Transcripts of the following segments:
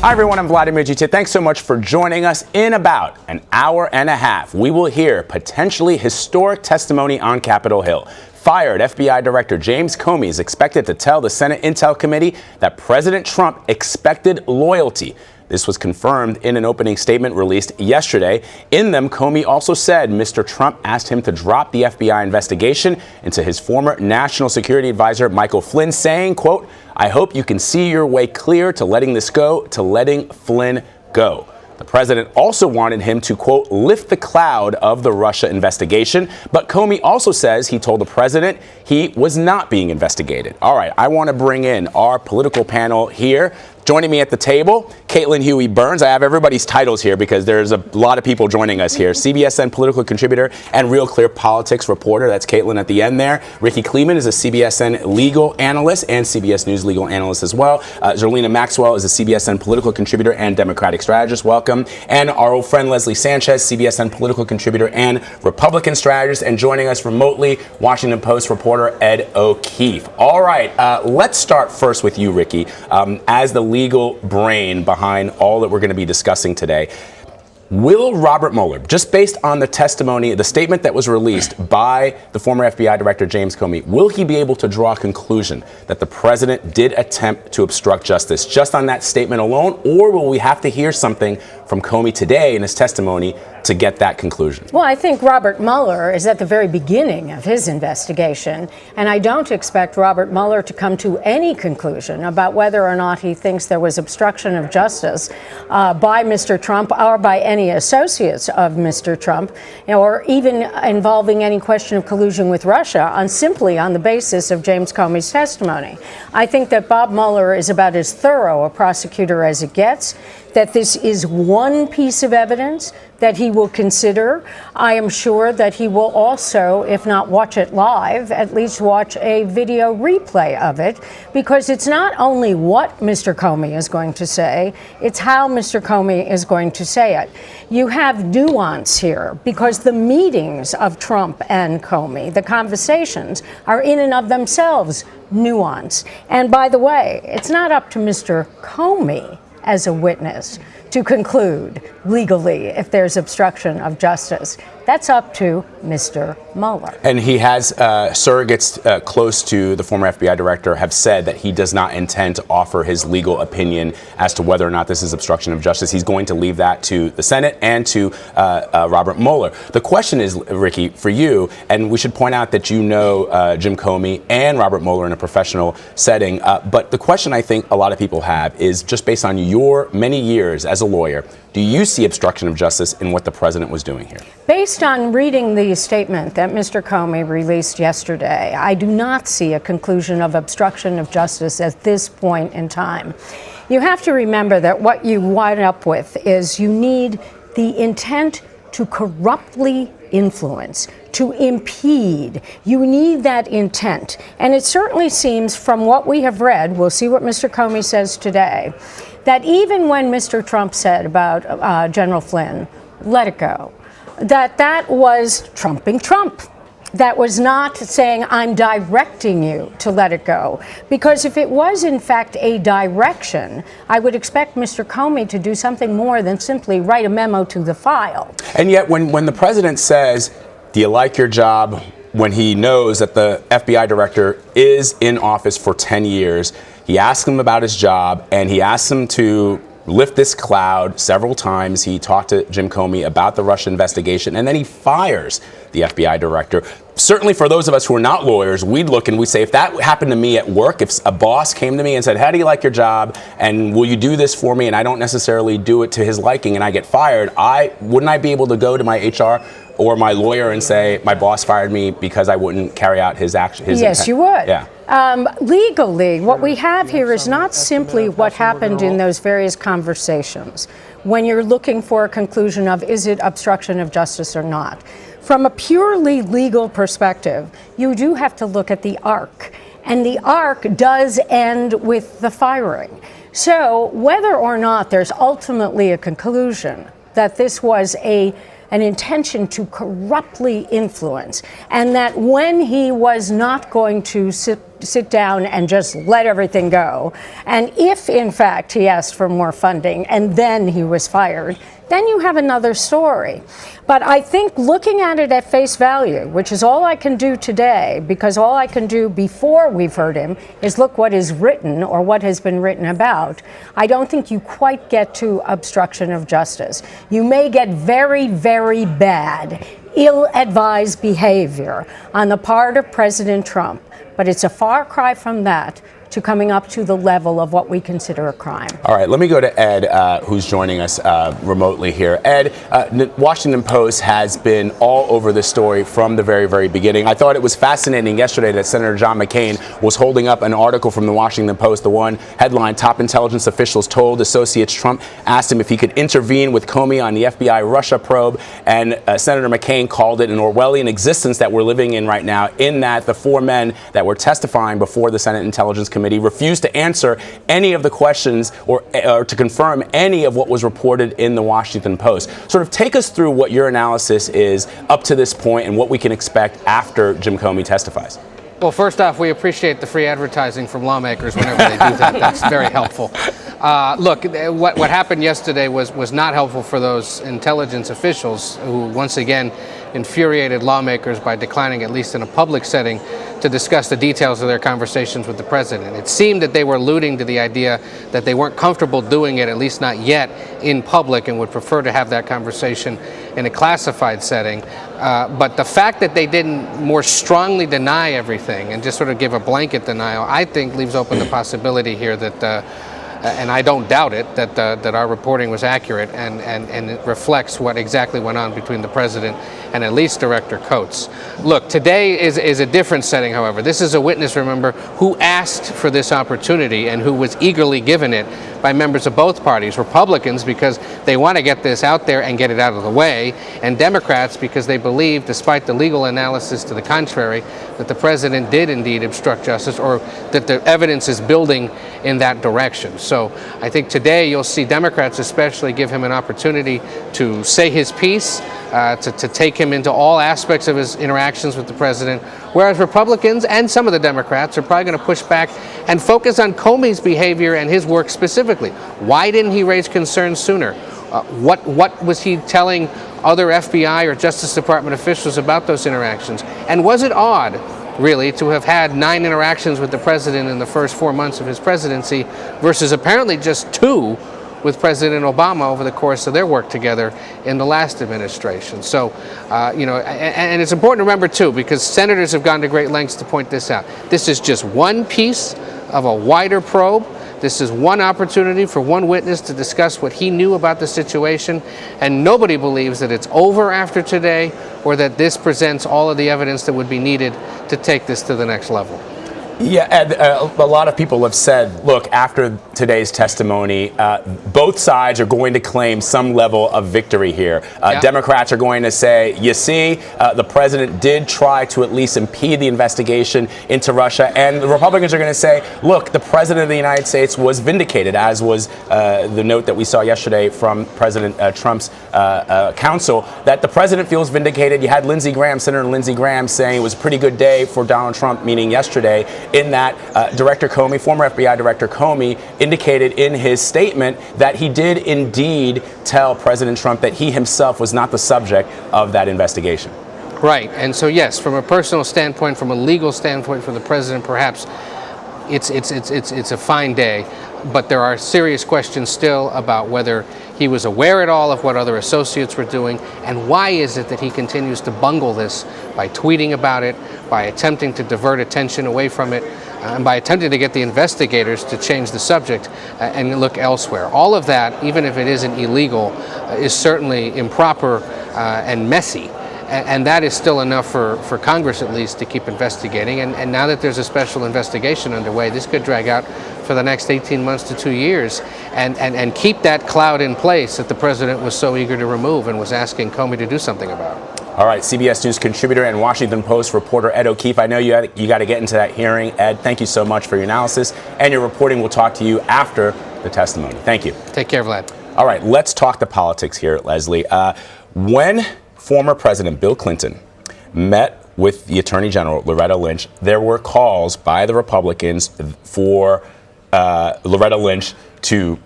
Hi everyone, I'm Vladimir Gita. Thanks so much for joining us. In about an hour and a half, we will hear potentially historic testimony on Capitol Hill. Fired FBI Director James Comey is expected to tell the Senate Intel Committee that President Trump expected loyalty. This was confirmed in an opening statement released yesterday. In them, Comey also said Mr. Trump asked him to drop the FBI investigation into his former National Security Advisor, Michael Flynn, saying, quote, "I hope you can see your way clear to letting this go, to letting Flynn go." The president also wanted him to, quote, lift the cloud of the Russia investigation. But Comey also says he told the president he was not being investigated. All right, I want to bring in our political panel here. Joining me at the table, Caitlin Huey-Burns. I have everybody's titles here because there's a lot of people joining us here. CBSN political contributor and Real Clear Politics reporter. That's Caitlin at the end there. Ricky Kleeman is a CBSN legal analyst and CBS News legal analyst as well. Zerlina Maxwell is a CBSN political contributor and Democratic strategist. Welcome. And our old friend Leslie Sanchez, CBSN political contributor and Republican strategist. And joining us remotely, Washington Post reporter Ed O'Keefe. All right, let's start first with you, Ricky. As the legal brain behind all that we're going to be discussing today, will Robert Mueller, just based on the testimony, the statement that was released by the former FBI Director James Comey, will he be able to draw a conclusion that the president did attempt to obstruct justice just on that statement alone, or will we have to hear something from Comey today in his testimony to get that conclusion? Well, I think Robert Mueller is at the very beginning of his investigation, and I don't expect Robert Mueller to come to any conclusion about whether or not he thinks there was obstruction of justice by Mr. Trump or by any associates of Mr. Trump, or even involving any question of collusion with Russia simply on the basis of James Comey's testimony. I think that Bob Mueller is about as thorough a prosecutor as it gets, that this is one piece of evidence that he will consider. I am sure that he will also, if not watch it live, at least watch a video replay of it, because it's not only what Mr. Comey is going to say, it's how Mr. Comey is going to say it. You have nuance here because the meetings of Trump and Comey, the conversations, are in and of themselves nuance. And by the way, it's not up to Mr. Comey as a witness to conclude legally if there's obstruction of justice. That's up to Mr. Mueller. And he has surrogates close to the former FBI director have said that he does not intend to offer his legal opinion as to whether or not this is obstruction of justice. He's going to leave that to the Senate and to Robert Mueller. The question is, Ricky, for you, and we should point out that you know Jim Comey and Robert Mueller in a professional setting, but the question I think a lot of people have is, just based on your many years as a lawyer, do you see obstruction of justice in what the president was doing here? Based on reading the statement that Mr. Comey released yesterday, I do not see a conclusion of obstruction of justice at this point in time. You have to remember that what you wind up with is you need the intent to corruptly influence, to impede. You need that intent. And it certainly seems from what we have read, we'll see what Mr. Comey says today, that even when Mr. Trump said about General Flynn, let it go, that was trumping Trump. That was not saying, I'm directing you to let it go. Because if it was, in fact, a direction, I would expect Mr. Comey to do something more than simply write a memo to the file. And yet, when the president says, do you like your job, when he knows that the FBI director is in office for 10 years, he asks him about his job, and he asks him to lift this cloud several times. He talked to Jim Comey about the Russia investigation, and then he fires the FBI director. Certainly for those of us who are not lawyers, we'd look and we'd say, if that happened to me at work, if a boss came to me and said, how do you like your job, and will you do this for me, and I don't necessarily do it to his liking and I get fired, wouldn't I be able to go to my HR or my lawyer and say, my boss fired me because I wouldn't carry out his action? Yes, you would. Yeah. Legally, what we have here is not simply what happened in those various conversations when you're looking for a conclusion of, is it obstruction of justice or not? From a purely legal perspective, you do have to look at the arc, and the arc does end with the firing. So whether or not there's ultimately a conclusion that this was a an intention to corruptly influence, and that when he was not going to sit down and just let everything go, and if in fact he asked for more funding and then he was fired, then you have another story. But I think looking at it at face value, which is all I can do today, because all I can do before we've heard him is look what is written or what has been written about, I don't think you quite get to obstruction of justice. You may get very, very bad, ill-advised behavior on the part of President Trump, but it's a far cry from that to coming up to the level of what we consider a crime. All right, let me go to Ed, who's joining us remotely here. Ed, the Washington Post has been all over this story from the very, very beginning. I thought it was fascinating yesterday that Senator John McCain was holding up an article from the Washington Post, the one headline, "Top Intelligence Officials Told Associates Trump Asked Him If He Could Intervene with Comey on the FBI Russia Probe." And Senator McCain called it an Orwellian existence that we're living in right now, in that the four men that were testifying before the Senate Intelligence Committee refused to answer any of the questions or to confirm any of what was reported in the Washington Post. Sort of take us through what your analysis is up to this point and what we can expect after Jim Comey testifies. Well, first off, we appreciate the free advertising from lawmakers whenever they do that. That's very helpful. Look, what happened yesterday was not helpful for those intelligence officials who, once again, infuriated lawmakers by declining, at least in a public setting, to discuss the details of their conversations with the president. It seemed that they were alluding to the idea that they weren't comfortable doing it, at least not yet, in public, and would prefer to have that conversation in a classified setting. But the fact that they didn't more strongly deny everything and just sort of give a blanket denial, I think leaves open the possibility here that and I don't doubt it, that our reporting was accurate and it reflects what exactly went on between the president and at least Director Coates. Look, today is a different setting, however. This is a witness, remember, who asked for this opportunity and who was eagerly given it by members of both parties. Republicans, because they want to get this out there and get it out of the way, and Democrats, because they believe, despite the legal analysis to the contrary, that the president did indeed obstruct justice, or that the evidence is building in that direction. So I think today you'll see Democrats especially give him an opportunity to say his piece, to take him into all aspects of his interactions with the president, whereas Republicans and some of the Democrats are probably going to push back and focus on Comey's behavior and his work specifically. Why didn't he raise concerns sooner? What was he telling other FBI or Justice Department officials about those interactions? And was it odd, really, to have had 9 interactions with the president in the first 4 months of his presidency versus apparently just 2 with President Obama over the course of their work together in the last administration? So, and it's important to remember, too, because senators have gone to great lengths to point this out. This is just one piece of a wider probe. This is one opportunity for one witness to discuss what he knew about the situation, and nobody believes that it's over after today or that this presents all of the evidence that would be needed to take this to the next level. Yeah, Ed, a lot of people have said, look, after today's testimony, both sides are going to claim some level of victory here. Democrats are going to say, you see, the president did try to at least impede the investigation into Russia. And the Republicans are going to say, look, the president of the United States was vindicated, as was the note that we saw yesterday from President Trump's counsel, that the president feels vindicated. You had Senator Lindsey Graham saying it was a pretty good day for Donald Trump, meaning yesterday, in that Director Comey, former FBI Director Comey, indicated in his statement that he did indeed tell President Trump that he himself was not the subject of that investigation. Right. And so, yes, from a personal standpoint, from a legal standpoint for the president, perhaps it's a fine day. But there are serious questions still about whether he was aware at all of what other associates were doing, and why is it that he continues to bungle this by tweeting about it, by attempting to divert attention away from it, and by attempting to get the investigators to change the subject and look elsewhere. All of that, even if it isn't illegal, is certainly improper and messy. And that is still enough for Congress, at least, to keep investigating. And now that there's a special investigation underway, this could drag out for the next 18 months to 2 years and keep that cloud in place that the president was so eager to remove and was asking Comey to do something about. All right, CBS News contributor and Washington Post reporter Ed O'Keefe. I know you got to get into that hearing. Ed, thank you so much for your analysis and your reporting. We'll talk to you after the testimony. Thank you. Take care, Vlad. All right, let's talk the politics here, Leslie. When former President Bill Clinton met with the Attorney General, Loretta Lynch, there were calls by the Republicans for Loretta Lynch to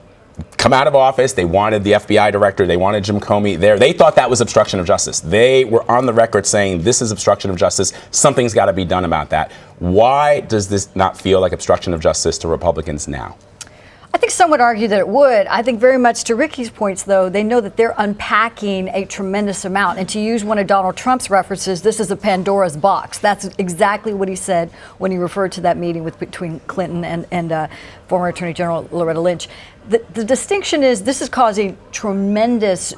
come out of office. They wanted the FBI director. They wanted Jim Comey there. They thought that was obstruction of justice. They were on the record saying this is obstruction of justice. Something's got to be done about that. Why does this not feel like obstruction of justice to Republicans now? I think some would argue that it would. I think very much to Ricky's points, though, they know that they're unpacking a tremendous amount. And to use one of Donald Trump's references, this is a Pandora's box. That's exactly what he said when he referred to that meeting between Clinton and former Attorney General Loretta Lynch. The distinction is this is causing tremendous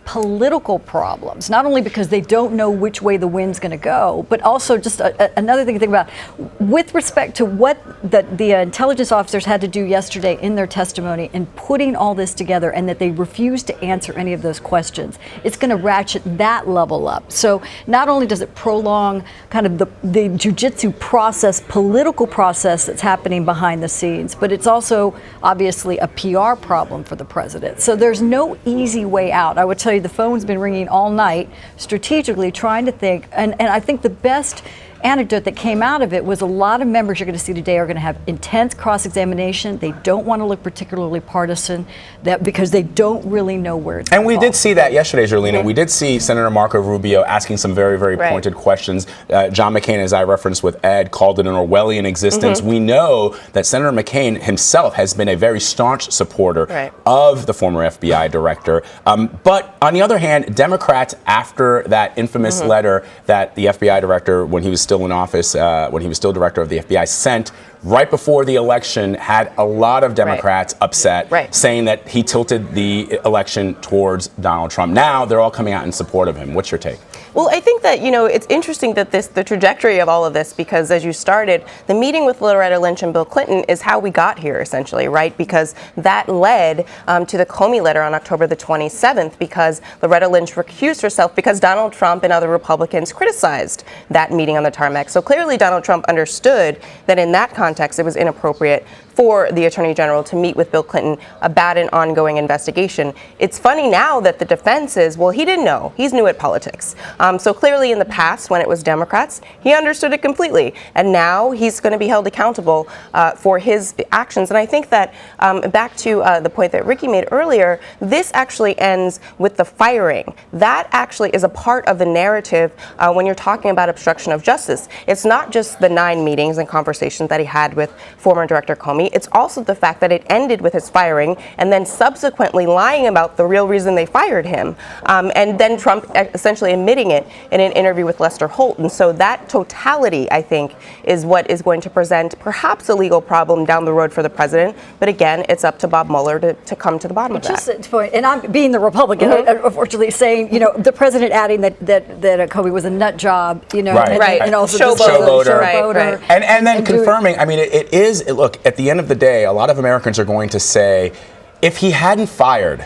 political problems, not only because they don't know which way the wind's going to go, but also just another thing to think about with respect to what the intelligence officers had to do yesterday in their testimony in putting all this together, and that they refused to answer any of those questions. It's going to ratchet that level up. So not only does it prolong kind of the jujitsu process, political process that's happening behind the scenes, but it's also obviously a PR problem for the president. So there's no easy way out. I would tell you the phone's been ringing all night, strategically trying to think, and I think the best anecdote that came out of it was a lot of members you're going to see today are going to have intense cross-examination. They don't want to look particularly partisan, because they don't really know where it's going. And we did see that yesterday, Zerlina. We did see Senator Marco Rubio asking some very, very pointed questions. John McCain, as I referenced with Ed, called it an Orwellian existence. We know that Senator McCain himself has been a very staunch supporter of the former FBI director. But on the other hand, Democrats, after that infamous letter that the FBI director, when he was still in office, when he was still director of the FBI, sent right before the election, had a lot of Democrats upset, saying that he tilted the election towards Donald Trump. Now they're all coming out in support of him. What's your take? Well, I think that, it's interesting that the trajectory of all of this, because as you started, the meeting with Loretta Lynch and Bill Clinton is how we got here, essentially, right? Because that led to the Comey letter on October the 27th, because Loretta Lynch recused herself because Donald Trump and other Republicans criticized that meeting on the tarmac. So clearly Donald Trump understood that in that context it was inappropriate for the Attorney General to meet with Bill Clinton about an ongoing investigation. It's funny now that the defense is, well, he didn't know. He's new at politics. So clearly in the past, when it was Democrats, he understood it completely. And now he's going to be held accountable for his actions. And I think that back to the point that Ricky made earlier, this actually ends with the firing. That actually is a part of the narrative when you're talking about obstruction of justice. It's not just the 9 meetings and conversations that he had with former Director Comey. It's also the fact that it ended with his firing and then subsequently lying about the real reason they fired him. And then Trump essentially admitting it in an interview with Lester Holt. And so that totality, I think, is what is going to present perhaps a legal problem down the road for the president. But again, it's up to Bob Mueller to come to the bottom of that. Just point, and I'm being the Republican, unfortunately, saying, the president adding that Comey was a nut job, and also showboater. Showboater. And then confirming, I mean, it is, look, at the end of the day, a lot of Americans are going to say, if he hadn't fired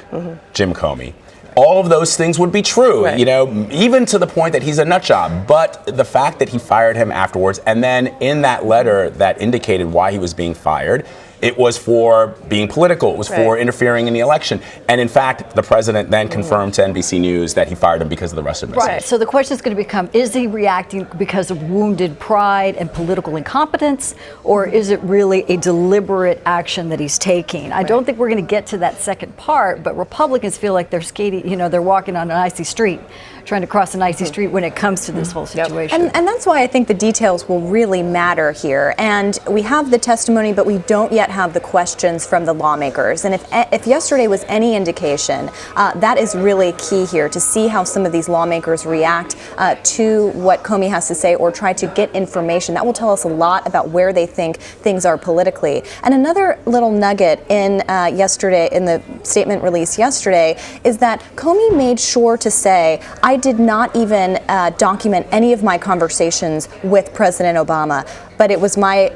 Jim Comey, all of those things would be true, even to the point that he's a nut job. But the fact that he fired him afterwards, and then in that letter that indicated why he was being fired, it was for being political. It was for interfering in the election. And in fact, the president then confirmed to NBC News that he fired him because of the Russia investigation. Right. So the question is going to become, is he reacting because of wounded pride and political incompetence, or is it really a deliberate action that he's taking? I don't think we're going to get to that second part, but Republicans feel like they're skating, they're walking on an icy street, trying to cross an icy street when it comes to this whole situation. And that's why I think the details will really matter here. And we have the testimony, but we don't yet have the questions from the lawmakers. And if yesterday was any indication, that is really key here, to see how some of these lawmakers react to what Comey has to say or try to get information. That will tell us a lot about where they think things are politically. And another little nugget in yesterday, in the statement released yesterday, is that Comey made sure to say, I did not even document any of my conversations with President Obama. but it was my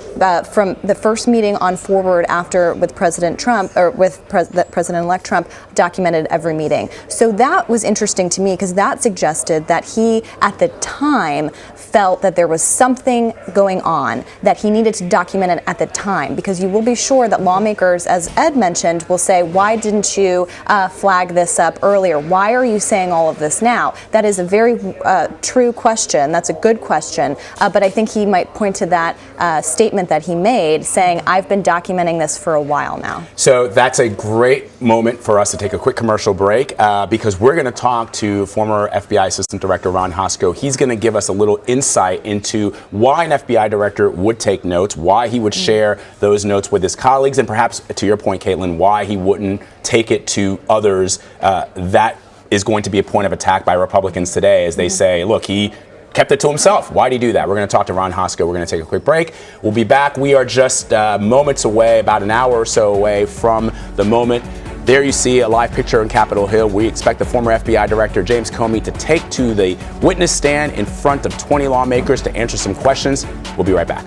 from the first meeting on forward after with President Trump or with President-elect Trump documented every meeting. So that was interesting to me because that suggested that he at the time felt that there was something going on that he needed to document it at the time, because you will be sure that lawmakers, as Ed mentioned, will say, why didn't you flag this up earlier? Why are you saying all of this now? That is a very true question. That's a good question. But I think he might point to that statement that he made saying, I've been documenting this for a while now. So that's a great moment for us to take a quick commercial break because we're going to talk to former FBI Assistant Director Ron Hosko. He's going to give us a little insight into why an FBI director would take notes, why he would share those notes with his colleagues, and perhaps, to your point, Caitlin, why he wouldn't take it to others. That is going to be a point of attack by Republicans today as they say, look, he kept it to himself. Why did he do that? We're going to talk to Ron Hosko. We're going to take a quick break. We'll be back. We are just moments away, about an hour or so away from the moment. There you see a live picture in Capitol Hill. We expect the former FBI Director James Comey to take to the witness stand in front of 20 lawmakers to answer some questions. We'll be right back.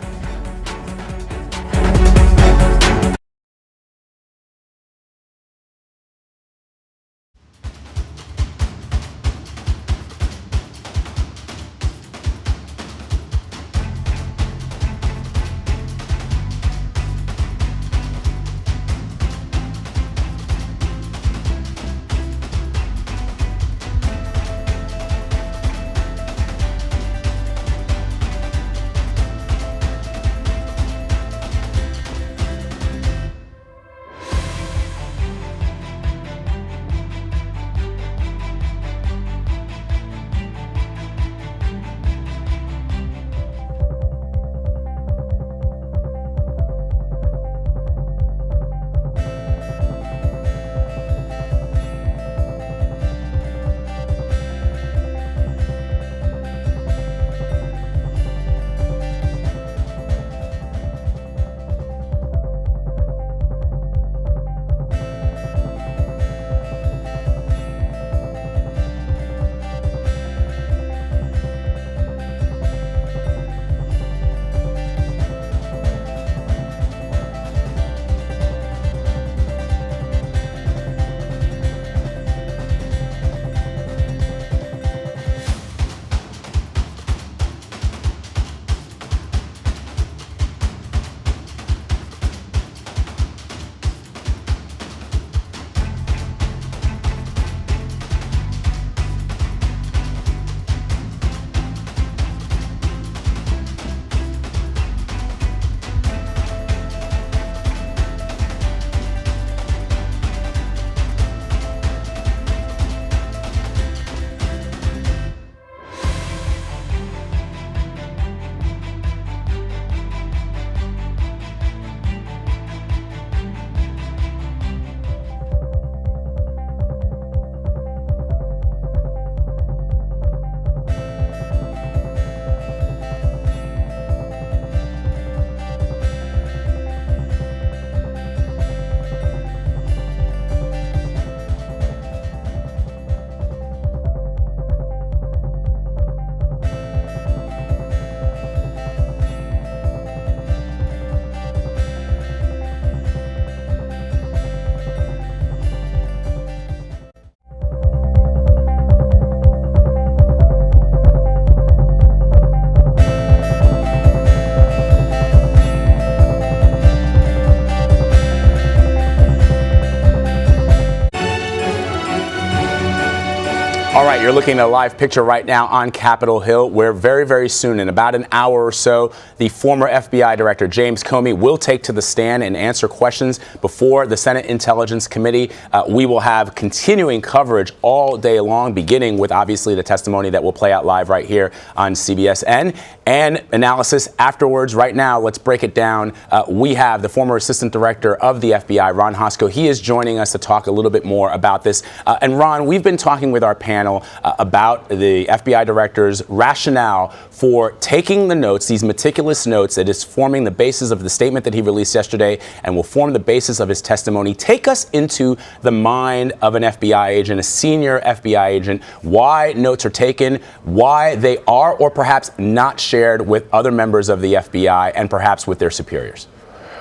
All right, you're looking at a live picture right now on Capitol Hill, where very, very soon, in about an hour or so, the former FBI Director James Comey will take to the stand and answer questions before the Senate Intelligence Committee. We will have continuing coverage all day long, beginning with obviously the testimony that will play out live right here on CBSN, and analysis afterwards. Right now, let's break it down. We have the former Assistant Director of the FBI, Ron Hosko. He is joining us to talk a little bit more about this. And Ron, we've been talking with our panel about the FBI director's rationale for taking the notes, these meticulous notes that is forming the basis of the statement that he released yesterday and will form the basis of his testimony. Take us into the mind of an FBI agent, a senior FBI agent, why notes are taken, why they are or perhaps not shared with other members of the FBI and perhaps with their superiors.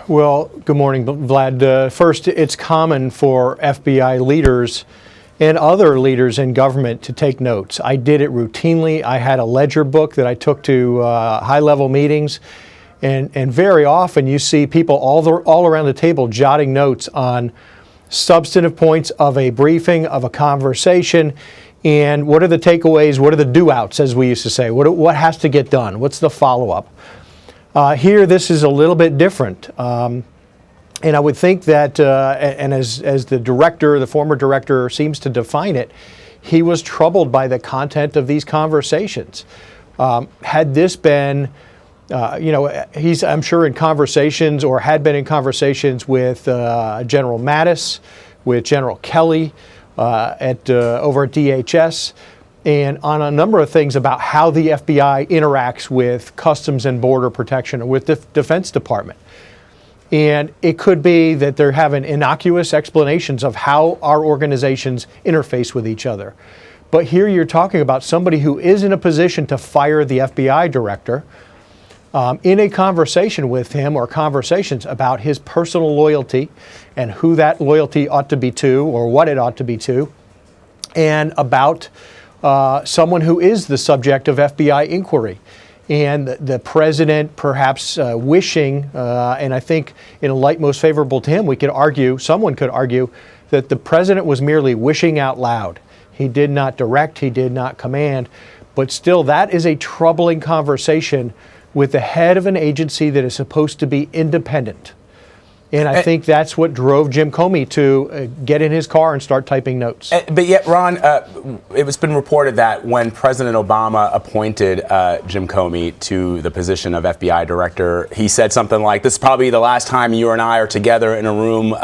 Well, good morning, Vlad. First, it's common for FBI leaders and other leaders in government to take notes. I did it routinely. I had a ledger book that I took to high-level meetings, and very often you see people all around the table jotting notes on substantive points of a briefing, of a conversation, and what are the takeaways, what are the do-outs, as we used to say, what has to get done, what's the follow-up. Here, this is a little bit different. And I would think that, and as the director, the former director seems to define it, he was troubled by the content of these conversations. Had this been, he's, I'm sure, in conversations or had been in conversations with General Mattis, with General Kelly over at DHS, and on a number of things about how the FBI interacts with Customs and Border Protection or with the Defense Department. And it could be that they're having innocuous explanations of how our organizations interface with each other. But here you're talking about somebody who is in a position to fire the FBI director in a conversation with him or conversations about his personal loyalty and who that loyalty ought to be to or what it ought to be to, and about someone who is the subject of FBI inquiry. And the president perhaps wishing, and I think in a light most favorable to him, we could argue, someone could argue, that the president was merely wishing out loud. He did not direct, he did not command, but still that is a troubling conversation with the head of an agency that is supposed to be independent. And I think that's what drove Jim Comey to get in his car and start typing notes. But yet, Ron, it's been reported that when President Obama appointed Jim Comey to the position of FBI director, he said something like, this is probably the last time you and I are together in a room,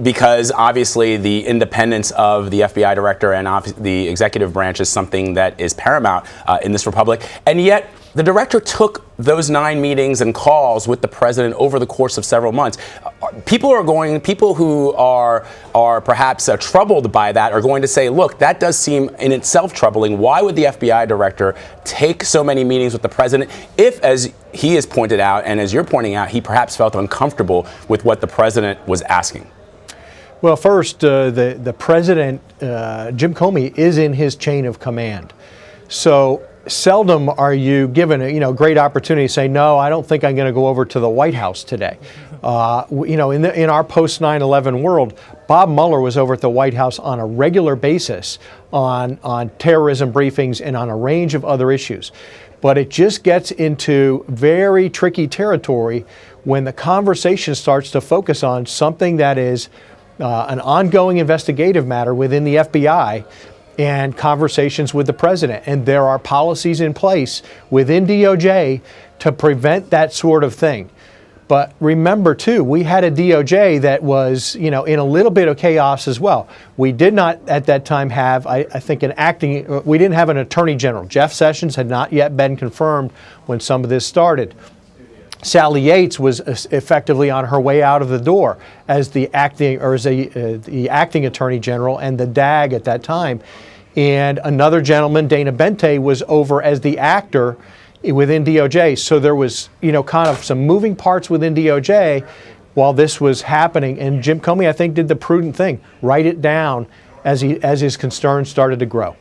because obviously the independence of the FBI director and the executive branch is something that is paramount in this republic. And yet, the director took those 9 meetings and calls with the president over the course of several months. People who are perhaps troubled by that are going to say, look, that does seem in itself troubling. Why would the FBI director take so many meetings with the president if, as he has pointed out and as you're pointing out, he perhaps felt uncomfortable with what the president was asking? Well, first, the president, Jim Comey, is in his chain of command. So seldom are you given a great opportunity to say, no, I don't think I'm going to go over to the White House today. In our post 9/11 world, Bob Mueller was over at the White House on a regular basis on terrorism briefings and on a range of other issues. But it just gets into very tricky territory when the conversation starts to focus on something that is an ongoing investigative matter within the FBI and conversations with the president. And there are policies in place within DOJ to prevent that sort of thing. But remember, too, we had a DOJ that was, in a little bit of chaos as well. We did not at that time have, I think, we didn't have an attorney general. Jeff Sessions had not yet been confirmed when some of this started. Sally Yates was effectively on her way out of the door as the acting attorney general and the DAG at that time. And another gentleman, Dana Bente, was over as the actor within DOJ. So there was, kind of some moving parts within DOJ while this was happening. And Jim Comey, I think, did the prudent thing, write it down as his concerns started to grow.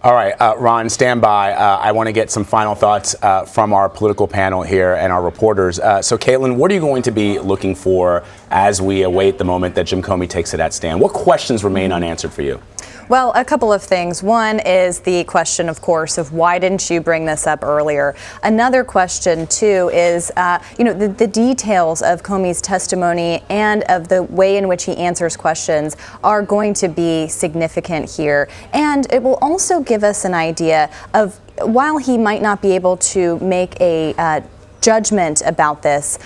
All right, Ron, stand by. I want to get some final thoughts from our political panel here and our reporters. So, Caitlin, what are you going to be looking for as we await the moment that Jim Comey takes to that stand? What questions remain unanswered for you? Well, a couple of things. One is the question, of course, of why didn't you bring this up earlier? Another question, too, is, the details of Comey's testimony and of the way in which he answers questions are going to be significant here. And it will also give us an idea of, while he might not be able to make a judgment about this,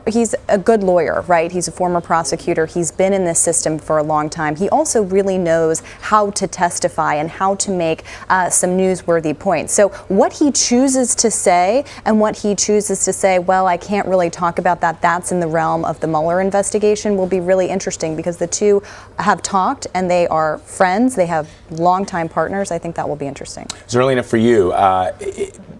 he's a good lawyer, right? He's a former prosecutor. He's been in this system for a long time. He also really knows how to testify and how to make some newsworthy points. So what he chooses to say and what he chooses to say, well, I can't really talk about that, that's in the realm of the Mueller investigation, will be really interesting because the two have talked and they are friends. They have longtime partners. I think that will be interesting. Zerlina, for you,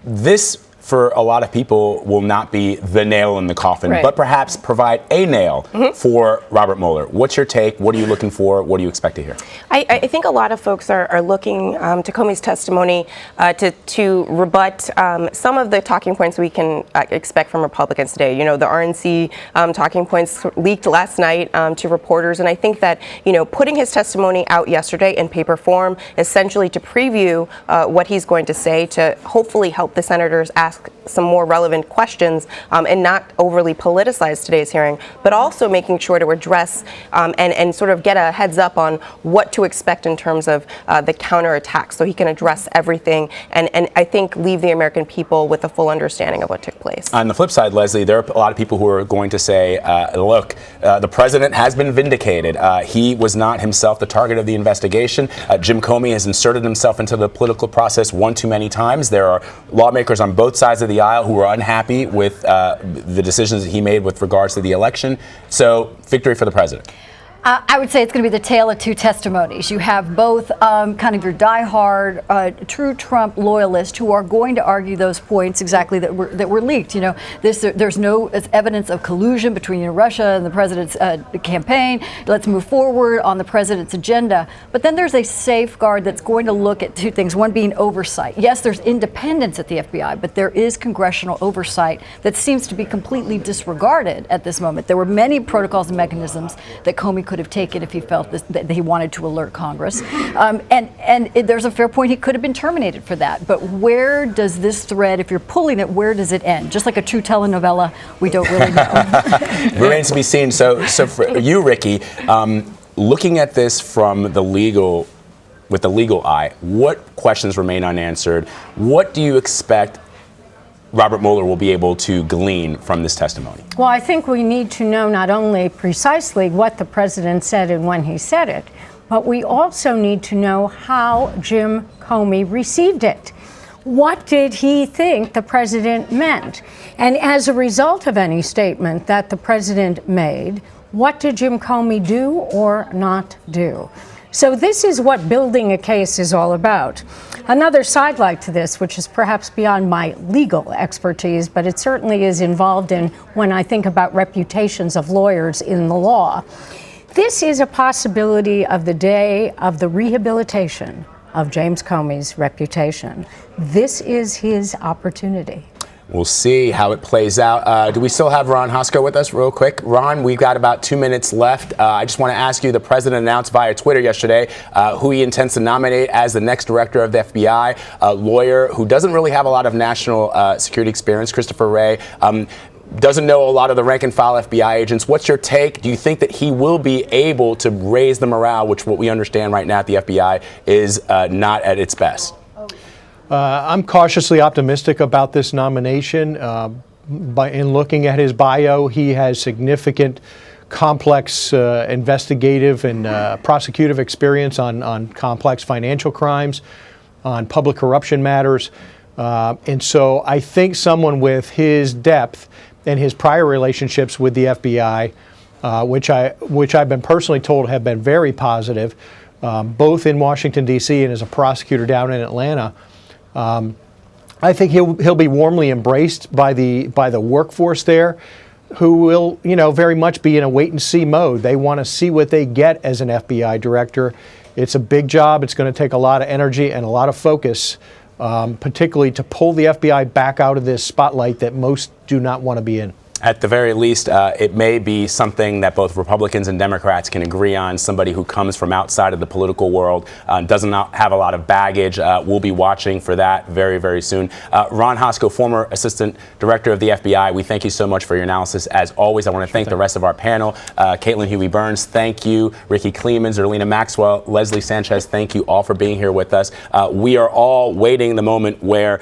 this for a lot of people will not be the nail in the coffin, right, but perhaps provide a nail for Robert Mueller. What's your take? What are you looking for? What do you expect to hear? I think a lot of folks are looking to Comey's testimony to rebut some of the talking points we can expect from Republicans today. You know, the RNC talking points leaked last night to reporters, and I think that, you know, putting his testimony out yesterday in paper form, essentially to preview what he's going to say, to hopefully help the senators ask some more relevant questions and not overly politicize today's hearing, but also making sure to address and sort of get a heads up on what to expect in terms of the counterattack, so he can address everything and I think leave the American people with a full understanding of what took place. On the flip side, Leslie, there are a lot of people who are going to say, look, the president has been vindicated. He was not himself the target of the investigation. Jim Comey has inserted himself into the political process one too many times. There are lawmakers on both sides of the aisle who are unhappy with the decisions that he made with regards to the election. So, victory for the president. I would say it's going to be the tale of two testimonies. You have both kind of your diehard, true Trump loyalists who are going to argue those points exactly that were leaked. You know, there's no evidence of collusion between Russia and the president's campaign. Let's move forward on the president's agenda. But then there's a safeguard that's going to look at two things. One being oversight. Yes, there's independence at the FBI, but there is congressional oversight that seems to be completely disregarded at this moment. There were many protocols and mechanisms that Comey could have taken if he felt that he wanted to alert Congress. And there's a fair point, he could have been terminated for that. But where does this thread, if you're pulling it, where does it end? Just like a true telenovela, we don't really know. Remains to be seen. So for you, Ricky, looking at this from with the legal eye, what questions remain unanswered? What do you expect Robert Mueller will be able to glean from this testimony? Well, I think we need to know not only precisely what the president said and when he said it, but we also need to know how Jim Comey received it. What did he think the president meant? And as a result of any statement that the president made, what did Jim Comey do or not do? So this is what building a case is all about. Another sidelight to this, which is perhaps beyond my legal expertise, but it certainly is involved in when I think about reputations of lawyers in the law. This is a possibility of the day of the rehabilitation of James Comey's reputation. This is his opportunity. We'll see how it plays out. Do we still have Ron Hosko with us real quick? Ron, we've got about 2 minutes left. I just want to ask you, the president announced via Twitter yesterday who he intends to nominate as the next director of the FBI, a lawyer who doesn't really have a lot of national security experience, Christopher Wray. Doesn't know a lot of the rank and file FBI agents. What's your take? Do you think that he will be able to raise the morale, which what we understand right now at the FBI is not at its best? I'm cautiously optimistic about this nomination. In looking at his bio, he has significant, complex investigative and prosecutive experience on complex financial crimes, on public corruption matters. And so I think someone with his depth and his prior relationships with the FBI, which I've been personally told have been very positive, both in Washington, D.C. and as a prosecutor down in Atlanta, I think he'll be warmly embraced by the workforce there, who will, very much be in a wait and see mode. They want to see what they get as an FBI director. It's a big job. It's going to take a lot of energy and a lot of focus, particularly to pull the FBI back out of this spotlight that most do not want to be in. At the very least, it may be something that both Republicans and Democrats can agree on. Somebody who comes from outside of the political world, does not have a lot of baggage. We'll be watching for that very, very soon. Ron Hosko, former Assistant Director of the FBI, we thank you so much for your analysis. As always, I want to thank the rest of our panel. Caitlin Huey-Burns, thank you. Ricky Kleeman, Zerlina Maxwell, Leslie Sanchez, thank you all for being here with us. We are all waiting the moment where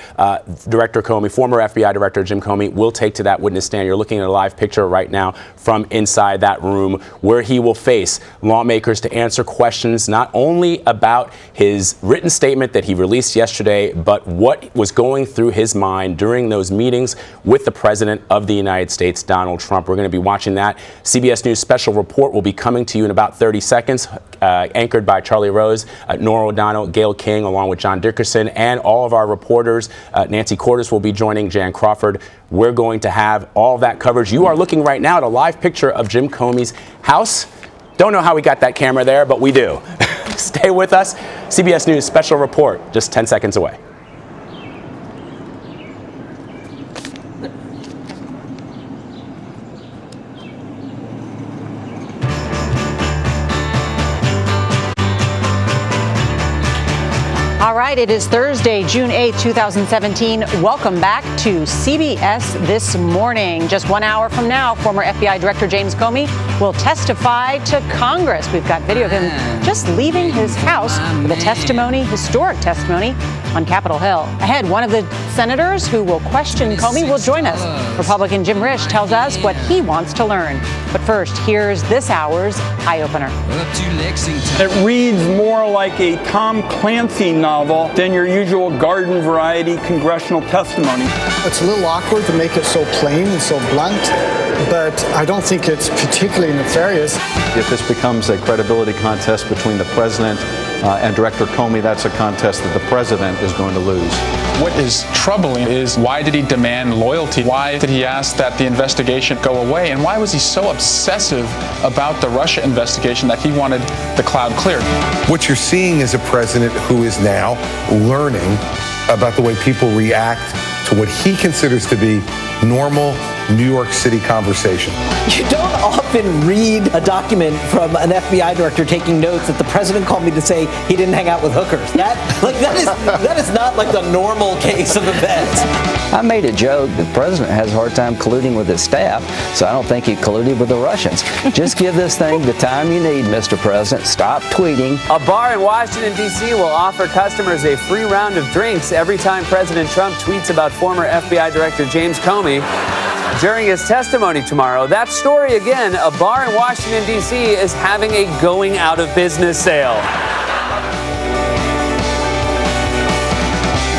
Director Comey, former FBI Director Jim Comey, will take to that witness stand. You're looking looking at a live picture right now from inside that room where he will face lawmakers to answer questions not only about his written statement that he released yesterday, but what was going through his mind during those meetings with the President of the United States, Donald Trump. We're going to be watching that. CBS News special report will be coming to you in about 30 seconds, anchored by Charlie Rose, Norah O'Donnell, Gayle King, along with John Dickerson, and all of our reporters. Nancy Cordes will be joining, Jan Crawford. We're going to have all of that coverage. You are looking right now at a live picture of Jim Comey's house. Don't know how we got that camera there, but we do. Stay with us. CBS News special report, just 10 seconds away. All right, it is Thursday, June 8, 2017. Welcome back to CBS This Morning. Just 1 hour from now, former FBI Director James Comey will testify to Congress. We've got video of him just leaving his house for the testimony, historic testimony on Capitol Hill. Ahead, one of the senators who will question Comey will join us. Republican Jim Risch tells us what he wants to learn. But first, here's this hour's eye-opener. It reads more like a Tom Clancy novel than your usual garden variety congressional testimony. It's a little awkward to make it so plain and so blunt, but I don't think it's particularly nefarious. If this becomes a credibility contest between the president and Director Comey, that's a contest that the president is going to lose. What is troubling is, why did he demand loyalty? Why did he ask that the investigation go away? And why was he so obsessive about the Russia investigation that he wanted the cloud cleared? What you're seeing is a president who is now learning about the way people react to what he considers to be normal New York City conversation. You don't often read a document from an FBI director taking notes that the president called me to say he didn't hang out with hookers. That is not like the normal case of events. I made a joke. The president has a hard time colluding with his staff, so I don't think he colluded with the Russians. Just give this thing the time you need, Mr. President. Stop tweeting. A bar in Washington, D.C. will offer customers a free round of drinks every time President Trump tweets about former FBI Director James Comey during his testimony tomorrow. That story again, a bar in Washington, D.C. is having a going out of business sale.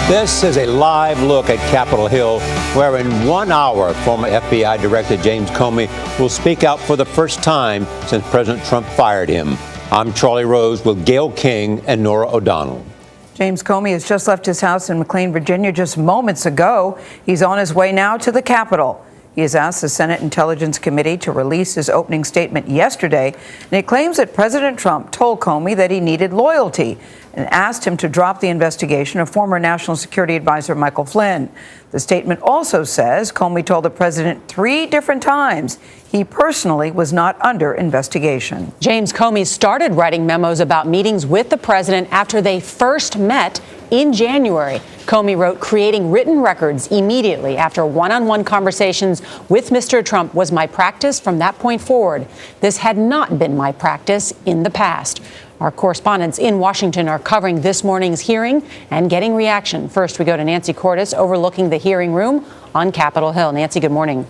This is a live look at Capitol Hill, where in 1 hour, former FBI Director James Comey will speak out for the first time since President Trump fired him. I'm Charlie Rose with Gayle King and Norah O'Donnell. James Comey has just left his house in McLean, Virginia just moments ago. He's on his way now to the Capitol. He has asked the Senate Intelligence Committee to release his opening statement yesterday, and he claims that President Trump told Comey that he needed loyalty and asked him to drop the investigation of former National Security Advisor Michael Flynn. The statement also says Comey told the president 3 different times he personally was not under investigation. James Comey started writing memos about meetings with the president after they first met in January. Comey wrote, creating written records immediately after one-on-one conversations with Mr. Trump was my practice from that point forward. This had not been my practice in the past. Our correspondents in Washington are covering this morning's hearing and getting reaction. First, we go to Nancy Cordes overlooking the hearing room on Capitol Hill. Nancy, good morning.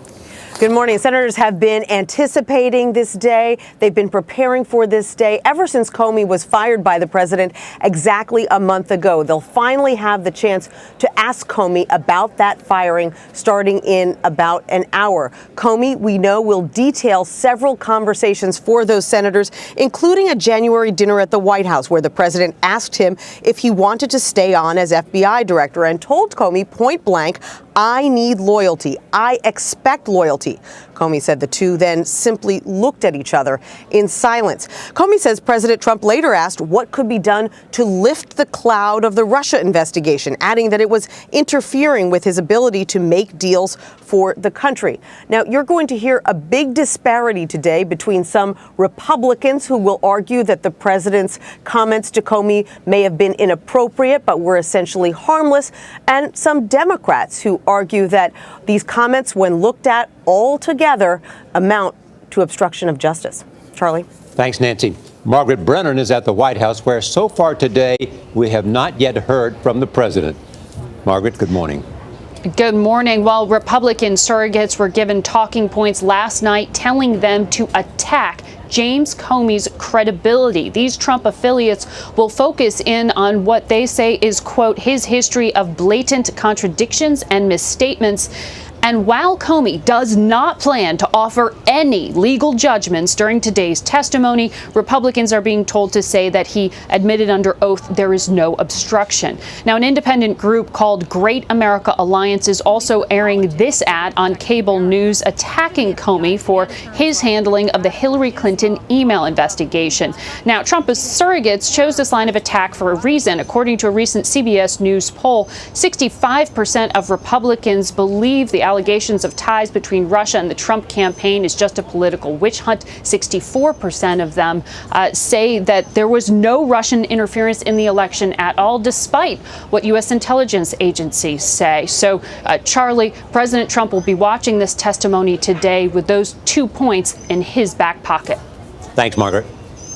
Good morning. Senators have been anticipating this day. They've been preparing for this day ever since Comey was fired by the president exactly a month ago. They'll finally have the chance to ask Comey about that firing starting in about an hour. Comey, we know, will detail several conversations for those senators, including a January dinner at the White House where the president asked him if he wanted to stay on as FBI director and told Comey point blank, I need loyalty. I expect loyalty. Comey said the two then simply looked at each other in silence. Comey says President Trump later asked what could be done to lift the cloud of the Russia investigation, adding that it was interfering with his ability to make deals for the country. Now, you're going to hear a big disparity today between some Republicans who will argue that the president's comments to Comey may have been inappropriate but were essentially harmless, and some Democrats who argue that these comments, when looked at all together, amount to obstruction of justice. Charlie? Thanks, Nancy. Margaret Brennan is at the White House, where so far today we have not yet heard from the president. Margaret, good morning. Good morning. Well, Republican surrogates were given talking points last night telling them to attack James Comey's credibility. These Trump affiliates will focus in on what they say is, quote, his history of blatant contradictions and misstatements. And while Comey does not plan to offer any legal judgments during today's testimony, Republicans are being told to say that he admitted under oath there is no obstruction. Now, an independent group called Great America Alliance is also airing this ad on cable news attacking Comey for his handling of the Hillary Clinton email investigation. Now, Trump surrogates chose this line of attack for a reason. According to a recent CBS News poll, 65% of Republicans believe the allegations of ties between Russia and the Trump campaign is just a political witch hunt. 64% of them say that there was no Russian interference in the election at all, despite what U.S. intelligence agencies say. So, Charlie, President Trump will be watching this testimony today with those 2 points in his back pocket. Thanks, Margaret.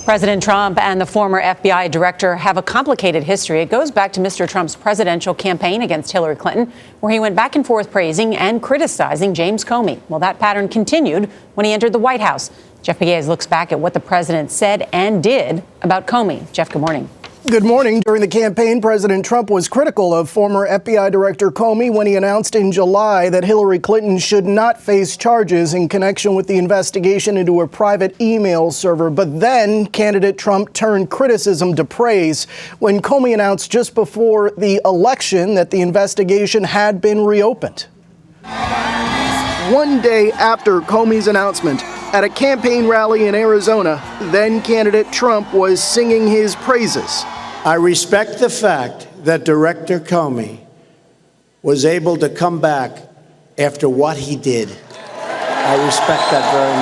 President Trump and the former FBI director have a complicated history. It goes back to Mr. Trump's presidential campaign against Hillary Clinton, where he went back and forth praising and criticizing James Comey. Well, that pattern continued when he entered the White House. Jeff Pegues looks back at what the president said and did about Comey. Jeff, good morning. Good morning. During the campaign, President Trump was critical of former FBI Director Comey when he announced in July that Hillary Clinton should not face charges in connection with the investigation into her private email server. But then candidate Trump turned criticism to praise when Comey announced just before the election that the investigation had been reopened. One day after Comey's announcement, at a campaign rally in Arizona, then candidate Trump was singing his praises. I respect the fact that Director Comey was able to come back after what he did. I respect that very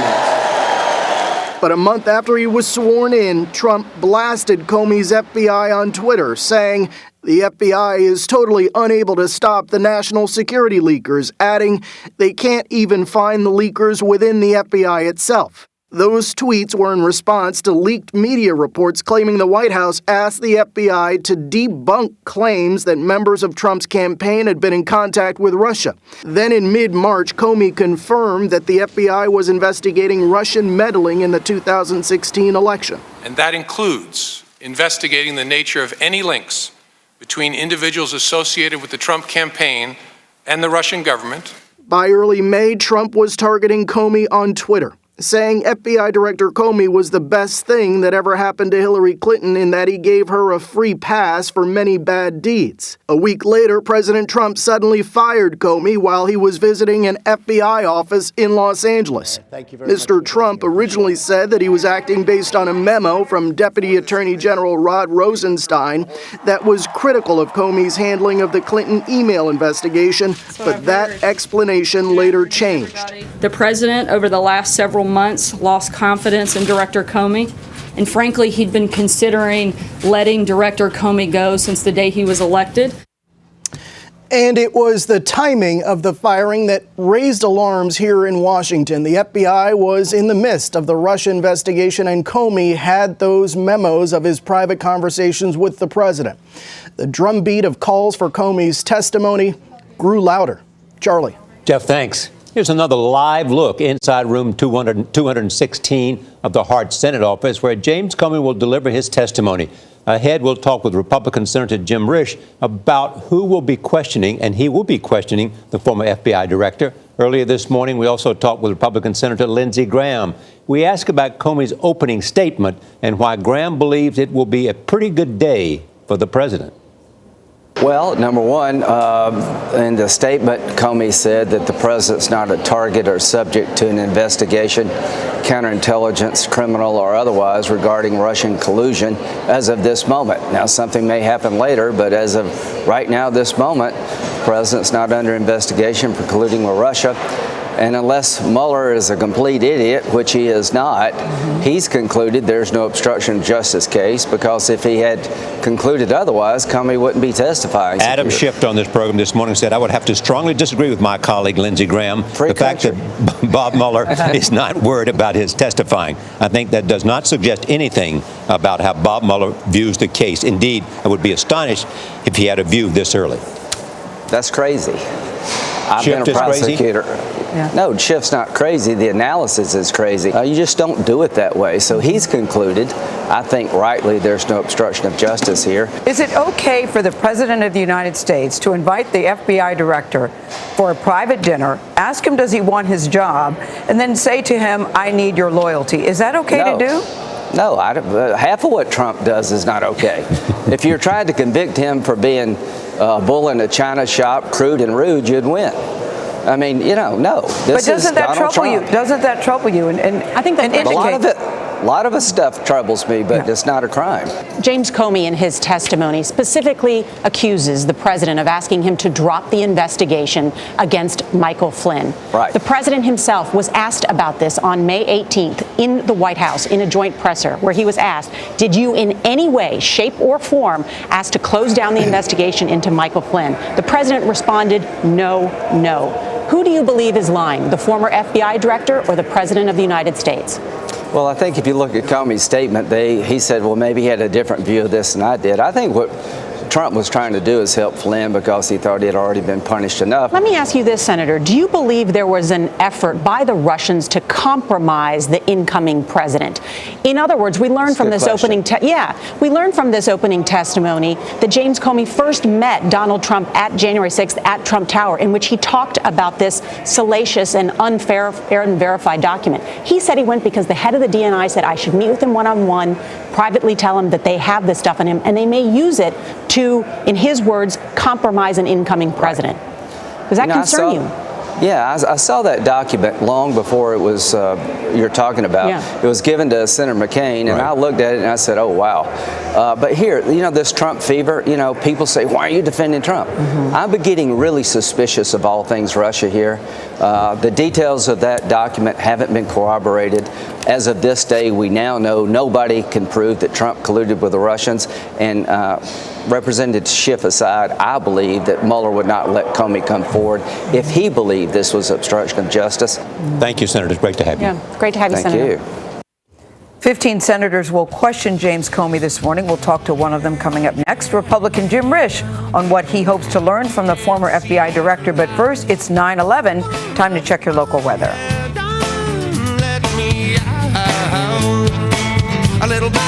much. But a month after he was sworn in, Trump blasted Comey's FBI on Twitter, saying the FBI is totally unable to stop the national security leakers, adding they can't even find the leakers within the FBI itself. Those tweets were in response to leaked media reports claiming the White House asked the FBI to debunk claims that members of Trump's campaign had been in contact with Russia. Then in mid-March, Comey confirmed that the FBI was investigating Russian meddling in the 2016 election. And that includes investigating the nature of any links between individuals associated with the Trump campaign and the Russian government. By early May, Trump was targeting Comey on Twitter, saying FBI Director Comey was the best thing that ever happened to Hillary Clinton in that he gave her a free pass for many bad deeds. A week later, President Trump suddenly fired Comey while he was visiting an FBI office in Los Angeles. Mr. Trump originally said that he was acting based on a memo from Deputy Attorney General Rod Rosenstein that was critical of Comey's handling of the Clinton email investigation, but that explanation later changed. The president, over the last several months, lost confidence in Director Comey, and frankly, he'd been considering letting Director Comey go since the day he was elected. And it was the timing of the firing that raised alarms here in Washington. The FBI was in the midst of the Russia investigation, and Comey had those memos of his private conversations with the president. The drumbeat of calls for Comey's testimony grew louder. Charlie. Jeff, thanks. Here's another live look inside room 216 of the Hart Senate office, where James Comey will deliver his testimony. Ahead, we'll talk with Republican Senator Jim Risch about who will be questioning, and he will be questioning, the former FBI director. Earlier this morning, we also talked with Republican Senator Lindsey Graham. We asked about Comey's opening statement and why Graham believes it will be a pretty good day for the president. Well, number one, in the statement, Comey said that the president's not a target or subject to an investigation, counterintelligence, criminal or otherwise, regarding Russian collusion as of this moment. Now, something may happen later, but as of right now, this moment, the president's not under investigation for colluding with Russia. And unless Mueller is a complete idiot, which he is not, he's concluded there's no obstruction of justice case, because if he had concluded otherwise, Comey wouldn't be testifying. Adam Schiff on this program this morning said, I would have to strongly disagree with my colleague Lindsey Graham. The fact that Bob Mueller is not worried about his testifying. I think that does not suggest anything about how Bob Mueller views the case. Indeed, I would be astonished if he had a view this early. That's crazy. I've Schiff been a is crazy? prosecutor. No, Schiff's not crazy. The analysis is crazy. You just don't do it that way. So he's concluded, I think rightly, there's no obstruction of justice here. Is it okay for the President of the United States to invite the FBI director for a private dinner, ask him does he want his job, and then say to him, I need your loyalty? Is that okay to do? No, half of what Trump does is not okay. If you're trying to convict him for being a bull in a china shop, crude and rude, you'd win. I mean, no. But doesn't that trouble you? Doesn't that trouble you? And I think that a lot of his stuff troubles me, but it's not a crime. James Comey, in his testimony, specifically accuses the president of asking him to drop the investigation against Michael Flynn. Right. The president himself was asked about this on May 18th in the White House in a joint presser, where he was asked, did you in any way, shape or form ask to close down the investigation into Michael Flynn? The president responded, no. Who do you believe is lying, the former FBI director or the president of the United States? Well, I think if you look at Comey's statement, he said, well, maybe he had a different view of this than I did. I think what Trump was trying to do is help Flynn because he thought he had already been punished enough. Let me ask you this, Senator. Do you believe there was an effort by the Russians to compromise the incoming president? In other words, we learned from this opening testimony that James Comey first met Donald Trump at January 6th at Trump Tower, in which he talked about this salacious and unfair and verified document. He said he went because the head of the DNI said, I should meet with him one-on-one, privately tell him that they have this stuff on him, and they may use it to, in his words, compromise an incoming president. Does that concern you? Yeah, I saw that document long before it was you're talking about. Yeah. It was given to Senator McCain, and I looked at it and I said, oh, wow. But here, this Trump fever, people say, why are you defending Trump? I've been getting really suspicious of all things Russia here. The details of that document haven't been corroborated. As of this day, we now know nobody can prove that Trump colluded with the Russians. And Representative Schiff aside, I believe that Mueller would not let Comey come forward if he believed this was obstruction of justice. Thank you, Senator. It's great to have you. Yeah, great to have you, Senator. Thank you. 15 senators will question James Comey this morning. We'll talk to one of them coming up next, Republican Jim Risch, on what he hopes to learn from the former FBI director. But first, it's 9/11. Time to check your local weather. A little baby.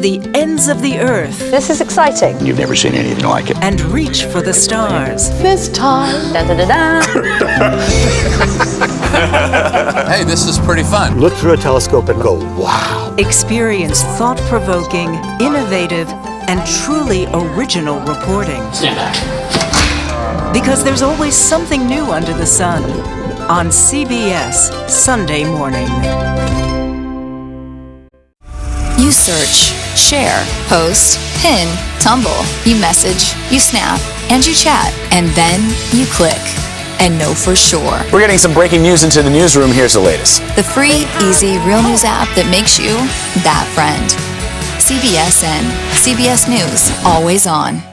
the ends of the earth. This is exciting. You've never seen anything like it. And reach for the stars. This time. Da, da, da, da. Hey, this is pretty fun. Look through a telescope and go, wow. Experience thought-provoking, innovative, and truly original reporting. Stand back. Because there's always something new under the sun. On CBS Sunday morning. You search, share, post, pin, tumble, you message, you snap, and you chat, and then you click and know for sure. We're getting some breaking news into the newsroom. Here's the latest. The free, easy, real news app that makes you that friend. CBSN, CBS News, always on.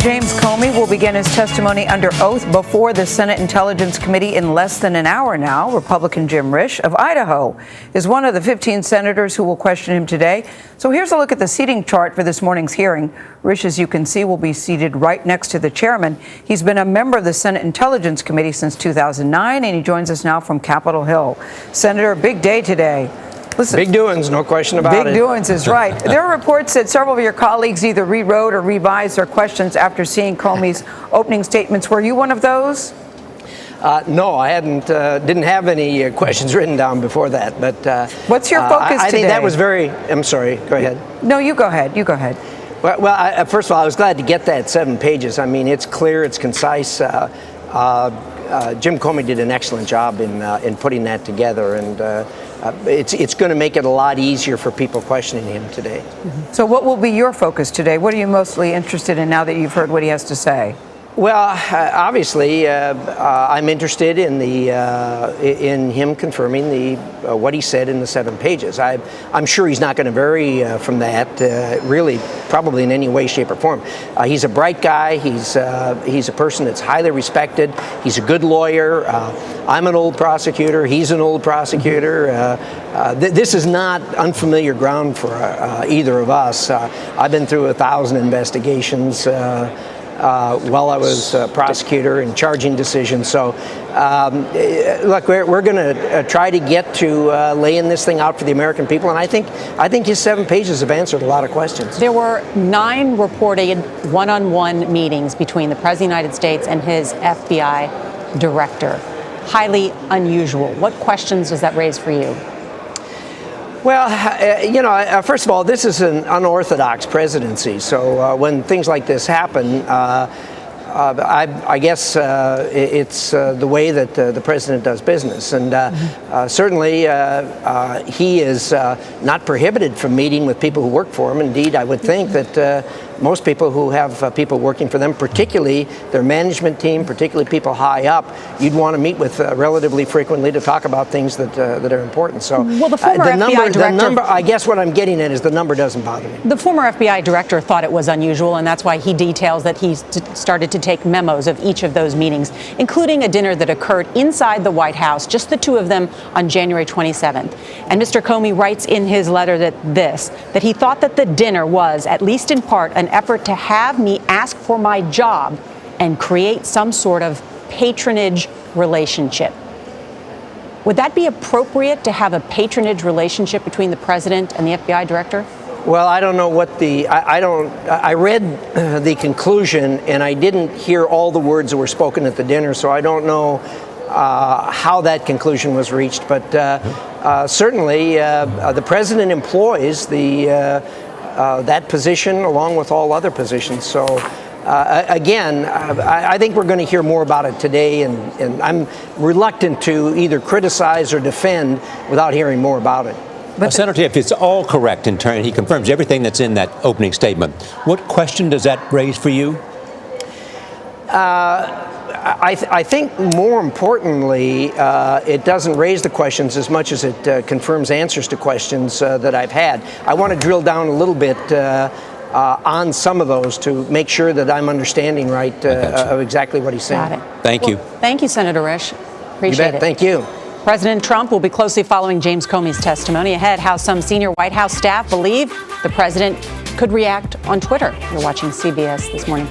James Comey will begin his testimony under oath before the Senate Intelligence Committee in less than an hour now. Republican Jim Risch of Idaho is one of the 15 senators who will question him today. So here's a look at the seating chart for this morning's hearing. Risch, as you can see, will be seated right next to the chairman. He's been a member of the Senate Intelligence Committee since 2009, and he joins us now from Capitol Hill. Senator, big day today. Listen, big doings, no question about it. Big doings is right. There are reports that several of your colleagues either rewrote or revised their questions after seeing Comey's opening statements. Were you one of those? No, I didn't have any questions written down before that. But what's your focus today? I think that was very. I'm sorry. Go ahead. No, you go ahead. You go ahead. Well, first of all, I was glad to get that 7 pages. I mean, it's clear, it's concise. Jim Comey did an excellent job in putting that together, and it's going to make it a lot easier for people questioning him today. Mm-hmm. So what will be your focus today? What are you mostly interested in now that you've heard what he has to say? Well, obviously, I'm interested in in him confirming what he said in the 7 pages. I'm sure he's not going to vary from that, really, probably in any way, shape, or form. He's a bright guy. He's a person that's highly respected. He's a good lawyer. I'm an old prosecutor. He's an old prosecutor. This is not unfamiliar ground for either of us. I've been through 1,000 investigations. While I was a prosecutor and charging decisions. So, look, we're going to try to get to laying this thing out for the American people, and I think his 7 pages have answered a lot of questions. There were 9 reported one-on-one meetings between the President of the United States and his FBI director. Highly unusual. What questions does that raise for you? Well, first of all, this is an unorthodox presidency. So when things like this happen, I guess it's the way that the president does business. And certainly he is not prohibited from meeting with people who work for him. Indeed, I would think that most people who have people working for them, particularly their management team, particularly people high up, you'd want to meet with relatively frequently to talk about things that are important. So, well, the former FBI director, the number, I guess what I'm getting at is the number doesn't bother me. The former FBI director thought it was unusual, and that's why he details that he started to take memos of each of those meetings, including a dinner that occurred inside the White House, just the 2 of them on January 27th. And Mr. Comey writes in his letter that he thought that the dinner was, at least in part, an effort to have me ask for my job and create some sort of patronage relationship. Would that be appropriate to have a patronage relationship between the president and the FBI director? Well, I don't know what I read the conclusion, and I didn't hear all the words that were spoken at the dinner, so I don't know how that conclusion was reached. But certainly the president employs that position along with all other positions. So again, I think we're going to hear more about it today, and I'm reluctant to either criticize or defend without hearing more about it. But Senator, if it's all correct in turn, he confirms everything that's in that opening statement. What question does that raise for you? I think more importantly, it doesn't raise the questions as much as it confirms answers to questions that I've had. I want to drill down a little bit on some of those to make sure that I'm understanding right of exactly what he's saying. Got it. Thank you. Thank you, Senator Risch. Appreciate it. Thank you. President Trump will be closely following James Comey's testimony ahead. How some senior White House staff believe the president could react on Twitter. You're watching CBS This Morning.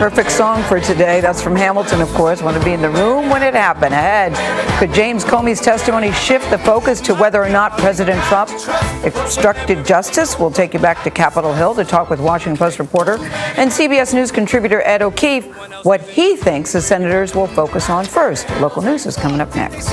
perfect song for today. That's from Hamilton, of course. Want to be in the room when it happened. Ahead, could James Comey's testimony shift the focus to whether or not President Trump obstructed justice? We'll take you back to Capitol Hill to talk with Washington Post reporter and CBS News contributor Ed O'Keefe what he thinks the senators will focus on first. Local news is coming up next.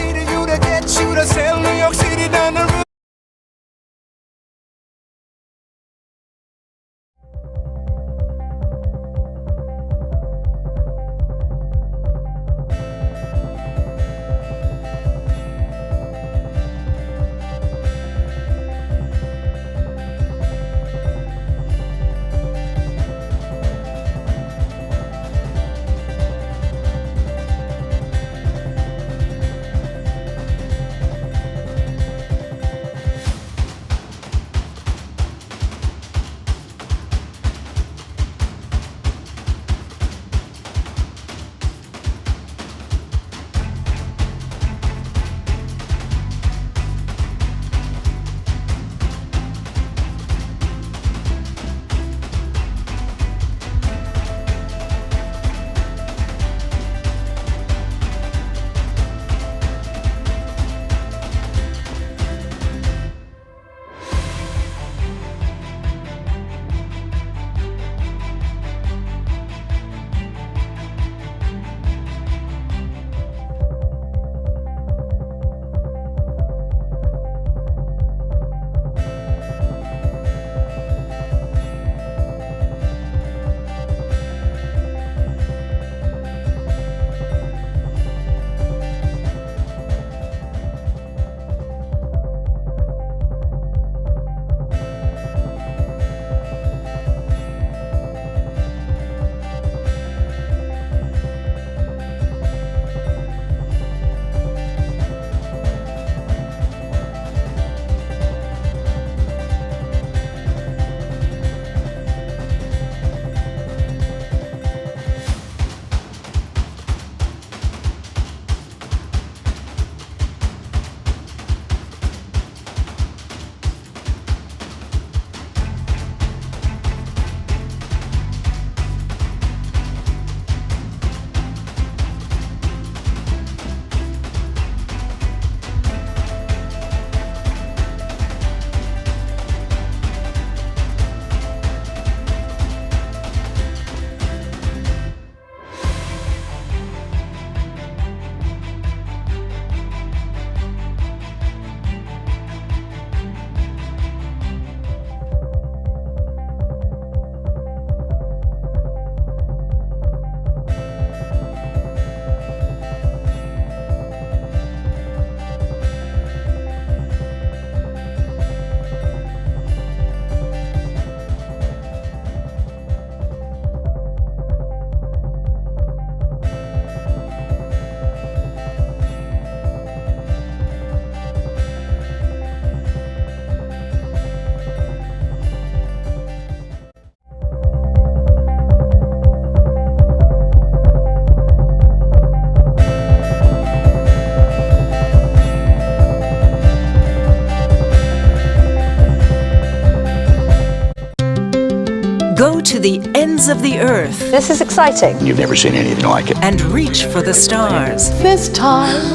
Go to the ends of the earth. This is exciting. You've never seen anything like it. And reach for the stars. This time.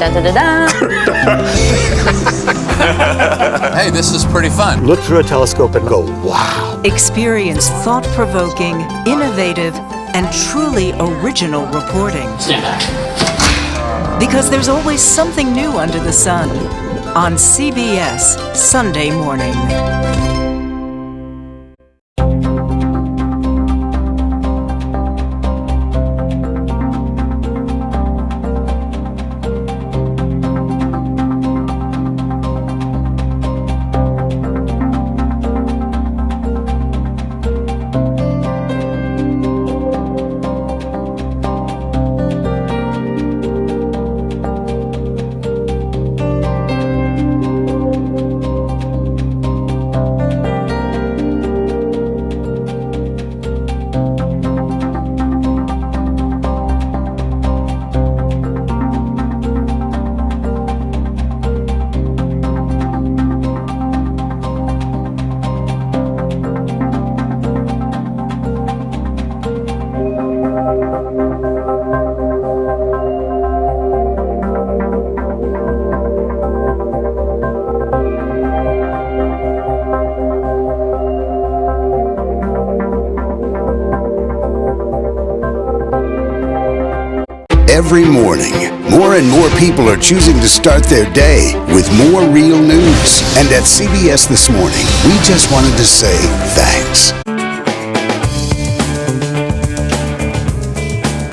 Hey, this is pretty fun. Look through a telescope and go, wow. Experience thought-provoking, innovative, and truly original reporting. Stand back. Because there's always something new under the sun. On CBS Sunday Morning. every morning. More and more people are choosing to start their day with more real news. And at CBS This Morning, we just wanted to say thanks.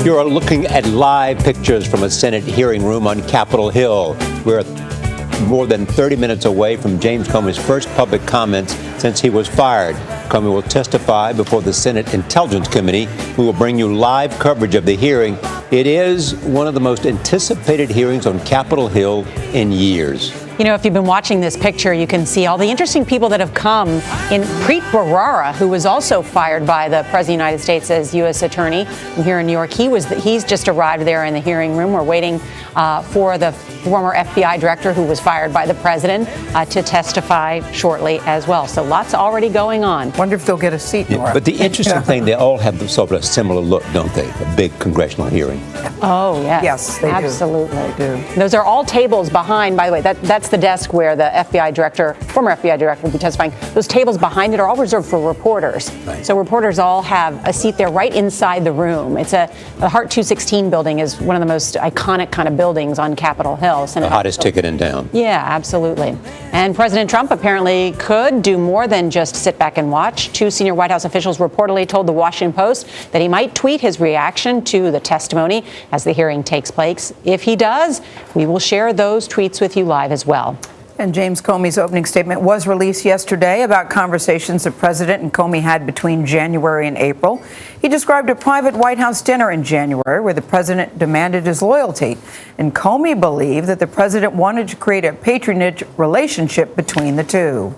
You're looking at live pictures from a Senate hearing room on Capitol Hill. We're more than 30 minutes away from James Comey's first public comments since he was fired. Comey will testify before the Senate Intelligence Committee. We will bring you live coverage of the hearing. It is one of the most anticipated hearings on Capitol Hill in years. You know, if you've been watching this picture, you can see all the interesting people that have come. In Preet Bharara, who was also fired by the President of the United States as U.S. Attorney here in New York, he's just arrived there in the hearing room. We're waiting for the former FBI director who was fired by the president to testify shortly as well. So lots already going on. Wonder if they'll get a seat, Nora. But the interesting thing, they all have sort of a similar look, don't they? A big congressional hearing. Oh, yes. Yes, they absolutely. do. They do. Those are all tables behind, by the way, that's the desk where the FBI director, former FBI director, will be testifying. Those tables behind it are all reserved for reporters. Right. So reporters all have a seat there right inside the room. It's the Hart 216 building is one of the most iconic kind of buildings on Capitol Hill. The hottest ticket in town. Yeah, absolutely. And President Trump apparently could do more than just sit back and watch. Two senior White House officials reportedly told the Washington Post that he might tweet his reaction to the testimony as the hearing takes place. If he does, we will share those tweets with you live as well. And James Comey's opening statement was released yesterday about conversations the president and Comey had between January and April. He described a private White House dinner in January where the president demanded his loyalty. And Comey believed that the president wanted to create a patronage relationship between the two.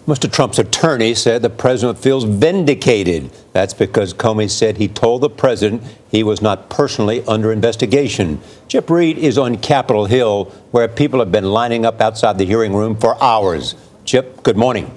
Mr. Trump's attorney said the president feels vindicated. That's because Comey said he told the president he was not personally under investigation. Chip Reed is on Capitol Hill, where people have been lining up outside the hearing room for hours. Chip, good morning.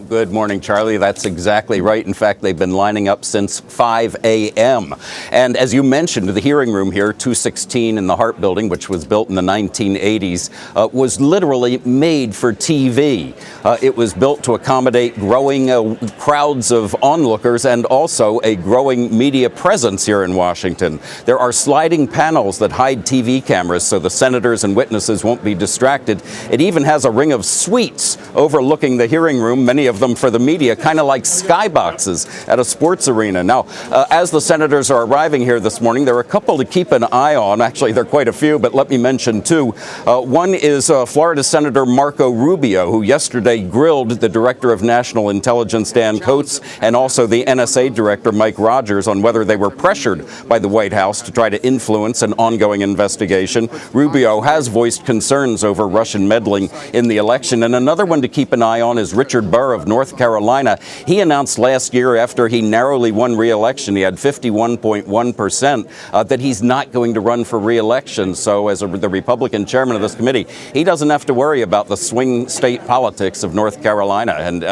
Good morning, Charlie. That's exactly right. In fact, they've been lining up since 5 a.m. And as you mentioned, the hearing room here, 216 in the Hart Building, which was built in the 1980s, was literally made for TV. It was built to accommodate growing crowds of onlookers and also a growing media presence here in Washington. There are sliding panels that hide TV cameras so the senators and witnesses won't be distracted. It even has a ring of suites overlooking the hearing room, many of them for the media, kind of like skyboxes at a sports arena. Now, as the senators are arriving here this morning, there are a couple to keep an eye on. Actually, there are quite a few, but let me mention two. One is Florida Senator Marco Rubio, who yesterday grilled the Director of National Intelligence, Dan Coats, and also the NSA Director, Mike Rogers, on whether they were pressured by the White House to try to influence an ongoing investigation. Rubio has voiced concerns over Russian meddling in the election. And another one to keep an eye on is Richard Burr of North Carolina. He announced last year, after he narrowly won re-election, he had 51.1%, that he's not going to run for re-election. So as the Republican chairman of this committee, he doesn't have to worry about the swing state politics of North Carolina. And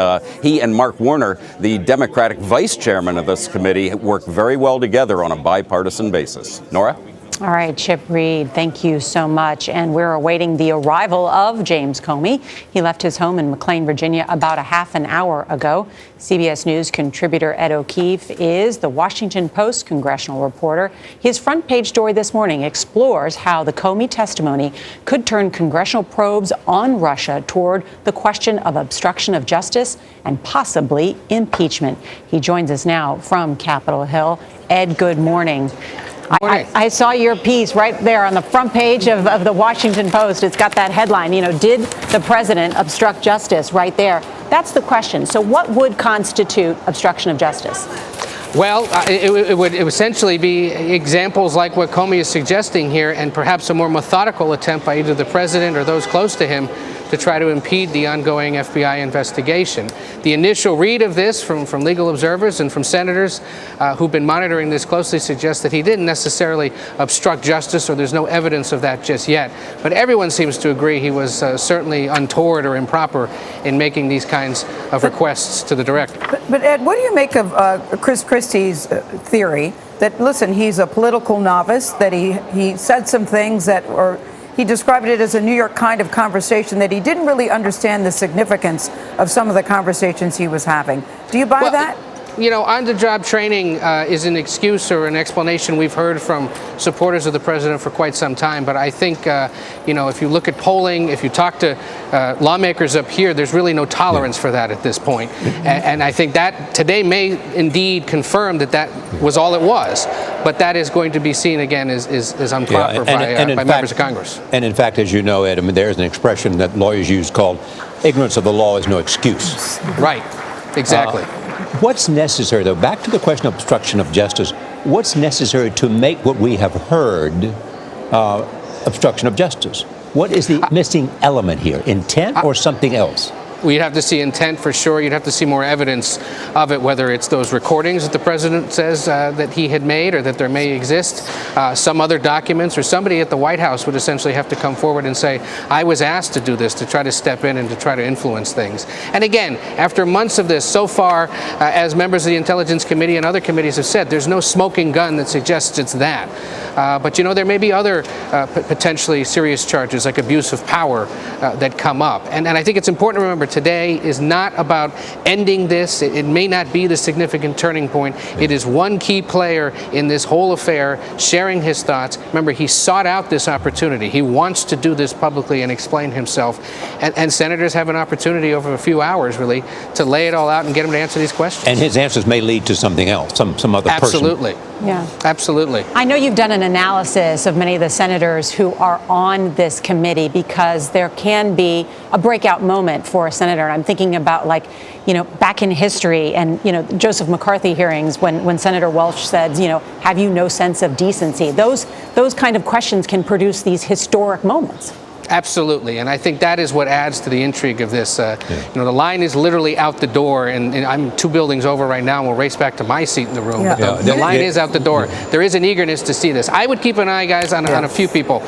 he and Mark Warner, the Democratic vice chairman of this committee, work very well together on a bipartisan basis. Nora? All right, Chip Reed, thank you so much. And we're awaiting the arrival of James Comey. He left his home in McLean, Virginia, about a half an hour ago. CBS News contributor Ed O'Keefe is the Washington Post congressional reporter. His front page story this morning explores how the Comey testimony could turn congressional probes on Russia toward the question of obstruction of justice and possibly impeachment. He joins us now from Capitol Hill. Ed, good morning. I saw your piece right there on the front page of the Washington Post. It's got that headline, did the president obstruct justice right there? That's the question. So what would constitute obstruction of justice? Well, it would essentially be examples like what Comey is suggesting here, and perhaps a more methodical attempt by either the president or those close to him to try to impede the ongoing FBI investigation. The initial read of this from legal observers and from senators who've been monitoring this closely suggests that he didn't necessarily obstruct justice, or there's no evidence of that just yet. But everyone seems to agree he was certainly untoward or improper in making these kinds of requests to the director. But Ed, what do you make of Chris Christie's theory that, listen, he's a political novice, that he said some things that were... He described it as a New York kind of conversation, that he didn't really understand the significance of some of the conversations he was having. Do you buy that? On-the-job training is an excuse or an explanation we've heard from supporters of the president for quite some time. But I think, if you look at polling, if you talk to lawmakers up here, there's really no tolerance for that at this point. And I think that today may indeed confirm that was all it was. But that is going to be seen again as improper by members of Congress. And in fact, as you know, Ed, there's an expression that lawyers use called ignorance of the law is no excuse. Right. Exactly. What's necessary, though, back to the question of obstruction of justice, what's necessary to make what we have heard obstruction of justice? What is the missing element here, intent or something else? Well, you'd have to see intent for sure. You'd have to see more evidence of it, whether it's those recordings that the president says that he had made or that there may exist, some other documents, or somebody at the White House would essentially have to come forward and say, I was asked to do this, to try to step in and to try to influence things. And again, after months of this, so far, as members of the Intelligence Committee and other committees have said, there's no smoking gun that suggests it's that. But, there may be other potentially serious charges like abuse of power that come up. And I think it's important to remember today is not about ending this. It may not be the significant turning point. It is one key player in this whole affair, sharing his thoughts. Remember, he sought out this opportunity. He wants to do this publicly and explain himself. And senators have an opportunity over a few hours, really, to lay it all out and get him to answer these questions. And his answers may lead to something else, some other person. Absolutely. Yeah. Absolutely. I know you've done an analysis of many of the senators who are on this committee because there can be a breakout moment for a senator. And I'm thinking about back in history and, Joseph McCarthy hearings when Senator Welch said, have you no sense of decency? Those kind of questions can produce these historic moments. Absolutely, and I think that is what adds to the intrigue of this. The line is literally out the door, and I'm 2 buildings over right now, and we'll race back to my seat in the room. Yeah. But the line is out the door. There is an eagerness to see this. I would keep an eye, guys, on a few people.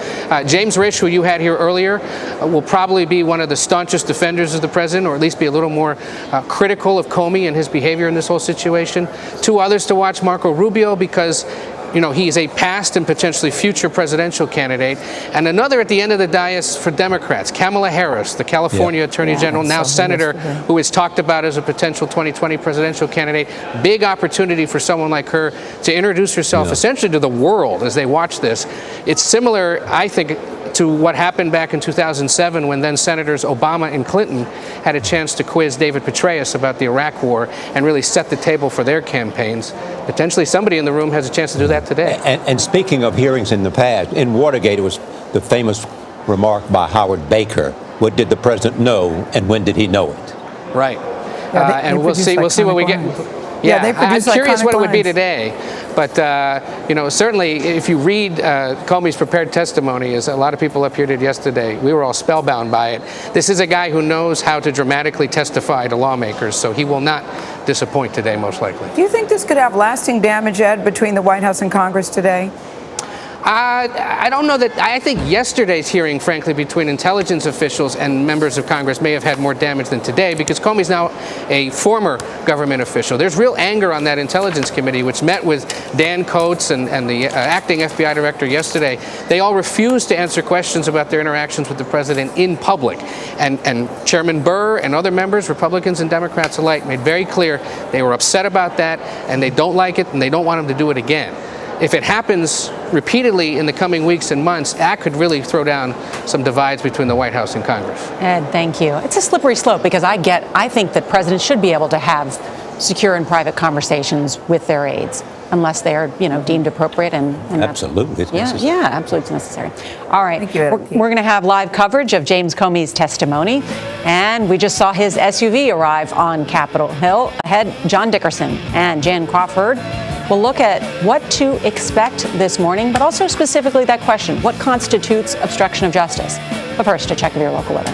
James Rich, who you had here earlier, will probably be one of the staunchest defenders of the president, or at least be a little more critical of Comey and his behavior in this whole situation. 2 others to watch, Marco Rubio, because he is a past and potentially future presidential candidate. And another at the end of the dais for Democrats, Kamala Harris, the California Attorney General, now senator, who is talked about as a potential 2020 presidential candidate. Big opportunity for someone like her to introduce herself essentially to the world as they watch this. It's similar, I think, to what happened back in 2007 when then Senators Obama and Clinton had a chance to quiz David Petraeus about the Iraq War and really set the table for their campaigns. Potentially somebody in the room has a chance to do that today. And speaking of hearings in the past, in Watergate, it was the famous remark by Howard Baker, what did the president know and when did he know it? Right. And we'll see what we get. Yeah, I'm curious what it would be today. But, certainly if you read Comey's prepared testimony, as a lot of people up here did yesterday, we were all spellbound by it. This is a guy who knows how to dramatically testify to lawmakers, so he will not disappoint today, most likely. Do you think this could have lasting damage, Ed, between the White House and Congress today? I don't know that. I think yesterday's hearing, frankly, between intelligence officials and members of Congress may have had more damage than today because Comey's now a former government official. There's real anger on that Intelligence Committee, which met with Dan Coates and the acting FBI director yesterday. They all refused to answer questions about their interactions with the president in public. And Chairman Burr and other members, Republicans and Democrats alike, made very clear they were upset about that and they don't like it and they don't want him to do it again. If it happens repeatedly in the coming weeks and months, that could really throw down some divides between the White House and Congress. Ed, thank you. It's a slippery slope because I think that presidents should be able to have secure and private conversations with their aides unless they are, deemed appropriate and absolutely, it's necessary. Yeah, absolutely, it's necessary. All right, Thank you, Ed. we're going to have live coverage of James Comey's testimony, and we just saw his SUV arrive on Capitol Hill. Ahead, John Dickerson and Jan Crawford will look at what to expect this morning, but also specifically that question: what constitutes obstruction of justice? But first, a check of your local weather.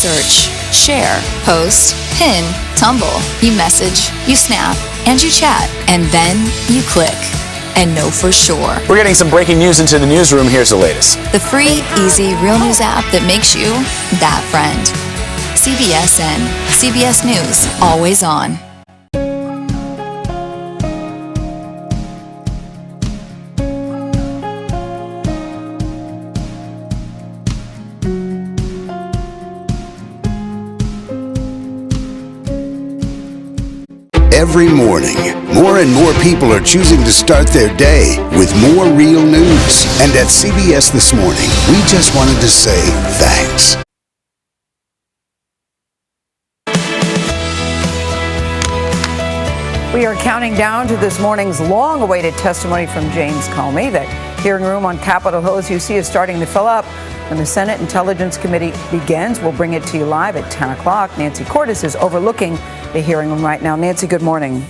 search, share, post, pin, tumble, you message, you snap, and you chat, and then you click. And know for sure. We're getting some breaking news into the newsroom. Here's the latest. The free, easy, real news app that makes you that friend. CBSN. CBS News. Always on. Every morning, more and more people are choosing to start their day with more real news. And at CBS This Morning, we just wanted to say thanks. We are counting down to this morning's long-awaited testimony from James Comey. The hearing room on Capitol Hill, as you see, is starting to fill up. When the Senate Intelligence Committee begins, we'll bring it to you live at 10 o'clock. Nancy Cordes is overlooking the hearing room right now. Nancy, good morning.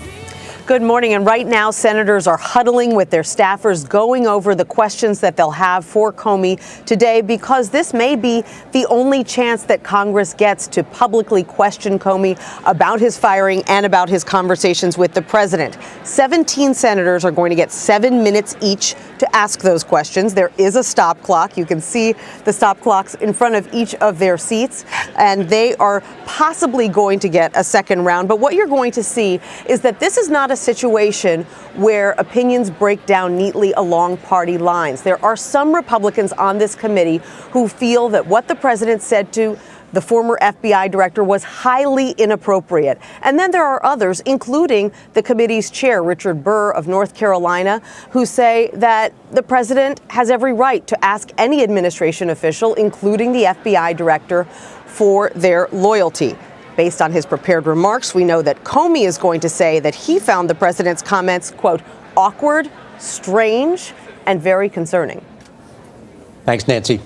Good morning. And right now, senators are huddling with their staffers, going over the questions that they'll have for Comey today, because this may be the only chance that Congress gets to publicly question Comey about his firing and about his conversations with the president. 17 senators are going to get 7 minutes each to ask those questions. There is a stop clock. You can see the stop clocks in front of each of their seats, and they are possibly going to get a second round. But what you're going to see is that this is not a situation where opinions break down neatly along party lines. There are some Republicans on this committee who feel that what the president said to the former FBI director was highly inappropriate. And then there are others, including the committee's chair, Richard Burr of North Carolina, who say that the president has every right to ask any administration official, including the FBI director, for their loyalty. Based on his prepared remarks, we know that Comey is going to say that he found the president's comments, quote, awkward, strange, and very concerning. Thanks, Nancy.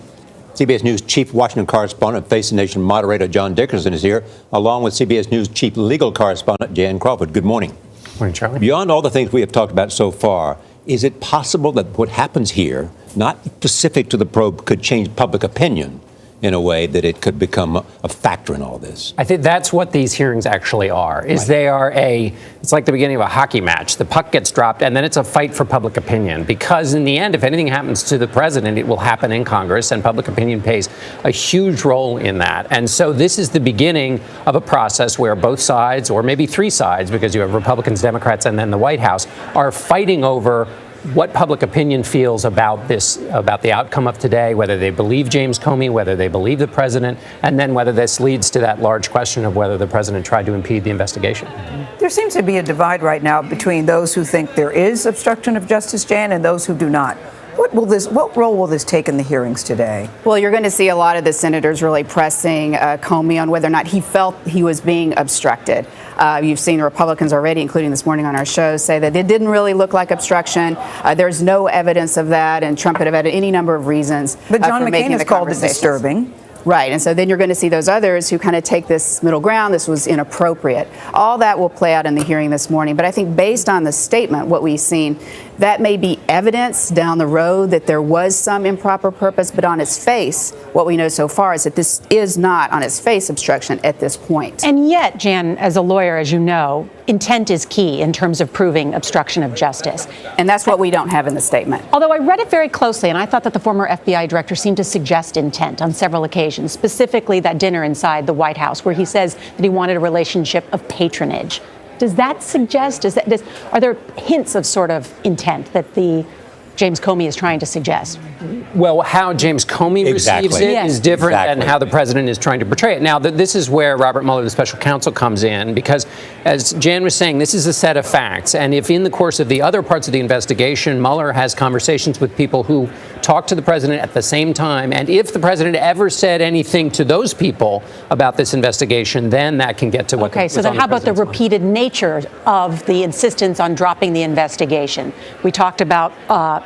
CBS News Chief Washington Correspondent, Face the Nation moderator John Dickerson is here, along with CBS News Chief Legal Correspondent Jan Crawford. Good morning. Morning, Charlie. Beyond all the things we have talked about so far, is it possible that what happens here, not specific to the probe, could change public opinion in a way that it could become a factor in all this? I think that's what these hearings actually are, is they are it's like the beginning of a hockey match. The puck gets dropped, and then it's a fight for public opinion. Because in the end, if anything happens to the president, it will happen in Congress, and public opinion plays a huge role in that. And so this is the beginning of a process where both sides, or maybe three sides, because you have Republicans, Democrats, and then the White House, are fighting over what public opinion feels about this, about the outcome of today, whether they believe James Comey, whether they believe the president, and then whether this leads to that large question of whether the president tried to impede the investigation. There seems to be a divide right now between those who think there is obstruction of justice, Jan, and those who do not. What role will this take in the hearings today? Well, you're going to see a lot of the senators really pressing Comey on whether or not he felt he was being obstructed. You've seen the Republicans already, including this morning on our show, say that it didn't really look like obstruction. There's no evidence of that, and Trump had any number of reasons. But John for McCain has called it disturbing. Right, and so then you're going to see those others who kind of take this middle ground. This was inappropriate. All that will play out in the hearing this morning. But I think based on the statement, what we've seen, that may be evidence down the road that there was some improper purpose. But on its face, what we know so far is that this is not on its face obstruction at this point. And yet, Jan, as a lawyer, as you know, intent is key in terms of proving obstruction of justice. And that's what we don't have in the statement. Although I read it very closely, and I thought that the former FBI director seemed to suggest intent on several occasions, specifically that dinner inside the White House where he says that he wanted a relationship of patronage. Does that suggest, are there hints of sort of intent that the James Comey is trying to suggest? Well, how James Comey receives it is different than how the president is trying to portray it. Now, this is where Robert Mueller, the special counsel, comes in, because as Jan was saying, this is a set of facts. And if in the course of the other parts of the investigation, Mueller has conversations with people who talk to the president at the same time, and if the president ever said anything to those people about this investigation, then that can get to what Okay, so then how about the repeated nature of the insistence on dropping the investigation? We talked about,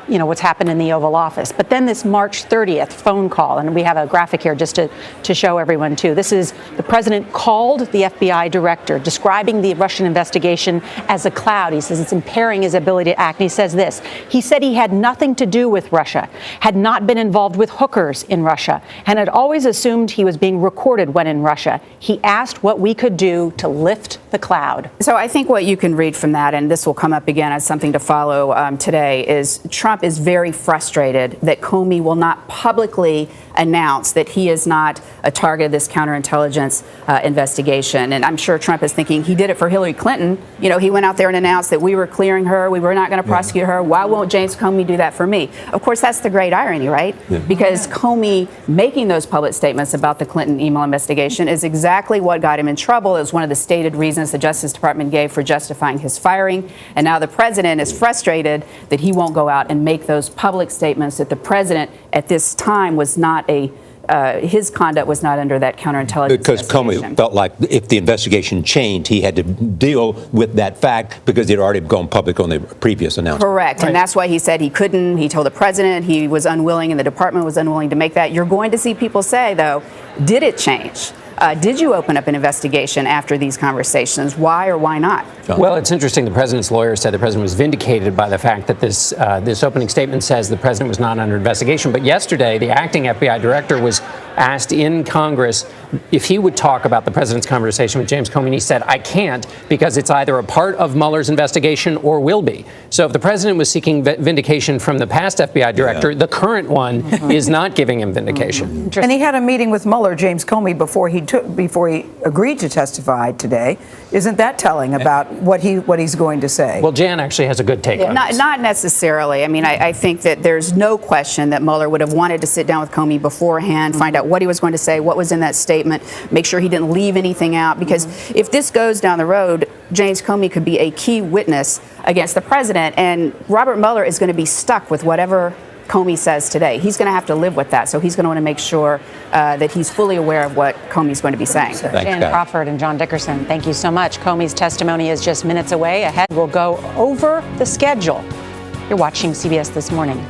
what's happened in the Oval Office. But then this March 30th phone call, and we have a graphic here just to show everyone, too. This is the president called the FBI director, describing the Russian investigation as a cloud. He says it's impairing his ability to act. And he says this. He said he had nothing to do with Russia. had not been involved with hookers in Russia and had always assumed he was being recorded when in Russia. He asked what we could do to lift the cloud. So I think what you can read from that, and this will come up again as something to follow today, is Trump is very frustrated that Comey will not publicly announce that he is not a target of this counterintelligence investigation. And I'm sure Trump is thinking he did it for Hillary Clinton. You know, he went out there and announced that we were clearing her, we were not going to prosecute her. Why won't James Comey do that for me? Of course, that's the great irony, right? Yeah. Because Comey making those public statements about the Clinton email investigation is exactly what got him in trouble. It was one of the stated reasons the Justice Department gave for justifying his firing. And now the president is frustrated that he won't go out and make those public statements, that the president at this time was not his conduct was not under that counterintelligence because Comey felt like if the investigation changed, he had to deal with that fact because it had already gone public on the previous announcement. Correct. Right. And that's why he said he couldn't. He told the president he was unwilling and the department was unwilling to make that. You're going to see people say, though, did it change? Did you open up an investigation after these conversations? Why or why not? Well, it's interesting. The president's lawyer said the president was vindicated by the fact that this opening statement says the president was not under investigation. But yesterday, the acting FBI director was asked in Congress if he would talk about the president's conversation with James Comey. And he said, I can't, because it's either a part of Mueller's investigation or will be. So if the president was seeking vindication from the past FBI director, the current one is not giving him vindication. And he had a meeting with Mueller, James Comey, before he agreed to testify today. Isn't that telling about what he's going to say? Well, Jan actually has a good take on this. Not necessarily. I mean, I think that there's no question that Mueller would have wanted to sit down with Comey beforehand, find out what he was going to say, what was in that statement, make sure he didn't leave anything out. Because if this goes down the road, James Comey could be a key witness against the president, and Robert Mueller is going to be stuck with whatever Comey says today. He's going to have to live with that, so he's going to want to make sure that he's fully aware of what Comey's going to be saying. Jan Crawford and John Dickerson, thank you so much. Comey's testimony is just minutes away. Ahead, we'll go over the schedule. You're watching CBS This Morning.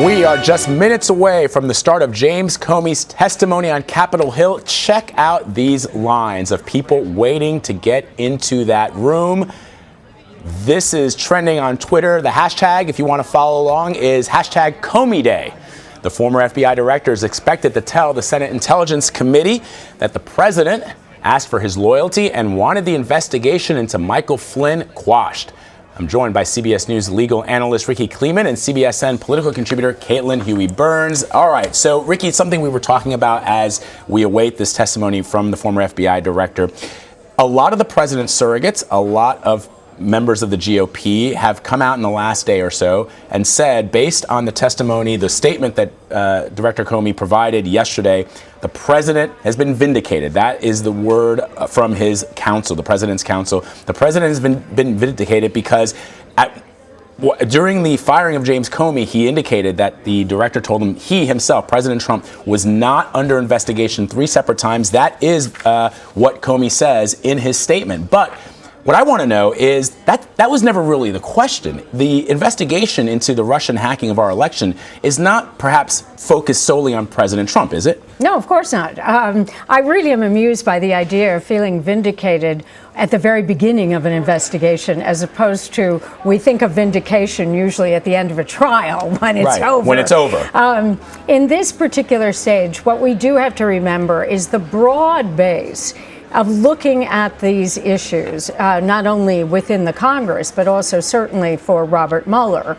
We are just minutes away from the start of James Comey's testimony on Capitol Hill. Check out these lines of people waiting to get into that room. This is trending on Twitter. The hashtag, if you want to follow along, is hashtag Comey Day. The former FBI director is expected to tell the Senate Intelligence Committee that the president asked for his loyalty and wanted the investigation into Michael Flynn quashed. I'm joined by CBS News legal analyst Ricky Kleeman and CBSN political contributor Caitlin Huey-Burns. All right, so Ricky, it's something we were talking about as we await this testimony from the former FBI director. A lot of the president's surrogates, a lot of members of the GOP have come out in the last day or so and said, based on the testimony, the statement that Director Comey provided yesterday, the president has been vindicated. That is the word from his counsel, the president's counsel. The president has been vindicated because during the firing of James Comey, he indicated that the director told him he himself, President Trump, was not under investigation 3 separate times. That is what Comey says in his statement. But what I want to know is that was never really the question. The investigation into the Russian hacking of our election is not perhaps focused solely on President Trump, is it? No, of course not. I really am amused by the idea of feeling vindicated at the very beginning of an investigation, as opposed to, we think of vindication usually at the end of a trial when it's over. When it's over. In this particular stage, what we do have to remember is the broad base of looking at these issues, not only within the Congress, but also certainly for Robert Mueller,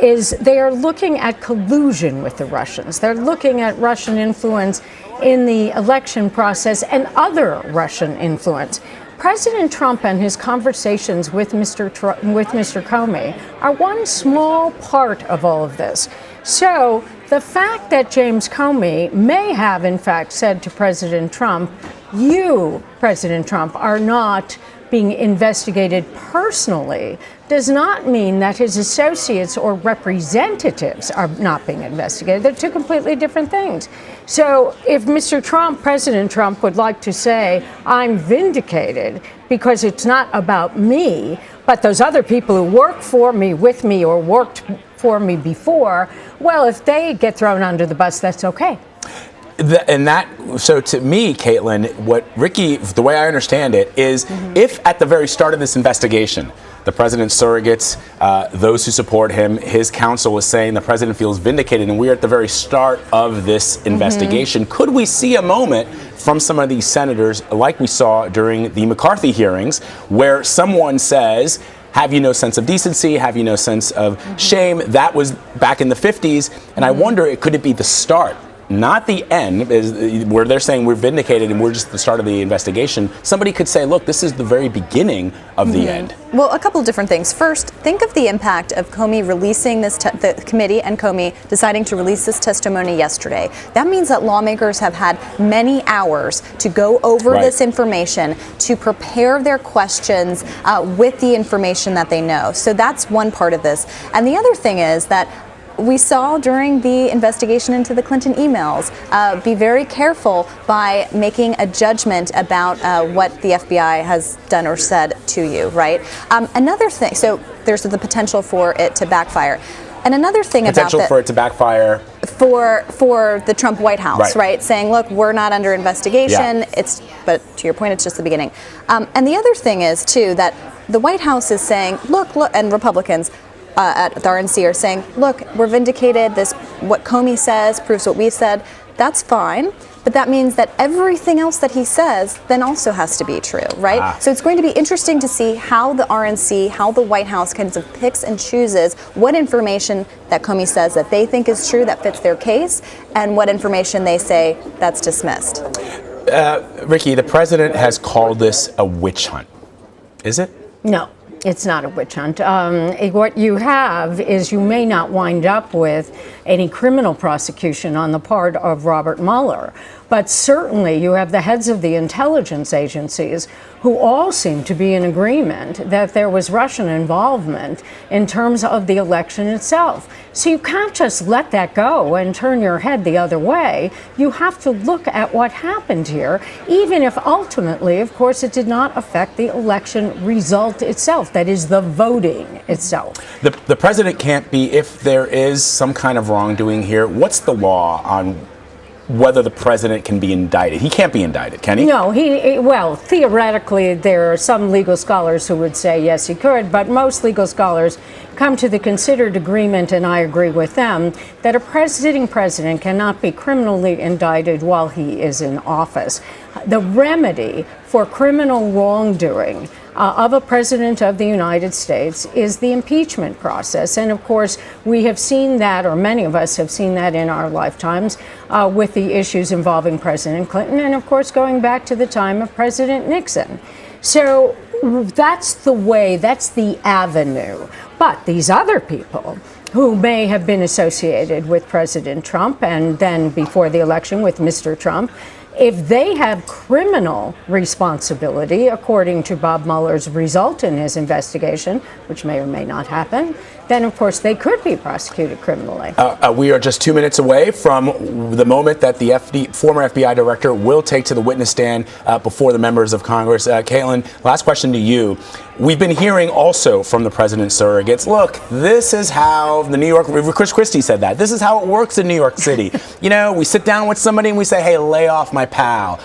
is they are looking at collusion with the Russians. They're looking at Russian influence in the election process and other Russian influence. President Trump and his conversations with Mr. Comey are one small part of all of this. So the fact that James Comey may have, in fact, said to President Trump, you, President Trump, are not being investigated personally, does not mean that his associates or representatives are not being investigated. They're two completely different things. So if Mr. Trump, President Trump, would like to say, I'm vindicated because it's not about me, but those other people who work for me, with me, or worked for me before, well, if they get thrown under the bus, that's okay. So to me, Caitlin, what Ricky, the way I understand it, is if at the very start of this investigation, the president's surrogates, those who support him, his counsel was saying the president feels vindicated, and we're at the very start of this investigation, could we see a moment from some of these senators, like we saw during the McCarthy hearings, where someone says, have you no sense of decency? Have you no sense of shame? That was back in the 50s, and I wonder, could it be the start? Not the end, where they're saying we're vindicated and we're just at the start of the investigation. Somebody could say, look, this is the very beginning of the end. Well, a couple of different things. First, think of the impact of Comey releasing this, the committee and Comey deciding to release this testimony yesterday. That means that lawmakers have had many hours to go over this information, to prepare their questions with the information that they know. So that's one part of this. And the other thing is that we saw during the investigation into the Clinton emails, be very careful by making a judgment about what the FBI has done or said to you, right? Another thing, so there's the potential for it to backfire. And another thing potential for it to backfire for the Trump White House, right? Saying, look, we're not under investigation. But to your point, it's just the beginning. And the other thing is too that the White House is saying, look, and Republicans at the RNC are saying, look, we're vindicated. What Comey says proves what we said. That's fine. But that means that everything else that he says then also has to be true, right? So it's going to be interesting to see how the RNC, how the White House kind of picks and chooses what information that Comey says that they think is true, that fits their case, and what information they say that's dismissed. Ricky, the president has called this a witch hunt. Is it? No. It's not a witch hunt. What you have is you may not wind up with any criminal prosecution on the part of Robert Mueller, But certainly you have the heads of the intelligence agencies who all seem to be in agreement that there was Russian involvement in terms of the election itself. So you can't just let that go and turn your head the other way. You have to look at what happened here, even if ultimately, of course, it did not affect the election result itself, that is, the voting itself. The president can't be, if there is some kind of wrongdoing here, what's the law on whether the president can be indicted? He can't be indicted, can he? No, well, theoretically, there are some legal scholars who would say yes, he could, but most legal scholars come to the considered agreement, and I agree with them, that a sitting president cannot be criminally indicted while he is in office. The remedy for criminal wrongdoing of a president of the United States is the impeachment process. And of course, we have seen that, or many of us have seen that in our lifetimes, with the issues involving President Clinton, and of course, going back to the time of President Nixon. So that's the way, that's the avenue. But these other people who may have been associated with President Trump and then before the election with Mr. Trump, if they have criminal responsibility, according to Bob Mueller's result in his investigation, which may or may not happen, then of course they could be prosecuted criminally. We are just 2 minutes away from the moment that the former FBI director will take to the witness stand before the members of Congress. Caitlin, last question to you. We've been hearing also from the president's surrogates, look, this is how the New York, Chris Christie said that, this is how it works in New York City. You know, we sit down with somebody and we say, hey, lay off my pal.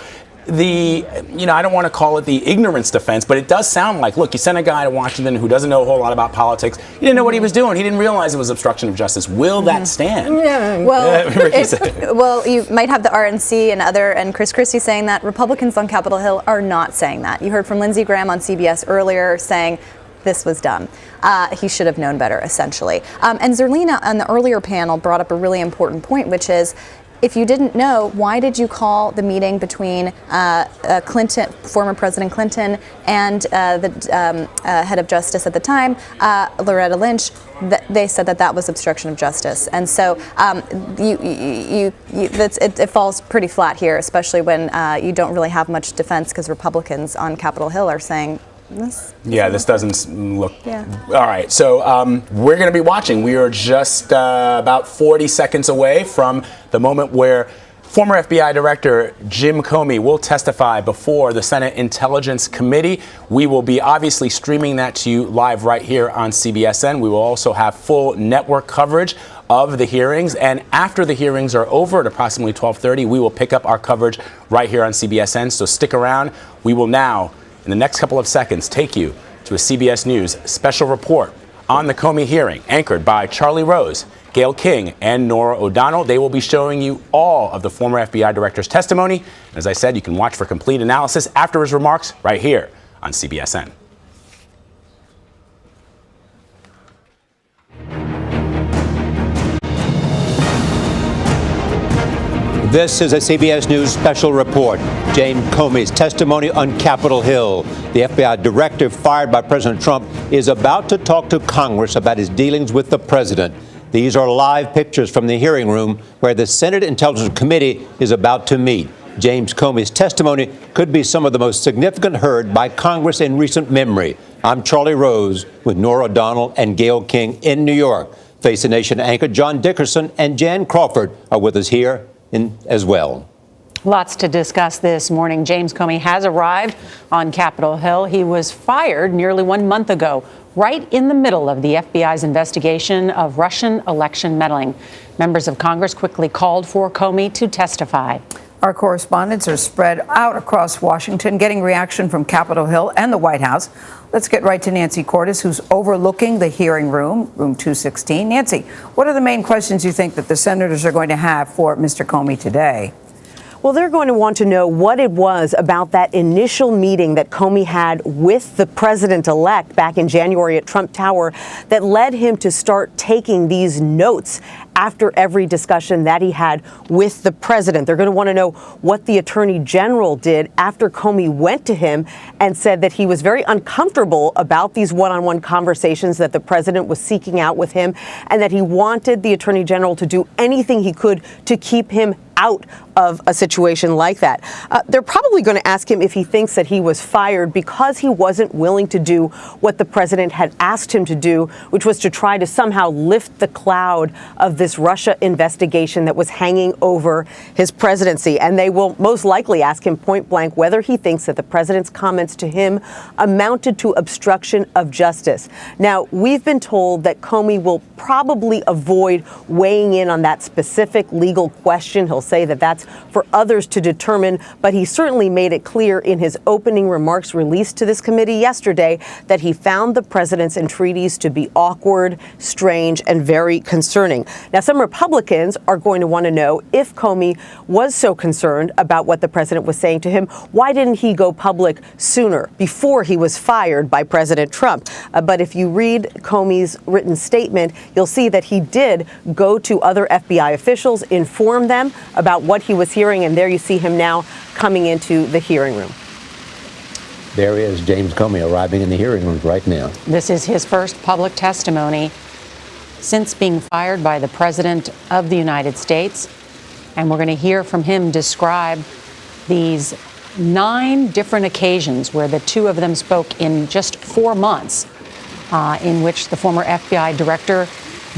I don't want to call it the ignorance defense, but it does sound like, look, you sent a guy to Washington who doesn't know a whole lot about politics. He didn't know what he was doing. He didn't realize it was obstruction of justice. Will that stand? Yeah. Well, you might have the RNC and Chris Christie saying that. Republicans on Capitol Hill are not saying that. You heard from Lindsey Graham on CBS earlier saying this was dumb. He should have known better, essentially. And Zerlina on the earlier panel brought up a really important point, which is, if you didn't know, why did you call the meeting between Clinton, former President Clinton, and the head of justice at the time, Loretta Lynch? They said that was obstruction of justice, and so it falls pretty flat here, especially when you don't really have much defense because Republicans on Capitol Hill are saying. This doesn't look. Yeah. All right, so we're going to be watching. We are just about 40 seconds away from the moment where former FBI Director Jim Comey will testify before the Senate Intelligence Committee. We will be obviously streaming that to you live right here on CBSN. We will also have full network coverage of the hearings, and after the hearings are over at approximately 12:30, we will pick up our coverage right here on CBSN. So stick around. We will now, in the next couple of seconds, take you to a CBS News special report on the Comey hearing, anchored by Charlie Rose, Gayle King, and Norah O'Donnell. They will be showing you all of the former FBI director's testimony. And as I said, you can watch for complete analysis after his remarks right here on CBSN. This is a CBS News special report. James Comey's testimony on Capitol Hill. The FBI director fired by President Trump is about to talk to Congress about his dealings with the president. These are live pictures from the hearing room where the Senate Intelligence Committee is about to meet. James Comey's testimony could be some of the most significant heard by Congress in recent memory. I'm Charlie Rose with Norah O'Donnell and Gayle King in New York. Face the Nation anchor John Dickerson and Jan Crawford are with us here as well. Lots to discuss this morning. James Comey has arrived on Capitol Hill. He was fired nearly 1 month ago, right in the middle of the FBI's investigation of Russian election meddling. Members of Congress quickly called for Comey to testify. Our correspondents are spread out across Washington, getting reaction from Capitol Hill and the White House. Let's get right to Nancy Cordes, who's overlooking the hearing room, room 216. Nancy, what are the main questions you think that the senators are going to have for Mr. Comey today? Well, they're going to want to know what it was about that initial meeting that Comey had with the president-elect back in January at Trump Tower that led him to start taking these notes after every discussion that he had with the president. They're going to want to know what the attorney general did after Comey went to him and said that he was very uncomfortable about these one-on-one conversations that the president was seeking out with him, and that he wanted the attorney general to do anything he could to keep him out of a situation like that. They're probably going to ask him if he thinks that he was fired because he wasn't willing to do what the president had asked him to do, which was to try to somehow lift the cloud of this Russia investigation that was hanging over his presidency. And they will most likely ask him point blank whether he thinks that the president's comments to him amounted to obstruction of justice. Now, we've been told that Comey will probably avoid weighing in on that specific legal question. He'll say that that's for others to determine, but he certainly made it clear in his opening remarks released to this committee yesterday that he found the president's entreaties to be awkward, strange, and very concerning. Now, some Republicans are going to want to know, if Comey was so concerned about what the president was saying to him, why didn't he go public sooner, before he was fired by President Trump? But if you read Comey's written statement, you'll see that he did go to other FBI officials, inform them about what he was hearing, and there you see him now coming into the hearing room. There is James Comey arriving in the hearing room right now. This is his first public testimony since being fired by the President of the United States. And we're going to hear from him describe these 9 different occasions where the two of them spoke in just 4 months, in which the former FBI director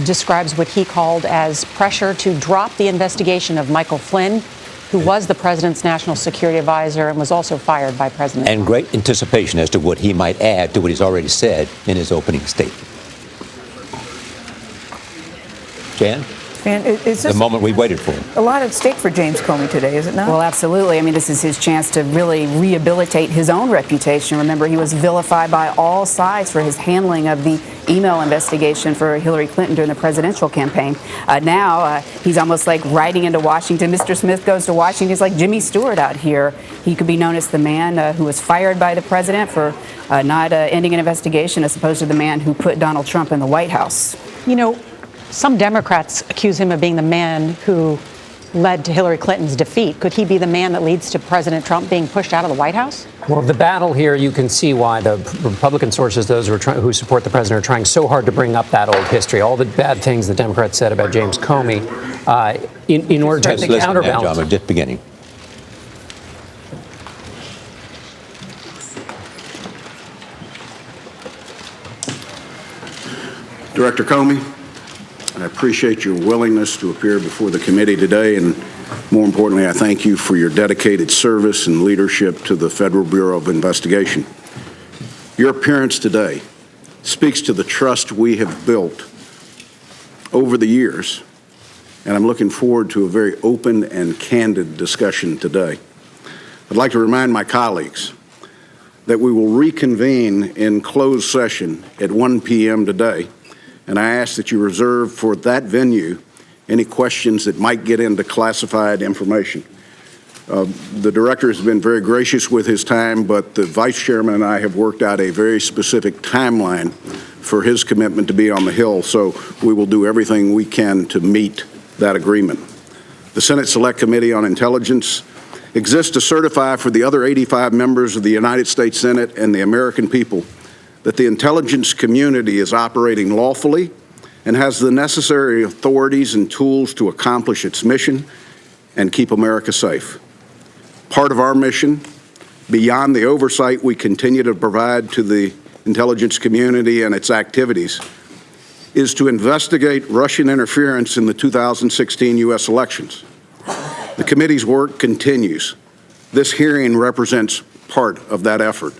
describes what he called as pressure to drop the investigation of Michael Flynn, who was the president's national security advisor and was also fired by President And Trump. great anticipation as to what he might add to what he's already said in his opening statement. Jan? And is The this moment we waited for. a lot at stake for James Comey today, is it not? Well, absolutely. I mean, this is his chance to really rehabilitate his own reputation. Remember, he was vilified by all sides for his handling of the email investigation for Hillary Clinton during the presidential campaign. Now he's almost like riding into Washington. Mr. Smith goes to Washington. He's like Jimmy Stewart out here. He could be known as the man who was fired by the president for not ending an investigation, as opposed to the man who put Donald Trump in the White House. You know, some Democrats accuse him of being the man who led to Hillary Clinton's defeat. Could he be the man that leads to President Trump being pushed out of the White House? Well, the battle here, you can see why the Republican sources, those who support the president, are trying so hard to bring up that old history, all the bad things the Democrats said about James Comey, in order to counterbalance. John, just beginning. Director Comey, I appreciate your willingness to appear before the committee today, and more importantly, I thank you for your dedicated service and leadership to the Federal Bureau of Investigation. Your appearance today speaks to the trust we have built over the years, and I'm looking forward to a very open and candid discussion today. I'd like to remind my colleagues that we will reconvene in closed session at 1 p.m. today, and I ask that you reserve for that venue any questions that might get into classified information. The director has been very gracious with his time, but the vice chairman and I have worked out a very specific timeline for his commitment to be on the Hill, so we will do everything we can to meet that agreement. The Senate Select Committee on Intelligence exists to certify for the other 85 members of the United States Senate and the American people that the intelligence community is operating lawfully and has the necessary authorities and tools to accomplish its mission and keep America safe. Part of our mission, beyond the oversight we continue to provide to the intelligence community and its activities, is to investigate Russian interference in the 2016 U.S. elections. The committee's work continues. This hearing represents part of that effort.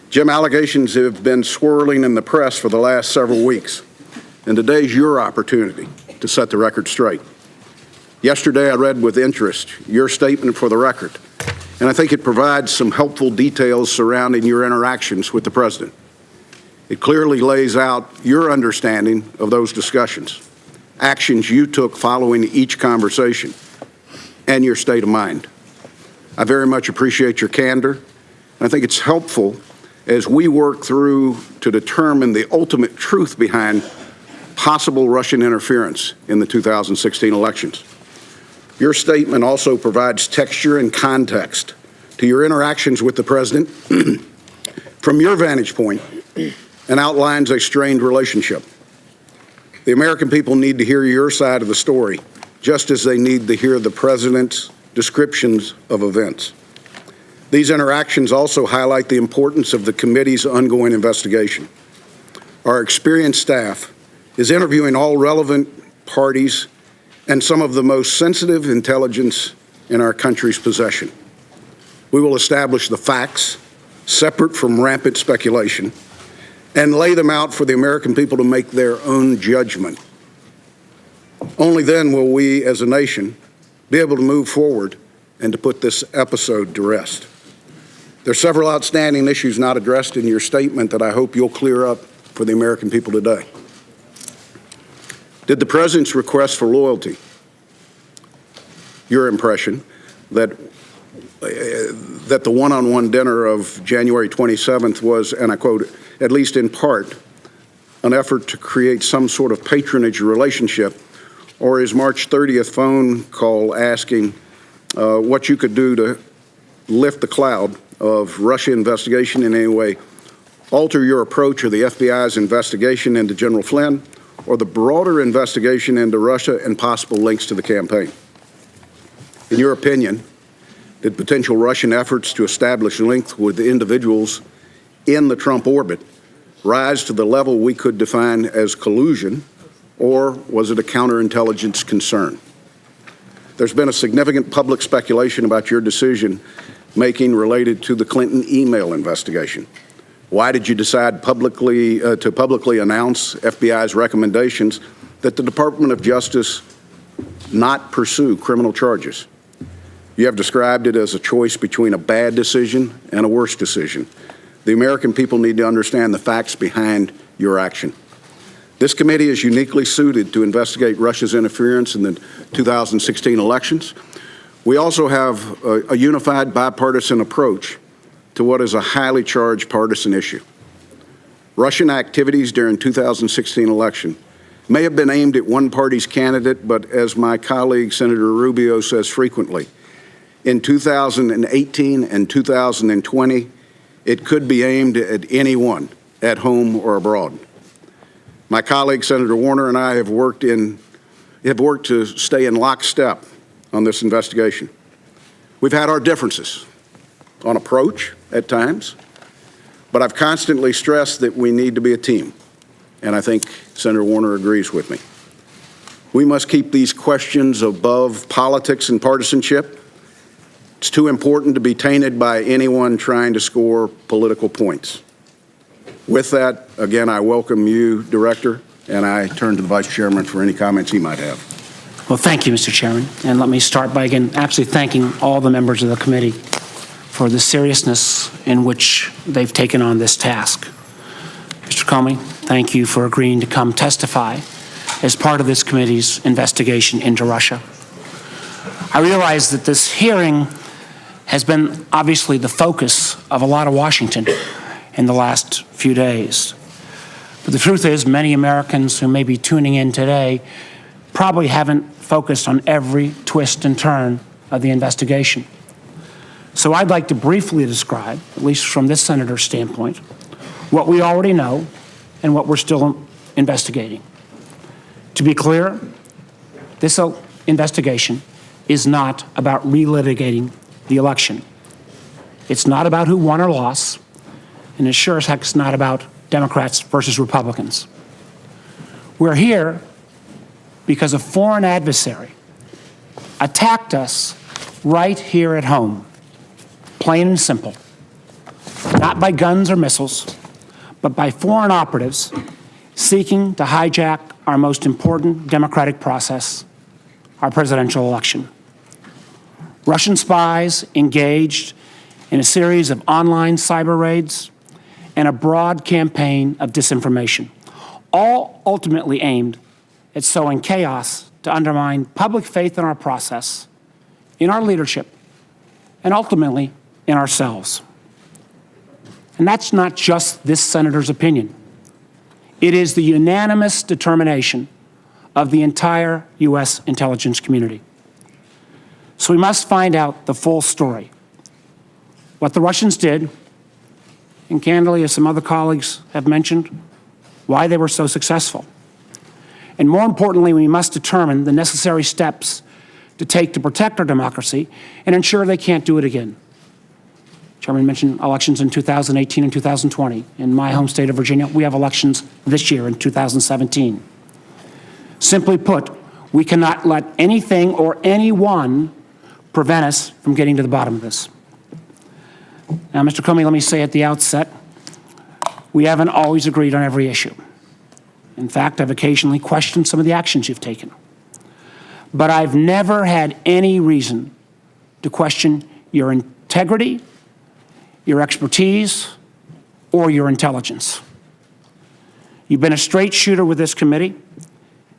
Jim, allegations have been swirling in the press for the last several weeks, and today's your opportunity to set the record straight. Yesterday, I read with interest your statement for the record, and I think it provides some helpful details surrounding your interactions with the president. It clearly lays out your understanding of those discussions, actions you took following each conversation, and your state of mind. I very much appreciate your candor, and I think it's helpful as we work through to determine the ultimate truth behind possible Russian interference in the 2016 elections. Your statement also provides texture and context to your interactions with the president from your vantage point and outlines a strained relationship. The American people need to hear your side of the story, just as they need to hear the president's descriptions of events. These interactions also highlight the importance of the committee's ongoing investigation. Our experienced staff is interviewing all relevant parties and some of the most sensitive intelligence in our country's possession. We will establish the facts, separate from rampant speculation, and lay them out for the American people to make their own judgment. Only then will we, as a nation, be able to move forward and to put this episode to rest. There are several outstanding issues not addressed in your statement that I hope you'll clear up for the American people today. Did the president's request for loyalty, your impression that the one-on-one dinner of January 27th was, and I quote, at least in part, an effort to create some sort of patronage relationship, or is March 30th phone call asking what you could do to lift the cloud of Russia investigation in any way alter your approach of the FBI's investigation into General Flynn or the broader investigation into Russia and possible links to the campaign? In your opinion, did potential Russian efforts to establish links with individuals in the Trump orbit rise to the level we could define as collusion, or was it a counterintelligence concern? There's been a significant public speculation about your decision-making related to the Clinton email investigation. Why did you decide to publicly announce FBI's recommendations that the Department of Justice not pursue criminal charges? You have described it as a choice between a bad decision and a worse decision. The American people need to understand the facts behind your action. This committee is uniquely suited to investigate Russia's interference in the 2016 elections. We also have a unified bipartisan approach to what is a highly charged partisan issue. Russian activities during 2016 election may have been aimed at one party's candidate, but as my colleague Senator Rubio says frequently, in 2018 and 2020, it could be aimed at anyone, at home or abroad. My colleague Senator Warner and I have worked to stay in lockstep on this investigation. We've had our differences on approach at times, but I've constantly stressed that we need to be a team, and I think Senator Warner agrees with me. We must keep these questions above politics and partisanship. It's too important to be tainted by anyone trying to score political points. With that, again, I welcome you, Director, and I turn to the Vice Chairman for any comments he might have. Well, thank you, Mr. Chairman. And let me start by, again, absolutely thanking all the members of the committee for the seriousness in which they've taken on this task. Mr. Comey, thank you for agreeing to come testify as part of this committee's investigation into Russia. I realize that this hearing has been obviously the focus of a lot of Washington in the last few days. But the truth is, many Americans who may be tuning in today probably haven't focused on every twist and turn of the investigation. So I'd like to briefly describe, at least from this senator's standpoint, what we already know and what we're still investigating. To be clear, this investigation is not about relitigating the election. It's not about who won or lost, and it sure as heck is not about Democrats versus Republicans. We're here because a foreign adversary attacked us right here at home, plain and simple. Not by guns or missiles, but by foreign operatives seeking to hijack our most important democratic process, our presidential election. Russian spies engaged in a series of online cyber raids and a broad campaign of disinformation, all ultimately aimed at sowing chaos to undermine public faith in our process, in our leadership, and ultimately in ourselves. And that's not just this senator's opinion. It is the unanimous determination of the entire U.S. intelligence community. So we must find out the full story. What the Russians did, and candidly, as some other colleagues have mentioned, why they were so successful. And more importantly, we must determine the necessary steps to take to protect our democracy and ensure they can't do it again. Chairman mentioned elections in 2018 and 2020. In my home state of Virginia, we have elections this year in 2017. Simply put, we cannot let anything or anyone prevent us from getting to the bottom of this. Now, Mr. Comey, let me say at the outset, we haven't always agreed on every issue. In fact, I've occasionally questioned some of the actions you've taken. But I've never had any reason to question your integrity, your expertise, or your intelligence. You've been a straight shooter with this committee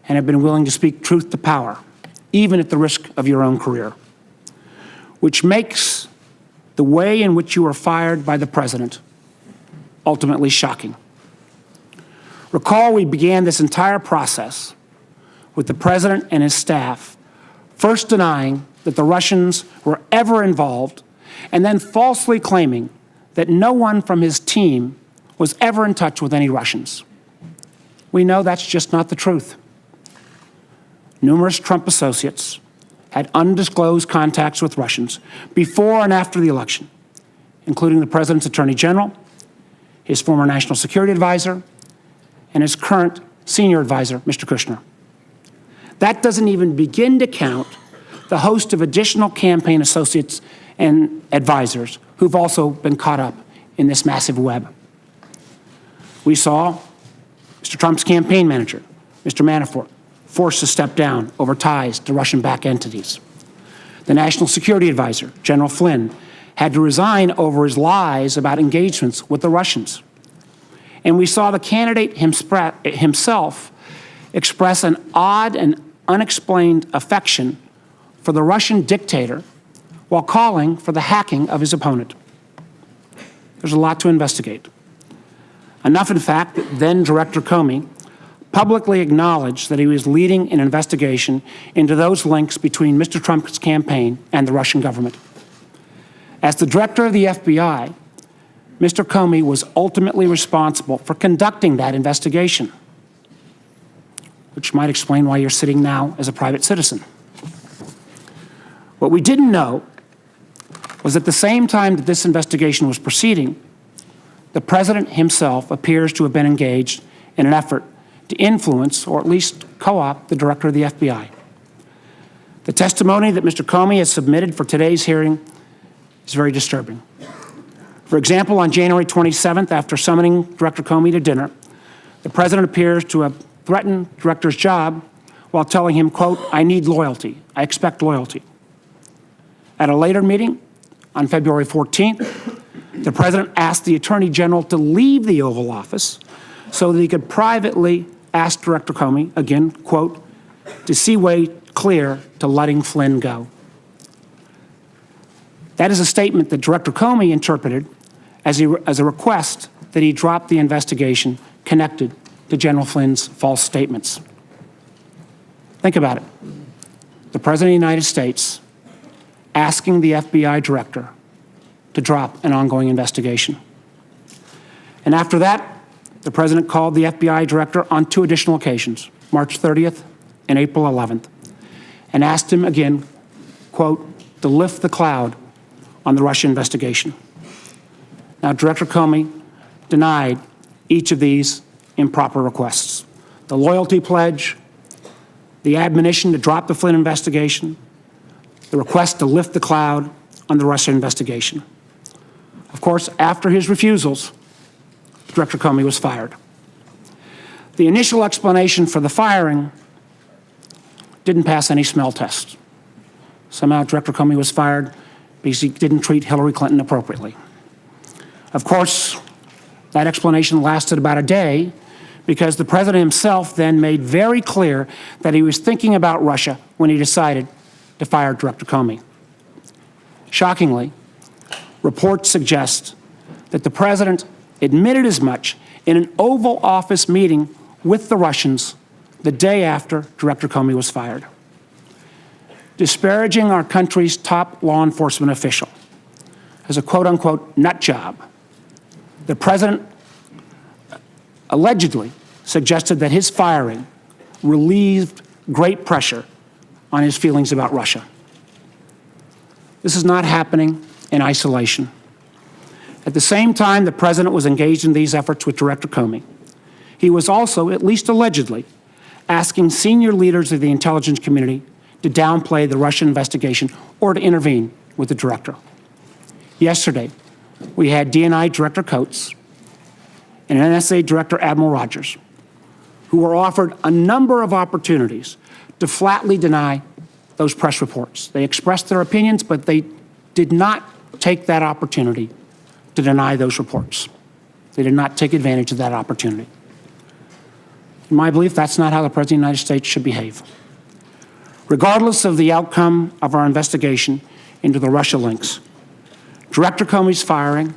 and have been willing to speak truth to power, even at the risk of your own career, which makes the way in which you were fired by the president ultimately shocking. Recall, we began this entire process with the president and his staff first denying that the Russians were ever involved and then falsely claiming that no one from his team was ever in touch with any Russians. We know that's just not the truth. Numerous Trump associates had undisclosed contacts with Russians before and after the election, including the president's attorney general, his former national security advisor, and his current senior advisor, Mr. Kushner. That doesn't even begin to count the host of additional campaign associates and advisors who've also been caught up in this massive web. We saw Mr. Trump's campaign manager, Mr. Manafort, forced to step down over ties to Russian-backed entities. The national security advisor, General Flynn, had to resign over his lies about engagements with the Russians. And we saw the candidate himself express an odd and unexplained affection for the Russian dictator while calling for the hacking of his opponent. There's a lot to investigate. Enough, in fact, that then Director Comey publicly acknowledged that he was leading an investigation into those links between Mr. Trump's campaign and the Russian government. As the director of the FBI, Mr. Comey was ultimately responsible for conducting that investigation, which might explain why you're sitting now as a private citizen. What we didn't know was at the same time that this investigation was proceeding, the president himself appears to have been engaged in an effort to influence or at least co-opt the director of the FBI. The testimony that Mr. Comey has submitted for today's hearing is very disturbing. For example, on January 27th, after summoning Director Comey to dinner, the president appears to have threatened the director's job while telling him, quote, "I need loyalty. I expect loyalty." At a later meeting on February 14th, the president asked the attorney general to leave the Oval Office so that he could privately ask Director Comey, again, quote, "to see way clear to letting Flynn go." That is a statement that Director Comey interpreted as a request that he drop the investigation connected to General Flynn's false statements. Think about it. The President of the United States asking the FBI director to drop an ongoing investigation. And after that, the President called the FBI director on 2 additional occasions, March 30th and April 11th, and asked him again, quote, to lift the cloud on the Russia investigation. Now, Director Comey denied each of these improper requests. The loyalty pledge, the admonition to drop the Flynn investigation, the request to lift the cloud on the Russia investigation. Of course, after his refusals, Director Comey was fired. The initial explanation for the firing didn't pass any smell test. Somehow Director Comey was fired because he didn't treat Hillary Clinton appropriately. Of course, that explanation lasted about a day because the president himself then made very clear that he was thinking about Russia when he decided to fire Director Comey. Shockingly, reports suggest that the president admitted as much in an Oval Office meeting with the Russians the day after Director Comey was fired. Disparaging our country's top law enforcement official as a quote-unquote nut job, the president allegedly suggested that his firing relieved great pressure on his feelings about Russia. This is not happening in isolation. At the same time the president was engaged in these efforts with Director Comey, he was also, at least allegedly, asking senior leaders of the intelligence community to downplay the Russian investigation or to intervene with the director. Yesterday, we had DNI Director Coates and NSA Director Admiral Rogers, who were offered a number of opportunities to flatly deny those press reports. They expressed their opinions, but they did not take that opportunity to deny those reports. They did not take advantage of that opportunity. In my belief, that's not how the President of the United States should behave. Regardless of the outcome of our investigation into the Russia links, Director Comey's firing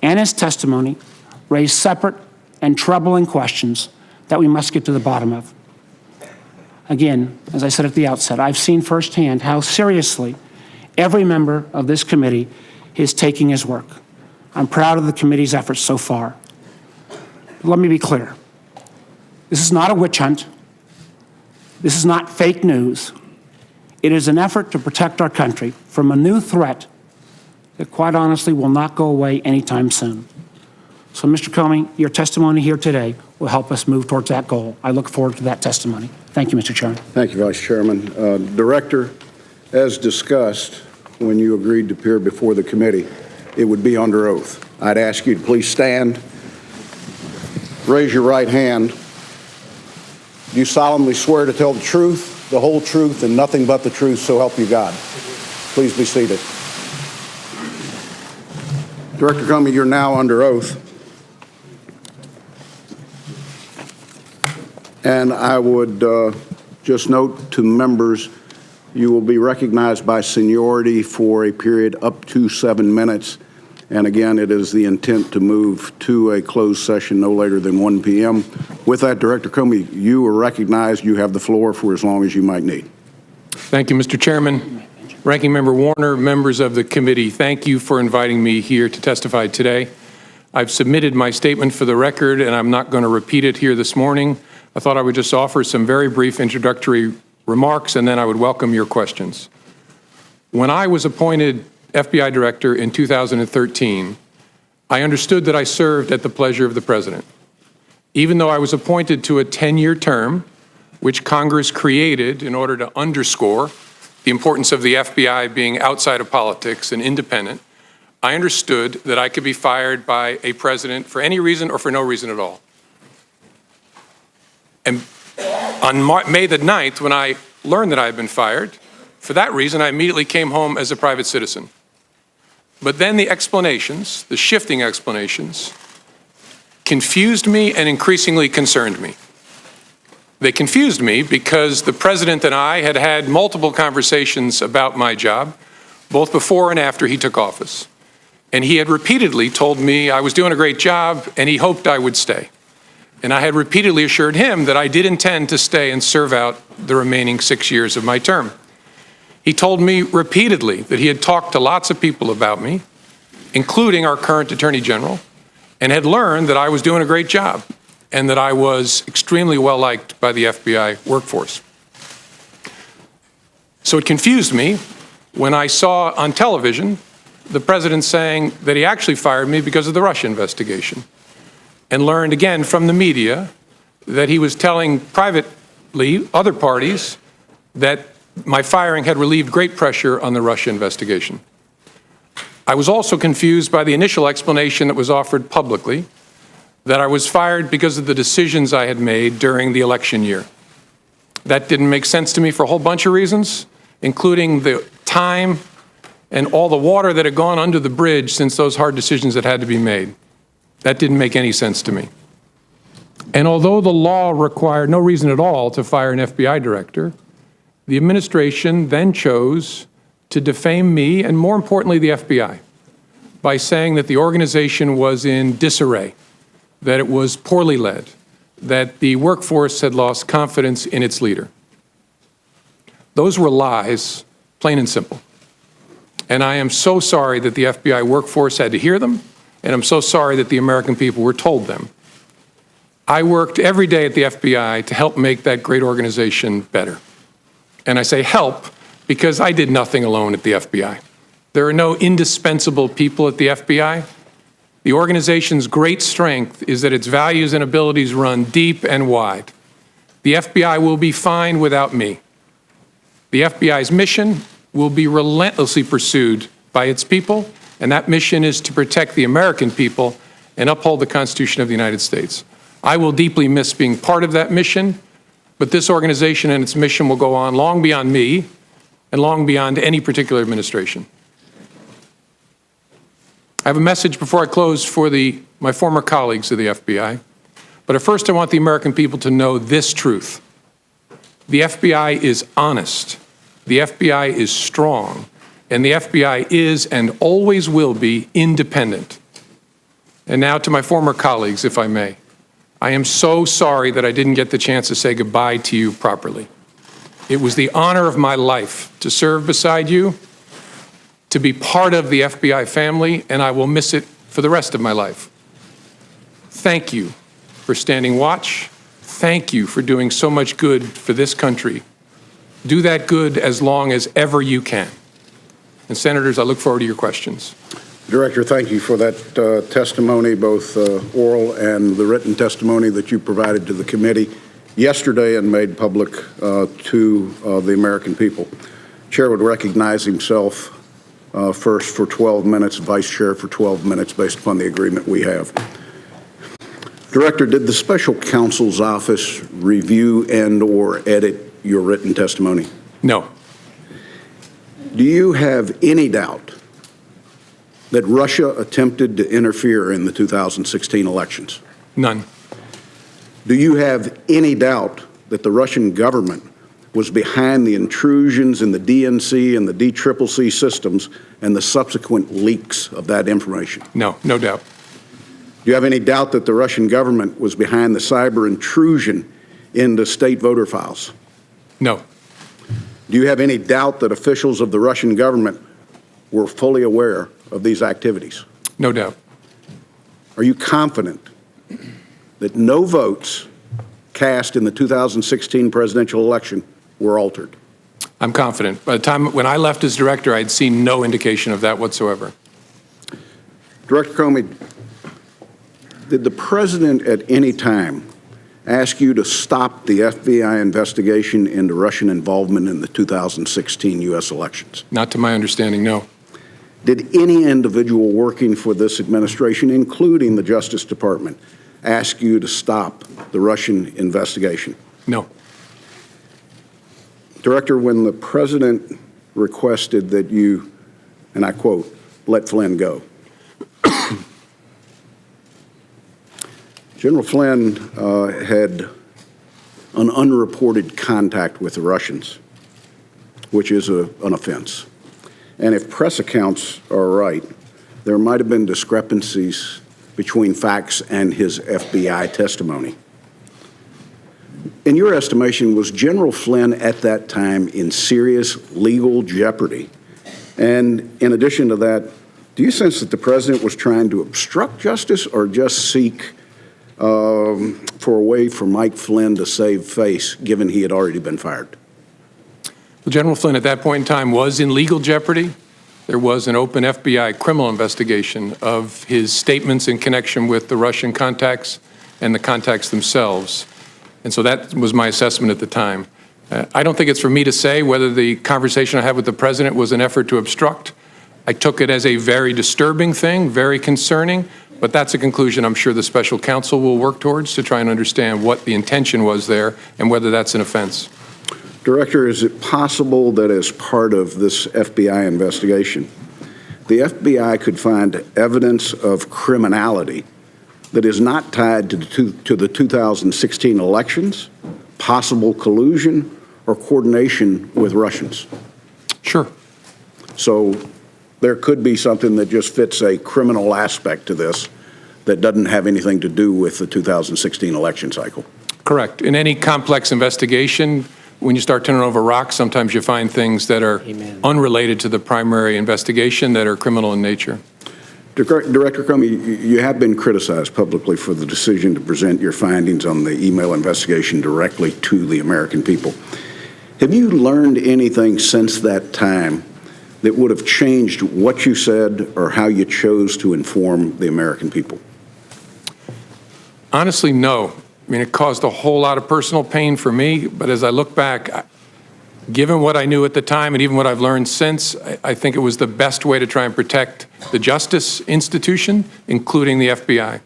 and his testimony raise separate and troubling questions that we must get to the bottom of. Again, as I said at the outset, I've seen firsthand how seriously every member of this committee is taking his work. I'm proud of the committee's efforts so far. But let me be clear. This is not a witch hunt. This is not fake news. It is an effort to protect our country from a new threat that, quite honestly, will not go away anytime soon. So, Mr. Comey, your testimony here today will help us move towards that goal. I look forward to that testimony. Thank you, Mr. Chairman. Thank you, Vice Chairman. Director, as discussed, when you agreed to appear before the committee, it would be under oath. I'd ask you to please stand, raise your right hand. Do you solemnly swear to tell the truth, the whole truth, and nothing but the truth, so help you God? Please be seated. Director Comey, you're now under oath. And I would just note to members, you will be recognized by seniority for a period up to 7 minutes. And again, it is the intent to move to a closed session no later than 1 p.m. With that, Director Comey, you are recognized. You have the floor for as long as you might need. Thank you, Mr. Chairman. Ranking Member Warner, members of the committee, thank you for inviting me here to testify today. I've submitted my statement for the record, and I'm not going to repeat it here this morning. I thought I would just offer some very brief introductory remarks, and then I would welcome your questions. When I was appointed FBI Director in 2013, I understood that I served at the pleasure of the President. Even though I was appointed to a 10-year term, which Congress created in order to underscore the importance of the FBI being outside of politics and independent, I understood that I could be fired by a president for any reason or for no reason at all. And on May the 9th, when I learned that I had been fired, for that reason, I immediately came home as a private citizen. But then the explanations, the shifting explanations, confused me and increasingly concerned me. They confused me because the president and I had had multiple conversations about my job, both before and after he took office. And he had repeatedly told me I was doing a great job and he hoped I would stay. And I had repeatedly assured him that I did intend to stay and serve out the remaining 6 years of my term. He told me repeatedly that he had talked to lots of people about me, including our current Attorney General, and had learned that I was doing a great job and that I was extremely well liked by the FBI workforce. So it confused me when I saw on television the president saying that he actually fired me because of the Russia investigation, and learned again from the media that he was telling privately other parties that my firing had relieved great pressure on the Russia investigation. I was also confused by the initial explanation that was offered publicly that I was fired because of the decisions I had made during the election year. That didn't make sense to me for a whole bunch of reasons, including the time and all the water that had gone under the bridge since those hard decisions had had to be made. That didn't make any sense to me. And although the law required no reason at all to fire an FBI director, the administration then chose to defame me and, more importantly, the FBI by saying that the organization was in disarray, that it was poorly led, that the workforce had lost confidence in its leader. Those were lies, plain and simple. And I am so sorry that the FBI workforce had to hear them, and I'm so sorry that the American people were told them. I worked every day at the FBI to help make that great organization better. And I say help because I did nothing alone at the FBI. There are no indispensable people at the FBI. The organization's great strength is that its values and abilities run deep and wide. The FBI will be fine without me. The FBI's mission will be relentlessly pursued by its people, and that mission is to protect the American people and uphold the Constitution of the United States. I will deeply miss being part of that mission, but this organization and its mission will go on long beyond me and long beyond any particular administration. I have a message before I close for my former colleagues of the FBI, but at first I want the American people to know this truth. The FBI is honest, the FBI is strong, and the FBI is and always will be independent. And now to my former colleagues, if I may. I am so sorry that I didn't get the chance to say goodbye to you properly. It was the honor of my life to serve beside you, to be part of the FBI family, and I will miss it for the rest of my life. Thank you for standing watch. Thank you for doing so much good for this country. Do that good as long as ever you can. And Senators, I look forward to your questions. Director, thank you for that testimony, both oral and the written testimony that you provided to the committee yesterday and made public to the American people. Chair would recognize himself first for 12 minutes, Vice Chair for 12 minutes based upon the agreement we have. Director, did the Special Counsel's Office review and/or edit your written testimony? No. Do you have any doubt that Russia attempted to interfere in the 2016 elections? None. Do you have any doubt that the Russian government was behind the intrusions in the DNC and the DCCC systems and the subsequent leaks of that information? No, no doubt. Do you have any doubt that the Russian government was behind the cyber intrusion into state voter files? No. Do you have any doubt that officials of the Russian government were fully aware of these activities? No doubt. Are you confident that no votes cast in the 2016 presidential election were altered? I'm confident. By the time when I left as director, I'd seen no indication of that whatsoever. Director Comey, did the president at any time ask you to stop the FBI investigation into Russian involvement in the 2016 U.S. elections? Not to my understanding, no. Did any individual working for this administration, including the Justice Department, ask you to stop the Russian investigation? No. Director, when the president requested that you, and I quote, let Flynn go, General Flynn had an unreported contact with the Russians, which is an offense. And if press accounts are right, there might have been discrepancies between facts and his FBI testimony. In your estimation, was General Flynn at that time in serious legal jeopardy? And in addition to that, do you sense that the president was trying to obstruct justice or just seek for a way for Mike Flynn to save face, given he had already been fired? Well, General Flynn at that point in time was in legal jeopardy. There was an open FBI criminal investigation of his statements in connection with the Russian contacts and the contacts themselves. And so that was my assessment at the time. I don't think it's for me to say whether the conversation I had with the president was an effort to obstruct. I took it as a very disturbing thing, very concerning, but that's a conclusion I'm sure the special counsel will work towards to try and understand what the intention was there and whether that's an offense. Director, is it possible that as part of this FBI investigation, the FBI could find evidence of criminality that is not tied to the 2016 elections, possible collusion, or coordination with Russians? Sure. So there could be something that just fits a criminal aspect to this that doesn't have anything to do with the 2016 election cycle. Correct. In any complex investigation, when you start turning over rocks, sometimes you find things that are unrelated to the primary investigation that are criminal in nature. Director Comey, you have been criticized publicly for the decision to present your findings on the email investigation directly to the American people. Have you learned anything since that time that would have changed what you said or how you chose to inform the American people? Honestly, no. I mean, it caused a whole lot of personal pain for me, but as I look back, given what I knew at the time and even what I've learned since, I think it was the best way to try and protect the justice institution, including the FBI.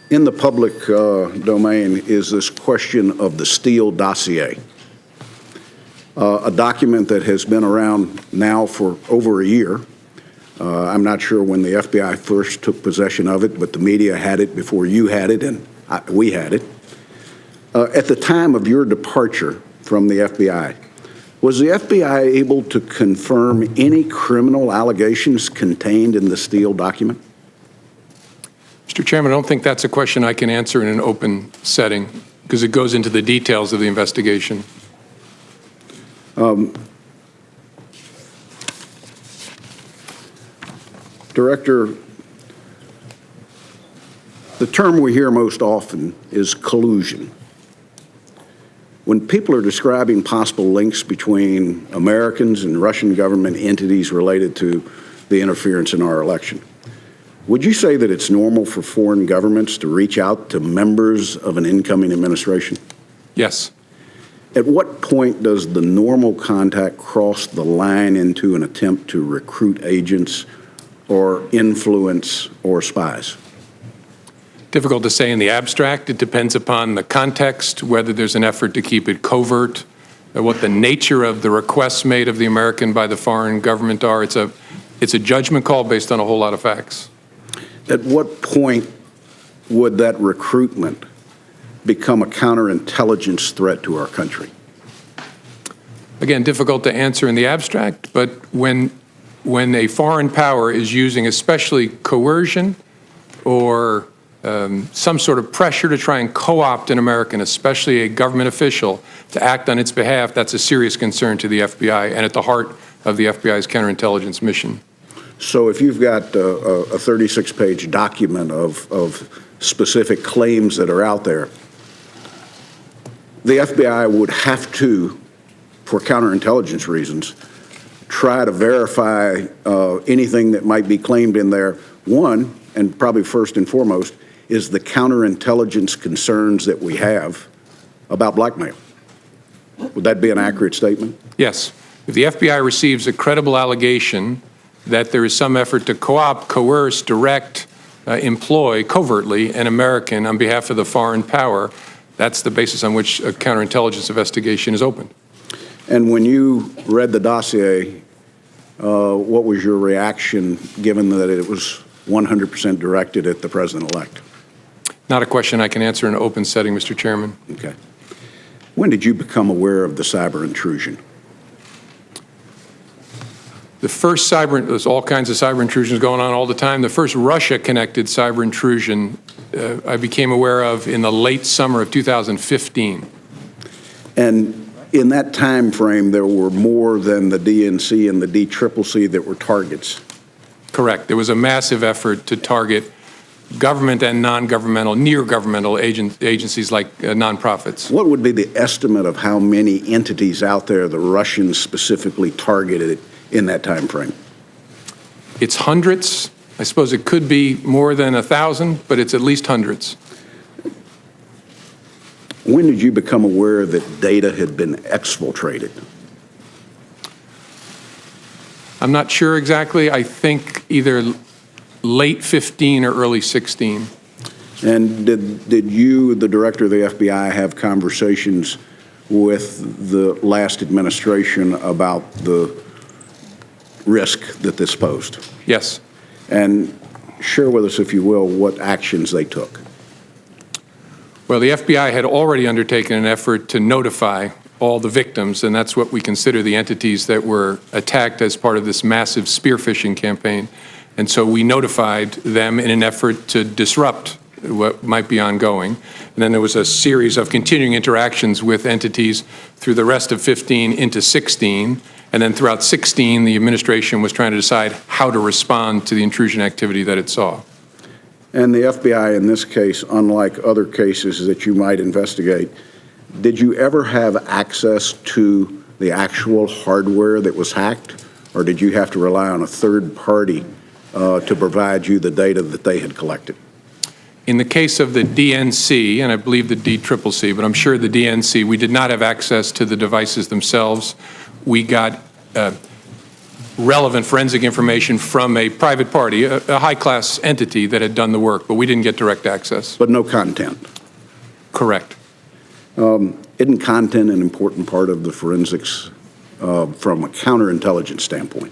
In the public domain is this question of the Steele dossier, a document that has been around now for over a year. I'm not sure when the FBI first took possession of it, but the media had it before you had it and we had it. At the time of your departure from the FBI, was the FBI able to confirm any criminal allegations contained in the Steele document? Mr. Chairman, I don't think that's a question I can answer in an open setting because it goes into the details of the investigation. Director, the term we hear most often is collusion. When people are describing possible links between Americans and Russian government entities related to the interference in our election, would you say that it's normal for foreign governments to reach out to members of an incoming administration? Yes. At what point does the normal contact cross the line into an attempt to recruit agents or influence or spies? Difficult to say in the abstract. It depends upon the context, whether there's an effort to keep it covert, what the nature of the requests made of the American by the foreign government are. It's a judgment call based on a whole lot of facts. At what point would that recruitment become a counterintelligence threat to our country? Again, difficult to answer in the abstract, but when a foreign power is using especially coercion or some sort of pressure to try and co-opt an American, especially a government official, to act on its behalf, that's a serious concern to the FBI and at the heart of the FBI's counterintelligence mission. So if you've got a 36-page document of specific claims that are out there, the FBI would have to, for counterintelligence reasons, try to verify anything that might be claimed in there. One, and probably first and foremost, is the counterintelligence concerns that we have about blackmail. Would that be an accurate statement? Yes. If the FBI receives a credible allegation that there is some effort to co-opt, coerce, direct, employ covertly an American on behalf of the foreign power, that's the basis on which a counterintelligence investigation is opened. And when you read the dossier, what was your reaction given that it was 100% directed at the president-elect? Not a question I can answer in an open setting, Mr. Chairman. Okay. When did you become aware of the cyber intrusion? The first there's all kinds of cyber intrusions going on all the time. The first Russia-connected cyber intrusion I became aware of in the late summer of 2015. And in that time frame, there were more than the DNC and the DCCC that were targets. Correct. There was a massive effort to target government and non-governmental, near-governmental agencies like nonprofits. What would be the estimate of how many entities out there the Russians specifically targeted in that time frame? It's hundreds. I suppose it could be more than 1,000, but it's at least hundreds. When did you become aware that data had been exfiltrated? I'm not sure exactly. I think either late 15 or early 16. And did you, the director of the FBI, have conversations with the last administration about the risk that this posed? Yes. And share with us, if you will, what actions they took. Well, the FBI had already undertaken an effort to notify all the victims, and that's what we consider the entities that were attacked as part of this massive spear phishing campaign. And so we notified them in an effort to disrupt what might be ongoing. And then there was a series of continuing interactions with entities through the rest of 15 into 16. And then throughout 16, the administration was trying to decide how to respond to the intrusion activity that it saw. And the FBI in this case, unlike other cases that you might investigate, did you ever have access to the actual hardware that was hacked, or did you have to rely on a third party to provide you the data that they had collected? In the case of the DNC, and I believe the DCCC, but I'm sure the DNC, we did not have access to the devices themselves. We got relevant forensic information from a private party, a high-class entity that had done the work, but we didn't get direct access. But no content? Correct. Isn't content an important part of the forensics from a counterintelligence standpoint?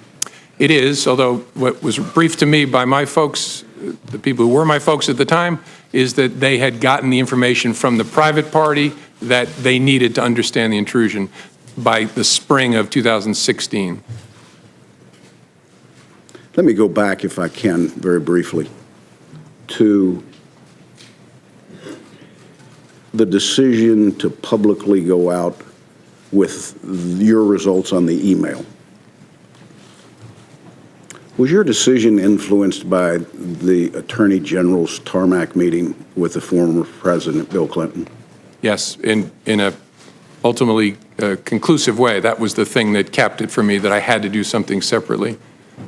It is, although what was briefed to me by my folks, the people who were my folks at the time, is that they had gotten the information from the private party that they needed to understand the intrusion by the spring of 2016. Let me go back, if I can, very briefly, to the decision to publicly go out with your results on the email. Was your decision influenced by the Attorney General's tarmac meeting with the former President Bill Clinton? Yes, in a ultimately conclusive way. That was the thing that capped it for me, that I had to do something separately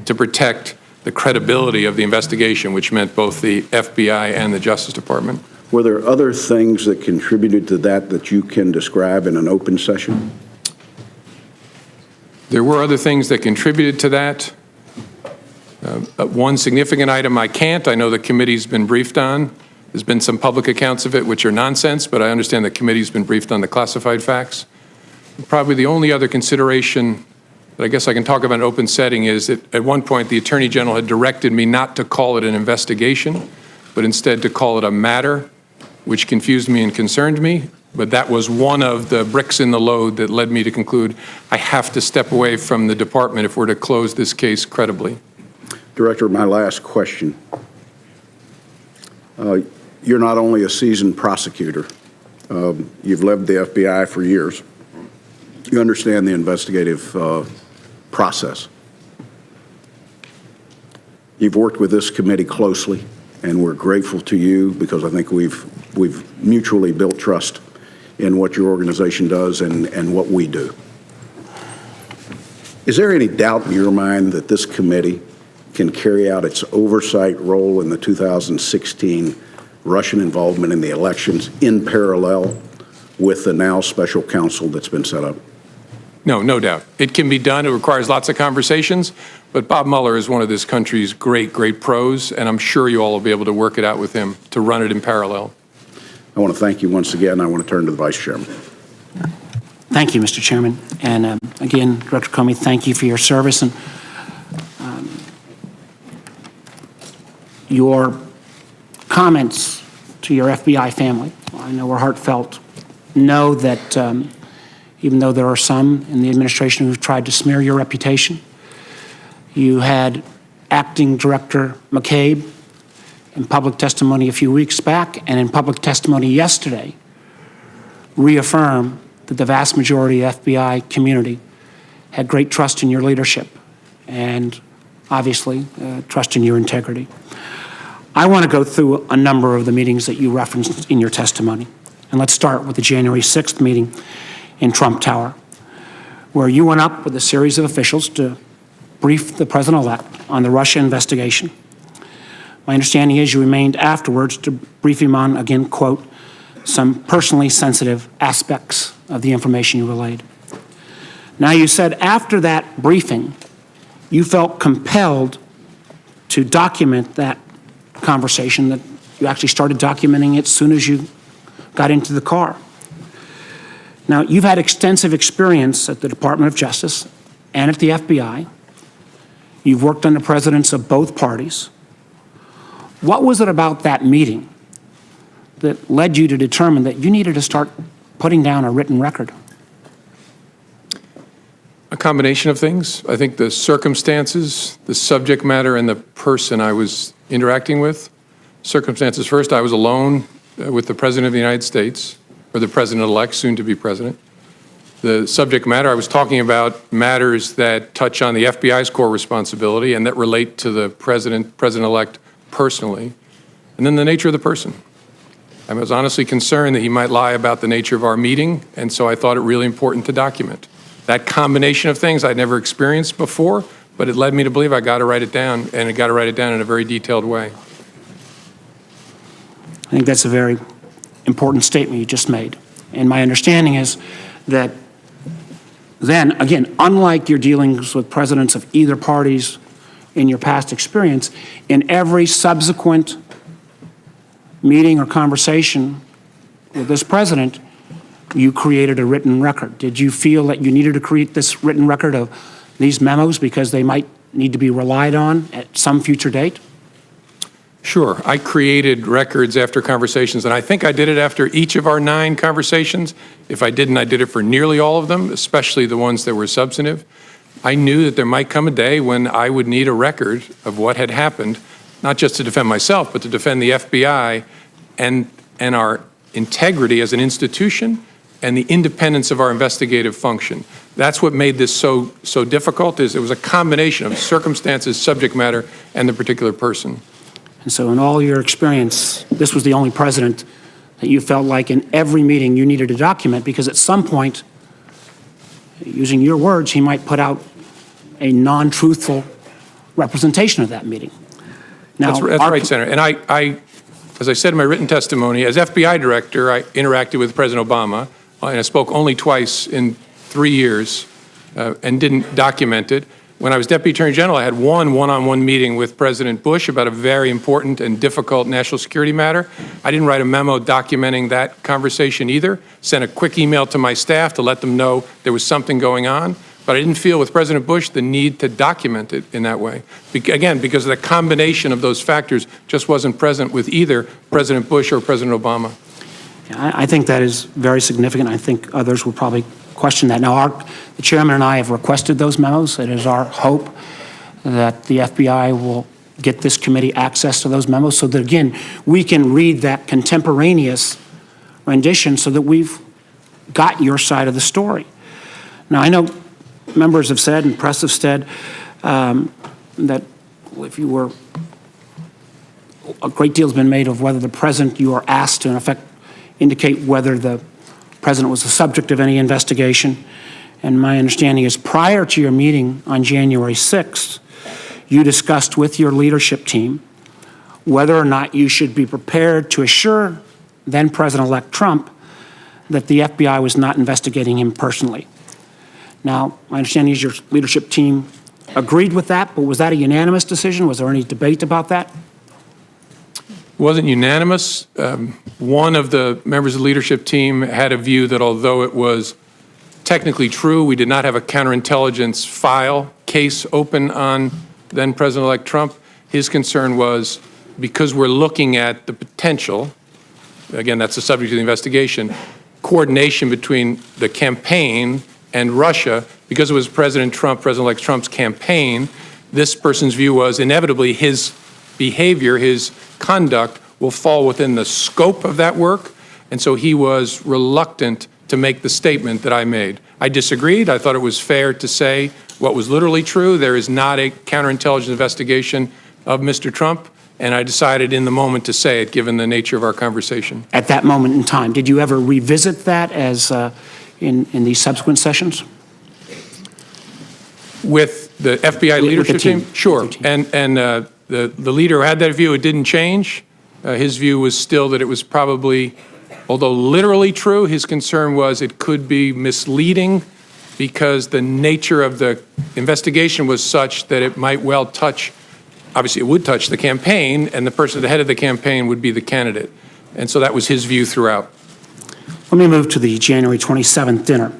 to protect the credibility of the investigation, which meant both the FBI and the Justice Department. Were there other things that contributed to that that you can describe in an open session? There were other things that contributed to that. One significant item I can't. I know the committee's been briefed on. There's been some public accounts of it which are nonsense, but I understand the committee's been briefed on the classified facts. Probably the only other consideration that I guess I can talk about in an open setting is that at one point the Attorney General had directed me not to call it an investigation, but instead to call it a matter, which confused me and concerned me. But that was one of the bricks in the load that led me to conclude I have to step away from the department if we're to close this case credibly. Director, my last question. You're not only a seasoned prosecutor, you've led the FBI for years. You understand the investigative process. You've worked with this committee closely, and we're grateful to you because I think we've mutually built trust in what your organization does and what we do. Is there any doubt in your mind that this committee can carry out its oversight role in the 2016 Russian involvement in the elections in parallel with the now special counsel that's been set up? No, no doubt. It can be done. It requires lots of conversations, but Bob Mueller is one of this country's great pros, and I'm sure you all will be able to work it out with him to run it in parallel. I want to thank you once again. I want to turn to the Vice Chairman. Thank you, Mr. Chairman. And again, Director Comey, thank you for your service. And your comments to your FBI family, I know were heartfelt. Know that even though there are some in the administration who've tried to smear your reputation, you had Acting Director McCabe in public testimony a few weeks back and in public testimony yesterday reaffirm that the vast majority of the FBI community had great trust in your leadership and obviously trust in your integrity. I want to go through a number of the meetings that you referenced in your testimony. And let's start with the January 6th meeting in Trump Tower, where you went up with a series of officials to brief the president-elect on the Russia investigation. My understanding is you remained afterwards to brief him on, again, quote, some personally sensitive aspects of the information you relayed. Now, you said after that briefing, you felt compelled to document that conversation, that you actually started documenting it as soon as you got into the car. Now, you've had extensive experience at the Department of Justice and at the FBI. You've worked under presidents of both parties. What was it about that meeting that led you to determine that you needed to start putting down a written record? A combination of things. I think the circumstances, the subject matter, and the person I was interacting with. Circumstances first, I was alone with the President of the United States, or the President-elect, soon to be President. The subject matter, I was talking about matters that touch on the FBI's core responsibility and that relate to the President-elect personally. And then the nature of the person. I was honestly concerned that he might lie about the nature of our meeting, and so I thought it really important to document. That combination of things I'd never experienced before, but it led me to believe I got to write it down, and I got to write it down in a very detailed way. I think that's a very important statement you just made. And my understanding is that then, again, unlike your dealings with presidents of either parties in your past experience, in every subsequent meeting or conversation with this president, you created a written record. Did you feel that you needed to create this written record of these memos because they might need to be relied on at some future date? Sure. I created records after conversations, and I think I did it after each of our 9 conversations. If I didn't, I did it for nearly all of them, especially the ones that were substantive. I knew that there might come a day when I would need a record of what had happened, not just to defend myself, but to defend the FBI and our integrity as an institution and the independence of our investigative function. That's what made this so difficult, is it was a combination of circumstances, subject matter, and the particular person. And so in all your experience, this was the only president that you felt like in every meeting you needed to document, because at some point, using your words, he might put out a non-truthful representation of that meeting. Now, that's right, Senator. And I, as I said in my written testimony, as FBI director, I interacted with President Obama, and I spoke only twice in 3 years and didn't document it. When I was Deputy Attorney General, I had one-on-one meeting with President Bush about a very important and difficult national security matter. I didn't write a memo documenting that conversation either. Sent a quick email to my staff to let them know there was something going on. But I didn't feel with President Bush the need to document it in that way. Again, because the combination of those factors just wasn't present with either President Bush or President Obama. I think that is very significant. I think others will probably question that. Now, the chairman and I have requested those memos. It is our hope that the FBI will get this committee access to those memos so that, again, we can read that contemporaneous rendition so that we've got your side of the story. Now, I know members have said and press have said that if you were, a great deal has been made of whether the president, you are asked to, in effect, indicate whether the president was the subject of any investigation. And my understanding is prior to your meeting on January 6th, you discussed with your leadership team whether or not you should be prepared to assure then President-elect Trump that the FBI was not investigating him personally. Now, my understanding is your leadership team agreed with that, but was that a unanimous decision? Was there any debate about that? It wasn't unanimous. One of the members of the leadership team had a view that although it was technically true, we did not have a counterintelligence file case open on then President-elect Trump. His concern was because we're looking at the potential, again, that's the subject of the investigation, coordination between the campaign and Russia, because it was President Trump, President-elect Trump's campaign, this person's view was inevitably his behavior, his conduct will fall within the scope of that work, and so he was reluctant to make the statement that I made. I disagreed. I thought it was fair to say what was literally true. There is not a counterintelligence investigation of Mr. Trump, and I decided in the moment to say it, given the nature of our conversation. At that moment in time, did you ever revisit that as in these subsequent sessions? With the FBI leadership team? Sure. And the leader who had that view, it didn't change. His view was still that it was probably, although literally true, his concern was it could be misleading because the nature of the investigation was such that it might well touch, obviously it would touch the campaign, and the person at the head of the campaign would be the candidate. And so that was his view throughout. Let me move to the January 27th dinner,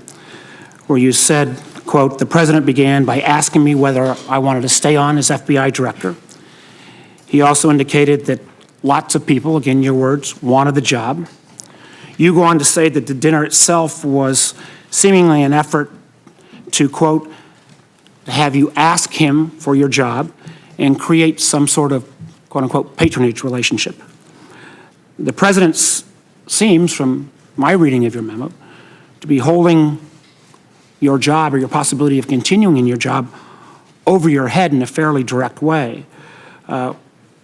where you said, quote, "The president began by asking me whether I wanted to stay on as FBI director. He also indicated that lots of people, again your words, wanted the job. You go on to say that the dinner itself was seemingly an effort to, quote, have you ask him for your job and create some sort of quote-unquote patronage relationship. The president seems, from my reading of your memo, to be holding your job or your possibility of continuing in your job over your head in a fairly direct way.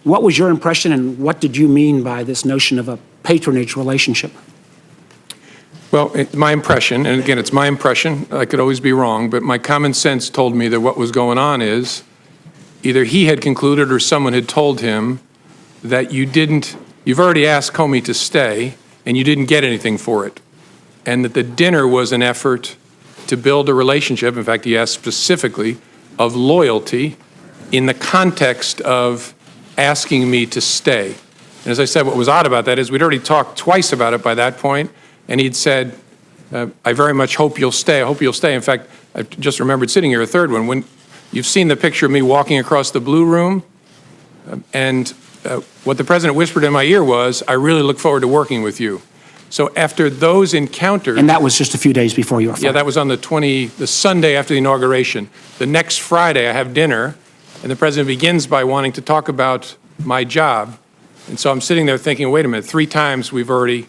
What was your impression, and what did you mean by this notion of a patronage relationship? Well, my impression, and again, it's my impression, I could always be wrong, but my common sense told me that what was going on is either he had concluded or someone had told him that you've already asked Comey to stay and you didn't get anything for it. And that the dinner was an effort to build a relationship, in fact, he asked specifically, of loyalty in the context of asking me to stay. And as I said, what was odd about that is we'd already talked twice about it by that point, and he'd said, I very much hope you'll stay. I hope you'll stay. In fact, I just remembered sitting here a third one. When you've seen the picture of me walking across the blue room, and what the president whispered in my ear was, I really look forward to working with you. So after those encounters... And that was just a few days before you were fired. Yeah, that was on the Sunday after the inauguration. The next Friday, I have dinner, and the president begins by wanting to talk about my job. And so I'm sitting there thinking, wait a minute, 3 times you've already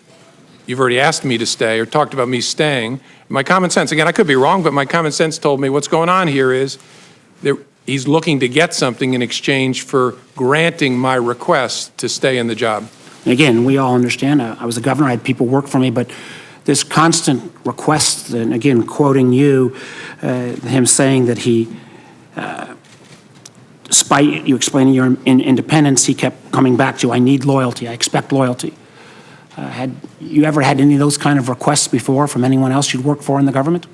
asked me to stay or talked about me staying. My common sense, again, I could be wrong, but my common sense told me what's going on here is he's looking to get something in exchange for granting my request to stay in the job. And again, we all understand, I was a governor, I had people work for me, but this constant request, and again, quoting you, him saying that he, despite you explaining your independence, he kept coming back to, I need loyalty, I expect loyalty. Had you ever had any of those kind of requests before from anyone else you'd worked for in the government?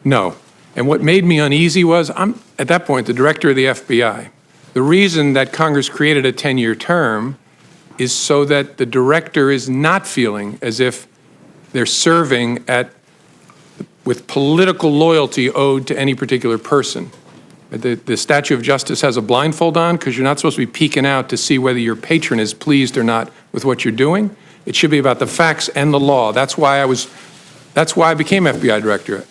No. And what made me uneasy was, I'm, at that point, the director of the FBI. The reason that Congress created a 10-year term is so that the director is not feeling as if they're serving with political loyalty owed to any particular person. The statue of justice has a blindfold on because you're not supposed to be peeking out to see whether your patron is pleased or not with what you're doing. It should be about the facts and the law. That's why I became FBI director,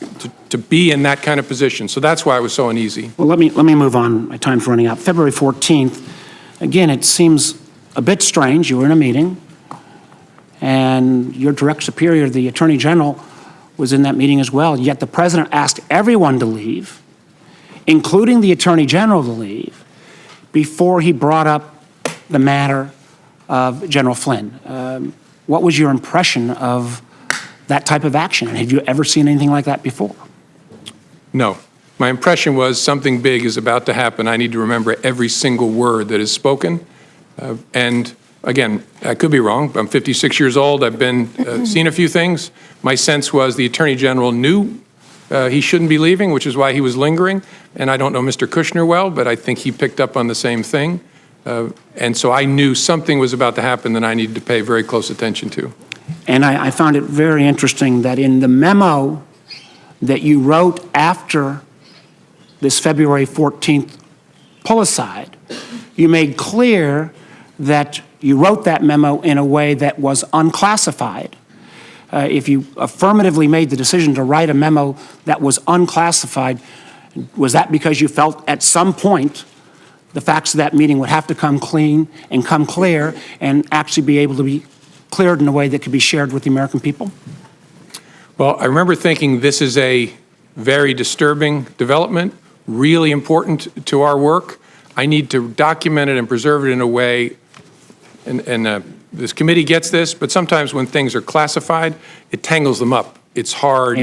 to be in that kind of position. So that's why I was so uneasy. Well, let me move on. My time's running out. February 14th, again, it seems a bit strange. You were in a meeting, and your direct superior, the Attorney General, was in that meeting as well, yet the president asked everyone to leave, including the Attorney General to leave, before he brought up the matter of General Flynn. What was your impression of that type of action? And have you ever seen anything like that before? No. My impression was something big is about to happen. I need to remember every single word that is spoken. And again, I could be wrong. I'm 56 years old. I've been seen a few things. My sense was the Attorney General knew he shouldn't be leaving, which is why he was lingering. And I don't know Mr. Kushner well, but I think he picked up on the same thing. And so I knew something was about to happen that I needed to pay very close attention to. And I found it very interesting that in the memo that you wrote after this February 14th pull-aside, you made clear that you wrote that memo in a way that was unclassified. If you affirmatively made the decision to write a memo that was unclassified, was that because you felt at some point the facts of that meeting would have to come clean and come clear and actually be able to be cleared in a way that could be shared with the American people? Well, I remember thinking this is a very disturbing development, really important to our work. I need to document it and preserve it in a way, and this committee gets this, but sometimes when things are classified, it tangles them up. It's hard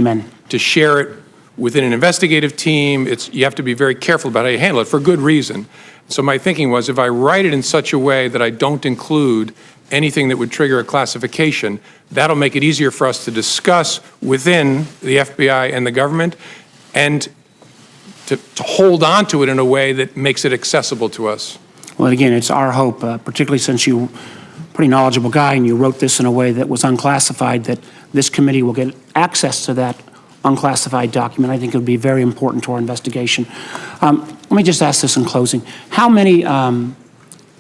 to share it within an investigative team. You have to be very careful about how you handle it for good reason. So my thinking was, if I write it in such a way that I don't include anything that would trigger a classification, that'll make it easier for us to discuss within the FBI and the government, and to hold on to it in a way that makes it accessible to us. Well, again, it's our hope, particularly since you're a pretty knowledgeable guy and you wrote this in a way that was unclassified, that this committee will get access to that unclassified document. I think it would be very important to our investigation. Let me just ask this in closing. How many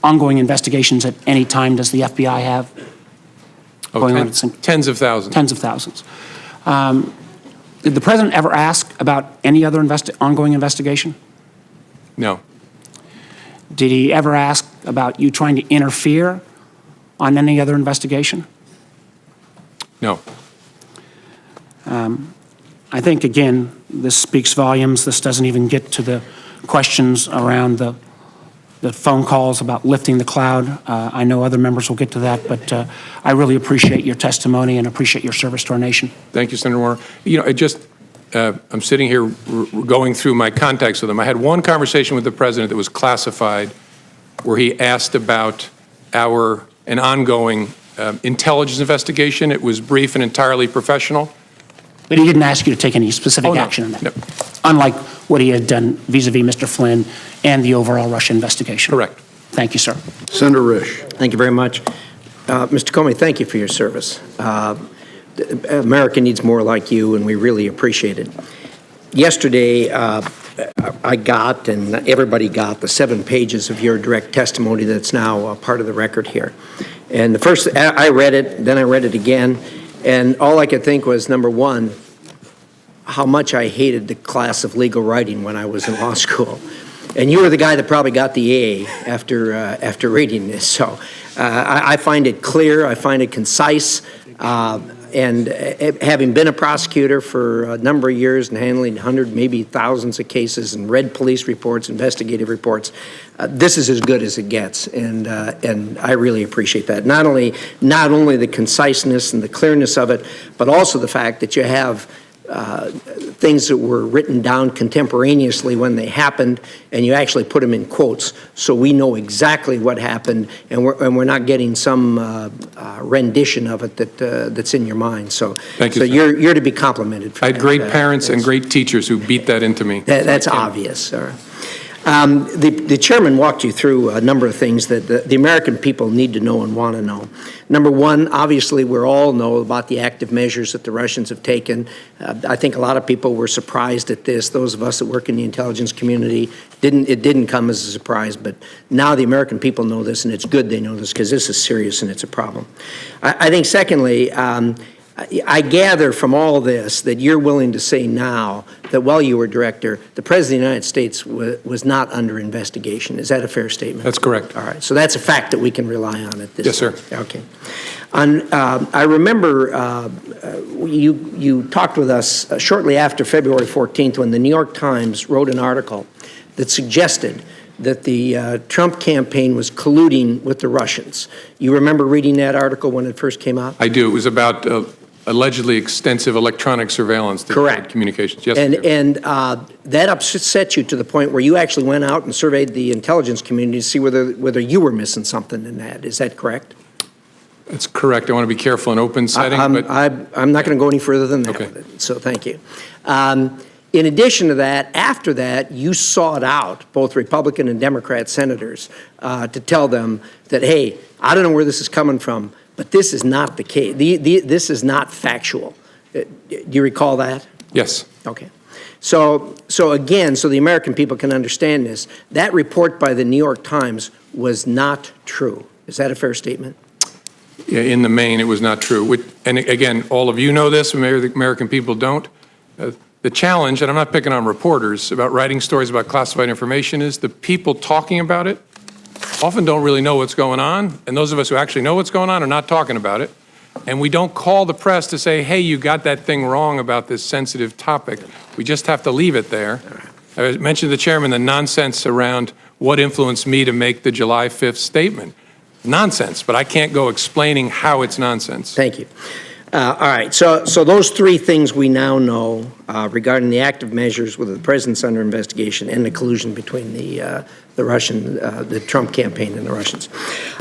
ongoing investigations at any time does the FBI have going on? Tens of thousands. Tens of thousands. Did the president ever ask about any other ongoing investigation? No. Did he ever ask about you trying to interfere on any other investigation? No. I think, again, this speaks volumes. This doesn't even get to the questions around the phone calls about lifting the cloud. I know other members will get to that, but I really appreciate your testimony and appreciate your service to our nation. Thank you, Senator Warner. You know, I'm sitting here going through my contacts with him. I had one conversation with the president that was classified where he asked about an ongoing intelligence investigation. It was brief and entirely professional. But he didn't ask you to take any specific action on that, no. Unlike what he had done vis-a-vis Mr. Flynn and the overall Russia investigation. Correct. Thank you, sir. Senator Risch. Thank you very much. Mr. Comey, thank you for your service. America needs more like you, and we really appreciate it. Yesterday, I got, and everybody got, the 7 pages of your direct testimony that's now part of the record here. And the first, I read it, then I read it again, and all I could think was, number one, how much I hated the class of legal writing when I was in law school. And you were the guy that probably got the A after reading this. So I find it clear, I find it concise, and having been a prosecutor for a number of years and handling hundreds, maybe thousands of cases and read police reports, investigative reports, this is as good as it gets, and I really appreciate that. Not only the conciseness and the clearness of it, but also the fact that you have things that were written down contemporaneously when they happened, and you actually put them in quotes, so we know exactly what happened, and we're not getting some rendition of it that's in your mind. So, Thank you, so you're to be complimented for I had that. great parents and great teachers who beat that into me. That's obvious, sir. The chairman walked you through a number of things that the American people need to know and want to know. Number one, obviously, we all know about the active measures that the Russians have taken. I think a lot of people were surprised at this. Those of us that work in the intelligence community, it didn't come as a surprise, but now the American people know this, and it's good they know this because this is serious and it's a problem. I think, secondly, I gather from all this that you're willing to say now that while you were director, the President of the United States was not under investigation. Is that a fair statement? That's correct. All right. So that's a fact that we can rely on at this Yes, time. sir. Okay. I remember you talked with us shortly after February 14th when the New York Times wrote an article that suggested that the Trump campaign was colluding with the Russians. You remember reading that article when it first came out? I do. It was about allegedly extensive electronic surveillance. Correct. Communications. Yes. And that upset you to the point where you actually went out and surveyed the intelligence community to see whether you were missing something in that. Is that correct? That's correct. I want to be careful in open setting. I'm not going to go any further than that Okay. with it, so thank you. In addition to that, after that, you sought out both Republican and Democrat senators to tell them that, hey, I don't know where this is coming from, but this is not the case. This is not factual. Do you recall that? Yes. Okay. So again, so the American people can understand this, that report by the New York Times was not true. Is that a fair statement? Yeah, in the main, it was not true. And again, all of you know this, maybe the American people don't. The challenge, and I'm not picking on reporters, about writing stories about classified information is the people talking about it often don't really know what's going on, and those of us who actually know what's going on are not talking about it. And we don't call the press to say, hey, you got that thing wrong about this sensitive topic. We just have to leave it there. I mentioned to the chairman the nonsense around what influenced me to make the July 5th statement. Nonsense, but I can't go explaining how it's nonsense. Thank you. All right, so those three things we now know regarding the active measures with the president's under investigation and the collusion between the Trump campaign and the Russians.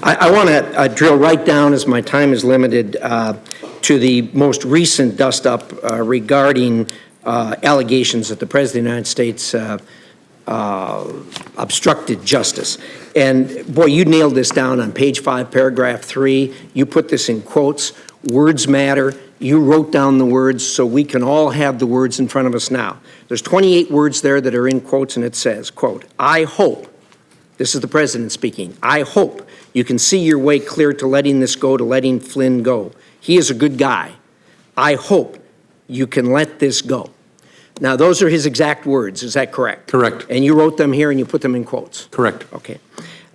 I want to drill right down, as my time is limited, to the most recent dust-up regarding allegations that the President of the United States obstructed justice. And boy, you nailed this down on page 5, paragraph 3. You put this in quotes. Words matter. You wrote down the words so we can all have the words in front of us now. There's 28 words there that are in quotes, and it says, quote, I hope, this is the president speaking, I hope you can see your way clear to letting this go, to letting Flynn go. He is a good guy. I hope you can let this go. Now, those are his exact words. Is that correct? Correct. And you wrote them here and you put them in quotes? Correct. Okay.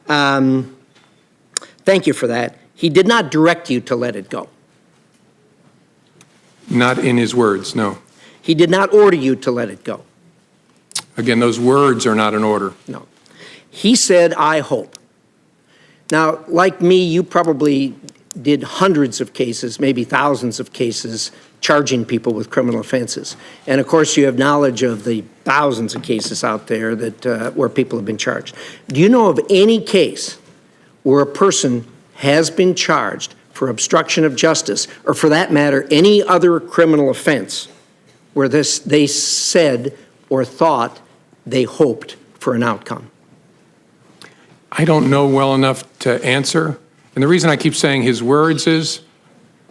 Thank you for that. He did not direct you to let it go. Not in his words, no. He did not order you to let it go. Again, those words are not an order. No. He said, I hope. Now, like me, you probably did hundreds of cases, maybe thousands of cases, charging people with criminal offenses. And of course, you have knowledge of the thousands of cases out there that where people have been charged. Do you know of any case where a person has been charged for obstruction of justice, or for that matter, any other criminal offense, where they said or thought they hoped for an outcome? I don't know well enough to answer. And the reason I keep saying his words is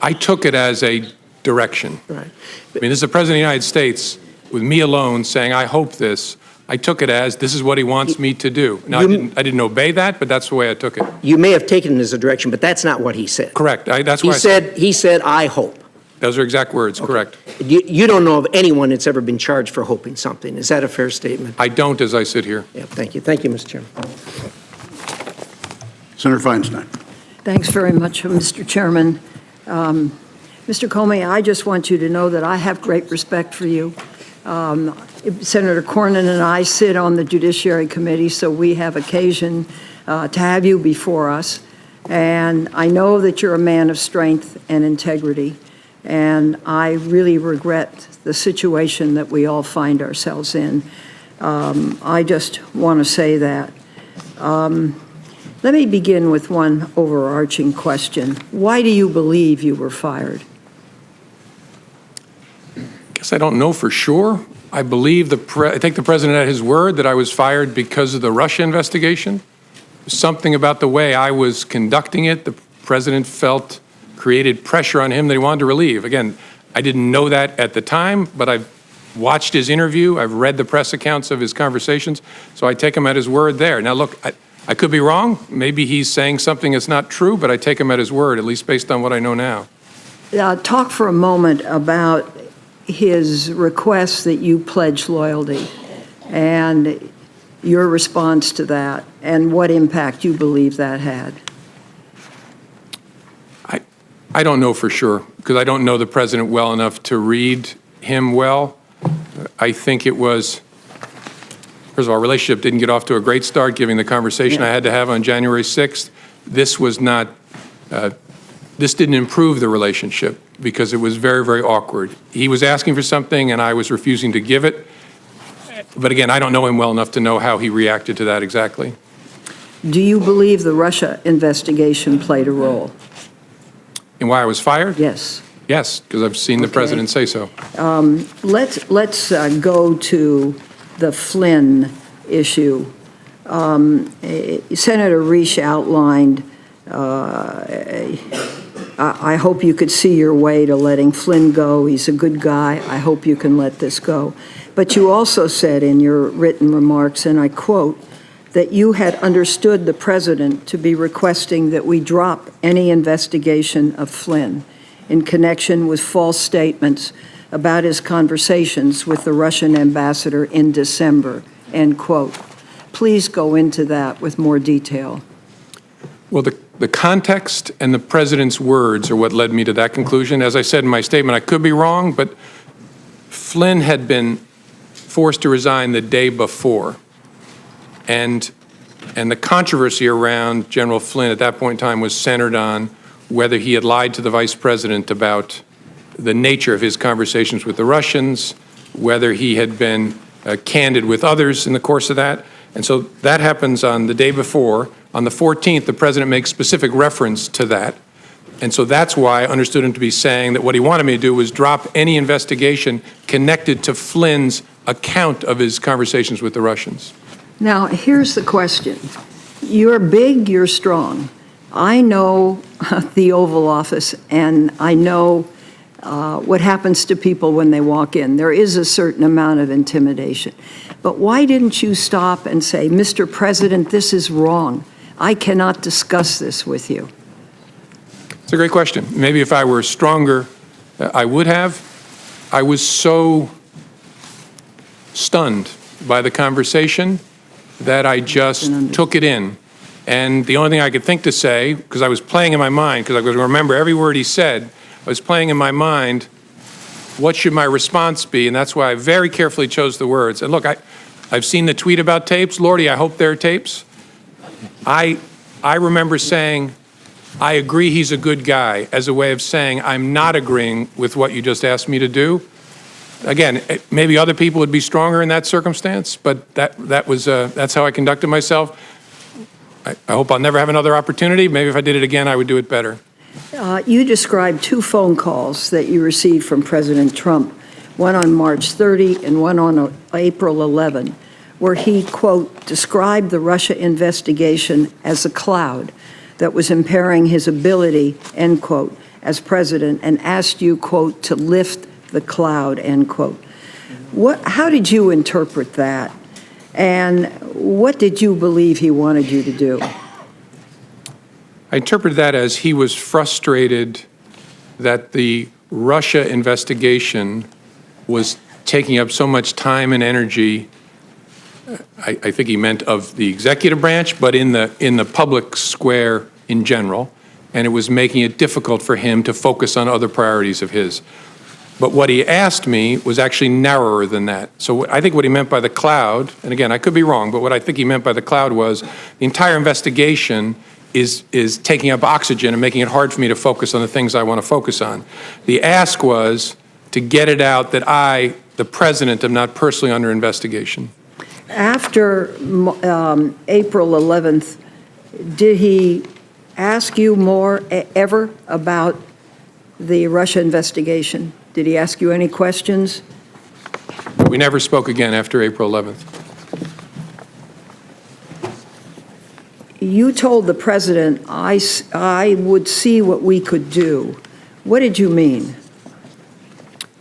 I took it as a direction. Right. I mean, this is the President of the United States with me alone saying, I hope this. I took it as this is what he wants me to do. Now, I didn't obey that, but that's the way I took it. You may have taken it as a direction, but that's not what he said. Correct. That's why he said, I hope. Those are exact words, correct. You don't know of anyone that's ever been charged for hoping something. Is that a fair statement? I don't as I sit here. Yeah, thank you. Thank you, Mr. Chairman. Senator Feinstein. Thanks very much, Mr. Chairman. Mr. Comey, I just want you to know that I have great respect for you. Senator Cornyn and I sit on the Judiciary Committee, so we have occasion to have you before us. And I know that you're a man of strength and integrity. And I really regret the situation that we all find ourselves in. I just want to say that. Let me begin with one overarching question. Why do you believe you were fired? I guess I don't know for sure. I believe I take the president at his word that I was fired because of the Russia investigation. Something about the way I was conducting it, the president felt created pressure on him that he wanted to relieve. Again, I didn't know that at the time, but I've watched his interview. I've read the press accounts of his conversations, so I take him at his word there. Now, look, I could be wrong. Maybe he's saying something that's not true, but I take him at his word, at least based on what I know now. Talk for a moment about his request that you pledge loyalty and your response to that and what impact you believe that had. I don't know for sure because I don't know the president well enough to read him well. I think it was, first of all, our relationship didn't get off to a great start, given the conversation I had to have on January 6th. This was not, this didn't improve the relationship because it was very, very awkward. He was asking for something and I was refusing to give it. But again, I don't know him well enough to know how he reacted to that exactly. Do you believe the Russia investigation played a role? And why I was fired? Yes. Yes, because I've seen the president say so. Let's go to the Flynn issue. Senator Risch outlined, I hope you could see your way to letting Flynn go. He's a good guy. I hope you can let this go. But you also said in your written remarks, and I quote, that you had understood the president to be requesting that we drop any investigation of Flynn in connection with false statements about his conversations with the Russian ambassador in December, end quote. Please go into that with more detail. Well, the context and the president's words are what led me to that conclusion. As I said in my statement, I could be wrong, but Flynn had been forced to resign the day before. And the controversy around General Flynn at that point in time was centered on whether he had lied to the vice president about the nature of his conversations with the Russians, whether he had been candid with others in the course of that. And so that happens on the day before. On the 14th, the president makes specific reference to that. And so that's why I understood him to be saying that what he wanted me to do was drop any investigation connected to Flynn's account of his conversations with the Russians. Now, here's the question. You're big, you're strong. I know the Oval Office, and I know what happens to people when they walk in. There is a certain amount of intimidation. But why didn't you stop and say, Mr. President, this is wrong. I cannot discuss this with you? It's a great question. Maybe if I were stronger, I would have. I was so stunned by the conversation that I just took it in. And the only thing I could think to say, because I was playing in my mind, because I was going to remember every word he said, I was playing in my mind, what should my response be? And that's why I very carefully chose the words. And look, I've seen the tweet about tapes. Lordy, I hope there are tapes. I remember saying, I agree he's a good guy, as a way of saying I'm not agreeing with what you just asked me to do. Again, maybe other people would be stronger in that circumstance, but that's how I conducted myself. I hope I'll never have another opportunity. Maybe if I did it again, I would do it better. You described 2 phone calls that you received from President Trump, one on March 30 and one on April 11, where he, quote, described the Russia investigation as a cloud that was impairing his ability, end quote, as president, and asked you, quote, to lift the cloud, end quote. How did you interpret that? And what did you believe he wanted you to do? I interpreted that as he was frustrated that the Russia investigation was taking up so much time and energy. I think he meant of the executive branch, but in the public square in general, and it was making it difficult for him to focus on other priorities of his. But what he asked me was actually narrower than that. So I think what he meant by the cloud, and again, I could be wrong, but what I think he meant by the cloud was the entire investigation is taking up oxygen and making it hard for me to focus on the things I want to focus on. The ask was to get it out that I, the president, am not personally under investigation. After April 11th, did he ask you more ever about the Russia investigation? Did he ask you any questions? We never spoke again after April 11th. You told the president, I would see what we could do. What did you mean?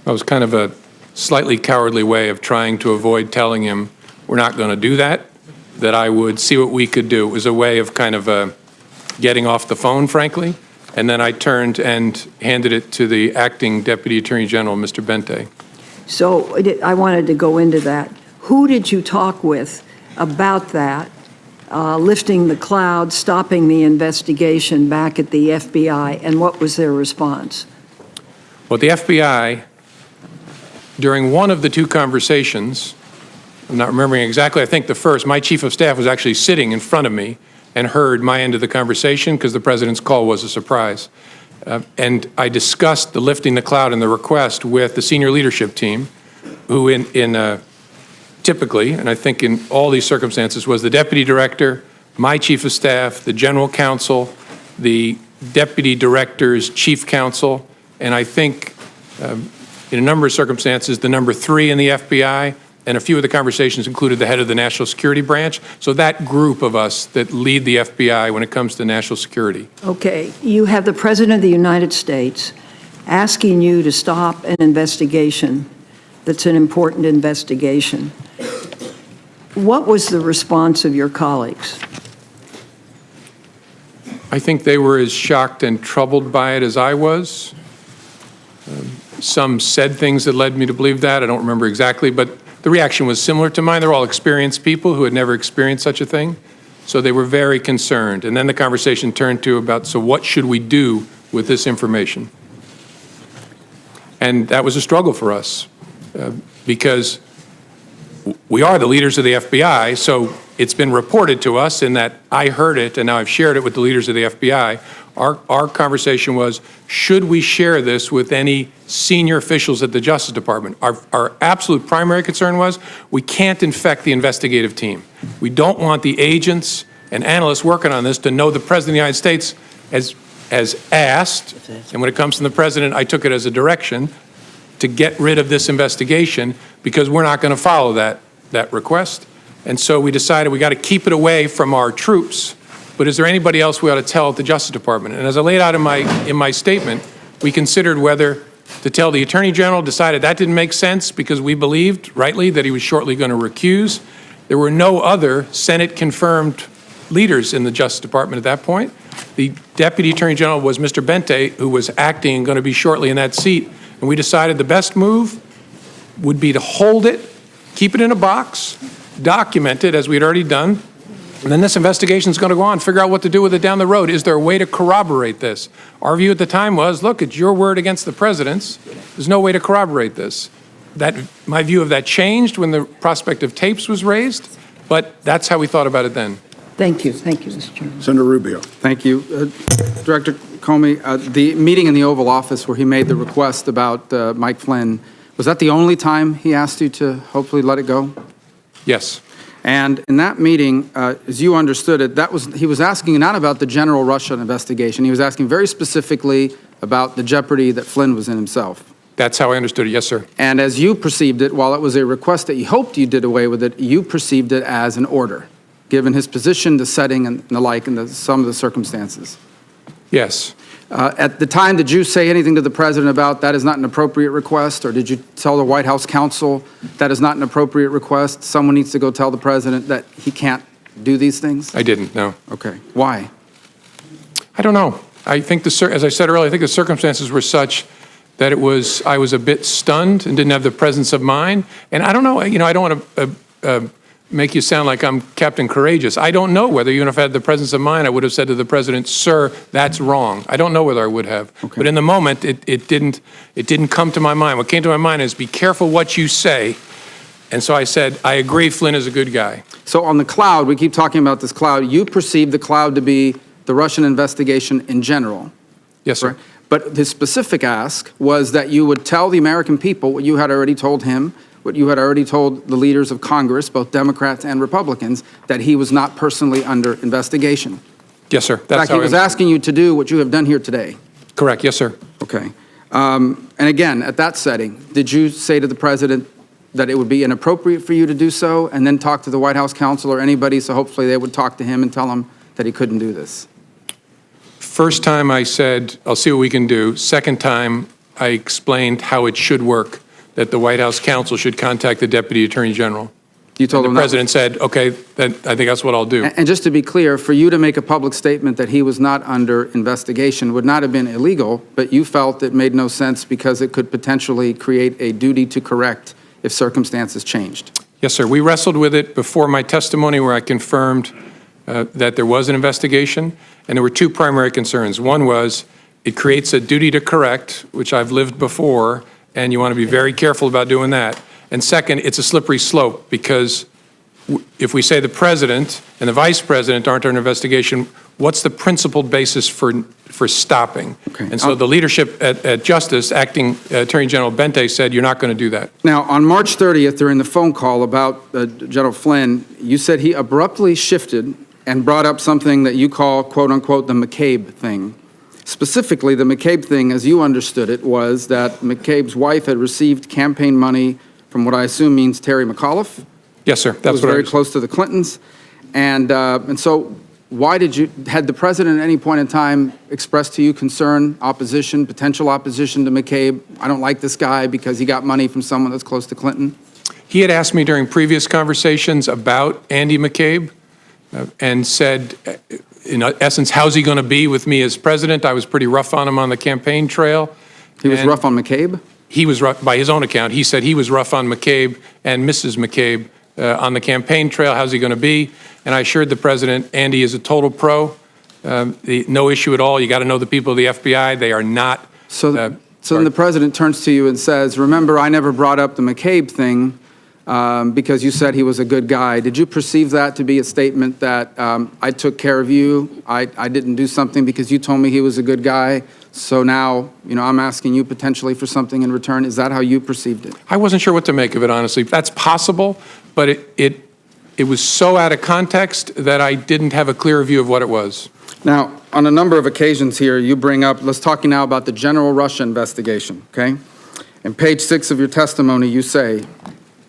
That was kind of a slightly cowardly way of trying to avoid telling him we're not going to do that, that I would see what we could do. It was a way of kind of getting off the phone, frankly. And then I turned and handed it to the acting Deputy Attorney General, Mr. Bente. So I wanted to go into that. Who did you talk with about that, lifting the cloud, stopping the investigation back at the FBI, and what was their response? Well, the FBI, during one of the 2 conversations, I'm not remembering exactly, I think the first, my chief of staff was actually sitting in front of me and heard my end of the conversation because the president's call was a surprise. And I discussed the lifting the cloud and the request with the senior leadership team, who typically, and I think in all these circumstances, was the deputy director, my chief of staff, the general counsel, the deputy director's chief counsel, and I think in a number of circumstances, the number 3 in the FBI, and a few of the conversations included the head of the National Security Branch. So that group of us that lead the FBI when it comes to national security. Okay, you have the President of the United States asking you to stop an investigation that's an important investigation. What was the response of your colleagues? I think they were as shocked and troubled by it as I was. Some said things that led me to believe that. I don't remember exactly, but the reaction was similar to mine. They're all experienced people who had never experienced such a thing. So they were very concerned. And then the conversation turned to about, so what should we do with this information? And that was a struggle for us because we are the leaders of the FBI, so it's been reported to us in that I heard it and now I've shared it with the leaders of the FBI. Our conversation was, should we share this with any senior officials at the Justice Department? Our absolute primary concern was we can't infect the investigative team. We don't want the agents and analysts working on this to know the President of the United States has asked, and when it comes from the President, I took it as a direction to get rid of this investigation because we're not going to follow that request. And so we decided we got to keep it away from our troops. But is there anybody else we ought to tell at the Justice Department? And as I laid out in my statement, we considered whether to tell the Attorney General, decided that didn't make sense because we believed, rightly, that he was shortly going to recuse. There were no other Senate-confirmed leaders in the Justice Department at that point. The Deputy Attorney General was Mr. Bente, who was acting and going to be shortly in that seat And we decided the best move would be to hold it, keep it in a box, document it as we had already done, and then this investigation is going to go on, figure out what to do with it down the road. Is there a way to corroborate this? Our view at the time was, look, it's your word against the president's. There's no way to corroborate this. My view of that changed when the prospect of tapes was raised, but that's how we thought about it then. Thank you, Mr. Chairman. Senator Rubio. Thank you. Director Comey, the meeting in the Oval Office where he made the request about Mike Flynn, was that the only time he asked you to hopefully let it go? Yes. And in that meeting, as you understood it, he was asking not about the general Russia investigation. He was asking very specifically about the jeopardy that Flynn was in himself. That's how I understood it, yes, sir. And as you perceived it, while it was a request that you hoped you did away with it, you perceived it as an order, given his position, the setting, and the like, and some of the circumstances. Yes. At the time, did you say anything to the president about that is not an appropriate request, or did you tell the White House counsel that is not an appropriate request? Someone needs to go tell the president that he can't do these things? I didn't, no. Okay. Why? I don't know. I think, as I said earlier, I think the circumstances were such that I was a bit stunned and didn't have the presence of mind. And I don't know, I don't want to make you sound like I'm Captain Courageous. I don't know whether, even if I had the presence of mind, I would have said to the president, sir, that's wrong. I don't know whether I would have. Okay. But in the moment, it didn't come to my mind. What came to my mind is be careful what you say. And so I said, I agree Flynn is a good guy. So on the cloud, we keep talking about this cloud. You perceive the cloud to be the Russian investigation in general. Yes, sir. Right? But his specific ask was that you would tell the American people what you had already told him, what you had already told the leaders of Congress, both Democrats and Republicans, that he was not personally under investigation. Yes, sir. In fact, he was asking you to do what you have done here today. Correct. Yes, sir. Okay. And again, at that setting, did you say to the president that it would be inappropriate for you to do so, and then talk to the White House counsel or anybody, so hopefully they would talk to him and tell him that he couldn't do this? First time I said, I'll see what we can do. Second time, I explained how it should work, that the White House counsel should contact the Deputy Attorney General. You told him the president said, okay, then I think that's what I'll do. And just to be clear, for you to make a public statement that he was not under investigation would not have been illegal, but you felt it made no sense because it could potentially create a duty to correct if circumstances changed. Yes, sir. We wrestled with it before my testimony where I confirmed that there was an investigation, and there were two primary concerns. One was it creates a duty to correct, which I've lived before, and you want to be very careful about doing that. And second, it's a slippery slope because if we say the president and the vice president aren't under investigation, what's the principled basis for stopping? Okay. And so the leadership at Justice, Acting Attorney General Bente, said you're not going to do that. Now, on March 30th, during the phone call about General Flynn, you said he abruptly shifted and brought up something that you call, quote unquote, the McCabe thing. Specifically, the McCabe thing, as you understood it, was that McCabe's wife had received campaign money from what I assume means Terry McAuliffe. Yes, sir. That's very close to the Clintons. And so why had the president at any point in time expressed to you concern, opposition, potential opposition to McCabe? I don't like this guy because he got money from someone that's close to Clinton. He had asked me during previous conversations about Andy McCabe and said, in essence, how's he going to be with me as president? I was pretty rough on him on the campaign trail. He was rough on McCabe? He was rough, by his own account. He said he was rough on McCabe and Mrs. McCabe on the campaign trail. How's he going to be? And I assured the president, Andy is a total pro. No issue at all. You got to know the people of the FBI. They are not. So then the president turns to you and says, remember, I never brought up the McCabe thing because you said he was a good guy. Did you perceive that to be a statement that I took care of you? I didn't do something because you told me he was a good guy. So now, I'm asking you potentially for something in return. Is that how you perceived it? I wasn't sure what to make of it, honestly. That's possible, but it was so out of context that I didn't have a clear view of what it was. Now, on a number of occasions here, you bring up, let's talk now about the general Russia investigation, okay? In page 6 of your testimony, you say,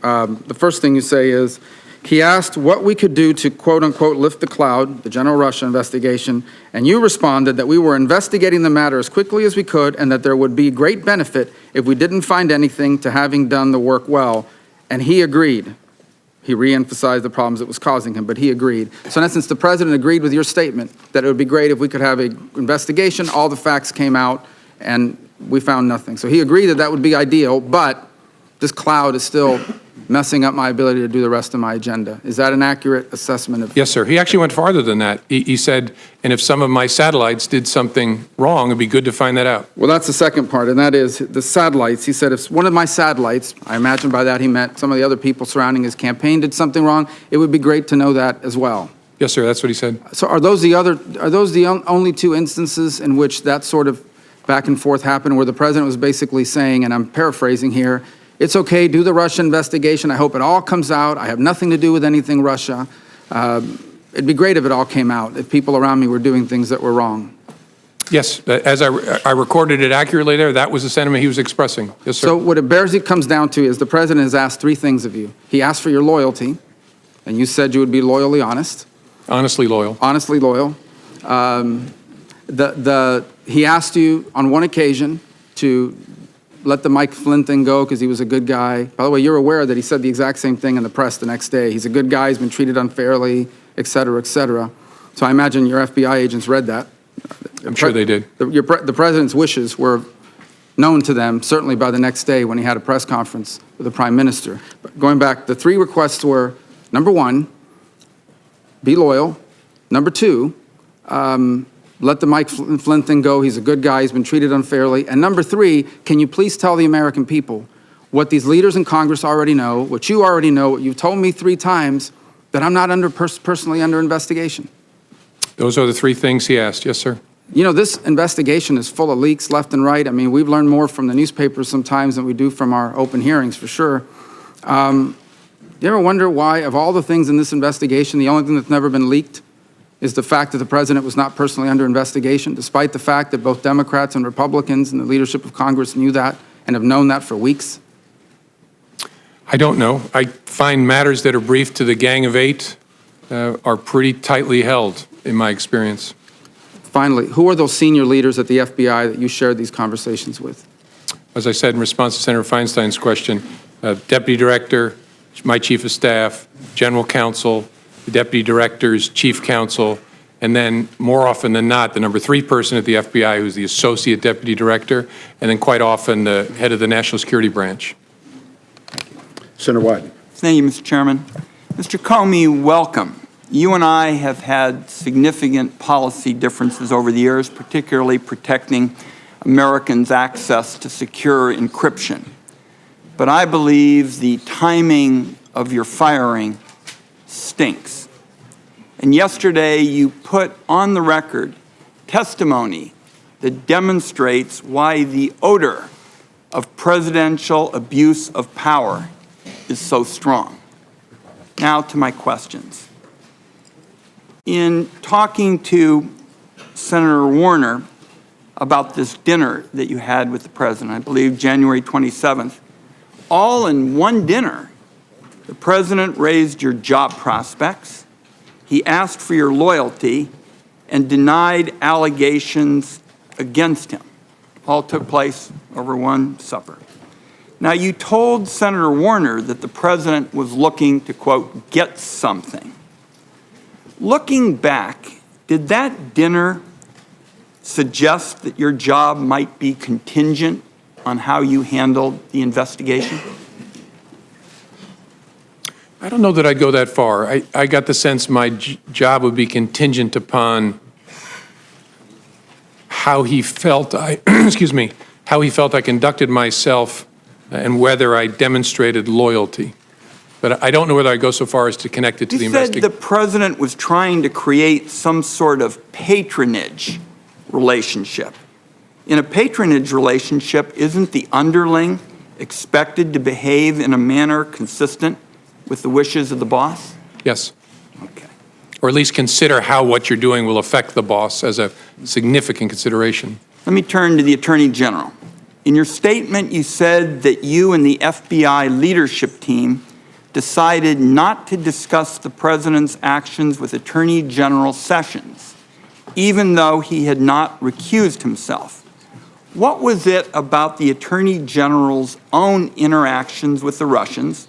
the first thing you say is, he asked what we could do to, quote unquote, lift the cloud, the general Russia investigation, and you responded that we were investigating the matter as quickly as we could and that there would be great benefit if we didn't find anything to having done the work well. And he agreed. He re-emphasized the problems it was causing him, but he agreed. So in essence, the president agreed with your statement that it would be great if we could have an investigation, all the facts came out, and we found nothing. So he agreed that that would be ideal, but this cloud is still messing up my ability to do the rest of my agenda. Is that an accurate assessment of? Yes, sir. He actually went farther than that. He said, and if some of my satellites did something wrong, it'd be good to find that out. Well, that's the second part, and that is the satellites. He said if one of my satellites, I imagine by that he meant some of the other people surrounding his campaign did something wrong, it would be great to know that as well. Yes, sir. That's what he said. So are those the only two instances in which that sort of back and forth happened, where the president was basically saying, and I'm paraphrasing here, it's okay, do the Russia investigation. I hope it all comes out. I have nothing to do with anything Russia. It'd be great if it all came out, if people around me were doing things that were wrong. Yes, as I recorded it accurately there, that was the sentiment he was expressing. Yes, sir. So what it comes down to is the president has asked three things of you. He asked for your loyalty, and you said you would be loyally honest. Honestly loyal. Honestly loyal. He asked you on one occasion to let the Mike Flynn thing go because he was a good guy. By the way, you're aware that he said the exact same thing in the press the next day. He's a good guy, he's been treated unfairly, et cetera, et cetera. So I imagine your FBI agents read that. I'm sure they did. The president's wishes were known to them, certainly by the next day when he had a press conference with the prime minister. But going back, the three requests were, number one, be loyal. Number two, let the Mike Flynn thing go. He's a good guy. He's been treated unfairly. And number three, can you please tell the American people what these leaders in Congress already know, what you already know, what you've told me 3 times, that I'm not personally under investigation? Those are the three things he asked. Yes, sir. You know, this investigation is full of leaks left and right. I mean, we've learned more from the newspapers sometimes than we do from our open hearings, for sure. You ever wonder why, of all the things in this investigation, the only thing that's never been leaked is the fact that the president was not personally under investigation, despite the fact that both Democrats and Republicans and the leadership of Congress knew that and have known that for weeks? I don't know. I find matters that are briefed to the Gang of 8 are pretty tightly held, in my experience. Finally, who are those senior leaders at the FBI that you shared these conversations with? As I said in response to Senator Feinstein's question, Deputy Director, my Chief of Staff, General Counsel, the Deputy Director's Chief Counsel, and then more often than not, the number 3 person at the FBI who's the Associate Deputy Director, and then quite often the head of the National Security Branch. Senator Wyden. Thank you, Mr. Chairman. Mr. Comey, welcome. You and I have had significant policy differences over the years, particularly protecting Americans' access to secure encryption. But I believe the timing of your firing stinks. And yesterday you put on the record testimony that demonstrates why the odor of presidential abuse of power is so strong. Now to my questions. In talking to Senator Warner about this dinner that you had with the president, I believe January 27th, all in one dinner, the president raised your job prospects, he asked for your loyalty, and denied allegations against him. All took place over one supper. Now, you told Senator Warner that the president was looking to, quote, get something. Looking back, did that dinner suggest that your job might be contingent on how you handled the investigation? I don't know that I'd go that far. I got the sense my job would be contingent upon how he felt I, excuse me, how he felt I conducted myself and whether I demonstrated loyalty. But I don't know whether I go so far as to connect it to the investigation. You said the president was trying to create some sort of patronage relationship. In a patronage relationship, isn't the underling expected to behave in a manner consistent with the wishes of the boss? Yes. Okay. Or at least consider how what you're doing will affect the boss as a significant consideration. Let me turn to the Attorney General. In your statement, you said that you and the FBI leadership team decided not to discuss the president's actions with Attorney General Sessions, even though he had not recused himself. What was it about the Attorney General's own interactions with the Russians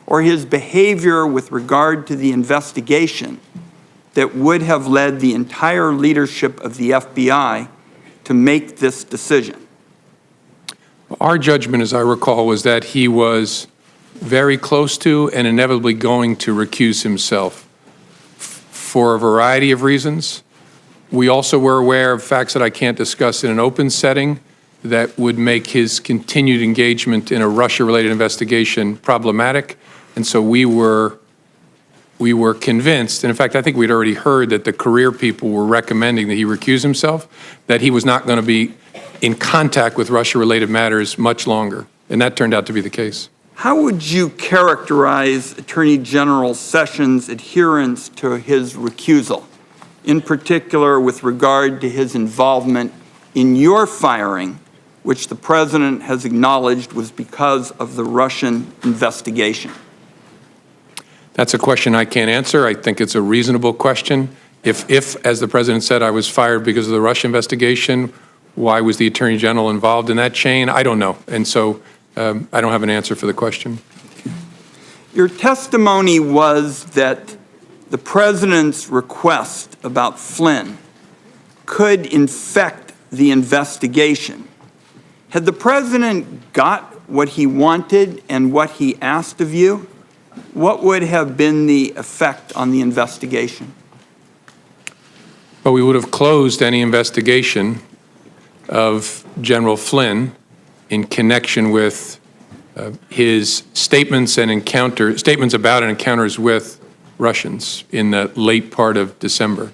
or his behavior with regard to the investigation that would have led the entire leadership of the FBI to make this decision? Our judgment, as I recall, was that he was very close to and inevitably going to recuse himself for a variety of reasons. We also were aware of facts that I can't discuss in an open setting that would make his continued engagement in a Russia-related investigation problematic. And so we were convinced, and in fact, I think we'd already heard that the career people were recommending that he recuse himself, that he was not going to be in contact with Russia-related matters much longer. And that turned out to be the case. How would you characterize Attorney General Sessions' adherence to his recusal, in particular with regard to his involvement in your firing, which the President has acknowledged was because of the Russian investigation? That's a question I can't answer. I think it's a reasonable question. If, as the President said, I was fired because of the Russia investigation, why was the Attorney General involved in that chain? I don't know. And so I don't have an answer for the question. Your testimony was that the President's request about Flynn could infect the investigation. Had the President got what he wanted and what he asked of you, what would have been the effect on the investigation? But we would have closed any investigation of General Flynn in connection with his statements about and encounters with Russians in the late part of December.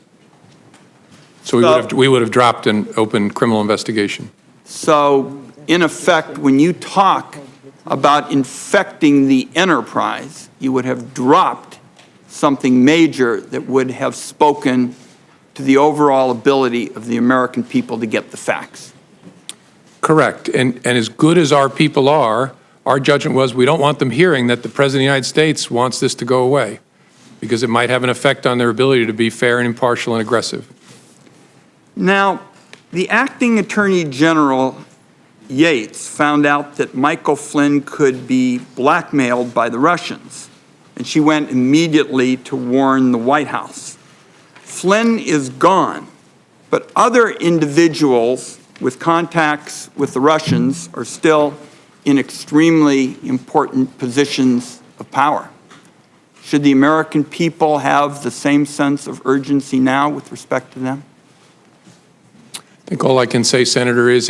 So we would have dropped an open criminal investigation. So, in effect, when you talk about infecting the enterprise, you would have dropped something major that would have spoken to the overall ability of the American people to get the facts. Correct. And as good as our people are, our judgment was we don't want them hearing that the President of the United States wants this to go away because it might have an effect on their ability to be fair and impartial and aggressive. Now, the acting Attorney General Yates found out that Michael Flynn could be blackmailed by the Russians, and she went immediately to warn the White House. Flynn is gone, but other individuals with contacts with the Russians are still in extremely important positions of power. Should the American people have the same sense of urgency now with respect to them? I think all I can say, Senator, is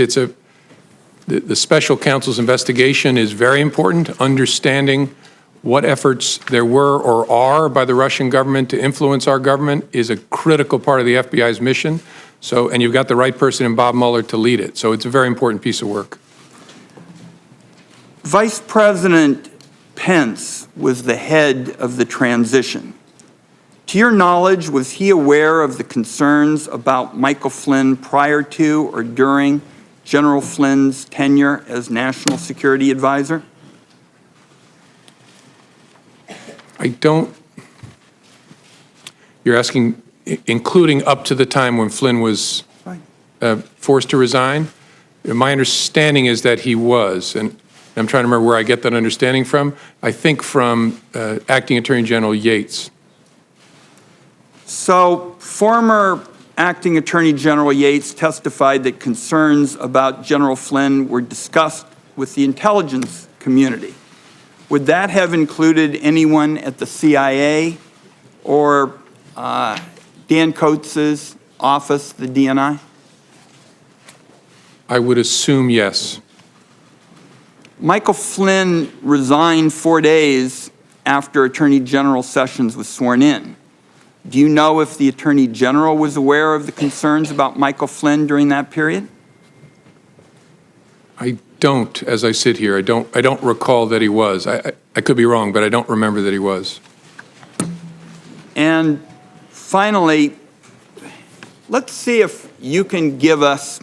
the special counsel's investigation is very important. Understanding what efforts there were or are by the Russian government to influence our government is a critical part of the FBI's mission. So, and you've got the right person in Bob Mueller to lead it. So it's a very important piece of work. Vice President Pence was the head of the transition. To your knowledge, was he aware of the concerns about Michael Flynn prior to or during General Flynn's tenure as National Security Advisor? You're asking, including up to the time when Flynn was forced to resign? My understanding is that he was, and I'm trying to remember where I get that understanding from. I think from Acting Attorney General Yates. So, former Acting Attorney General Yates testified that concerns about General Flynn were discussed with the intelligence community. Would that have included anyone at the CIA or Dan Coates' office, the DNI? I would assume yes. Michael Flynn resigned 4 days after Attorney General Sessions was sworn in. Do you know if the Attorney General was aware of the concerns about Michael Flynn during that period? I don't, as I sit here. I don't recall that he was. I could be wrong, but I don't remember that he was. And finally, let's see if you can give us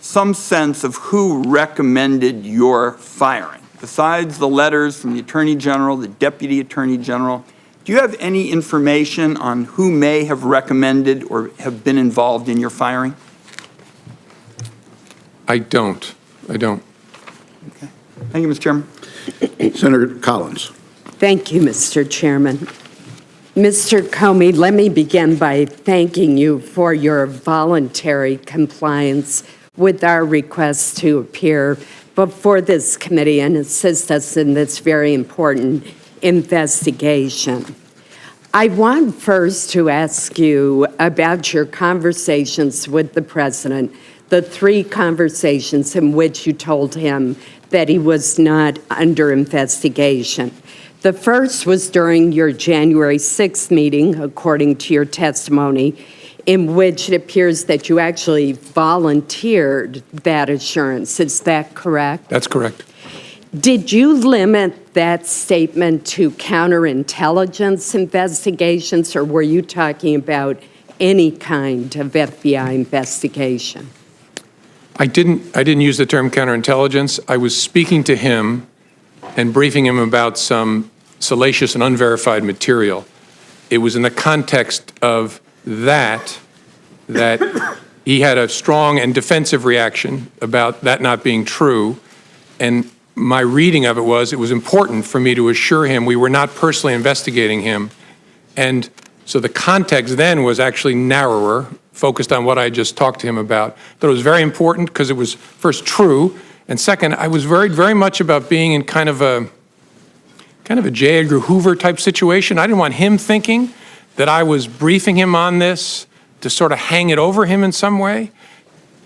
some sense of who recommended your firing. Besides the letters from the Attorney General, the Deputy Attorney General, do you have any information on who may have recommended or have been involved in your firing? I don't. Okay. Thank you, Mr. Chairman. Senator Collins. Thank you, Mr. Chairman. Mr. Comey, let me begin by thanking you for your voluntary compliance with our request to appear before this committee and assist us in this very important investigation. I want first to ask you about your conversations with the president, the 3 conversations in which you told him that he was not under investigation. The first was during your January 6th meeting, according to your testimony, in which it appears that you actually volunteered that assurance. Is that correct? That's correct. Did you limit that statement to counterintelligence investigations, or were you talking about any kind of FBI investigation? I didn't use the term counterintelligence. I was speaking to him and briefing him about some salacious and unverified material. It was in the context of that he had a strong and defensive reaction about that not being true. And my reading of it was important for me to assure him we were not personally investigating him. And so the context then was actually narrower, focused on what I just talked to him about. That was very important because it was first true, and second, I was worried very much about being in kind of a J. Edgar Hoover type situation. I didn't want him thinking that I was briefing him on this to sort of hang it over him in some way.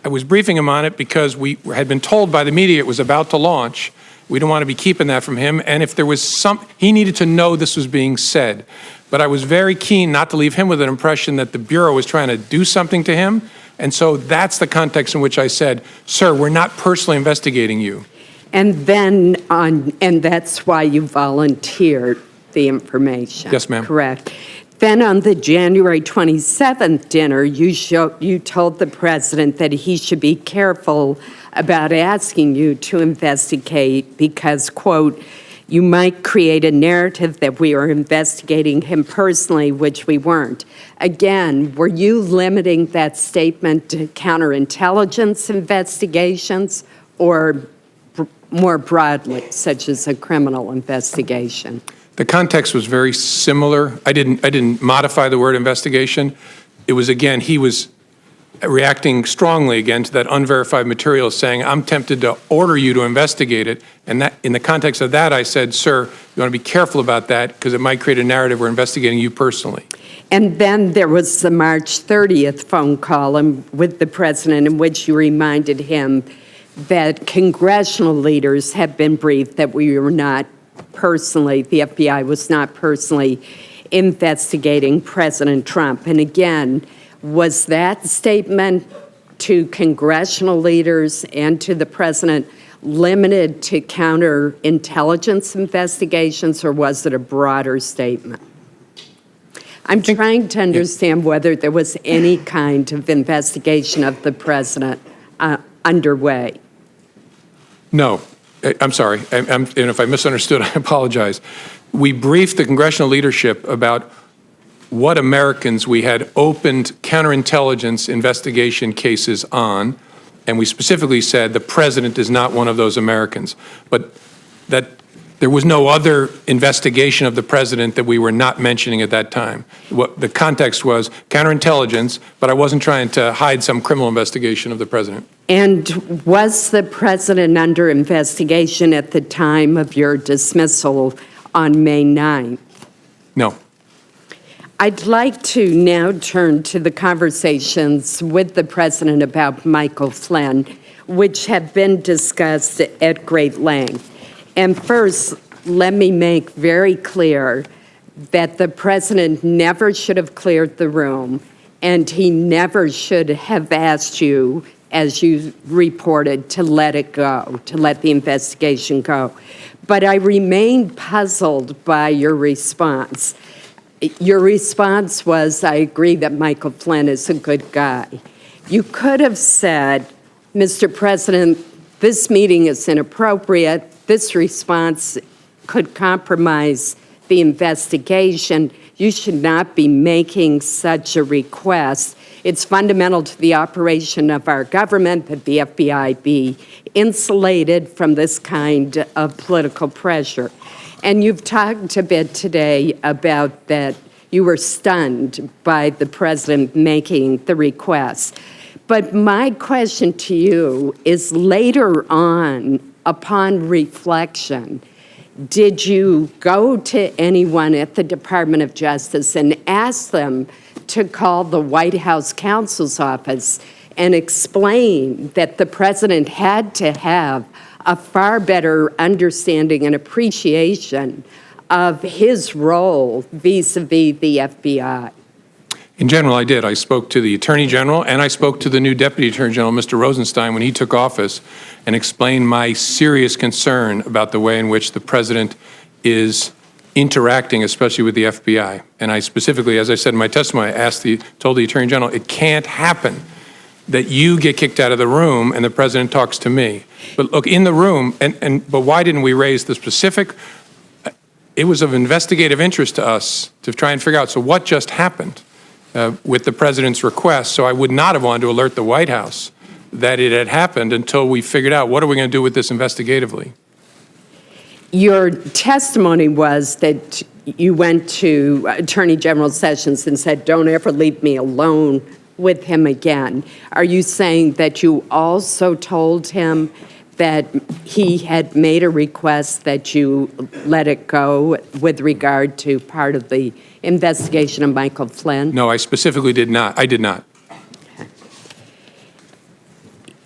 I was briefing him on it because we had been told by the media it was about to launch. We didn't want to be keeping that from him, and if there was he needed to know this was being said. But I was very keen not to leave him with an impression that the Bureau was trying to do something to him, and so that's the context in which I said, sir, we're not personally investigating you. And then and that's why you volunteered the information. Yes, ma'am. Correct. Then on the January 27th dinner, you told the president that he should be careful about asking you to investigate because, quote, you might create a narrative that we are investigating him personally, which we weren't. Again, were you limiting that statement to counterintelligence investigations or more broadly, such as a criminal investigation? The context was very similar. I didn't modify the word investigation. It was, again, he was reacting strongly again to that unverified material, saying, I'm tempted to order you to investigate it. And that, in the context of that, I said, sir, you want to be careful about that because it might create a narrative we're investigating you personally. And then there was the March 30th phone call with the president in which you reminded him that congressional leaders have been briefed that we were not personally, the FBI was not personally investigating President Trump. And again, was that statement to congressional leaders and to the president limited to counterintelligence investigations, or was it a broader statement? I'm trying to understand whether there was any kind of investigation of the president underway. No, I'm sorry. And if I misunderstood, I apologize. We briefed the congressional leadership about what Americans we had opened counterintelligence investigation cases on, and we specifically said the president is not one of those Americans, but that there was no other investigation of the president that we were not mentioning at that time. What the context was counterintelligence, but I wasn't trying to hide some criminal investigation of the president. And was the president under investigation at the time of your dismissal on May 9th? No. I'd like to now turn to the conversations with the president about Michael Flynn, which have been discussed at great length. And first, let me make very clear that the president never should have cleared the room, and he never should have asked you, as you reported, to let it go, to let the investigation go. But I remain puzzled by your response. Your response was, I agree that Michael Flynn is a good guy. You could have said, Mr. President, this meeting is inappropriate. This response could compromise the investigation. You should not be making such a request. It's fundamental to the operation of our government that the FBI be insulated from this kind of political pressure. And you've talked a bit today about that you were stunned by the president making the request. But my question to you is, later on upon reflection, did you go to anyone at the Department of Justice and ask them to call the White House counsel's office and explain that the president had to have a far better understanding and appreciation of his role vis-a-vis the FBI? In general, I did. I spoke to the Attorney General, and I spoke to the new Deputy Attorney General, Mr. Rosenstein, when he took office, and explained my serious concern about the way in which the president is interacting, especially with the FBI. And I specifically, as I said in my testimony, told the Attorney General, it can't happen that you get kicked out of the room and the president talks to me. But look, in the room, but why didn't we raise the specific? It was of investigative interest to us to try and figure out, so what just happened with the president's request? So I would not have wanted to alert the White House that it had happened until we figured out, what are we going to do with this investigatively? Your testimony was that you went to Attorney General Sessions and said, don't ever leave me alone with him again. Are you saying that you also told him that he had made a request that you let it go with regard to part of the investigation of Michael Flynn? No, I specifically did not. I did not.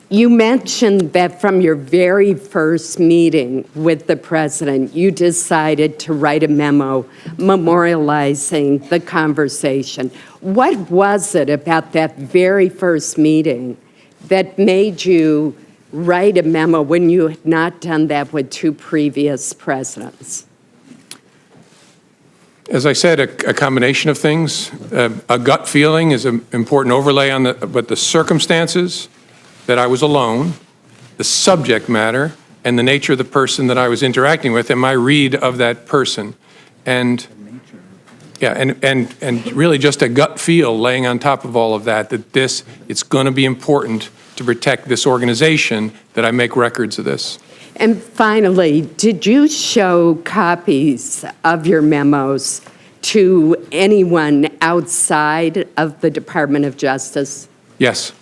You mentioned that from your very first meeting with the president, you decided to write a memo memorializing the conversation. What was it about that very first meeting that made you write a memo when you had not done that with two previous presidents? As I said, a combination of things. A gut feeling is an important overlay on but the circumstances, that I was alone, the subject matter, and the nature of the person that I was interacting with, and my read of that person. And yeah, and really just a gut feel laying on top of all of that, it's going to be important to protect this organization, that I make records of this. And finally, did you show copies of your memos to anyone outside of the Department of Justice? Yes.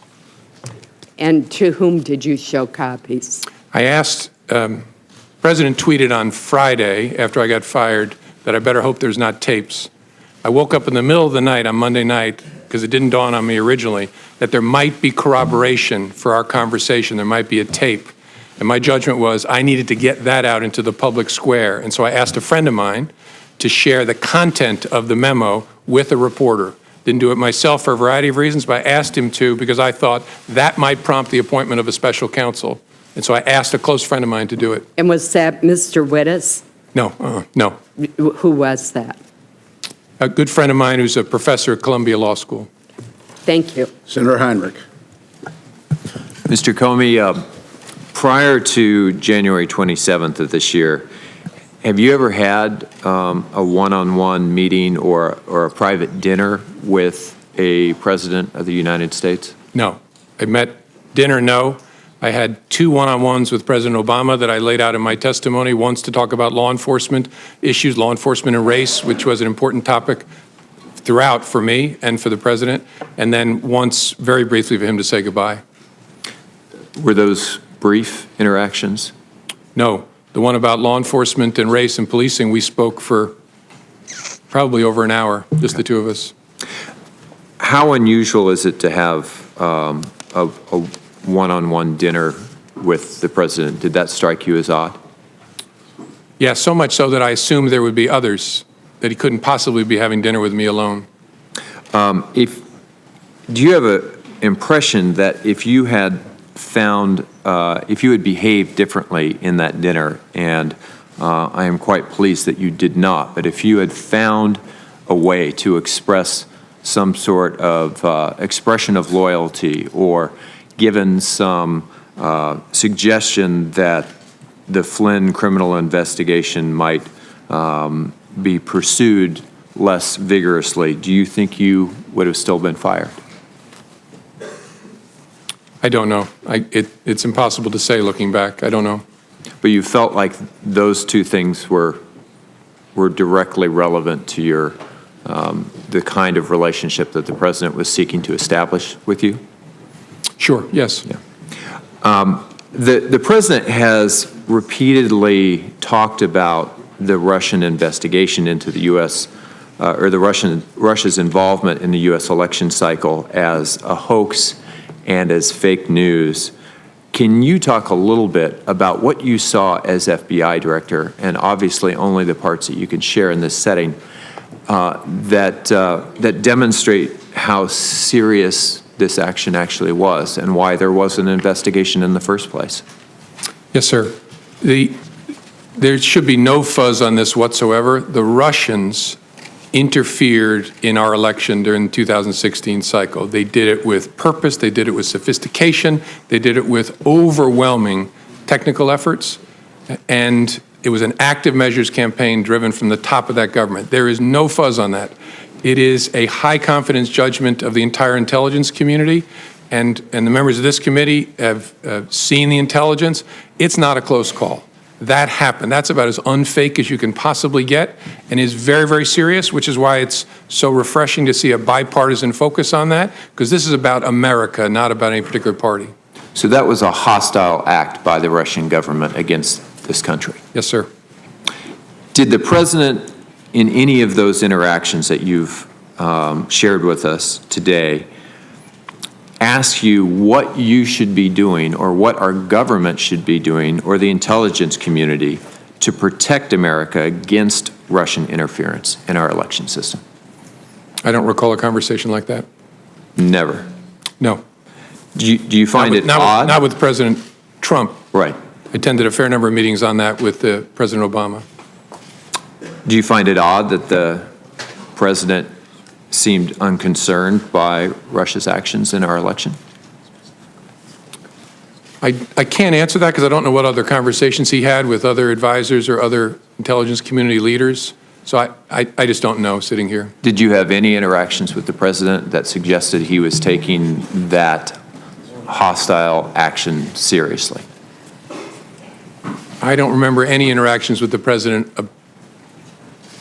And to whom did you show copies? I asked, President tweeted on Friday after I got fired that I better hope there's not tapes. I woke up in the middle of the night on Monday night, because it didn't dawn on me originally, that there might be corroboration for our conversation. There might be a tape. And my judgment was I needed to get that out into the public square. And so I asked a friend of mine to share the content of the memo with a reporter. Didn't do it myself for a variety of reasons, but I asked him to because I thought that might prompt the appointment of a special counsel. And so I asked a close friend of mine to do it. And was that Mr. Wittes? No, no. Who was that? A good friend of mine who's a professor at Columbia Law School. Thank you. Senator Heinrich. Mr. Comey, prior to January 27th of this year, have you ever had a one-on-one meeting or a private dinner with a president of the United States? No. I met dinner, no. I had two one-on-ones with President Obama that I laid out in my testimony, once to talk about law enforcement issues, law enforcement and race, which was an important topic throughout for me and for the president, and then once very briefly for him to say goodbye. Were those brief interactions? No. The one about law enforcement and race and policing, we spoke for probably over an hour, just the two of us. How unusual is it to have a one-on-one dinner with the president? Did that strike you as odd? Yeah, so much so that I assumed there would be others, that he couldn't possibly be having dinner with me alone. Do you have an impression that if you had found, if you had behaved differently in that dinner, and I am quite pleased that you did not, but if you had found a way to express some sort of expression of loyalty, or given some suggestion that the Flynn criminal investigation might be pursued less vigorously, do you think you would have still been fired? I don't know. It's impossible to say looking back. I don't know. But you felt like those two things were directly relevant to your the kind of relationship that the president was seeking to establish with you? Sure, yes. Yeah. The president has repeatedly talked about the Russian investigation into the U.S. Or Russia's involvement in the U.S. election cycle as a hoax and as fake news. Can you talk a little bit about what you saw as FBI director, and obviously only the parts that you can share in this setting, that demonstrate how serious this action actually was and why there was an investigation in the first place? Yes, sir. There should be no fuzz on this whatsoever. The Russians interfered in our election during the 2016 cycle. They did it with purpose, they did it with sophistication, they did it with overwhelming technical efforts, and it was an active measures campaign driven from the top of that government. There is no fuzz on that. It is a high confidence judgment of the entire intelligence community, and the members of this committee have seen the intelligence. It's not a close call. That happened. That's about as unfake as you can possibly get, and is very, very serious, which is why it's so refreshing to see a bipartisan focus on that, because this is about America, not about any particular party. So that was a hostile act by the Russian government against this country? Yes, sir. Did the president, in any of those interactions that you've shared with us today, ask you what you should be doing or what our government should be doing or the intelligence community to protect America against Russian interference in our election system? I don't recall a conversation like that. Never? No. Do you find it odd? Not with President Trump. Right. I attended a fair number of meetings on that with President Obama. Do you find it odd that the president seemed unconcerned by Russia's actions in our election? I can't answer that because I don't know what other conversations he had with other advisors or other intelligence community leaders. So I just don't know sitting here. Did you have any interactions with the president that suggested he was taking that hostile action seriously? I don't remember any interactions with the president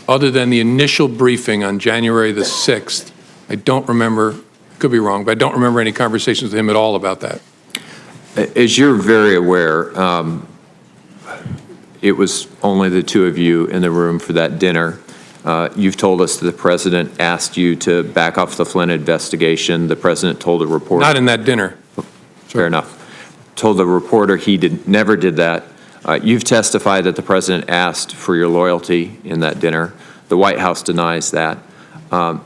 other than the initial briefing on January the 6th. I don't remember, could be wrong, but I don't remember any conversations with him at all about that. As you're very aware, it was only the two of you in the room for that dinner. You've told us that the president asked you to back off the Flynn investigation. The president told a reporter. Not in that dinner. Fair enough. Told the reporter he never did that. You've testified that the president asked for your loyalty in that dinner. The White House denies that. A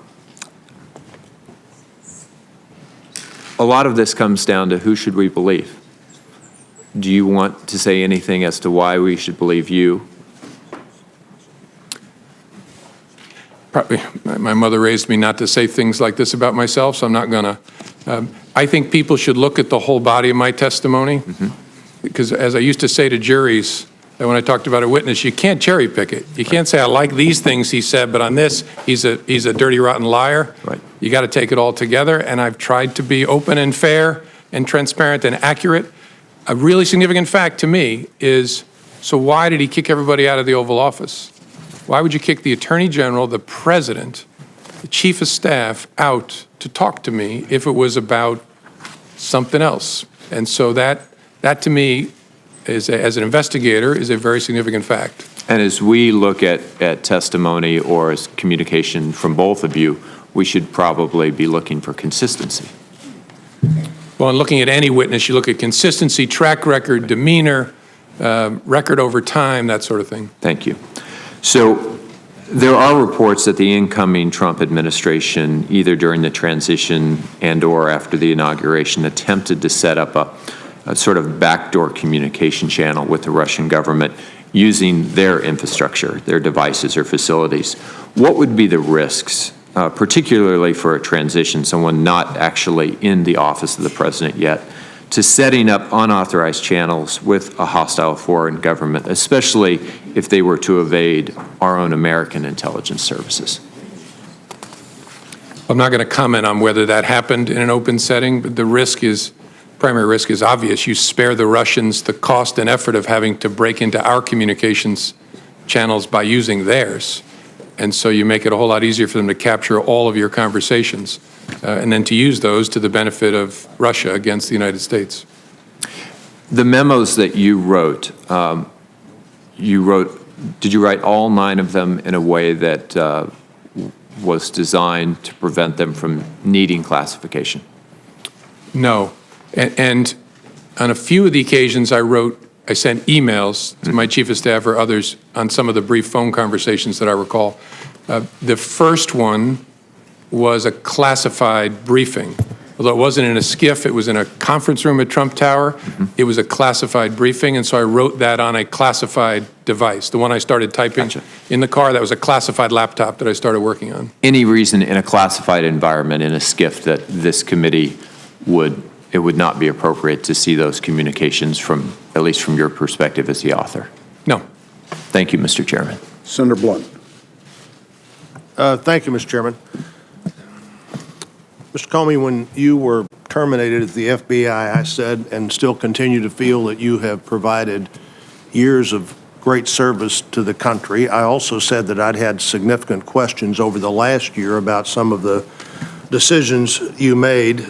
lot of this comes down to who should we believe? Do you want to say anything as to why we should believe you? Probably, my mother raised me not to say things like this about myself, so I'm not gonna. I think people should look at the whole body of my testimony. Mm-hmm. Because as I used to say to juries, that when I talked about a witness, you can't cherry pick it. You can't say, I like these things he said, but on this, he's a dirty, rotten liar. Right. You got to take it all together, and I've tried to be open and fair and transparent and accurate. A really significant fact to me is, so why did he kick everybody out of the Oval Office? Why would you kick the Attorney General, the President, the Chief of Staff out to talk to me if it was about something else? And so that to me, as an investigator, is a very significant fact. And as we look at testimony or as communication from both of you, we should probably be looking for consistency. Well, in looking at any witness, you look at consistency, track record, demeanor, record over time, that sort of thing. Thank you. So there are reports that the incoming Trump administration, either during the transition and or after the inauguration, attempted to set up a sort of backdoor communication channel with the Russian government using their infrastructure, their devices or facilities. What would be the risks, particularly for a transition, someone not actually in the office of the president yet, to setting up unauthorized channels with a hostile foreign government, especially if they were to evade our own American intelligence services? I'm not going to comment on whether that happened in an open setting, but the primary risk is obvious. You spare the Russians the cost and effort of having to break into our communications channels by using theirs. And so you make it a whole lot easier for them to capture all of your conversations and then to use those to the benefit of Russia against the United States. The memos that you wrote, did you write all 9 of them in a way that was designed to prevent them from needing classification? No. And on a few of the occasions I sent emails to my chief of staff or others on some of the brief phone conversations that I recall. The first one was a classified briefing. Although it wasn't in a SCIF, it was in a conference room at Trump Tower. It was a classified briefing, and so I wrote that on a classified device. The one I started typing in the car, that was a classified laptop that I started working on. Any reason in a classified environment, in a SCIF, that this committee it would not be appropriate to see those communications from, at least from your perspective as the author? No. Thank you, Mr. Chairman. Senator Blunt. Thank you, Mr. Chairman. Mr. Comey, when you were terminated at the FBI, I said and still continue to feel that you have provided years of great service to the country. I also said that I'd had significant questions over the last year about some of the decisions you made.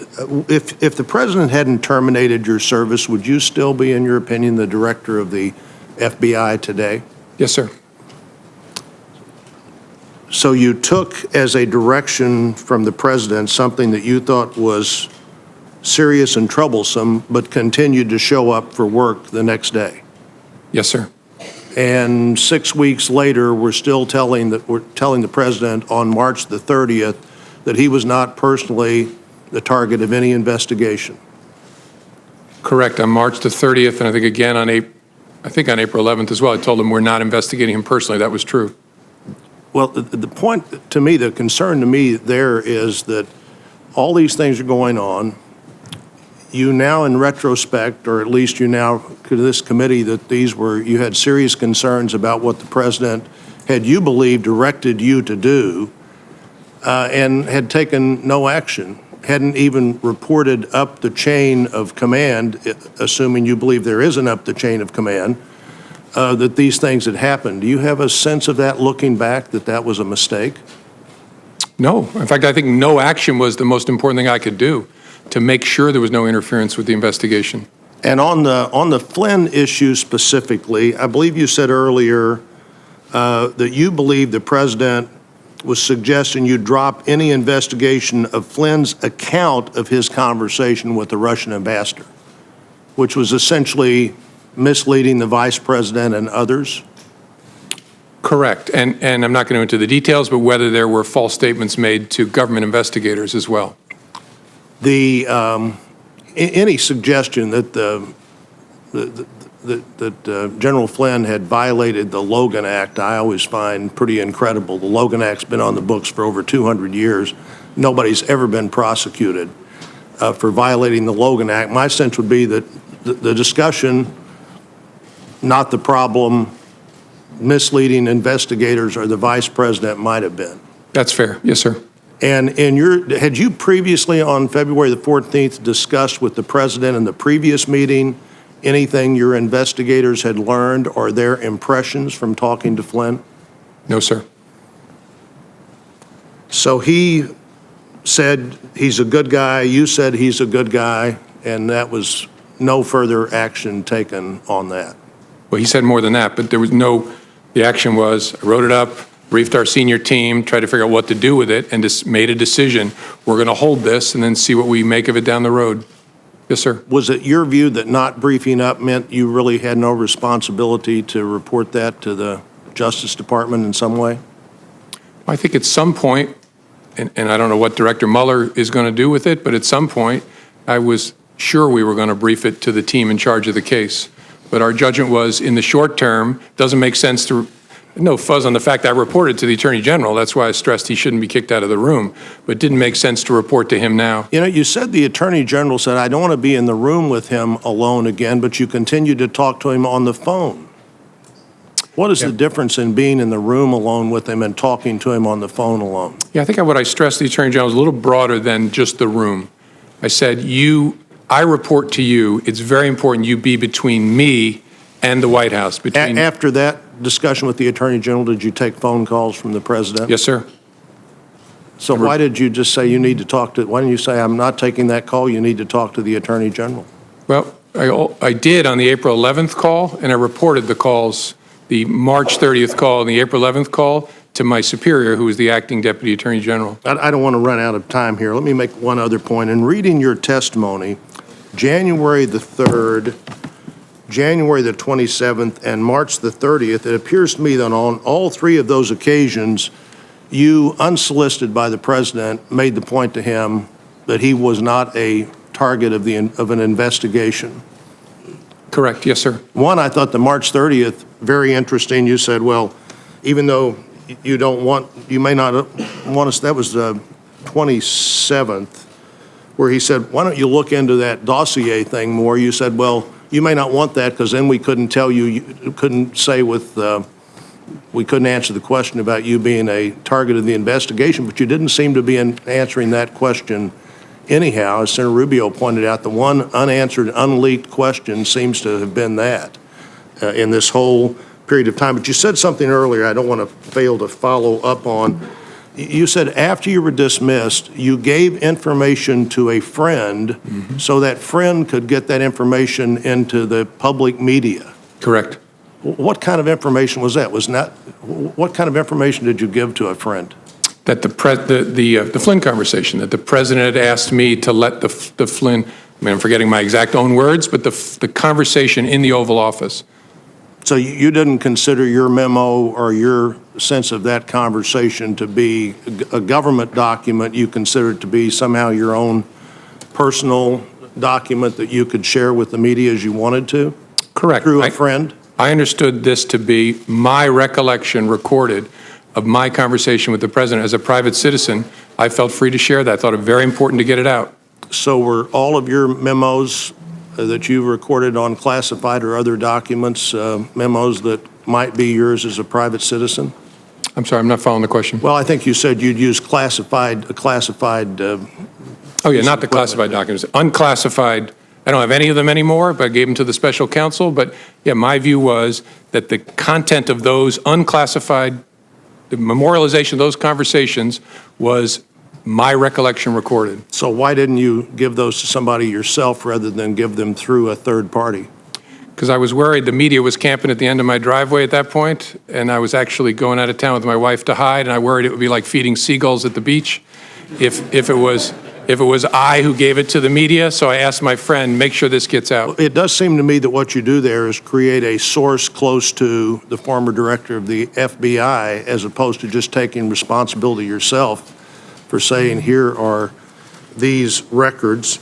If the president hadn't terminated your service, would you still be, in your opinion, the director of the FBI today? Yes, sir. So you took as a direction from the president something that you thought was serious and troublesome, but continued to show up for work the next day. Yes, sir. And 6 weeks later, we're telling the president on March the 30th that he was not personally the target of any investigation. Correct. On March the 30th, and I think again on April 11th as well, I told him we're not investigating him personally. That was true. Well, the point to me, the concern to me there is that all these things are going on. You now, in retrospect, or at least you now, to this committee, that you had serious concerns about what the president had, you believe, directed you to do, and had taken no action, hadn't even reported up the chain of command, assuming you believe there is an up the chain of command, that these things had happened. Do you have a sense of that, looking back, that was a mistake? No. In fact, I think no action was the most important thing I could do to make sure there was no interference with the investigation. And on the Flynn issue specifically, I believe you said earlier that you believe the president was suggesting you drop any investigation of Flynn's account of his conversation with the Russian ambassador, which was essentially misleading the vice president and others? Correct. And I'm not going to go into the details, but whether there were false statements made to government investigators as well. Any suggestion that General Flynn had violated the Logan Act, I always find pretty incredible. The Logan Act's been on the books for over 200 years. Nobody's ever been prosecuted for violating the Logan Act. My sense would be that the discussion, not the problem, misleading investigators or the vice president might have been. That's fair. Yes, sir. And had you previously on February the 14th discussed with the president in the previous meeting anything your investigators had learned or their impressions from talking to Flynn? No, sir. So he said he's a good guy, you said he's a good guy, and that was no further action taken on that. Well, he said more than that, but there was the action was, I wrote it up, briefed our senior team, tried to figure out what to do with it, and just made a decision. We're going to hold this and then see what we make of it down the road. Yes, sir. Was it your view that not briefing up meant you really had no responsibility to report that to the Justice Department in some way? I think at some point, and I don't know what Director Mueller is going to do with it, but at some point, I was sure we were going to brief it to the team in charge of the case. But our judgment was, in the short term, doesn't make sense to, no fuzz on the fact I reported to the Attorney General. That's why I stressed he shouldn't be kicked out of the room. But it didn't make sense to report to him now. You know, you said the Attorney General said, I don't want to be in the room with him alone again, but you continued to talk to him on the phone. What is the difference in being in the room alone with him and talking to him on the phone alone? Yeah, I think what I stressed to the Attorney General is a little broader than just the room. I said, I report to you. It's very important you be between me and the White House. After that discussion with the Attorney General, did you take phone calls from the president? Yes, sir. So why did you just say you need to talk to, why didn't you say, I'm not taking that call, you need to talk to the Attorney General? Well, I did on the April 11th call, and I reported the calls the March 30th call and the April 11th call to my superior, who was the acting Deputy Attorney General. I don't want to run out of time here. Let me make one other point. In reading your testimony, January the 3rd, January the 27th, and March the 30th, it appears to me that on all three of those occasions, you, unsolicited by the president, made the point to him that he was not a target of an investigation. Correct, yes, sir. One, I thought the March 30th, very interesting. You said, well, even though you may not want us, that was the 27th, where he said, why don't you look into that dossier thing more? You said, well, you may not want that because then we couldn't tell you, couldn't say we couldn't answer the question about you being a target of the investigation, but you didn't seem to be answering that question anyhow. As Senator Rubio pointed out, the one unanswered, unleaked question seems to have been that in this whole period of time. But you said something earlier I don't want to fail to follow up on. You said after you were dismissed, you gave information to a friend so that friend could get that information into the public media. Correct. What kind of information was that? What kind of information did you give to a friend? That the Flynn conversation, that the president had asked me to let the Flynn, I mean, I'm forgetting my exact own words, but the conversation in the Oval Office. So you didn't consider your memo or your sense of that conversation to be a government document. You considered it to be somehow your own personal document that you could share with the media as you wanted to? Correct. Through a friend? I understood this to be my recollection recorded of my conversation with the president. As a private citizen, I felt free to share that. I thought it very important to get it out. So were all of your memos that you recorded on classified or other documents, memos that might be yours as a private citizen? I'm sorry, I'm not following the question. Well, I think you said you'd use classified. Oh yeah, not the classified documents, unclassified. I don't have any of them anymore, but I gave them to the special counsel. But yeah, my view was that the content of those unclassified, the memorialization of those conversations was my recollection recorded. So why didn't you give those to somebody yourself rather than give them through a third party? Because I was worried the media was camping at the end of my driveway at that point, and I was actually going out of town with my wife to hide, and I worried it would be like feeding seagulls at the beach if it was I who gave it to the media. So I asked my friend, make sure this gets out. It does seem to me that what you do there is create a source close to the former director of the FBI, as opposed to just taking responsibility yourself for saying, here are these records.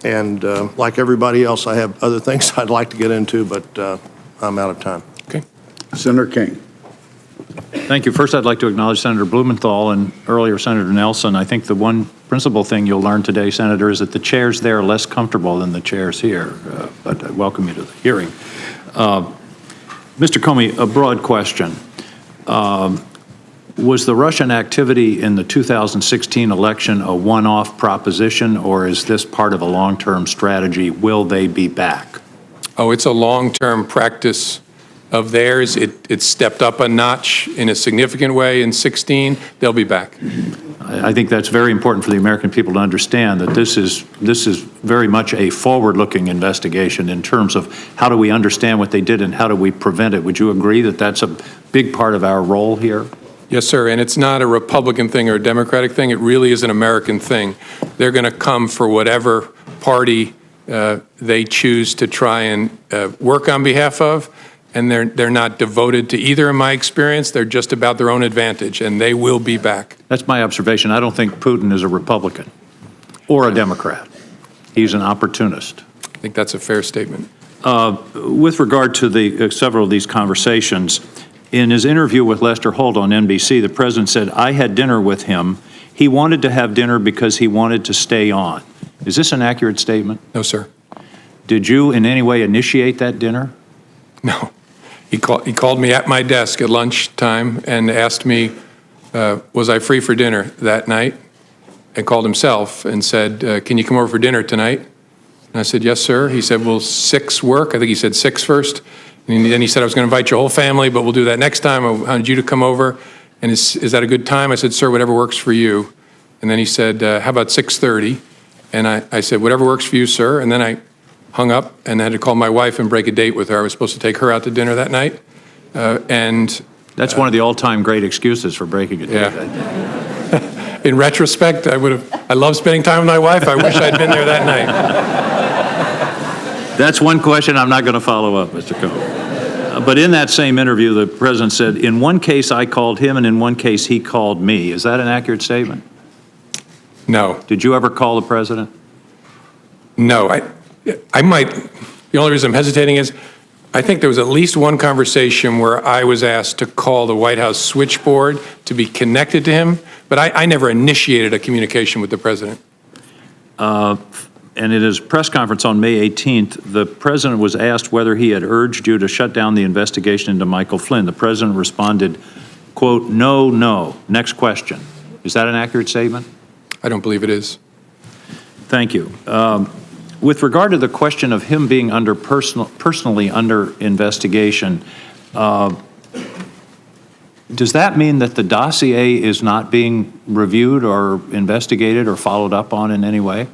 And like everybody else, I have other things I'd like to get into, but I'm out of time. Okay. Senator King. Thank you. First, I'd like to acknowledge Senator Blumenthal and earlier Senator Nelson. I think the one principal thing you'll learn today, Senator, is that the chairs there are less comfortable than the chairs here. But I welcome you to the hearing. Mr. Comey, a broad question. Was the Russian activity in the 2016 election a one-off proposition, or is this part of a long-term strategy? Will they be back? Oh, it's a long-term practice of theirs. It stepped up a notch in a significant way in 16. They'll be back. I think that's very important for the American people to understand that this is very much a forward-looking investigation in terms of how do we understand what they did and how do we prevent it. Would you agree that that's a big part of our role here? Yes, sir, and it's not a Republican thing or a Democratic thing. It really is an American thing. They're going to come for whatever party they choose to try and work on behalf of, and they're not devoted to either, in my experience. They're just about their own advantage, and they will be back. That's my observation. I don't think Putin is a Republican or a Democrat. He's an opportunist. I think that's a fair statement. With regard to the several of these conversations, in his interview with Lester Holt on NBC, the president said, I had dinner with him. He wanted to have dinner because he wanted to stay on. Is this an accurate statement? No, sir. Did you in any way initiate that dinner? No. He called me at my desk at lunchtime and asked me, was I free for dinner that night? And called himself and said, can you come over for dinner tonight? And I said, yes, sir. He said, will 6 work? I think he said 6 first. And then he said, I was going to invite your whole family, but we'll do that next time. I wanted you to come over. And is that a good time? I said, sir, whatever works for you. And then he said, how about 6:30? And I said, whatever works for you, sir. And then I hung up and had to call my wife and break a date with her. I was supposed to take her out to dinner that night. That's one of the all-time great excuses for breaking a date. Yeah. In retrospect, I love spending time with my wife. I wish I'd been there that night. That's one question I'm not going to follow up, Mr. Comey. But in that same interview, the president said, in one case I called him and in one case he called me. Is that an accurate statement? No. Did you ever call the president? No. I might. The only reason I'm hesitating is I think there was at least one conversation where I was asked to call the White House switchboard to be connected to him, but I never initiated a communication with the president. And in his press conference on May 18th, the president was asked whether he had urged you to shut down the investigation into Michael Flynn. The president responded, quote, no, no. Next question. Is that an accurate statement? I don't believe it is. Thank you. With regard to the question of him being personally under investigation, does that mean that the dossier is not being reviewed or investigated or followed up on in any way?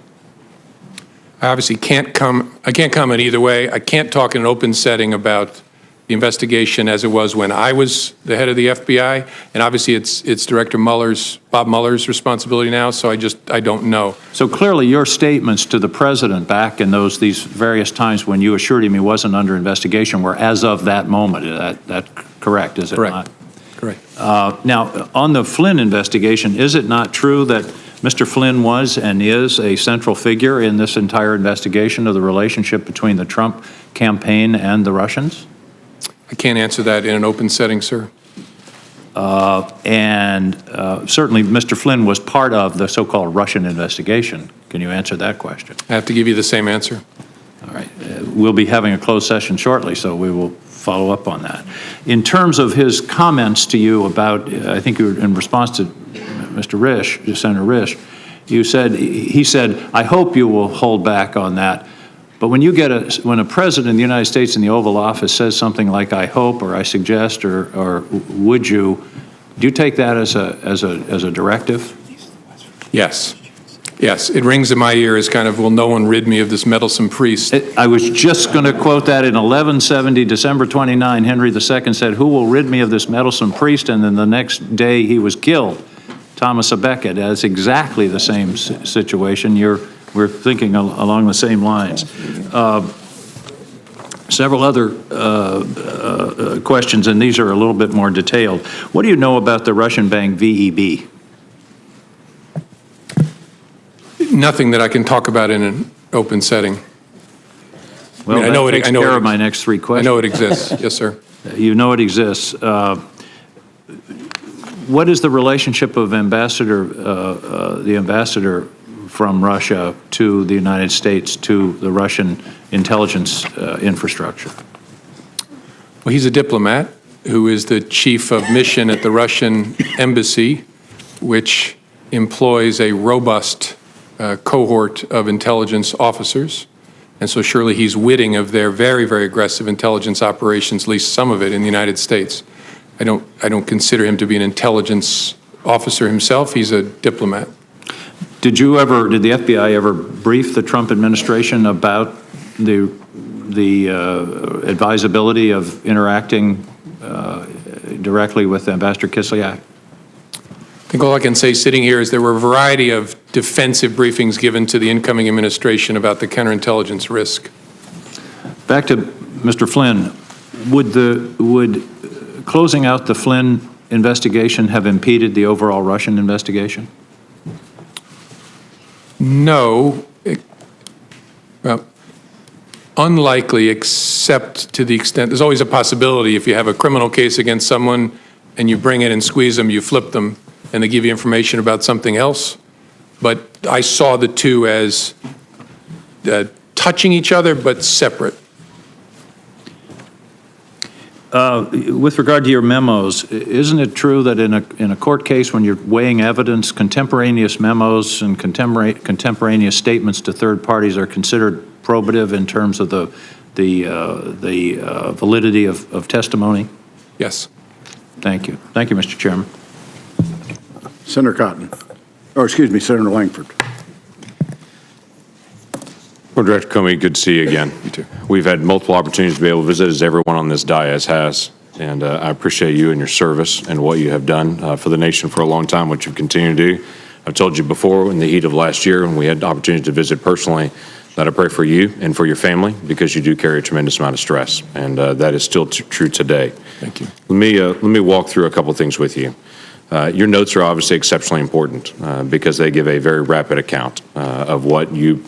I obviously can't comment either way. I can't talk in an open setting about the investigation as it was when I was the head of the FBI, and obviously it's Director Bob Mueller's responsibility now, so I don't know. So clearly your statements to the president back in these various times when you assured him he wasn't under investigation were as of that moment. That correct, is it not? Correct. Now, on the Flynn investigation, is it not true that Mr. Flynn was and is a central figure in this entire investigation of the relationship between the Trump campaign and the Russians? I can't answer that in an open setting, sir. And certainly Mr. Flynn was part of the so-called Russian investigation. Can you answer that question? I have to give you the same answer. All right. We'll be having a closed session shortly, so we will follow up on that. In terms of his comments to you about, I think you were in response to Mr. Risch, Senator Risch, he said, I hope you will hold back on that. But when when a president of the United States in the Oval Office says something like I hope or I suggest or would you, do you take that as a directive? Yes. Yes, it rings in my ear as kind of, will no one rid me of this meddlesome priest? I was just going to quote that in 1170, December 29, Henry II said, who will rid me of this meddlesome priest? And then the next day he was killed. Thomas à Becket. That's exactly the same situation. We're thinking along the same lines. Several other questions, and these are a little bit more detailed. What do you know about the Russian bank VEB? Nothing that I can talk about in an open setting. Well, I know takes care of my next three questions. I know it exists. Yes, sir. You know it exists. What is the relationship of the ambassador from Russia to the United States, to the Russian intelligence infrastructure? Well, he's a diplomat who is the chief of mission at the Russian embassy, which employs a robust cohort of intelligence officers. And so surely he's witting of their very, very aggressive intelligence operations, at least some of it in the United States. I don't consider him to be an intelligence officer himself. He's a diplomat. Did the FBI ever brief the Trump administration about the advisability of interacting directly with Ambassador Kislyak? I think all I can say sitting here is there were a variety of defensive briefings given to the incoming administration about the counterintelligence risk. Back to Mr. Flynn, would closing out the Flynn investigation have impeded the overall Russian investigation? No. Well, unlikely, except to the extent, there's always a possibility if you have a criminal case against someone and you bring it and squeeze them, you flip them, and they give you information about something else. But I saw the two as touching each other, but separate. With regard to your memos, isn't it true that in a court case when you're weighing evidence, contemporaneous memos and contemporaneous statements to third parties are considered probative in terms of the validity of testimony? Yes. Thank you. Thank you, Mr. Chairman. Senator Cotton. Oh, excuse me, Senator Langford. Well, Director Comey, good to see you again. You too. We've had multiple opportunities to be able to visit, as everyone on this dais has, and I appreciate you and your service and what you have done for the nation for a long time, what you've continued to do. I've told you before, in the heat of last year, when we had the opportunity to visit personally, that I pray for you and for your family, because you do carry a tremendous amount of stress, and that is still true today. Thank you. Let me walk through a couple of things with you. Your notes are obviously exceptionally important because they give a very rapid account of what you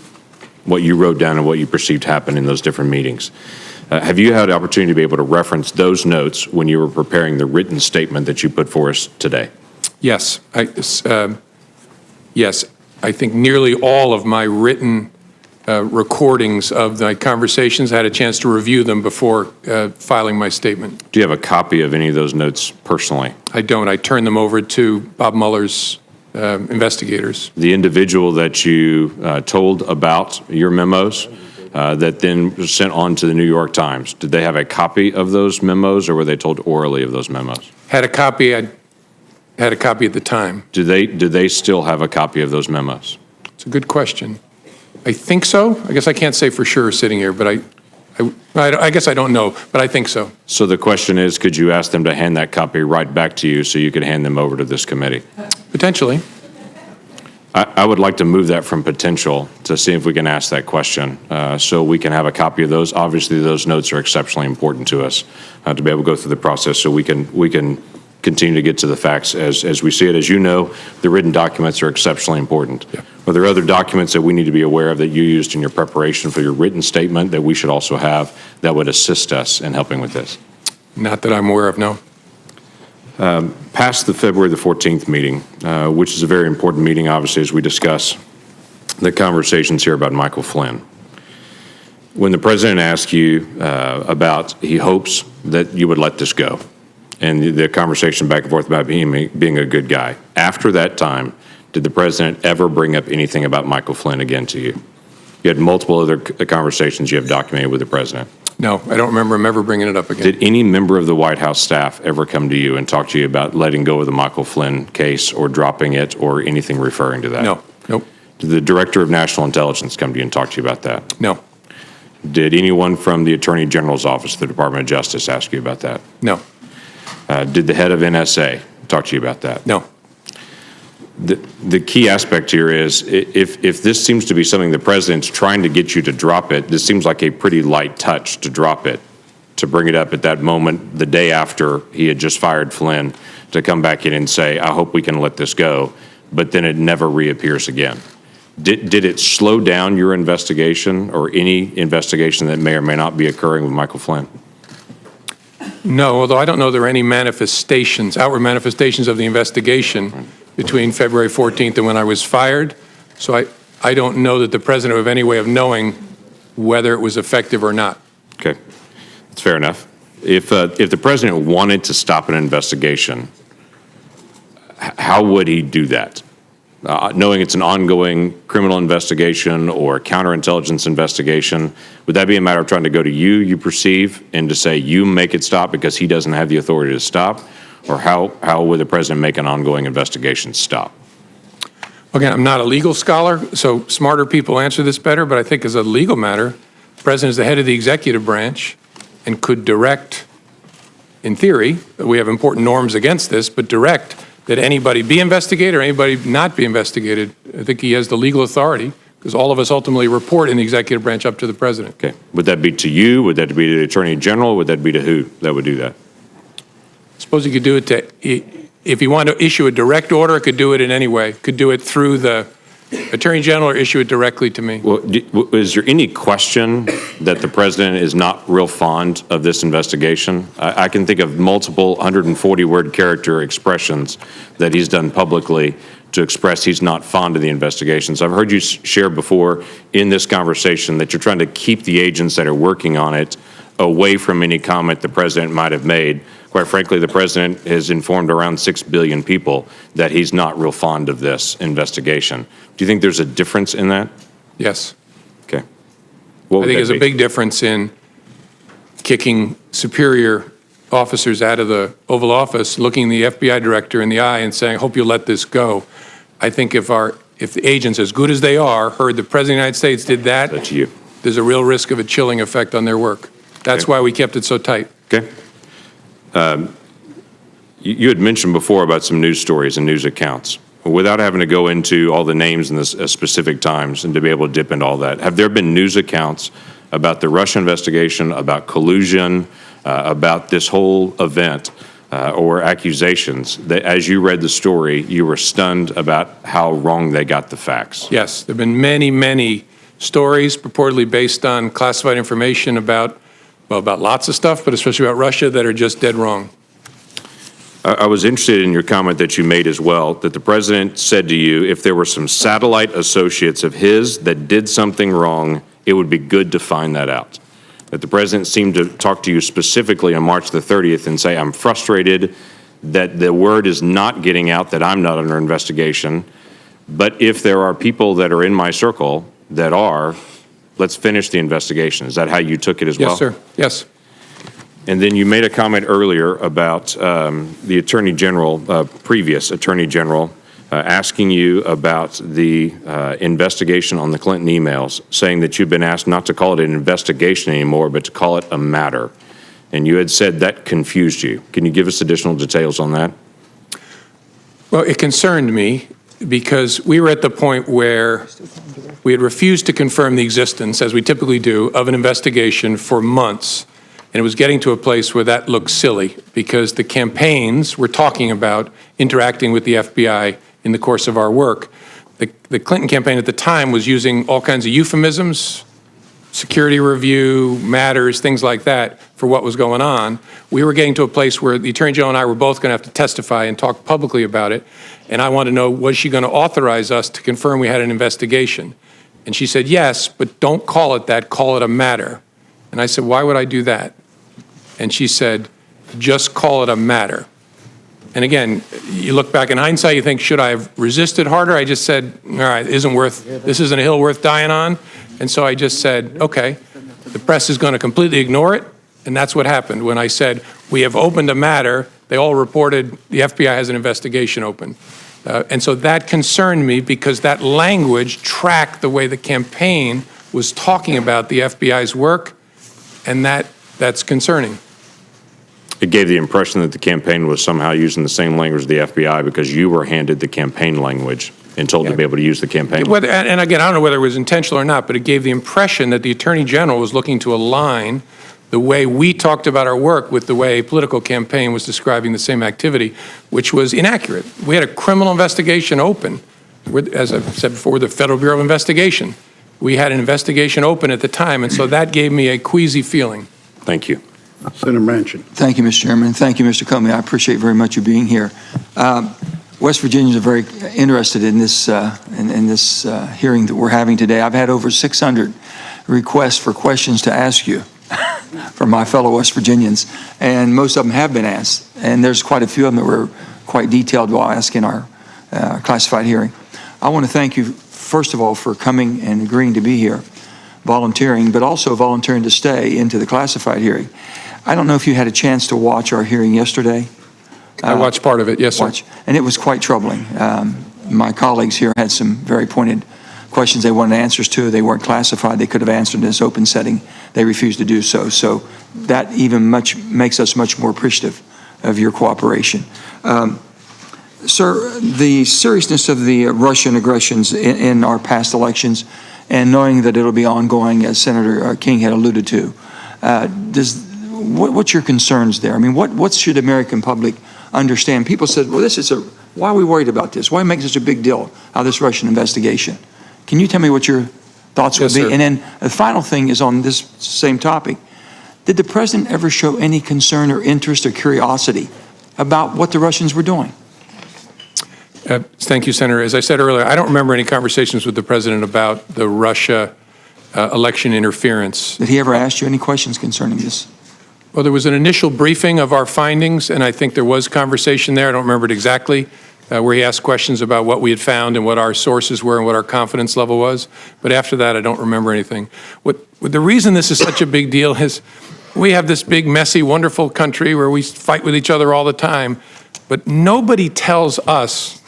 wrote down and what you perceived happened in those different meetings. Have you had the opportunity to be able to reference those notes when you were preparing the written statement that you put for us today? Yes. Yes. I think nearly all of my written recordings of my conversations, I had a chance to review them before filing my statement. Do you have a copy of any of those notes personally? I don't. I turned them over to Bob Mueller's investigators. The individual that you told about your memos that then was sent on to the New York Times, did they have a copy of those memos, or were they told orally of those memos? Had a copy. I had a copy at the time. Do they still have a copy of those memos? It's a good question. I think so. I guess I can't say for sure sitting here, but I guess I don't know, but I think so. So the question is, could you ask them to hand that copy right back to you so you could hand them over to this committee? Potentially. I would like to move that from potential to see if we can ask that question so we can have a copy of those. Obviously, those notes are exceptionally important to us to be able to go through the process so we can continue to get to the facts as we see it. As you know, the written documents are exceptionally important. Yeah. Are there other documents that we need to be aware of that you used in your preparation for your written statement that we should also have that would assist us in helping with this? Not that I'm aware of, no. Past the February the 14th meeting, which is a very important meeting, obviously, as we discuss the conversations here about Michael Flynn. When the president asked you about he hopes that you would let this go, and the conversation back and forth about being a good guy, after that time, did the president ever bring up anything about Michael Flynn again to you? You had multiple other conversations you have documented with the president. No, I don't remember him ever bringing it up again. Did any member of the White House staff ever come to you and talk to you about letting go of the Michael Flynn case or dropping it or anything referring to that? No, nope. Did the Director of National Intelligence come to you and talk to you about that? No. Did anyone from the Attorney General's office, the Department of Justice, ask you about that? No. Did the head of NSA talk to you about that? No. The key aspect here is if this seems to be something the president's trying to get you to drop it, this seems like a pretty light touch to drop it, to bring it up at that moment, the day after he had just fired Flynn, to come back in and say, I hope we can let this go, but then it never reappears again. Did it slow down your investigation or any investigation that may or may not be occurring with Michael Flynn? No, although I don't know there are any manifestations, outward manifestations of the investigation between February 14th and when I was fired. So I don't know that the president would have any way of knowing whether it was effective or not. Okay, that's fair enough. If the president wanted to stop an investigation, how would he do that? Knowing it's an ongoing criminal investigation or counterintelligence investigation, would that be a matter of trying to go to you perceive, and to say you make it stop because he doesn't have the authority to stop? Or how would the president make an ongoing investigation stop? Again, I'm not a legal scholar, so smarter people answer this better, but I think as a legal matter, the president is the head of the executive branch and could direct, in theory, we have important norms against this, but direct that anybody be investigated or anybody not be investigated. I think he has the legal authority because all of us ultimately report in the executive branch up to the president. Okay. Would that be to you? Would that be to the Attorney General? Would that be to who that would do that? Suppose he could do it to, if he wanted to issue a direct order, could do it in any way. Could do it through the Attorney General or issue it directly to me. Well, is there any question that the president is not real fond of this investigation? I can think of multiple 140-word character expressions that he's done publicly to express he's not fond of the investigations. I've heard you share before in this conversation that you're trying to keep the agents that are working on it away from any comment the president might have made. Quite frankly, the president has informed around 6 billion people that he's not real fond of this investigation. Do you think there's a difference in that? Yes. Okay. I think there's a big difference in kicking superior officers out of the Oval Office, looking the FBI director in the eye and saying, I hope you'll let this go. I think if our if the agents, as good as they are, heard the President of the United States did that, That's you. there's a real risk of a chilling effect on their work. That's why we kept it so tight. Okay. You had mentioned before about some news stories and news accounts. Without having to go into all the names and the specific times and to be able to dip into all that, have there been news accounts about the Russia investigation, about collusion, about this whole event, or accusations that as you read the story, you were stunned about how wrong they got the facts? Yes, there have been many, many stories purportedly based on classified information about lots of stuff, but especially about Russia, that are just dead wrong. I was interested in your comment that you made as well, that the president said to you, if there were some satellite associates of his that did something wrong, it would be good to find that out. That the president seemed to talk to you specifically on March the 30th and say, I'm frustrated that the word is not getting out that I'm not under investigation, but if there are people that are in my circle that are, let's finish the investigation. Is that how you took it as well? Yes, sir. Yes. And then you made a comment earlier about the Attorney General, previous Attorney General, asking you about the investigation on the Clinton emails, saying that you've been asked not to call it an investigation anymore, but to call it a matter. And you had said that confused you. Can you give us additional details on that? Well, it concerned me because we were at the point where we had refused to confirm the existence, as we typically do, of an investigation for months. And it was getting to a place where that looked silly because the campaigns were talking about interacting with the FBI in the course of our work. The Clinton campaign at the time was using all kinds of euphemisms, security review, matters, things like that for what was going on. We were getting to a place where the Attorney General and I were both going to have to testify and talk publicly about it. And I wanted to know, was she going to authorize us to confirm we had an investigation? And she said, yes, but don't call it that, call it a matter. And I said, why would I do that? And she said, just call it a matter. And again, you look back in hindsight, you think, should I have resisted harder? I just said, all right, this isn't a hill worth dying on. And so I just said, okay, the press is going to completely ignore it. And that's what happened. When I said, we have opened a matter, they all reported the FBI has an investigation open. And so that concerned me because that language tracked the way the campaign was talking about the FBI's work, and that's concerning. It gave the impression that the campaign was somehow using the same language as the FBI because you were handed the campaign language and told to be able to use the campaign. And again, I don't know whether it was intentional or not, but it gave the impression that the Attorney General was looking to align the way we talked about our work with the way a political campaign was describing the same activity, which was inaccurate. We had a criminal investigation open. As I said before, we're the Federal Bureau of Investigation. We had an investigation open at the time, and so that gave me a queasy feeling. Thank you. Senator Manchin. Thank you, Mr. Chairman. Thank you, Mr. Comey. I appreciate very much you being here. West Virginians are very interested in this hearing that we're having today. I've had over 600 requests for questions to ask you from my fellow West Virginians, and most of them have been asked. And there's quite a few of them that were quite detailed while asking our classified hearing. I want to thank you, first of all, for coming and agreeing to be here, volunteering, but also volunteering to stay into the classified hearing. I don't know if you had a chance to watch our hearing yesterday. I watched part of it, yes, sir. And it was quite troubling. My colleagues here had some very pointed questions they wanted answers to. They weren't classified. They could have answered in this open setting. They refused to do so. So that even makes us much more appreciative of your cooperation. Sir, the seriousness of the Russian aggressions in our past elections, and knowing that it'll be ongoing, as Senator King had alluded to, what's your concerns there? I mean, what should the American public understand? People said, well, why are we worried about this? Why make such a big deal out of this Russian investigation? Can you tell me what your thoughts would be? Sir. And then the final thing is on this same topic. Did the president ever show any concern or interest or curiosity about what the Russians were doing? Thank you, Senator. As I said earlier, I don't remember any conversations with the president about the Russia election interference. Did he ever ask you any questions concerning this? Well, there was an initial briefing of our findings, and I think there was conversation there. I don't remember it exactly, where he asked questions about what we had found and what our sources were and what our confidence level was. But after that, I don't remember anything. The reason this is such a big deal is we have this big, messy, wonderful country where we fight with each other all the time, but nobody tells us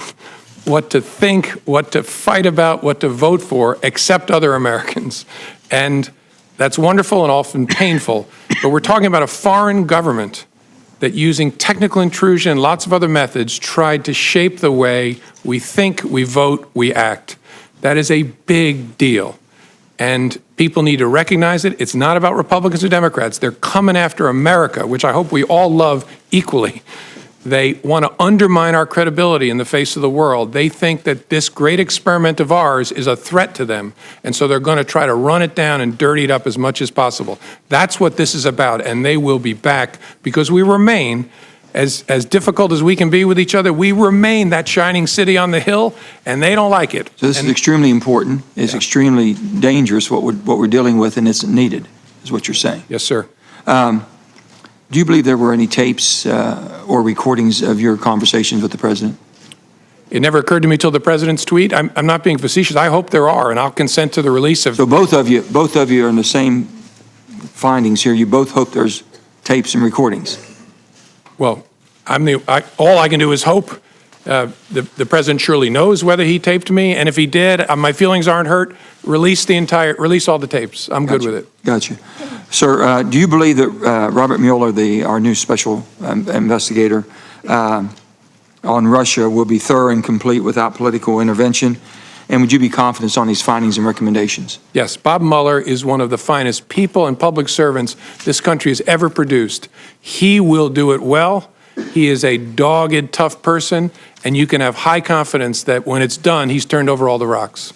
what to think, what to fight about, what to vote for, except other Americans. And that's wonderful and often painful, but we're talking about a foreign government that, using technical intrusion and lots of other methods, tried to shape the way we think, we vote, we act. That is a big deal. And people need to recognize it. It's not about Republicans or Democrats. They're coming after America, which I hope we all love equally. They want to undermine our credibility in the face of the world. They think that this great experiment of ours is a threat to them, and so they're going to try to run it down and dirty it up as much as possible. That's what this is about, and they will be back because we remain, as difficult as we can be with each other, we remain that shining city on the hill, and they don't like it. So this is extremely important. It's extremely dangerous what we're dealing with, and it's needed, is what you're saying. Yes, sir. Do you believe there were any tapes or recordings of your conversations with the president? It never occurred to me till the president's tweet. I'm not being facetious. I hope there are, and I'll consent to the release of. So both of you are in the same findings here. You both hope there's tapes and recordings. Well, all I can do is hope. The president surely knows whether he taped me, and if he did, my feelings aren't hurt. Release all the tapes. I'm good with it. Gotcha. Sir, do you believe that Robert Mueller, our new special investigator on Russia, will be thorough and complete without political intervention? And would you be confident on these findings and recommendations? Yes, Bob Mueller is one of the finest people and public servants this country has ever produced. He will do it well. He is a dogged, tough person, and you can have high confidence that when it's done, he's turned over all the rocks.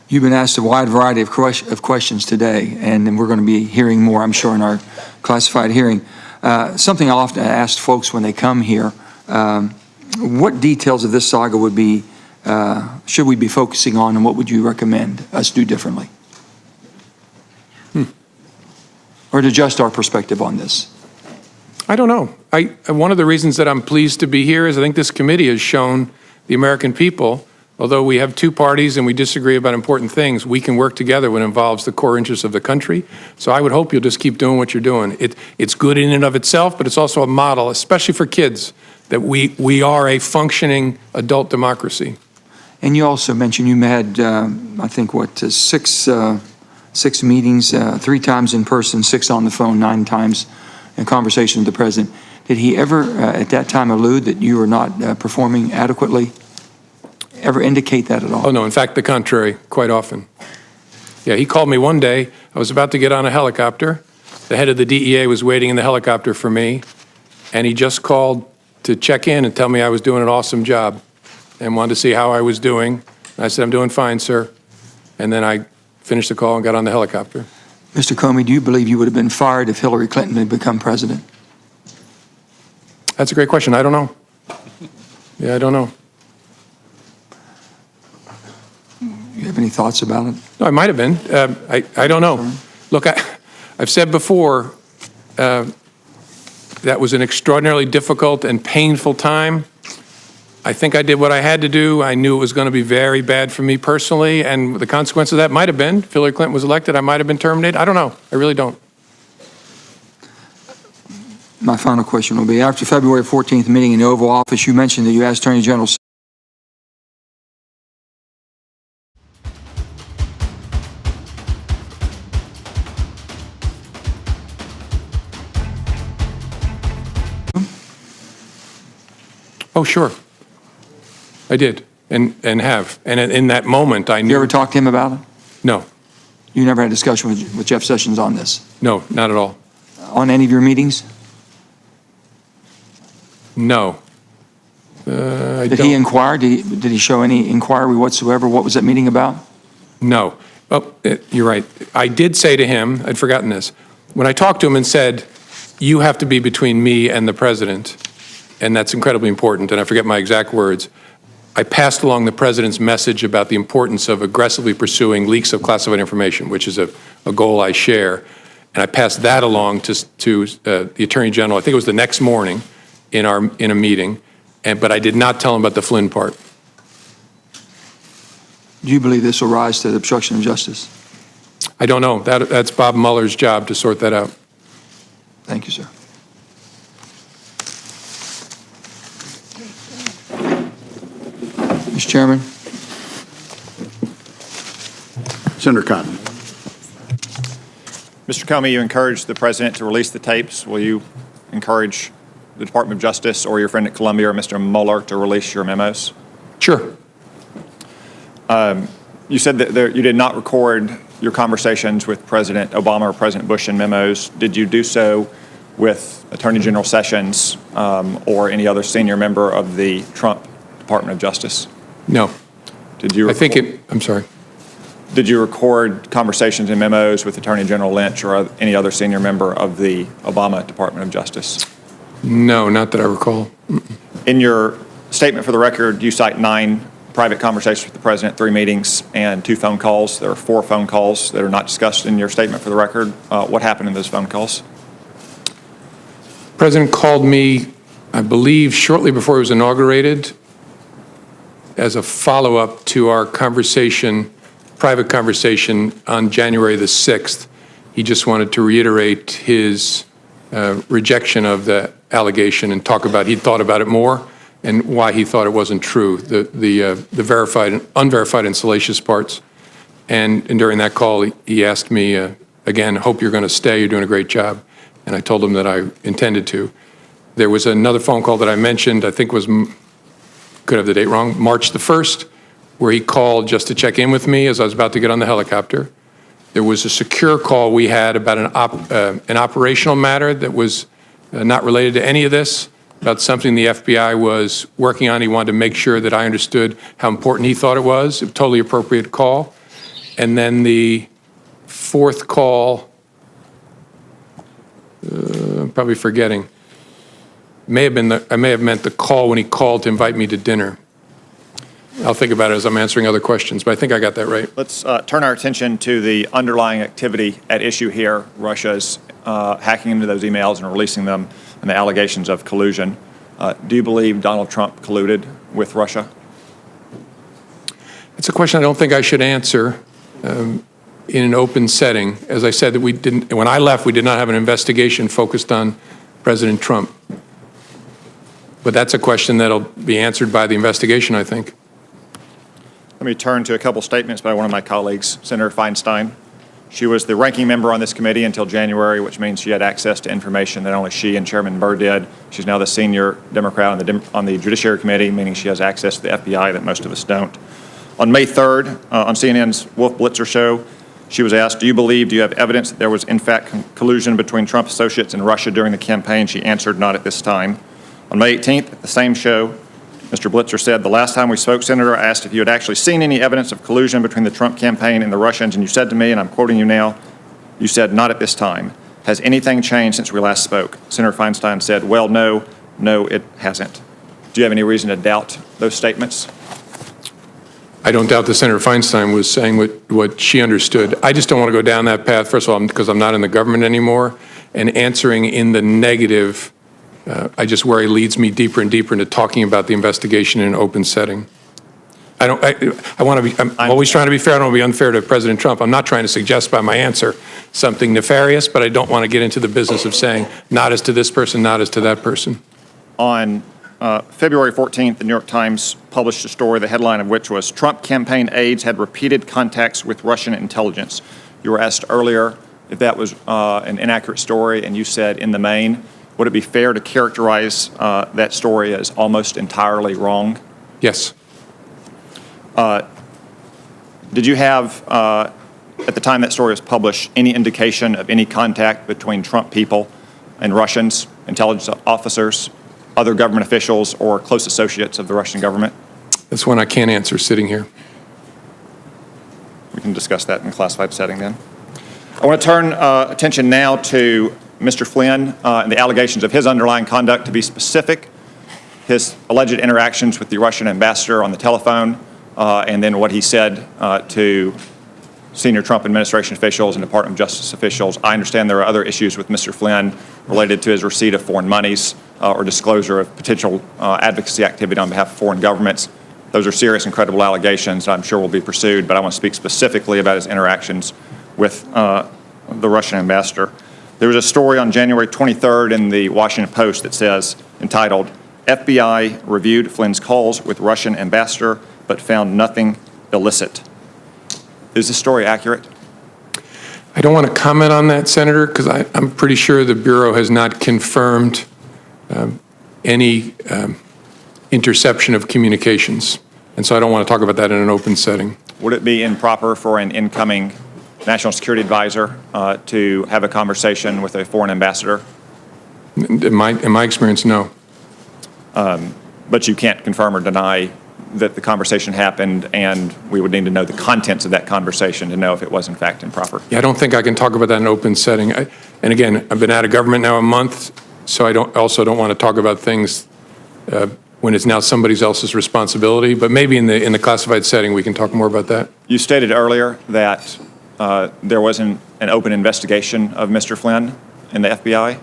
You've been asked a wide variety of questions today, and we're going to be hearing more, I'm sure, in our classified hearing. Something I often ask folks when they come here, what details of this saga should we be focusing on, and what would you recommend us do differently? Or to adjust our perspective on this? I don't know. One of the reasons that I'm pleased to be here is I think this committee has shown the American people, although we have two parties and we disagree about important things, we can work together when it involves the core interests of the country. So I would hope you'll just keep doing what you're doing. It's good in and of itself, but it's also a model, especially for kids, that we are a functioning adult democracy. And you also mentioned you had, I think, six meetings, 3 times in person, 6 on the phone, 9 times in conversation with the president. Did he ever, at that time, allude that you were not performing adequately? Ever indicate that at all? Oh, no. In fact, the contrary, quite often. Yeah, he called me one day. I was about to get on a helicopter. The head of the DEA was waiting in the helicopter for me, and he just called to check in and tell me I was doing an awesome job and wanted to see how I was doing. And I said, I'm doing fine, sir. And then I finished the call and got on the helicopter. Mr. Comey, do you believe you would have been fired if Hillary Clinton had become president? That's a great question. I don't know. Yeah, I don't know. You have any thoughts about it? No, I might have been. I don't know. Look, I've said before, that was an extraordinarily difficult and painful time. I think I did what I had to do. I knew it was going to be very bad for me personally, and the consequence of that might have been, if Hillary Clinton was elected, I might have been terminated. I don't know. I really don't. My final question will be, after February 14th meeting in the Oval Office, you mentioned that you asked Attorney General Oh, sure. I did, and have. And in that moment, I knew. You ever talked to him about it? No. You never had a discussion with Jeff Sessions on this? No, not at all. On any of your meetings? No. Did he inquire? Did he show any inquiry whatsoever? What was that meeting about? No. Oh, you're right. I did say to him, I'd forgotten this, when I talked to him and said, you have to be between me and the president, and that's incredibly important, and I forget my exact words, I passed along the president's message about the importance of aggressively pursuing leaks of classified information, which is a goal I share. And I passed that along to the Attorney General. I think it was the next morning in a meeting, but I did not tell him about the Flynn part. Do you believe this will rise to the obstruction of justice? I don't know. That's Bob Mueller's job to sort that out. Thank you, sir. Mr. Chairman. Senator Cotton. Mr. Comey, you encouraged the president to release the tapes. Will you encourage the Department of Justice or your friend at Columbia, or Mr. Mueller, to release your memos? Sure. You said that you did not record your conversations with President Obama or President Bush in memos. Did you do so with Attorney General Sessions or any other senior member of the Trump Department of Justice? No. Did you? I'm sorry. Did you record conversations and memos with Attorney General Lynch or any other senior member of the Obama Department of Justice? No, not that I recall. In your statement for the record, you cite 9 private conversations with the president, 3 meetings, and 2 phone calls. There are 4 phone calls that are not discussed in your statement for the record. What happened in those phone calls? The president called me, I believe, shortly before he was inaugurated as a follow-up to our private conversation on January the 6th. He just wanted to reiterate his rejection of the allegation and talk about he'd thought about it more and why he thought it wasn't true, the verified and unverified and salacious parts. And during that call, he asked me, again, hope you're going to stay, you're doing a great job. And I told him that I intended to. There was another phone call that I mentioned, I think was, could have the date wrong, March the 1st, where he called just to check in with me as I was about to get on the helicopter. There was a secure call we had about an operational matter that was not related to any of this, about something the FBI was working on. He wanted to make sure that I understood how important he thought it was, a totally appropriate call. And then the 4th call, I'm probably forgetting, I may have meant the call when he called to invite me to dinner. I'll think about it as I'm answering other questions, but I think I got that right. Let's turn our attention to the underlying activity at issue here, Russia's hacking into those emails and releasing them, and the allegations of collusion. Do you believe Donald Trump colluded with Russia? It's a question I don't think I should answer in an open setting. As I said, that when I left, we did not have an investigation focused on President Trump. But that's a question that'll be answered by the investigation, I think. Let me turn to a couple statements by one of my colleagues, Senator Feinstein. She was the ranking member on this committee until January, which means she had access to information that only she and Chairman Burr did. She's now the senior Democrat on the Judiciary Committee, meaning she has access to the FBI that most of us don't. On May 3rd, on CNN's Wolf Blitzer show, she was asked, do you have evidence that there was in fact collusion between Trump associates and Russia during the campaign? She answered, not at this time. On May 18th, at the same show, Mr. Blitzer said, the last time we spoke, Senator, I asked if you had actually seen any evidence of collusion between the Trump campaign and the Russians, and you said to me, and I'm quoting you now, you said, not at this time. Has anything changed since we last spoke? Senator Feinstein said, well, no, it hasn't. Do you have any reason to doubt those statements? I don't doubt that Senator Feinstein was saying what she understood. I just don't want to go down that path, first of all, because I'm not in the government anymore, and answering in the negative, I just worry leads me deeper and deeper into talking about the investigation in an open setting. I'm always trying to be fair. I don't want to be unfair to President Trump. I'm not trying to suggest by my answer something nefarious, but I don't want to get into the business of saying not as to this person, not as to that person. On February 14th, the New York Times published a story, the headline of which was, Trump campaign aides had repeated contacts with Russian intelligence. You were asked earlier if that was an inaccurate story, and you said in the main. Would it be fair to characterize that story as almost entirely wrong? Yes. Did you have, at the time that story was published, any indication of any contact between Trump people and Russians, intelligence officers, other government officials, or close associates of the Russian government? That's one I can't answer sitting here. We can discuss that in a classified setting then. I want to turn attention now to Mr. Flynn and the allegations of his underlying conduct. To be specific, his alleged interactions with the Russian ambassador on the telephone, and then what he said to senior Trump administration officials and Department of Justice officials. I understand there are other issues with Mr. Flynn related to his receipt of foreign monies or disclosure of potential advocacy activity on behalf of foreign governments. Those are serious and credible allegations that I'm sure will be pursued, but I want to speak specifically about his interactions with the Russian ambassador. There was a story on January 23rd in the Washington Post that says, entitled, FBI reviewed Flynn's calls with Russian ambassador, but found nothing illicit. Is this story accurate? I don't want to comment on that, Senator, because I'm pretty sure the Bureau has not confirmed any interception of communications. And so I don't want to talk about that in an open setting. Would it be improper for an incoming national security advisor to have a conversation with a foreign ambassador? In my experience, no. But you can't confirm or deny that the conversation happened, and we would need to know the contents of that conversation to know if it was in fact improper. Yeah, I don't think I can talk about that in an open setting. And again, I've been out of government now a month, so I also don't want to talk about things when it's now somebody else's responsibility. But maybe in the classified setting, we can talk more about that. You stated earlier that there was an open investigation of Mr. Flynn in the FBI.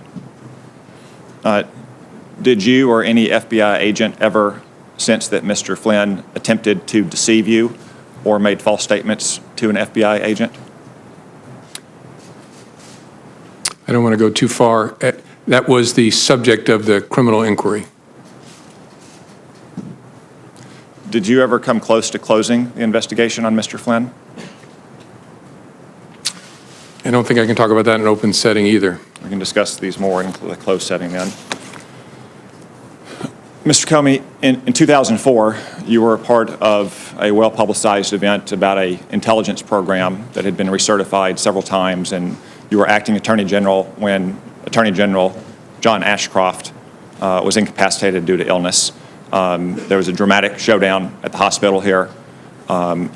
Did you or any FBI agent ever sense that Mr. Flynn attempted to deceive you or made false statements to an FBI agent? I don't want to go too far. That was the subject of the criminal inquiry. Did you ever come close to closing the investigation on Mr. Flynn? I don't think I can talk about that in an open setting either. We can discuss these more in the closed setting then. Mr. Comey, in 2004, you were a part of a well-publicized event about an intelligence program that had been recertified several times, and you were acting Attorney General when Attorney General John Ashcroft was incapacitated due to illness. There was a dramatic showdown at the hospital here. The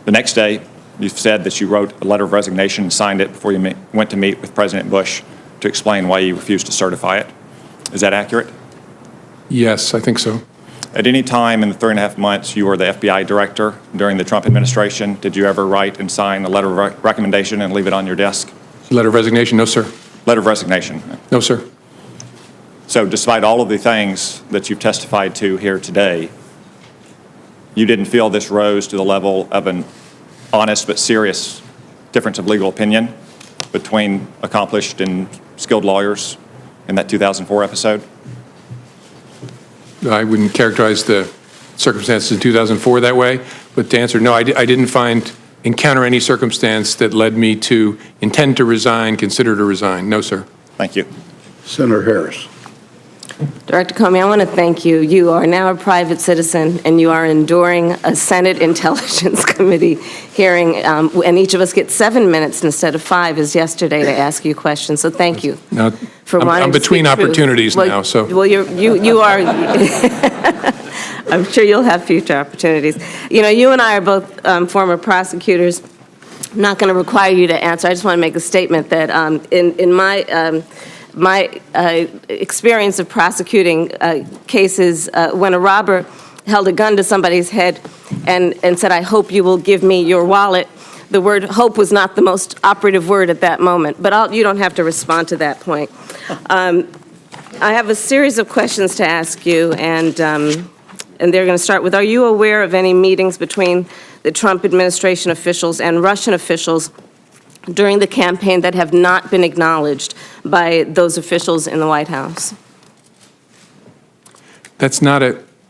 next day, you said that you wrote a letter of resignation and signed it before you went to meet with President Bush to explain why you refused to certify it. Is that accurate? Yes, I think so. At any time in the 3.5 months you were the FBI director during the Trump administration, did you ever write and sign a letter of recommendation and leave it on your desk? Letter of resignation? No, sir. Letter of resignation? No, sir. So despite all of the things that you've testified to here today, you didn't feel this rose to the level of an honest but serious difference of legal opinion between accomplished and skilled lawyers in that 2004 episode? I wouldn't characterize the circumstances in 2004 that way, but to answer, no, I didn't encounter any circumstance that led me to intend to resign, consider to resign. No, sir. Thank you. Senator Harris. Director Comey, I want to thank you. You are now a private citizen, and you are enduring a Senate Intelligence Committee hearing, and each of us gets 7 minutes instead of 5 as yesterday to ask you questions. So thank you. No, for wanting I'm to between speak truth. opportunities now, so. Well, you are. I'm sure you'll have future opportunities. You know, you and I are both former prosecutors. I'm not going to require you to answer. I just want to make a statement that in my experience of prosecuting cases, when a robber held a gun to somebody's head and said, "I hope you will give me your wallet," the word hope was not the most operative word at that moment. But you don't have to respond to that point. I have a series of questions to ask you, and they're going to start with, are you aware of any meetings between the Trump administration officials and Russian officials during the campaign that have not been acknowledged by those officials in the White House? That's not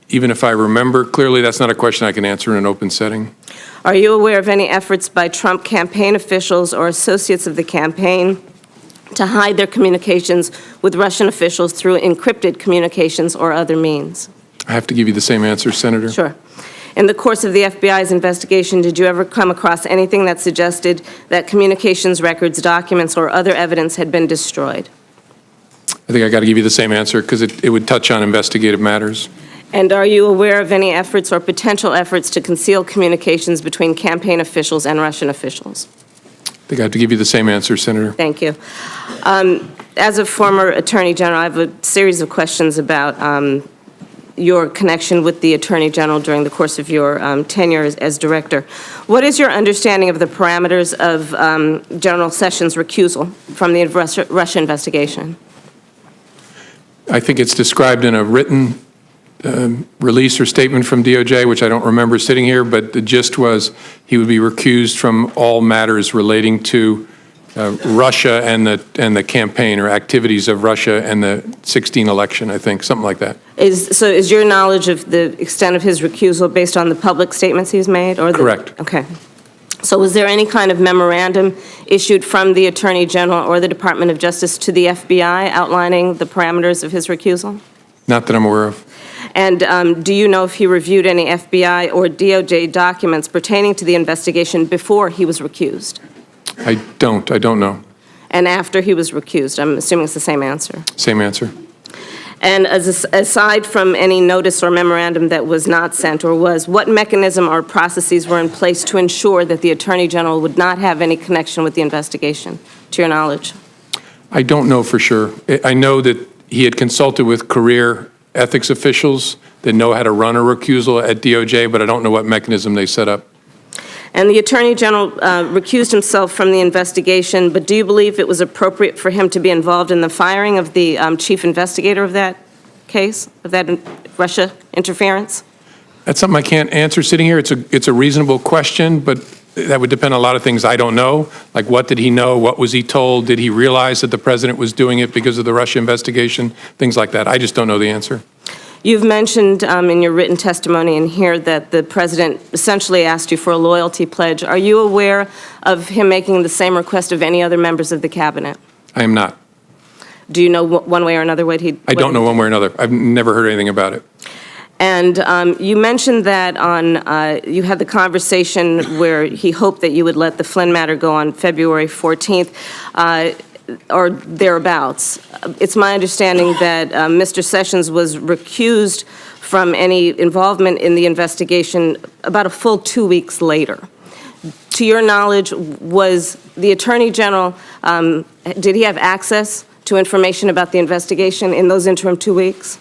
even if I remember clearly, that's not a question I can answer in an open setting. Are you aware of any efforts by Trump campaign officials or associates of the campaign to hide their communications with Russian officials through encrypted communications or other means? I have to give you the same answer, Senator. Sure. In the course of the FBI's investigation, did you ever come across anything that suggested that communications records, documents, or other evidence had been destroyed? I think I got to give you the same answer because it would touch on investigative matters. And are you aware of any efforts or potential efforts to conceal communications between campaign officials and Russian officials? I think I have to give you the same answer, Senator. Thank you. As a former Attorney General, I have a series of questions about your connection with the Attorney General during the course of your tenure as Director. What is your understanding of the parameters of General Sessions' recusal from the Russia investigation? I think it's described in a written release or statement from DOJ, which I don't remember sitting here, but the gist was he would be recused from all matters relating to Russia and the campaign, or activities of Russia and the 2016 election, I think, something like that. Is your knowledge of the extent of his recusal based on the public statements he's made? Correct. Okay. So was there any kind of memorandum issued from the Attorney General or the Department of Justice to the FBI outlining the parameters of his recusal? Not that I'm aware of. And do you know if he reviewed any FBI or DOJ documents pertaining to the investigation before he was recused? I don't know. And after he was recused? I'm assuming it's the same answer. Same answer. And aside from any notice or memorandum that was not sent or was, what mechanism or processes were in place to ensure that the Attorney General would not have any connection with the investigation, to your knowledge? I don't know for sure. I know that he had consulted with career ethics officials that know how to run a recusal at DOJ, but I don't know what mechanism they set up. And the Attorney General recused himself from the investigation, but do you believe it was appropriate for him to be involved in the firing of the chief investigator of that case, of that Russia interference? That's something I can't answer sitting here. It's a reasonable question, but that would depend on a lot of things I don't know. Like, what did he know? What was he told? Did he realize that the president was doing it because of the Russia investigation? Things like that. I just don't know the answer. You've mentioned in your written testimony in here that the president essentially asked you for a loyalty pledge. Are you aware of him making the same request of any other members of the cabinet? I am not. Do you know one way or another what he... I don't know one way or another. I've never heard anything about it. And you mentioned that you had the conversation where he hoped that you would let the Flynn matter go on February 14th. Or thereabouts. It's my understanding that Mr. Sessions was recused from any involvement in the investigation about a full 2 weeks later. To your knowledge, was the Attorney General, did he have access to information about the investigation in those interim 2 weeks?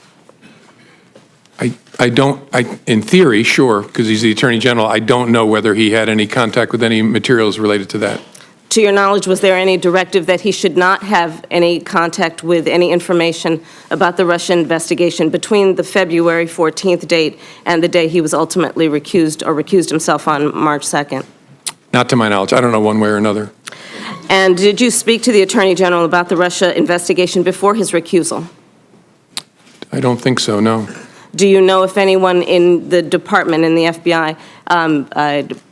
In theory, sure, because he's the Attorney General. I don't know whether he had any contact with any materials related to that. To your knowledge, was there any directive that he should not have any contact with any information about the Russian investigation between the February 14th date and the day he was ultimately recused or recused himself on March 2nd? Not to my knowledge. I don't know one way or another. And did you speak to the Attorney General about the Russia investigation before his recusal? I don't think so, no. Do you know if anyone in the department, in the FBI,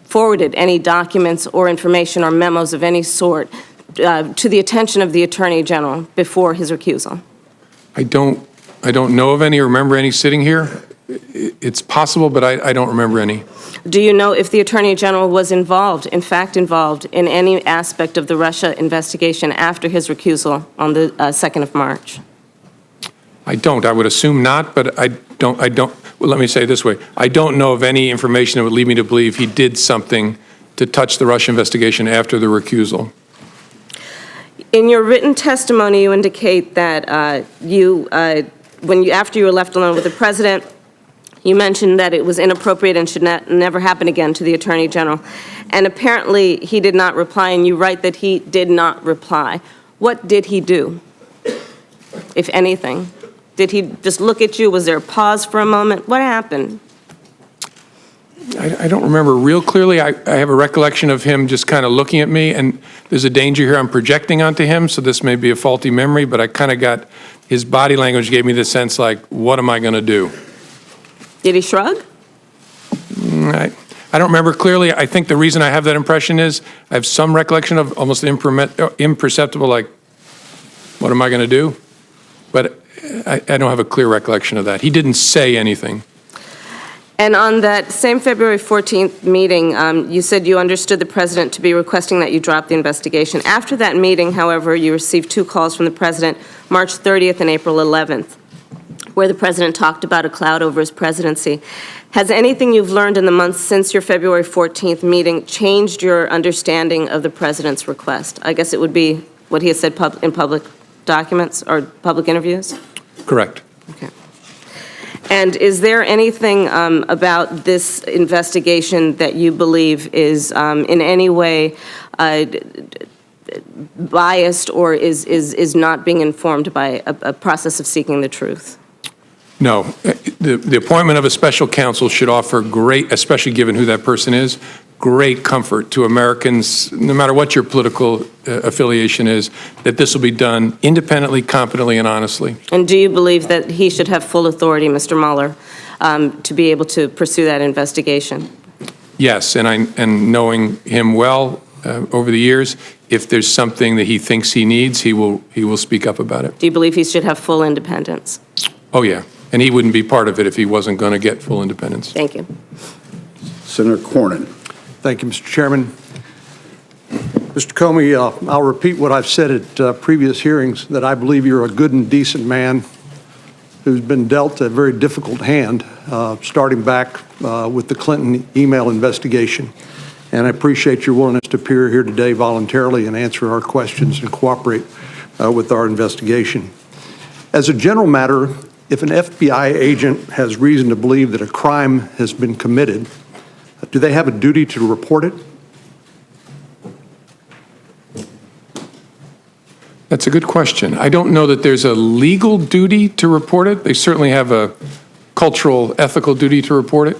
forwarded any documents or information or memos of any sort to the attention of the Attorney General before his recusal? I don't know of any or remember any sitting here. It's possible, but I don't remember any. Do you know if the Attorney General was involved, in fact involved, in any aspect of the Russia investigation after his recusal on the 2nd of March? I don't. I would assume not, but I don't. Well, let me say it this way. I don't know of any information that would lead me to believe he did something to touch the Russia investigation after the recusal. In your written testimony, you indicate that after you were left alone with the president, you mentioned that it was inappropriate and should never happen again to the Attorney General. And apparently, he did not reply, and you write that he did not reply. What did he do, if anything? Did he just look at you? Was there a pause for a moment? What happened? I don't remember real clearly. I have a recollection of him just kind of looking at me, and there's a danger here I'm projecting onto him, so this may be a faulty memory, but I kind of got, his body language gave me the sense like, what am I going to do? Did he shrug? I don't remember clearly. I think the reason I have that impression is I have some recollection of almost imperceptible, like, what am I going to do? But I don't have a clear recollection of that. He didn't say anything. And on that same February 14th meeting, you said you understood the president to be requesting that you drop the investigation. After that meeting, however, you received 2 calls from the president, March 30th and April 11th, where the president talked about a cloud over his presidency. Has anything you've learned in the months since your February 14th meeting changed your understanding of the president's request? I guess it would be what he has said in public documents or public interviews? Correct. Okay. And is there anything about this investigation that you believe is in any way biased or is not being informed by a process of seeking the truth? No. The appointment of a special counsel should offer great, especially given who that person is, great comfort to Americans, no matter what your political affiliation is, that this will be done independently, competently, and honestly. And do you believe that he should have full authority, Mr. Mueller, to be able to pursue that investigation? Yes, and knowing him well over the years, if there's something that he thinks he needs, he will speak up about it. Do you believe he should have full independence? Oh, yeah. And he wouldn't be part of it if he wasn't going to get full independence. Thank you. Senator Cornyn. Thank you, Mr. Chairman. Mr. Comey, I'll repeat what I've said at previous hearings, that I believe you're a good and decent man who's been dealt a very difficult hand, starting back with the Clinton email investigation. And I appreciate your willingness to appear here today voluntarily and answer our questions and cooperate with our investigation. As a general matter, if an FBI agent has reason to believe that a crime has been committed, do they have a duty to report it? That's a good question. I don't know that there's a legal duty to report it. They certainly have a cultural, ethical duty to report it.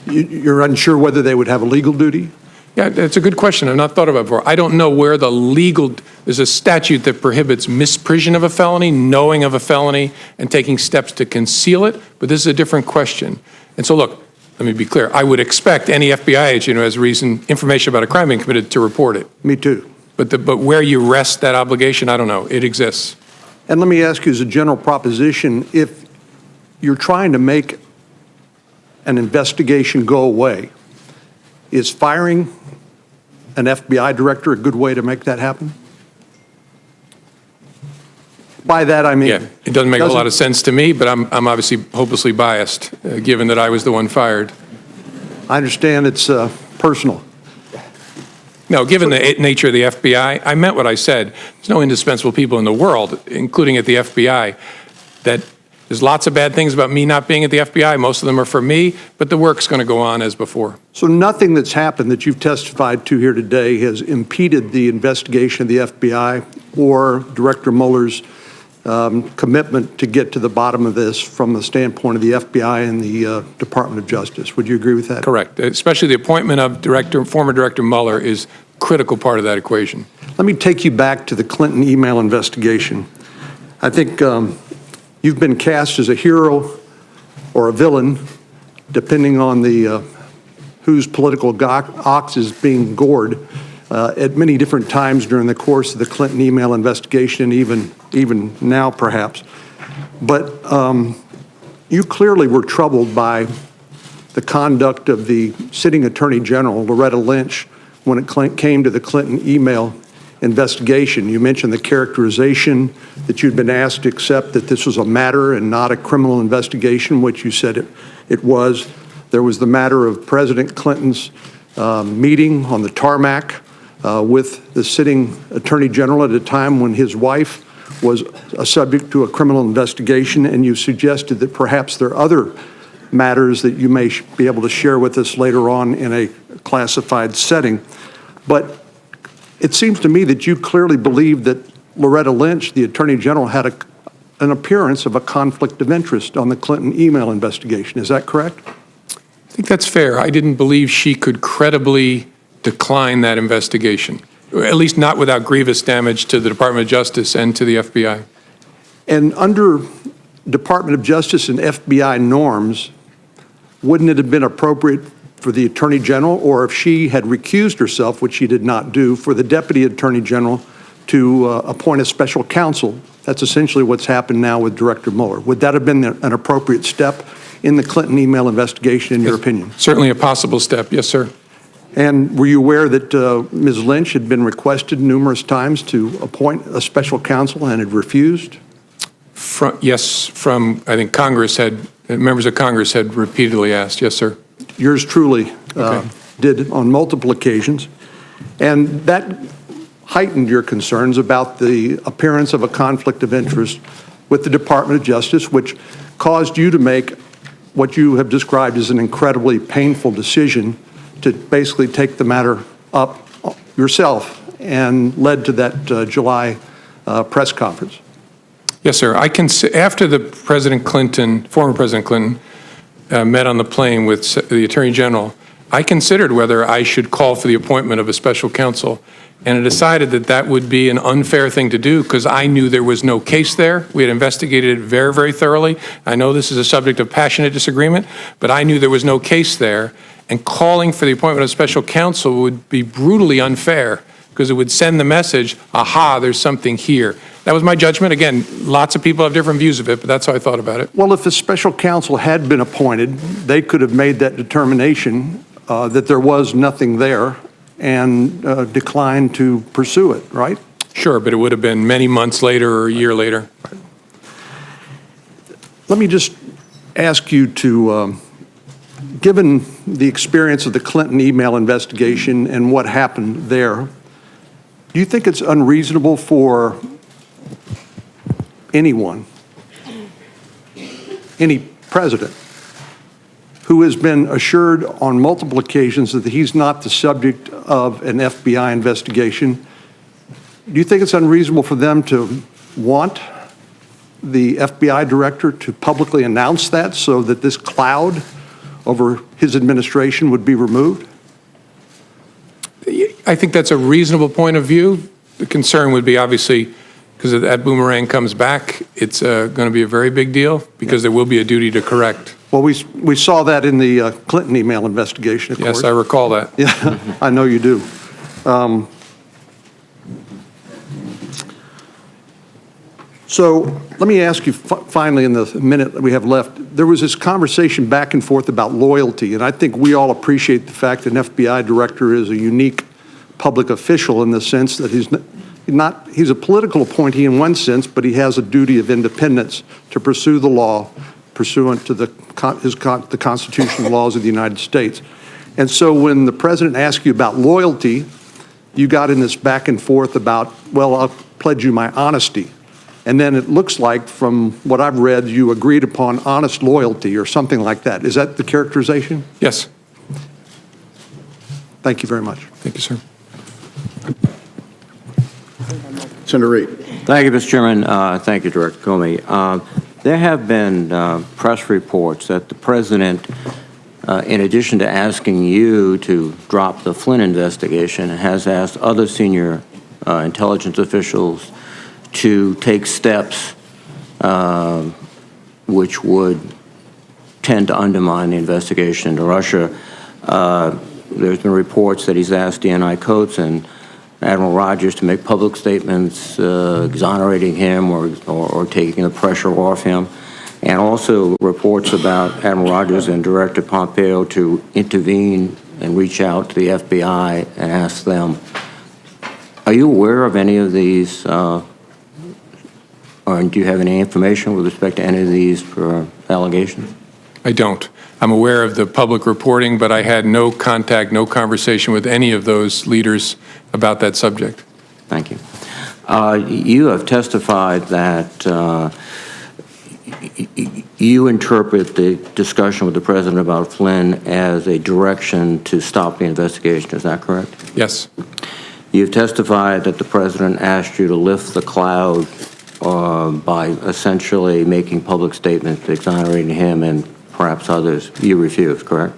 You're unsure whether they would have a legal duty? Yeah, that's a good question. I've not thought about it before. I don't know where there's a statute that prohibits misprision of a felony, knowing of a felony, and taking steps to conceal it, but this is a different question. And so look, let me be clear. I would expect any FBI agent who has information about a crime being committed to report it. Me too. But where you rest that obligation, I don't know. It exists. And let me ask you as a general proposition, if you're trying to make an investigation go away, is firing an FBI director a good way to make that happen? By that, I mean... Yeah, it doesn't make a lot of sense to me, but I'm obviously hopelessly biased, given that I was the one fired. I understand it's personal. No, given the nature of the FBI, I meant what I said. There's no indispensable people in the world, including at the FBI, that there's lots of bad things about me not being at the FBI. Most of them are for me, but the work's going to go on as before. So nothing that's happened that you've testified to here today has impeded the investigation of the FBI or Director Mueller's commitment to get to the bottom of this from the standpoint of the FBI and the Department of Justice. Would you agree with that? Correct. Especially the appointment of former Director Mueller is a critical part of that equation. Let me take you back to the Clinton email investigation. I think you've been cast as a hero or a villain, depending on the whose political ox is being gored at many different times during the course of the Clinton email investigation, even now perhaps. But you clearly were troubled by the conduct of the sitting Attorney General, Loretta Lynch, when it came to the Clinton email investigation. You mentioned the characterization that you'd been asked to accept that this was a matter and not a criminal investigation, which you said it was. There was the matter of President Clinton's meeting on the tarmac with the sitting Attorney General at a time when his wife was subject to a criminal investigation, and you suggested that perhaps there are other matters that you may be able to share with us later on in a classified setting. But it seems to me that you clearly believe that Loretta Lynch, the Attorney General, had an appearance of a conflict of interest on the Clinton email investigation. Is that correct? I think that's fair. I didn't believe she could credibly decline that investigation, at least not without grievous damage to the Department of Justice and to the FBI. And under Department of Justice and FBI norms, wouldn't it have been appropriate for the Attorney General, or if she had recused herself, which she did not do, for the Deputy Attorney General to appoint a special counsel? That's essentially what's happened now with Director Mueller. Would that have been an appropriate step in the Clinton email investigation, in your opinion? Certainly a possible step, yes, sir. And were you aware that Ms. Lynch had been requested numerous times to appoint a special counsel and had refused? Yes, from, I think members of Congress had repeatedly asked, yes, sir. Yours truly did on multiple occasions. And that heightened your concerns about the appearance of a conflict of interest with the Department of Justice, which caused you to make what you have described as an incredibly painful decision to basically take the matter up yourself, and led to that July press conference. Yes, sir. I can say after the former President Clinton, met on the plane with the Attorney General, I considered whether I should call for the appointment of a special counsel, and I decided that that would be an unfair thing to do because I knew there was no case there. We had investigated it very, very thoroughly. I know this is a subject of passionate disagreement, but I knew there was no case there, and calling for the appointment of special counsel would be brutally unfair because it would send the message, aha, there's something here. That was my judgment. Again, lots of people have different views of it, but that's how I thought about it. Well, if a special counsel had been appointed, they could have made that determination that there was nothing there and declined to pursue it, right? Sure, but it would have been many months later or a year later. Let me just ask you to, given the experience of the Clinton email investigation and what happened there, do you think it's unreasonable for anyone, any president, who has been assured on multiple occasions that he's not the subject of an FBI investigation, do you think it's unreasonable for them to want the FBI director to publicly announce that so that this cloud over his administration would be removed? I think that's a reasonable point of view. The concern would be obviously, because if that boomerang comes back, it's going to be a very big deal because there will be a duty to correct. Well, we saw that in the Clinton email investigation, of course. Yes, I recall that. Yeah, I know you do. So let me ask you finally in the minute that we have left, there was this conversation back and forth about loyalty, and I think we all appreciate the fact that an FBI director is a unique public official in the sense that he's a political appointee in one sense, but he has a duty of independence to pursue the law pursuant to the constitutional laws of the United States. And so when the president asked you about loyalty, you got in this back and forth about, well, I'll pledge you my honesty. And then it looks like, from what I've read, you agreed upon honest loyalty or something like that. Is that the characterization? Yes. Thank you very much. Thank you, sir. Senator Reid. Thank you, Mr. Chairman. Thank you, Director Comey. There have been press reports that the president, in addition to asking you to drop the Flynn investigation, has asked other senior intelligence officials to take steps which would tend to undermine the investigation into Russia. There's been reports that he's asked DNI Coates and Admiral Rogers to make public statements exonerating him or taking the pressure off him, and also reports about Admiral Rogers and Director Pompeo to intervene and reach out to the FBI and ask them. Are you aware of any of these, or do you have any information with respect to any of these allegations? I don't. I'm aware of the public reporting, but I had no contact, no conversation with any of those leaders about that subject. Thank you. You have testified that you interpret the discussion with the president about Flynn as a direction to stop the investigation. Is that correct? Yes. You've testified that the president asked you to lift the cloud by essentially making public statements exonerating him and perhaps others. You refused, correct?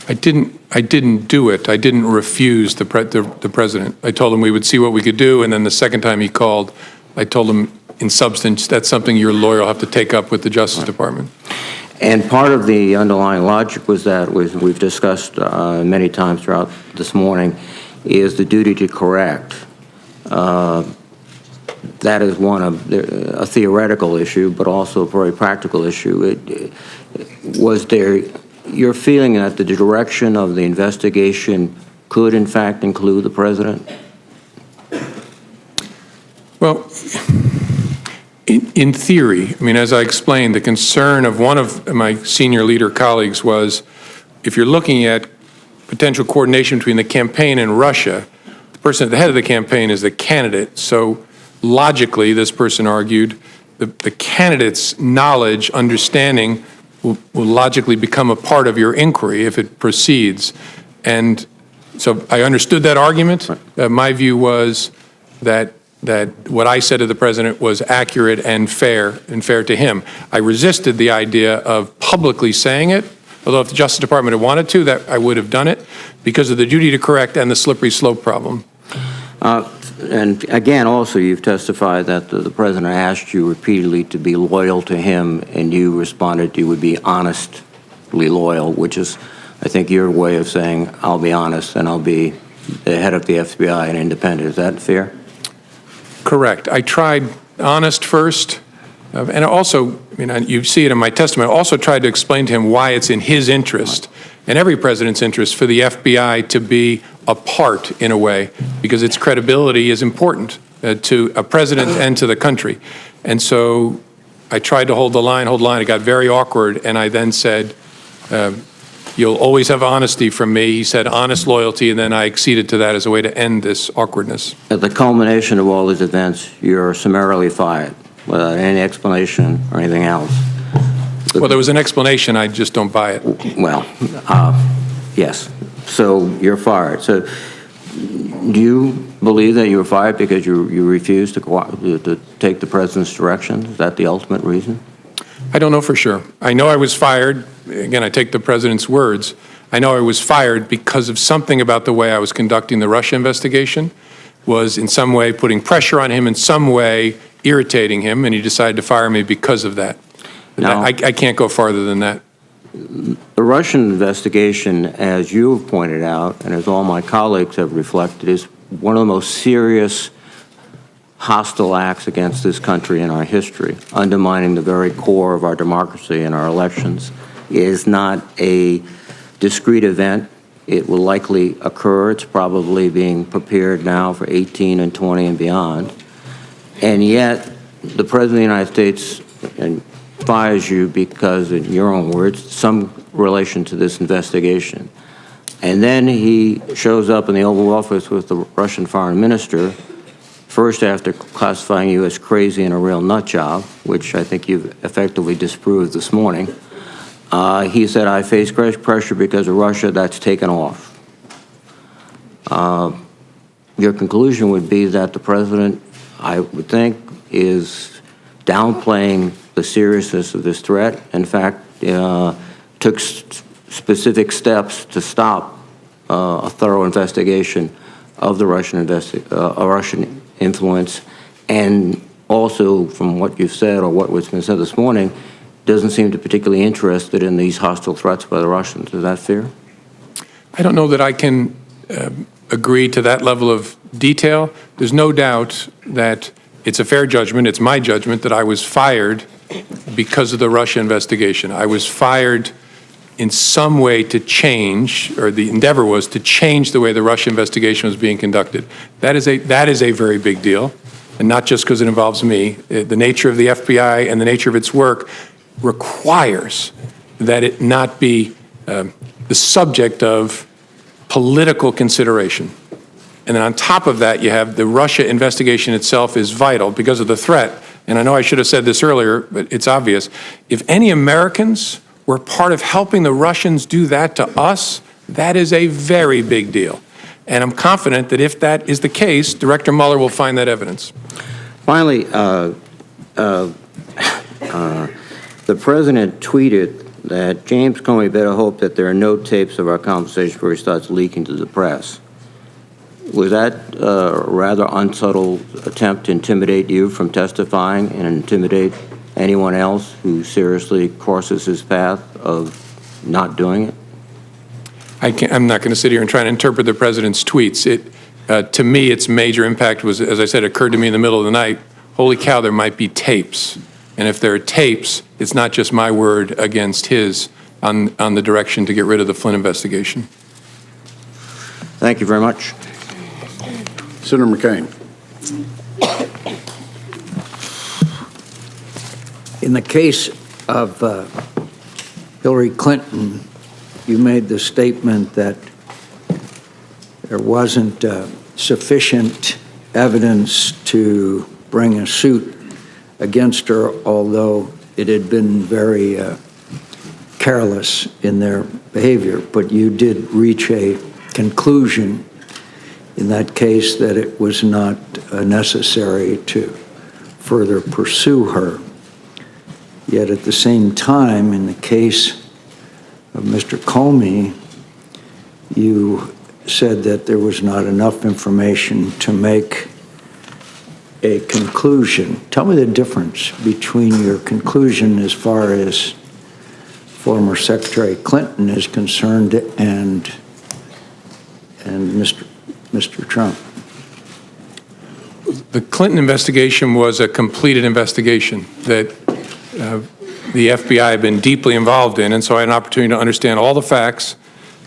I didn't do it. I didn't refuse the president. I told him we would see what we could do, and then the second time he called, I told him in substance, that's something your lawyer will have to take up with the Justice Department. And part of the underlying logic was that we've discussed many times throughout this morning is the duty to correct. That is one of a theoretical issue, but also a very practical issue. Was there your feeling that the direction of the investigation could, in fact, include the president? Well, in theory, I mean, as I explained, the concern of one of my senior leader colleagues was if you're looking at potential coordination between the campaign and Russia, the person at the head of the campaign is the candidate. So logically, this person argued, the candidate's knowledge, understanding will logically become a part of your inquiry if it proceeds. And so I understood that argument. My view was that what I said to the president was accurate and fair to him. I resisted the idea of publicly saying it, Although if the Justice Department had wanted to, that I would have done it because of the duty to correct and the slippery slope problem. And again, also, you've testified that the president asked you repeatedly to be loyal to him, and you responded you would be honestly loyal, which is, I think, your way of saying, I'll be honest and I'll be the head of the FBI and independent. Is that fair? Correct. I tried honest first, and also, I mean, you see it in my testimony, I also tried to explain to him why it's in his interest and every president's interest for the FBI to be apart in a way, because its credibility is important to a president and to the country. And so I tried to hold the line. It got very awkward, and I then said, you'll always have honesty from me. He said honest loyalty, and then I acceded to that as a way to end this awkwardness. At the culmination of all these events, you're summarily fired without any explanation or anything else. Well, there was an explanation. I just don't buy it. Well, yes. So you're fired. So do you believe that you were fired because you refused to take the president's direction? Is that the ultimate reason? I don't know for sure. I know I was fired. Again, I take the president's words. I know I was fired because of something about the way I was conducting the Russia investigation was in some way putting pressure on him, in some way irritating him, and he decided to fire me because of that. Now, I can't go farther than that. The Russian investigation, as you have pointed out, and as all my colleagues have reflected, is one of the most serious hostile acts against this country in our history, undermining the very core of our democracy and our elections. It is not a discrete event. It will likely occur. It's probably being prepared now for 18 and 20 and beyond. And yet, the President of the United States fires you because, in your own words, some relation to this investigation. And then he shows up in the Oval Office with the Russian foreign minister, first after classifying you as crazy and a real nut job, which I think you've effectively disproved this morning. He said, I face great pressure because of Russia. That's taken off. Your conclusion would be that the president, I would think, is downplaying the seriousness of this threat. In fact, took specific steps to stop a thorough investigation of the Russian influence, and also, from what you've said or what was been said this morning, doesn't seem to particularly interested in these hostile threats by the Russians. Is that fair? I don't know that I can agree to that level of detail. There's no doubt that it's a fair judgment, it's my judgment, that I was fired because of the Russia investigation. I was fired in some way to change, or the endeavor was to change the way the Russia investigation was being conducted. That is a very big deal, and not just because it involves me. The nature of the FBI and the nature of its work requires that it not be the subject of political consideration. And then on top of that, you have the Russia investigation itself is vital because of the threat. And I know I should have said this earlier, but it's obvious. If any Americans were part of helping the Russians do that to us, that is a very big deal. And I'm confident that if that is the case, Director Mueller will find that evidence. Finally, the president tweeted that James Comey better hope that there are no tapes of our conversation before he starts leaking to the press. Was that a rather unsubtle attempt to intimidate you from testifying and intimidate anyone else who seriously crosses his path of not doing it? I'm not going to sit here and try to interpret the president's tweets. To me, its major impact was, as I said, occurred to me in the middle of the night. Holy cow, there might be tapes. And if there are tapes, it's not just my word against his on the direction to get rid of the Flynn investigation. Thank you very much. Senator McCain. In the case of Hillary Clinton, you made the statement that there wasn't sufficient evidence to bring a suit against her, although it had been very careless in their behavior. But you did reach a conclusion in that case that it was not necessary to further pursue her. Yet at the same time, in the case of Mr. Comey, you said that there was not enough information to make a conclusion. Tell me the difference between your conclusion as far as former Secretary Clinton is concerned and Mr. Trump. The Clinton investigation was a completed investigation that the FBI had been deeply involved in, and so I had an opportunity to understand all the facts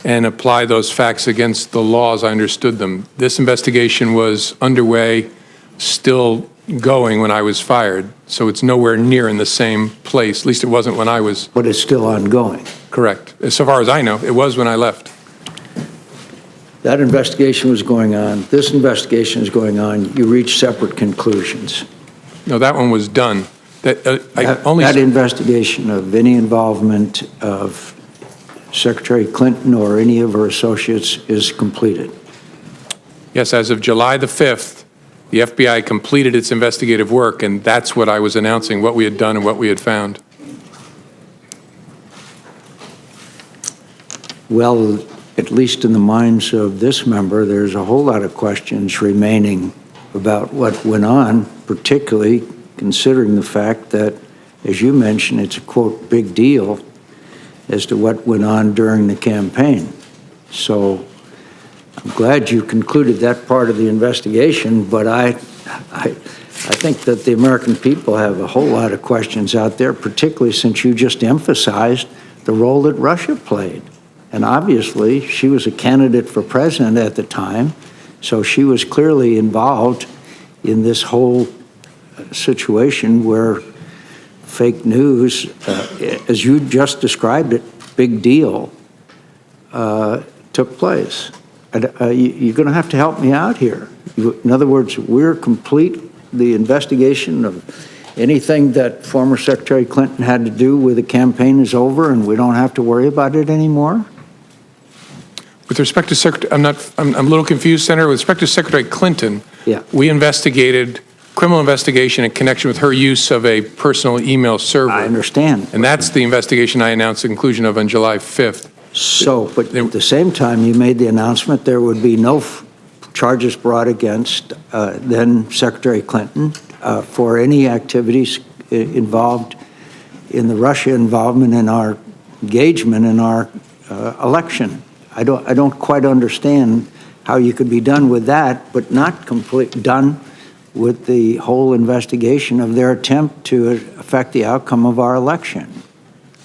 and apply those facts against the laws I understood them. This investigation was underway, still going when I was fired, so it's nowhere near in the same place. At least it wasn't when I was. But it's still ongoing. Correct. So far as I know, it was when I left. That investigation was going on. This investigation is going on. You reached separate conclusions. No, that one was done. That investigation of any involvement of Secretary Clinton or any of her associates is completed. Yes, as of July the 5th, the FBI completed its investigative work, and that's what I was announcing, what we had done and what we had found. Well, at least in the minds of this member, there's a whole lot of questions remaining about what went on, particularly considering the fact that, as you mentioned, it's a, quote, big deal as to what went on during the campaign. So I'm glad you concluded that part of the investigation, but I think that the American people have a whole lot of questions out there, particularly since you just emphasized the role that Russia played. And obviously, she was a candidate for president at the time, so she was clearly involved in this whole situation where fake news, as you just described it, big deal, took place. You're going to have to help me out here. In other words, we're complete the investigation of anything that former Secretary Clinton had to do with the campaign is over and we don't have to worry about it anymore? With respect to Secretary, I'm a little confused, Senator. With respect to Secretary Clinton, we investigated criminal investigation in connection with her use of a personal email server. I understand. And that's the investigation I announced the conclusion of on July 5th. So, but at the same time, you made the announcement there would be no charges brought against then Secretary Clinton for any activities involved in the Russia involvement in our engagement in our election. I don't quite understand how you could be done with that, but not done with the whole investigation of their attempt to affect the outcome of our election.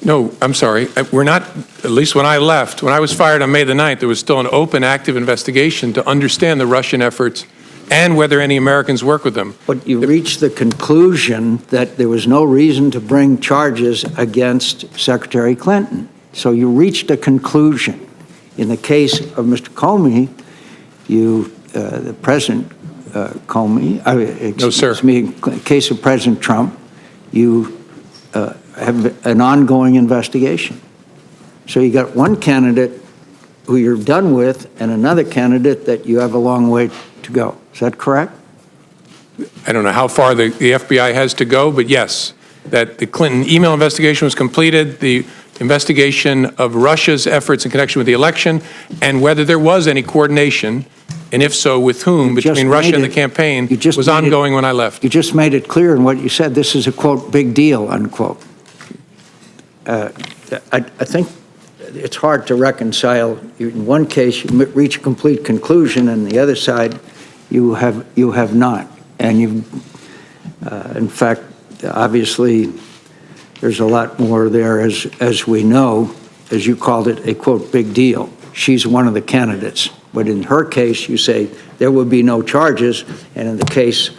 No, I'm sorry. We're not, at least when I left, when I was fired on May the 9th, there was still an open, active investigation to understand the Russian efforts and whether any Americans work with them. But you reached the conclusion that there was no reason to bring charges against Secretary Clinton. So you reached a conclusion. In the case of Mr. Comey, the President Comey, excuse me, in the case of President Trump, you have an ongoing investigation. So you got one candidate who you're done with and another candidate that you have a long way to go. Is that correct? I don't know how far the FBI has to go, but yes, that the Clinton email investigation was completed, the investigation of Russia's efforts in connection with the election, and whether there was any coordination, and if so, with whom, between Russia and the campaign, was ongoing when I left. You just made it clear in what you said. This is a, quote, big deal, unquote. I think it's hard to reconcile. In one case, you reach a complete conclusion, and the other side, you have not. And you've, in fact, obviously, there's a lot more there, as we know, as you called it, a, quote, big deal. She's one of the candidates. But in her case, you say there would be no charges, and in the case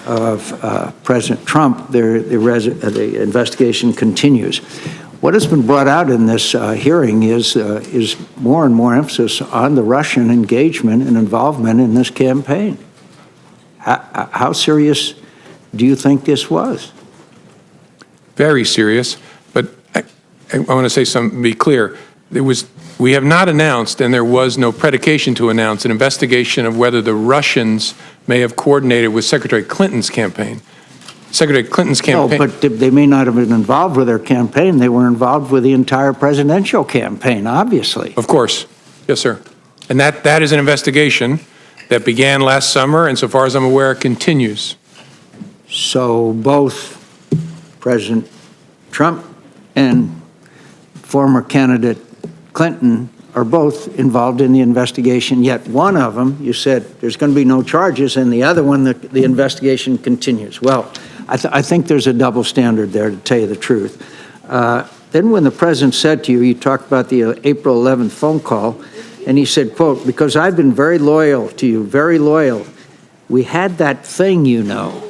of President Trump, the investigation continues. What has been brought out in this hearing is more and more emphasis on the Russian engagement and involvement in this campaign. How serious do you think this was? Very serious, but I want to say something, be clear. We have not announced, and there was no predication to announce, an investigation of whether the Russians may have coordinated with Secretary Clinton's campaign. Secretary Clinton's campaign. No, but they may not have been involved with their campaign. They were involved with the entire presidential campaign, obviously. Of course. Yes, sir. And that is an investigation that began last summer, and so far as I'm aware, continues. So both President Trump and former candidate Clinton are both involved in the investigation, yet one of them, you said there's going to be no charges, and the other one, the investigation continues. Well, I think there's a double standard there, to tell you the truth. Then when the president said to you, you talked about the April 11th phone call, and he said, quote, because I've been very loyal to you, very loyal. We had that thing, you know.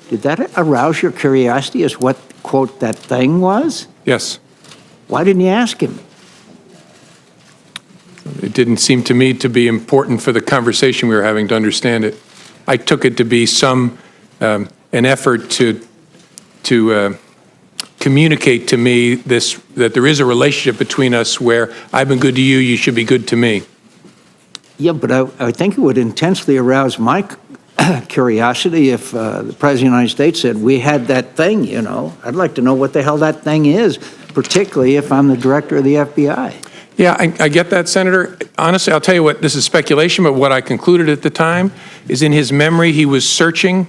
Did that arouse your curiosity as what, quote, that thing was? Yes. Why didn't you ask him? It didn't seem to me to be important for the conversation we were having to understand it. I took it to be an effort to communicate to me that there is a relationship between us where I've been good to you, you should be good to me. Yeah, but I think it would intensely arouse my curiosity if the President of the United States said, we had that thing, you know. I'd like to know what the hell that thing is, particularly if I'm the director of the FBI. Yeah, I get that, Senator. Honestly, I'll tell you what, this is speculation, but what I concluded at the time is in his memory, he was searching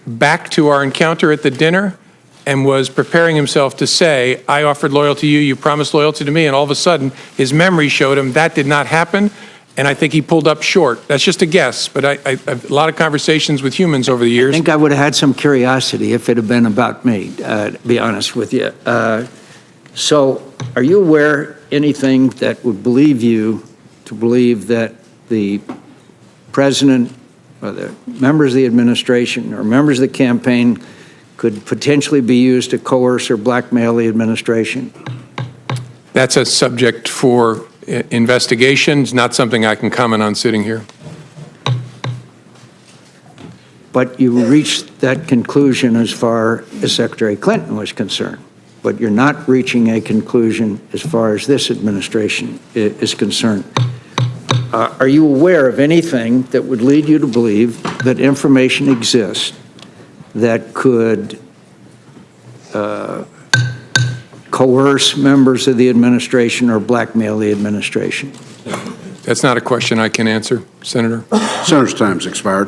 back to our encounter at the dinner and was preparing himself to say, I offered loyalty to you, you promised loyalty to me, and all of a sudden, his memory showed him that did not happen, and I think he pulled up short. That's just a guess, but I've a lot of conversations with humans over the years. I think I would have had some curiosity if it had been about me, to be honest with you. So are you aware anything that would believe you to believe that the president or the members of the administration or members of the campaign could potentially be used to coerce or blackmail the administration? That's a subject for investigations, not something I can comment on sitting here. But you reached that conclusion as far as Secretary Clinton was concerned. But you're not reaching a conclusion as far as this administration is concerned. Are you aware of anything that would lead you to believe that information exists that could coerce members of the administration or blackmail the administration? That's not a question I can answer, Senator. Senator's time's expired.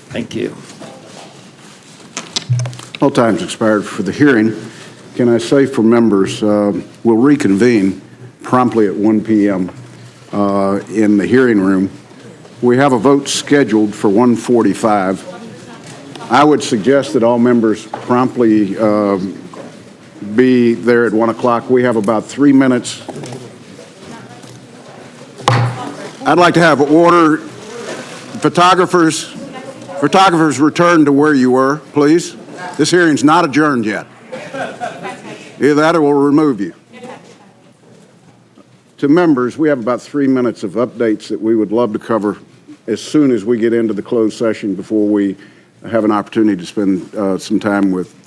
Thank you. All time's expired for the hearing. Can I say for members, we'll reconvene promptly at 1 p.m. In the hearing room. We have a vote scheduled for 1:45. I would suggest that all members promptly be there at 1 o'clock. We have about 3 minutes. I'd like to have order. Photographers return to where you were, please. This hearing's not adjourned yet. Either that or we'll remove you. To members, we have about 3 minutes of updates that we would love to cover as soon as we get into the closed session before we have an opportunity to spend some time with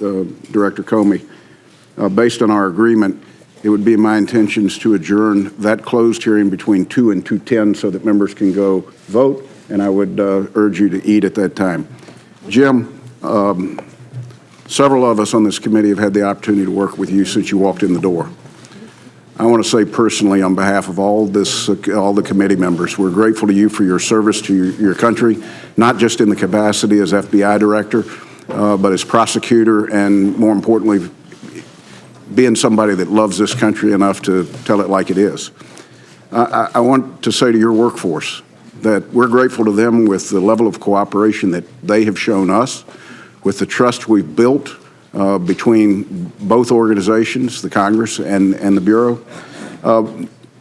Director Comey. Based on our agreement, it would be my intentions to adjourn that closed hearing between 2 and 2:10 so that members can go vote, and I would urge you to eat at that time. Jim, several of us on this committee have had the opportunity to work with you since you walked in the door. I want to say personally on behalf of all the committee members, we're grateful to you for your service to your country, not just in the capacity as FBI director, but as prosecutor, and more importantly, being somebody that loves this country enough to tell it like it is. I want to say to your workforce that we're grateful to them with the level of cooperation that they have shown us, with the trust we've built between both organizations, the Congress and the Bureau.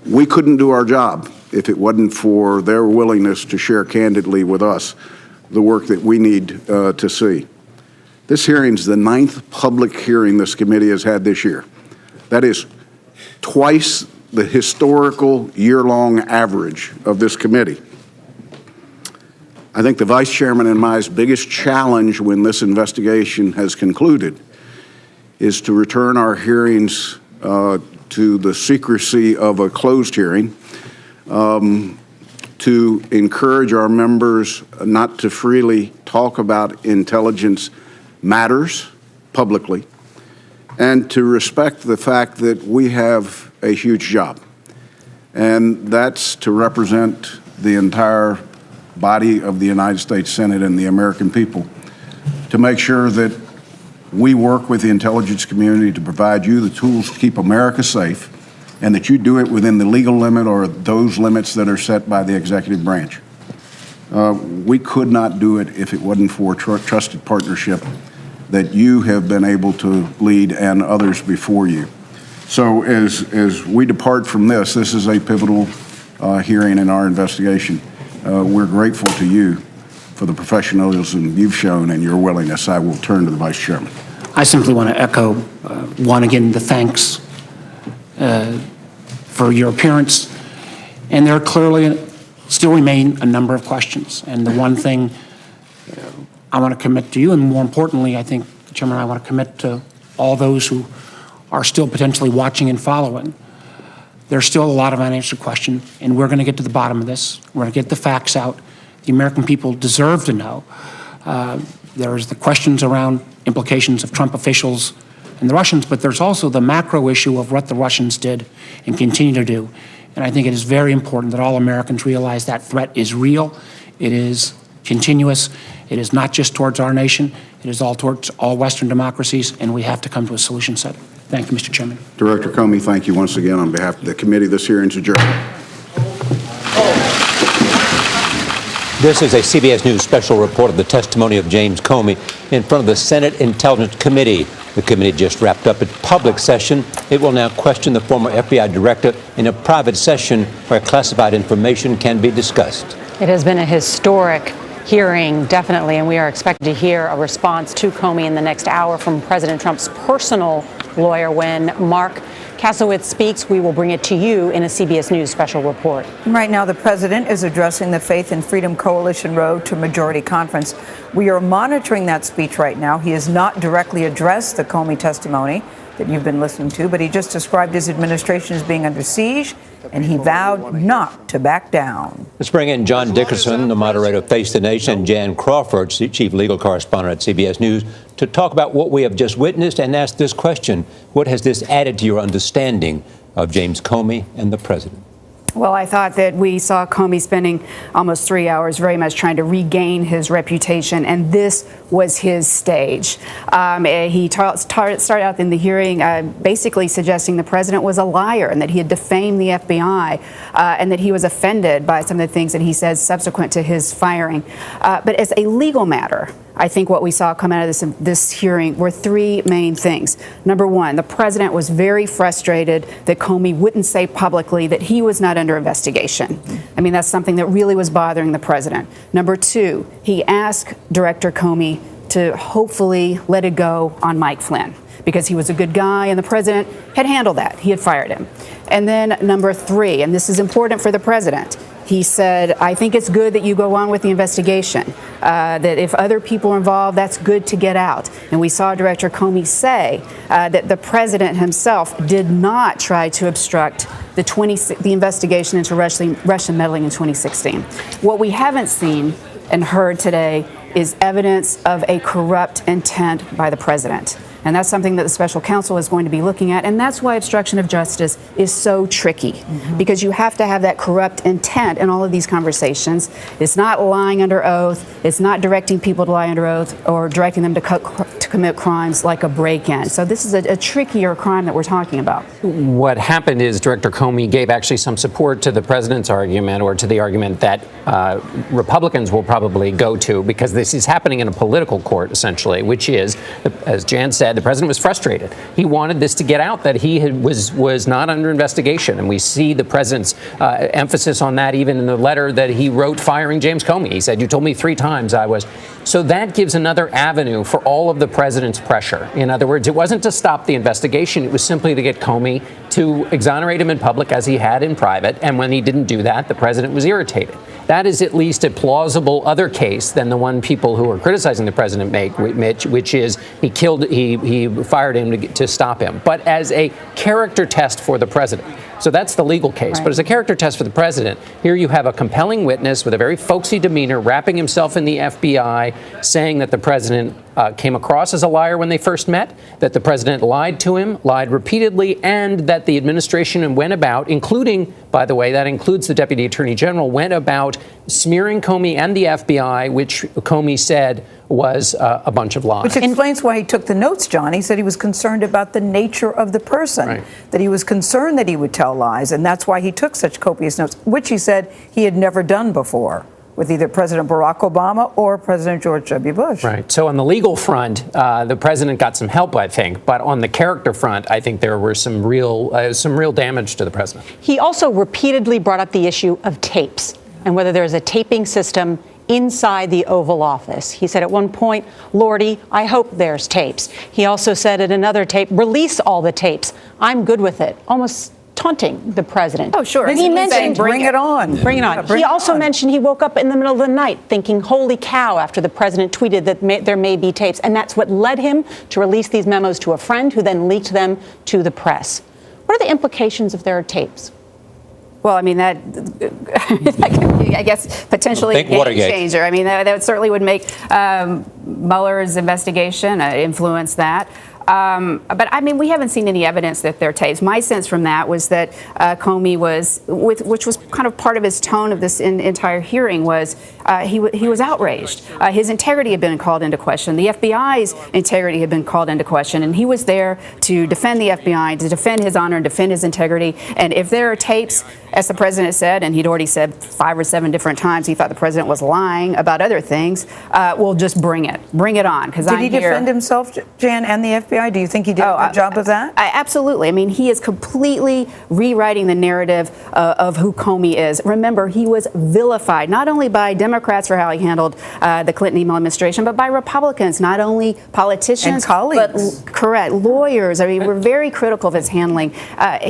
We couldn't do our job if it wasn't for their willingness to share candidly with us the work that we need to see. This hearing's the 9th public hearing this committee has had this year. That is twice the historical year-long average of this committee. I think the Vice Chairman and my biggest challenge when this investigation has concluded is to return our hearings to the secrecy of a closed hearing, to encourage our members not to freely talk about intelligence matters publicly, and to respect the fact that we have a huge job, and that's to represent the entire body of the United States Senate and the American people, to make sure that we work with the intelligence community to provide you the tools to keep America safe, and that you do it within the legal limit or those limits that are set by the executive branch. We could not do it if it wasn't for trusted partnership that you have been able to lead and others before you. So as we depart from this is a pivotal hearing in our investigation. We're grateful to you for the professionalism you've shown and your willingness. I will turn to the Vice Chairman. I simply want to echo, one again, the thanks for your appearance. And there clearly still remain a number of questions. And the one thing I want to commit to you, and more importantly, I think, Chairman, I want to commit to all those who are still potentially watching and following. There's still a lot of unanswered questions, and we're going to get to the bottom of this. We're going to get the facts out. The American people deserve to know. There's the questions around implications of Trump officials and the Russians, but there's also the macro issue of what the Russians did and continue to do. And I think it is very important that all Americans realize that threat is real. It is continuous. It is not just towards our nation. It is all towards all Western democracies, and we have to come to a solution set. Thank you, Mr. Chairman. Director Comey, thank you once again on behalf of the committee. This hearing is adjourned. This is a CBS News special report of the testimony of James Comey in front of the Senate Intelligence Committee. The committee just wrapped up its public session. It will now question the former FBI director in a private session where classified information can be discussed. It has been a historic hearing, definitely, and we are expected to hear a response to Comey in the next hour from President Trump's personal lawyer. When Mark Kasowitz speaks, we will bring it to you in a CBS News special report. Right now, the president is addressing the Faith and Freedom Coalition Road to Majority Conference. We are monitoring that speech right now. He has not directly addressed the Comey testimony that you've been listening to, but he just described his administration as being under siege, and he vowed not to back down. Let's bring in John Dickerson, the moderator of Face the Nation, and Jan Crawford, chief legal correspondent at CBS News, to talk about what we have just witnessed and ask this question: what has this added to your understanding of James Comey and the president? Well, I thought that we saw Comey spending almost 3 hours very much trying to regain his reputation, and this was his stage. He started out in the hearing basically suggesting the president was a liar and that he had defamed the FBI and that he was offended by some of the things that he says subsequent to his firing. But as a legal matter, I think what we saw come out of this hearing were three main things. Number one, the president was very frustrated that Comey wouldn't say publicly that he was not under investigation. I mean, that's something that really was bothering the president. Number two, he asked Director Comey to hopefully let it go on Mike Flynn, because he was a good guy and the president had handled that. He had fired him. And then number three, and this is important for the president, he said, I think it's good that you go on with the investigation, that if other people are involved, that's good to get out. And we saw Director Comey say that the president himself did not try to obstruct the investigation into Russian meddling in 2016. What we haven't seen and heard today is evidence of a corrupt intent by the president. And that's something that the special counsel is going to be looking at. And that's why obstruction of justice is so tricky, because you have to have that corrupt intent in all of these conversations. It's not lying under oath. It's not directing people to lie under oath or directing them to commit crimes like a break-in. So this is a trickier crime that we're talking about. What happened is Director Comey gave actually some support to the president's argument, or to the argument that Republicans will probably go to, because this is happening in a political court, essentially, which is, as Jan said, the president was frustrated. He wanted this to get out, that he was not under investigation. And we see the president's emphasis on that even in the letter that he wrote firing James Comey. He said, you told me 3 times I was. So that gives another avenue for all of the president's pressure. In other words, it wasn't to stop the investigation. It was simply to get Comey to exonerate him in public as he had in private. And when he didn't do that, the president was irritated. That is at least a plausible other case than the one people who are criticizing the president make, which is he fired him to stop him. But as a character test for the president, So that's the legal case. But as a character test for the president, here you have a compelling witness with a very folksy demeanor, wrapping himself in the FBI, saying that the president came across as a liar when they first met, that the president lied to him, lied repeatedly, and that the administration went about, including, by the way, that includes the Deputy Attorney General, went about smearing Comey and the FBI, which Comey said was a bunch of lies. Which explains why he took the notes, John. He said he was concerned about the nature of the person, that he was concerned that he would tell lies, and that's why he took such copious notes, which he said he had never done before with either President Barack Obama or President George W. Bush. Right. So on the legal front, the president got some help, I think. But on the character front, I think there were some real damage to the president. He also repeatedly brought up the issue of tapes and whether there's a taping system inside the Oval Office. He said at one point, Lordy, I hope there's tapes. He also said at another tape, release all the tapes. I'm good with it. Almost taunting the president. Oh, sure. He mentioned, bring it on. Bring it on. He also mentioned he woke up in the middle of the night thinking, holy cow, after the president tweeted that there may be tapes. And that's what led him to release these memos to a friend who then leaked them to the press. What are the implications if there are tapes? Well, I mean, that could be, I guess, potentially a game changer. I mean, that certainly would make Mueller's investigation influence that. But I mean, we haven't seen any evidence that they're tapes. My sense from that was that Comey was, which was kind of part of his tone of this entire hearing, was he was outraged. His integrity had been called into question. The FBI's integrity had been called into question, and he was there to defend the FBI, to defend his honor and defend his integrity. And if there are tapes, as the president said, and he'd already said 5 or 7 different times, he thought the president was lying about other things, we'll just bring it on. Did he defend himself, Jan, and the FBI? Do you think he did a good job of that? Absolutely. I mean, he is completely rewriting the narrative of who Comey is. Remember, he was vilified not only by Democrats for how he handled the Clinton email administration, but by Republicans, not only politicians, and colleagues. but correct, lawyers. I mean, we're very critical of his handling.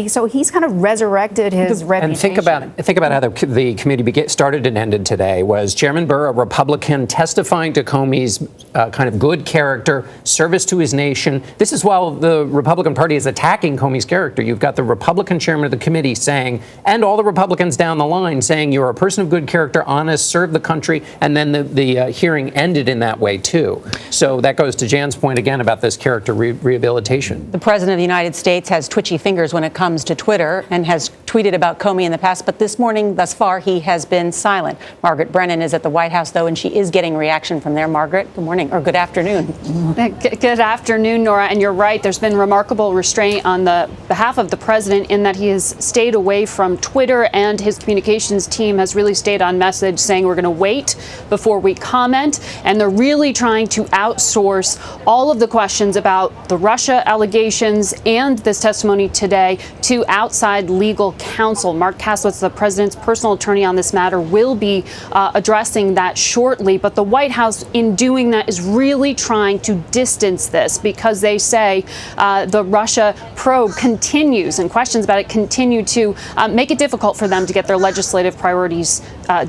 So he's kind of resurrected his reputation. And think about how the committee started and ended today. Was Chairman Burr, a Republican, testifying to Comey's kind of good character, service to his nation. This is while the Republican Party is attacking Comey's character. You've got the Republican chairman of the committee saying, and all the Republicans down the line saying, you're a person of good character, honest, serve the country, and then the hearing ended in that way, too. So that goes to Jan's point again about this character rehabilitation. The president of the United States has twitchy fingers when it comes to Twitter and has tweeted about Comey in the past, but this morning, thus far, he has been silent. Margaret Brennan is at the White House, though, and she is getting reaction from there. Margaret, good morning, or good afternoon. Good afternoon, Nora, and you're right. There's been remarkable restraint on the behalf of the president in that he has stayed away from Twitter, and his communications team has really stayed on message, saying we're going to wait before we comment, and they're really trying to outsource all of the questions about the Russia allegations and this testimony today to outside legal counsel. Mark Kasowitz, the president's personal attorney on this matter, will be addressing that shortly, but the White House, in doing that, is really trying to distance this because they say the Russia probe continues and questions about it continue to make it difficult for them to get their legislative priorities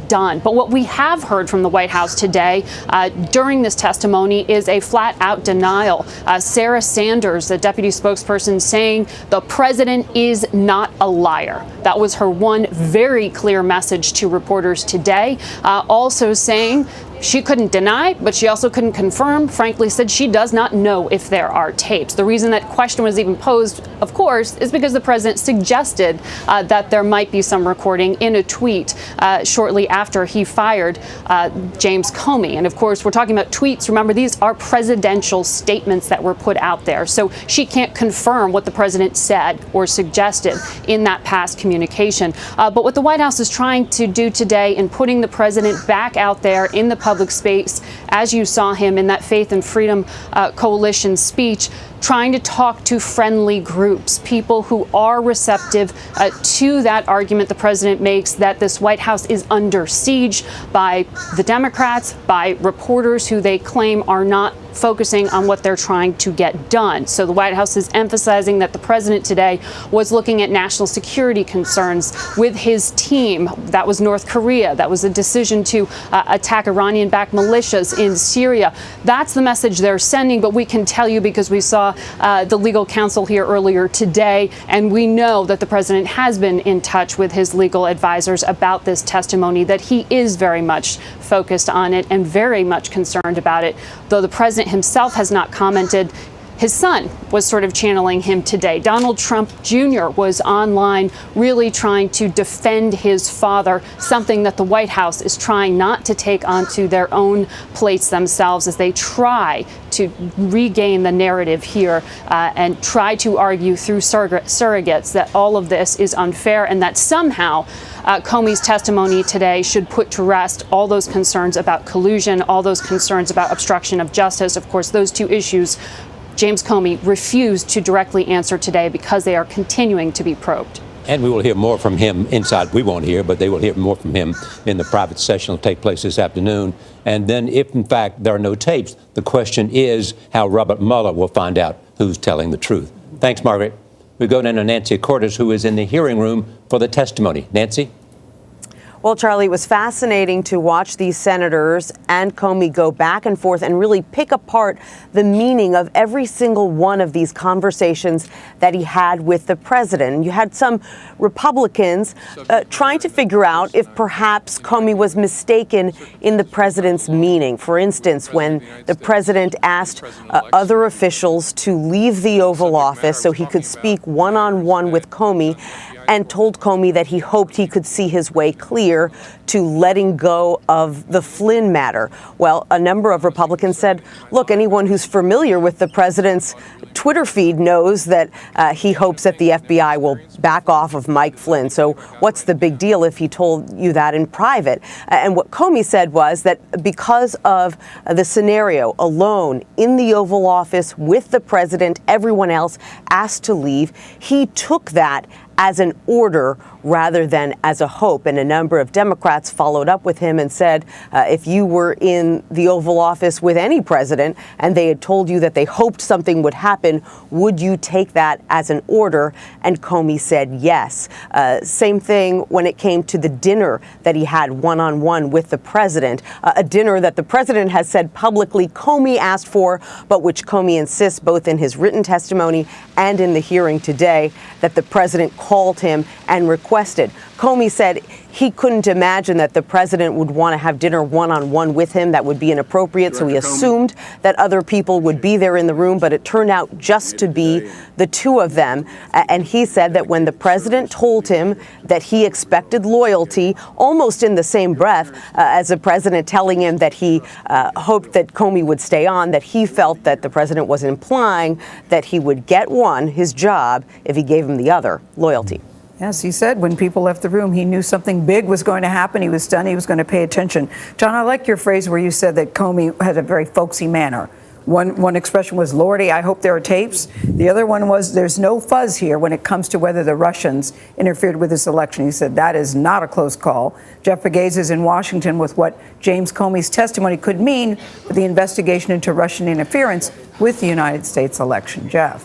done. But what we have heard from the White House today during this testimony is a flat-out denial. Sarah Sanders, the deputy spokesperson, saying the president is not a liar. That was her one very clear message to reporters today. Also saying she couldn't deny, but she also couldn't confirm, frankly said she does not know if there are tapes. The reason that question was even posed, of course, is because the president suggested that there might be some recording in a tweet shortly after he fired James Comey. And of course, we're talking about tweets. Remember, these are presidential statements that were put out there. So she can't confirm what the president said or suggested in that past communication. But what the White House is trying to do today in putting the president back out there in the public space, as you saw him in that Faith and Freedom Coalition speech, trying to talk to friendly groups, people who are receptive to that argument the president makes that this White House is under siege by the Democrats, by reporters who they claim are not focusing on what they're trying to get done. So the White House is emphasizing that the president today was looking at national security concerns with his team. That was North Korea. That was a decision to attack Iranian-backed militias in Syria. That's the message they're sending, but we can tell you because we saw saw the legal counsel here earlier today, and we know that the president has been in touch with his legal advisors about this testimony, that he is very much focused on it and very much concerned about it. Though the president himself has not commented, his son was sort of channeling him today. Donald Trump Jr. was online really trying to defend his father, something that the White House is trying not to take onto their own plates themselves as they try to regain the narrative here and try to argue through surrogates that all of this is unfair and that somehow Comey's testimony today should put to rest all those concerns about collusion, all those concerns about obstruction of justice. Of course, those two issues James Comey refused to directly answer today because they are continuing to be probed. And we will hear more from him inside. We won't hear, but they will hear more from him in the private session that will take place this afternoon. And then if, in fact, there are no tapes, the question is how Robert Mueller will find out who's telling the truth. Thanks, Margaret. We go down to Nancy Cordes, who is in the hearing room for the testimony. Nancy? Well, Charlie, it was fascinating to watch these senators and Comey go back and forth and really pick apart the meaning of every single one of these conversations that he had with the president. You had some Republicans trying to figure out if perhaps Comey was mistaken in the president's meaning. For instance, when the president asked other officials to leave the Oval Office so he could speak one-on-one with Comey, and told Comey that he hoped he could see his way clear to letting go of the Flynn matter. Well, a number of Republicans said, look, anyone who's familiar with the president's Twitter feed knows that he hopes that the FBI will back off of Mike Flynn. So what's the big deal if he told you that in private? And what Comey said was that because of the scenario alone in the Oval Office with the president, everyone else asked to leave, he took that as an order rather than as a hope. And a number of Democrats followed up with him and said, if you were in the Oval Office with any president and they had told you that they hoped something would happen, would you take that as an order? And Comey said yes. Same thing when it came to the dinner that he had one-on-one with the president, a dinner that the president has said publicly Comey asked for, but which Comey insists both in his written testimony and in the hearing today that the president called him and requested. Comey said he couldn't imagine that the president would want to have dinner one-on-one with him. That would be inappropriate. So he assumed that other people would be there in the room, but it turned out just to be the two of them. And he said that when the president told him that he expected loyalty, almost in the same breath as the president telling him that he hoped that Comey would stay on, that he felt that the president was implying that he would get one, his job, if he gave him the other, loyalty. Yes, he said when people left the room, he knew something big was going to happen. He was stunned. He was going to pay attention. John, I like your phrase where you said that Comey had a very folksy manner. One expression was, Lordy, I hope there are tapes. The other one was, there's no fuzz here when it comes to whether the Russians interfered with this election. He said that is not a close call. Jeff Pegues is in Washington with what James Comey's testimony could mean for the investigation into Russian interference with the United States election. Jeff.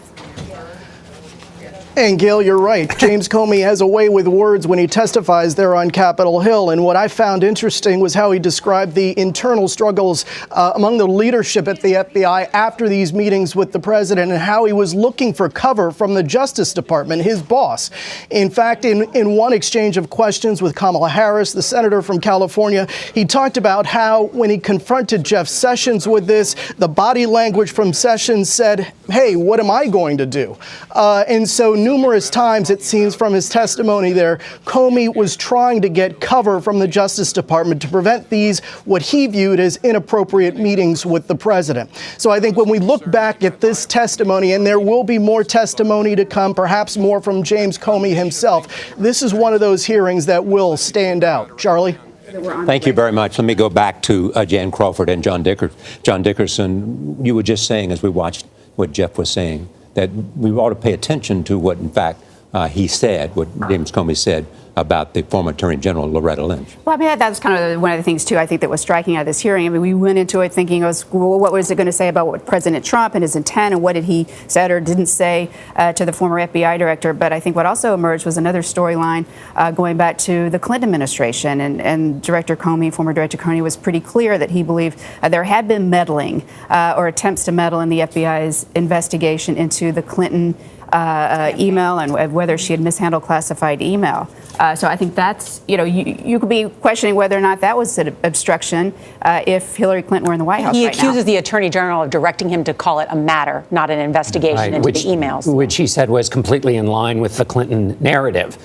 And Gail, you're right. James Comey has a way with words when he testifies there on Capitol Hill. And what I found interesting was how he described the internal struggles among the leadership at the FBI after these meetings with the president and how he was looking for cover from the Justice Department, his boss. In fact, in one exchange of questions with Kamala Harris, the senator from California, he talked about how when he confronted Jeff Sessions with this, the body language from Sessions said, hey, what am I going to do? And so numerous times, it seems from his testimony there, Comey was trying to get cover from the Justice Department to prevent these, what he viewed as inappropriate meetings with the president. So I think when we look back at this testimony, and there will be more testimony to come, perhaps more from James Comey himself, this is one of those hearings that will stand out. Charlie? Thank you very much. Let me go back to Jan Crawford and John Dickerson. You were just saying, as we watched what Jeff was saying, that we ought to pay attention to what, in fact, he said, what James Comey said about the former Attorney General Loretta Lynch. Well, I mean, that's kind of one of the things, too, I think that was striking out of this hearing. I mean, we went into it thinking, well, what was it going to say about what President Trump and his intent, and what did he said or didn't say to the former FBI director? But I think what also emerged was another storyline going back to the Clinton administration. And Director Comey, former Director Comey, was pretty clear that he believed there had been meddling or attempts to meddle in the FBI's investigation into the Clinton email and whether she had mishandled classified email. So I think that's, you could be questioning whether or not that was an obstruction if Hillary Clinton were in the White House He right now. accuses the Attorney General of directing him to call it a matter, not an investigation into the emails. Which he said was completely in line with the Clinton narrative.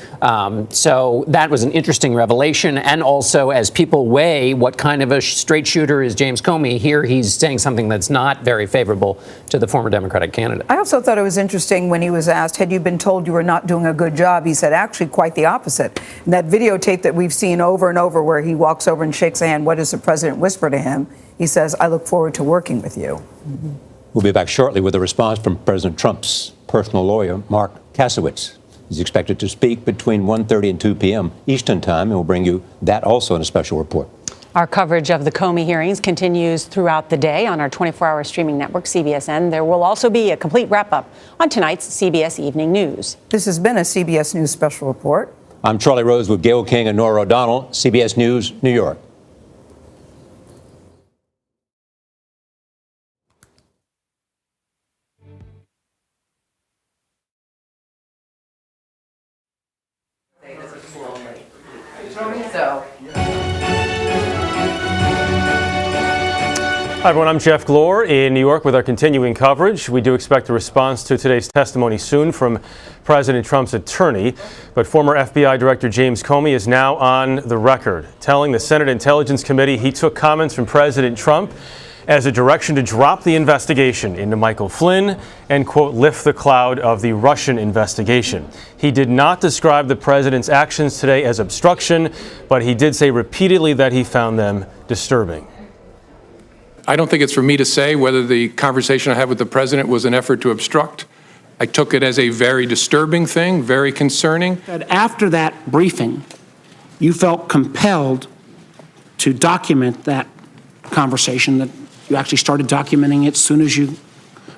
So that was an interesting revelation. And also, as people weigh what kind of a straight shooter is James Comey, here he's saying something that's not very favorable to the former Democratic candidate. I also thought it was interesting when he was asked, had you been told you were not doing a good job? He said, actually, quite the opposite. And that videotape that we've seen over and over where he walks over and shakes a hand, what does the president whisper to him? He says, I look forward to working with you. We'll be back shortly with a response from President Trump's personal lawyer, Mark Kasowitz. He's expected to speak between 1:30 and 2 p.m. Eastern Time, and we'll bring you that also in a special report. Our coverage of the Comey hearings continues throughout the day on our 24-hour streaming network, CBSN. There will also be a complete wrap-up on tonight's CBS Evening News. This has been a CBS News special report. I'm Charlie Rose with Gayle King and Nora O'Donnell, CBS News, New York. Hi, everyone. I'm Jeff Glor in New York with our continuing coverage. We do expect a response to today's testimony soon from President Trump's attorney. But former FBI Director James Comey is now on the record, telling the Senate Intelligence Committee he took comments from President Trump as a direction to drop the investigation into Michael Flynn and, quote, lift the cloud of the Russian investigation. He did not describe the president's actions today as obstruction, but he did say repeatedly that he found them disturbing. I don't think it's for me to say whether the conversation I had with the president was an effort to obstruct. I took it as a very disturbing thing, very concerning. After that briefing, you felt compelled to document that conversation, that you actually started documenting it as soon as you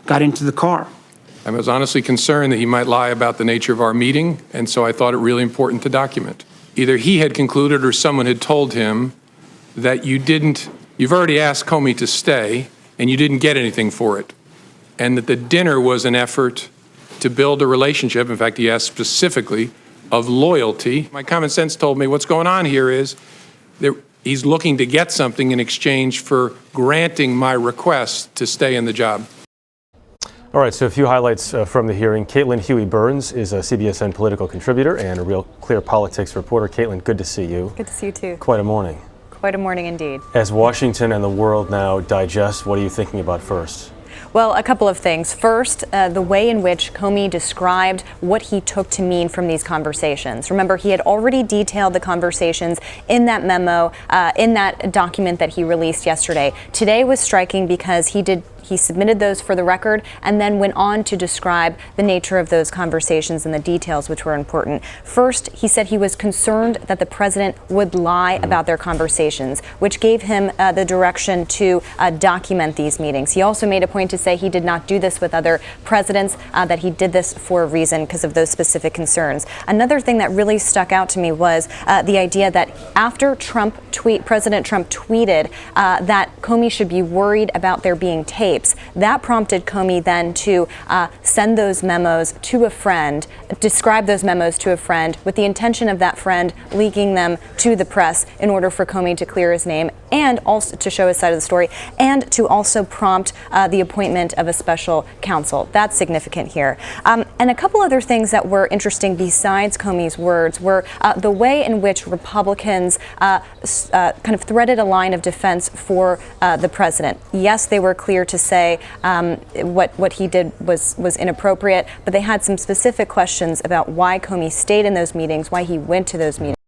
got into the car. I was honestly concerned that he might lie about the nature of our meeting, and so I thought it really important to document. Either he had concluded or someone had told him that you've already asked Comey to stay, and you didn't get anything for it, and that the dinner was an effort to build a relationship. In fact, he asked specifically of loyalty. My common sense told me what's going on here is that he's looking to get something in exchange for granting my request to stay in the job. All right, so a few highlights from the hearing. Caitlin Huey-Burns is a CBSN political contributor and a Real Clear Politics reporter. Caitlin, good to see you. Good to see you, too. Quite a morning. Quite a morning indeed. As Washington and the world now digest, what are you thinking about first? Well, a couple of things. First, the way in which Comey described what he took to mean from these conversations. Remember, he had already detailed the conversations in that memo, in that document that he released yesterday. Today was striking because he submitted those for the record and then went on to describe the nature of those conversations and the details which were important. First, he said he was concerned that the president would lie about their conversations, which gave him the direction to document these meetings. He also made a point to say he did not do this with other presidents, that he did this for a reason because of those specific concerns. Another thing that really stuck out to me was the idea that after President Trump tweeted that Comey should be worried about there being tapes, that prompted Comey then to send those memos to a friend, describe those memos to a friend with the intention of that friend leaking them to the press in order for Comey to clear his name and also to show his side of the story and to also prompt the appointment of a special counsel. That's significant here. And a couple other things that were interesting besides Comey's words were the way in which Republicans kind of threaded a line of defense for the president. Yes, they were clear to say what he did was inappropriate, but they had some specific questions about why Comey stayed in those meetings, why he went to those meetings.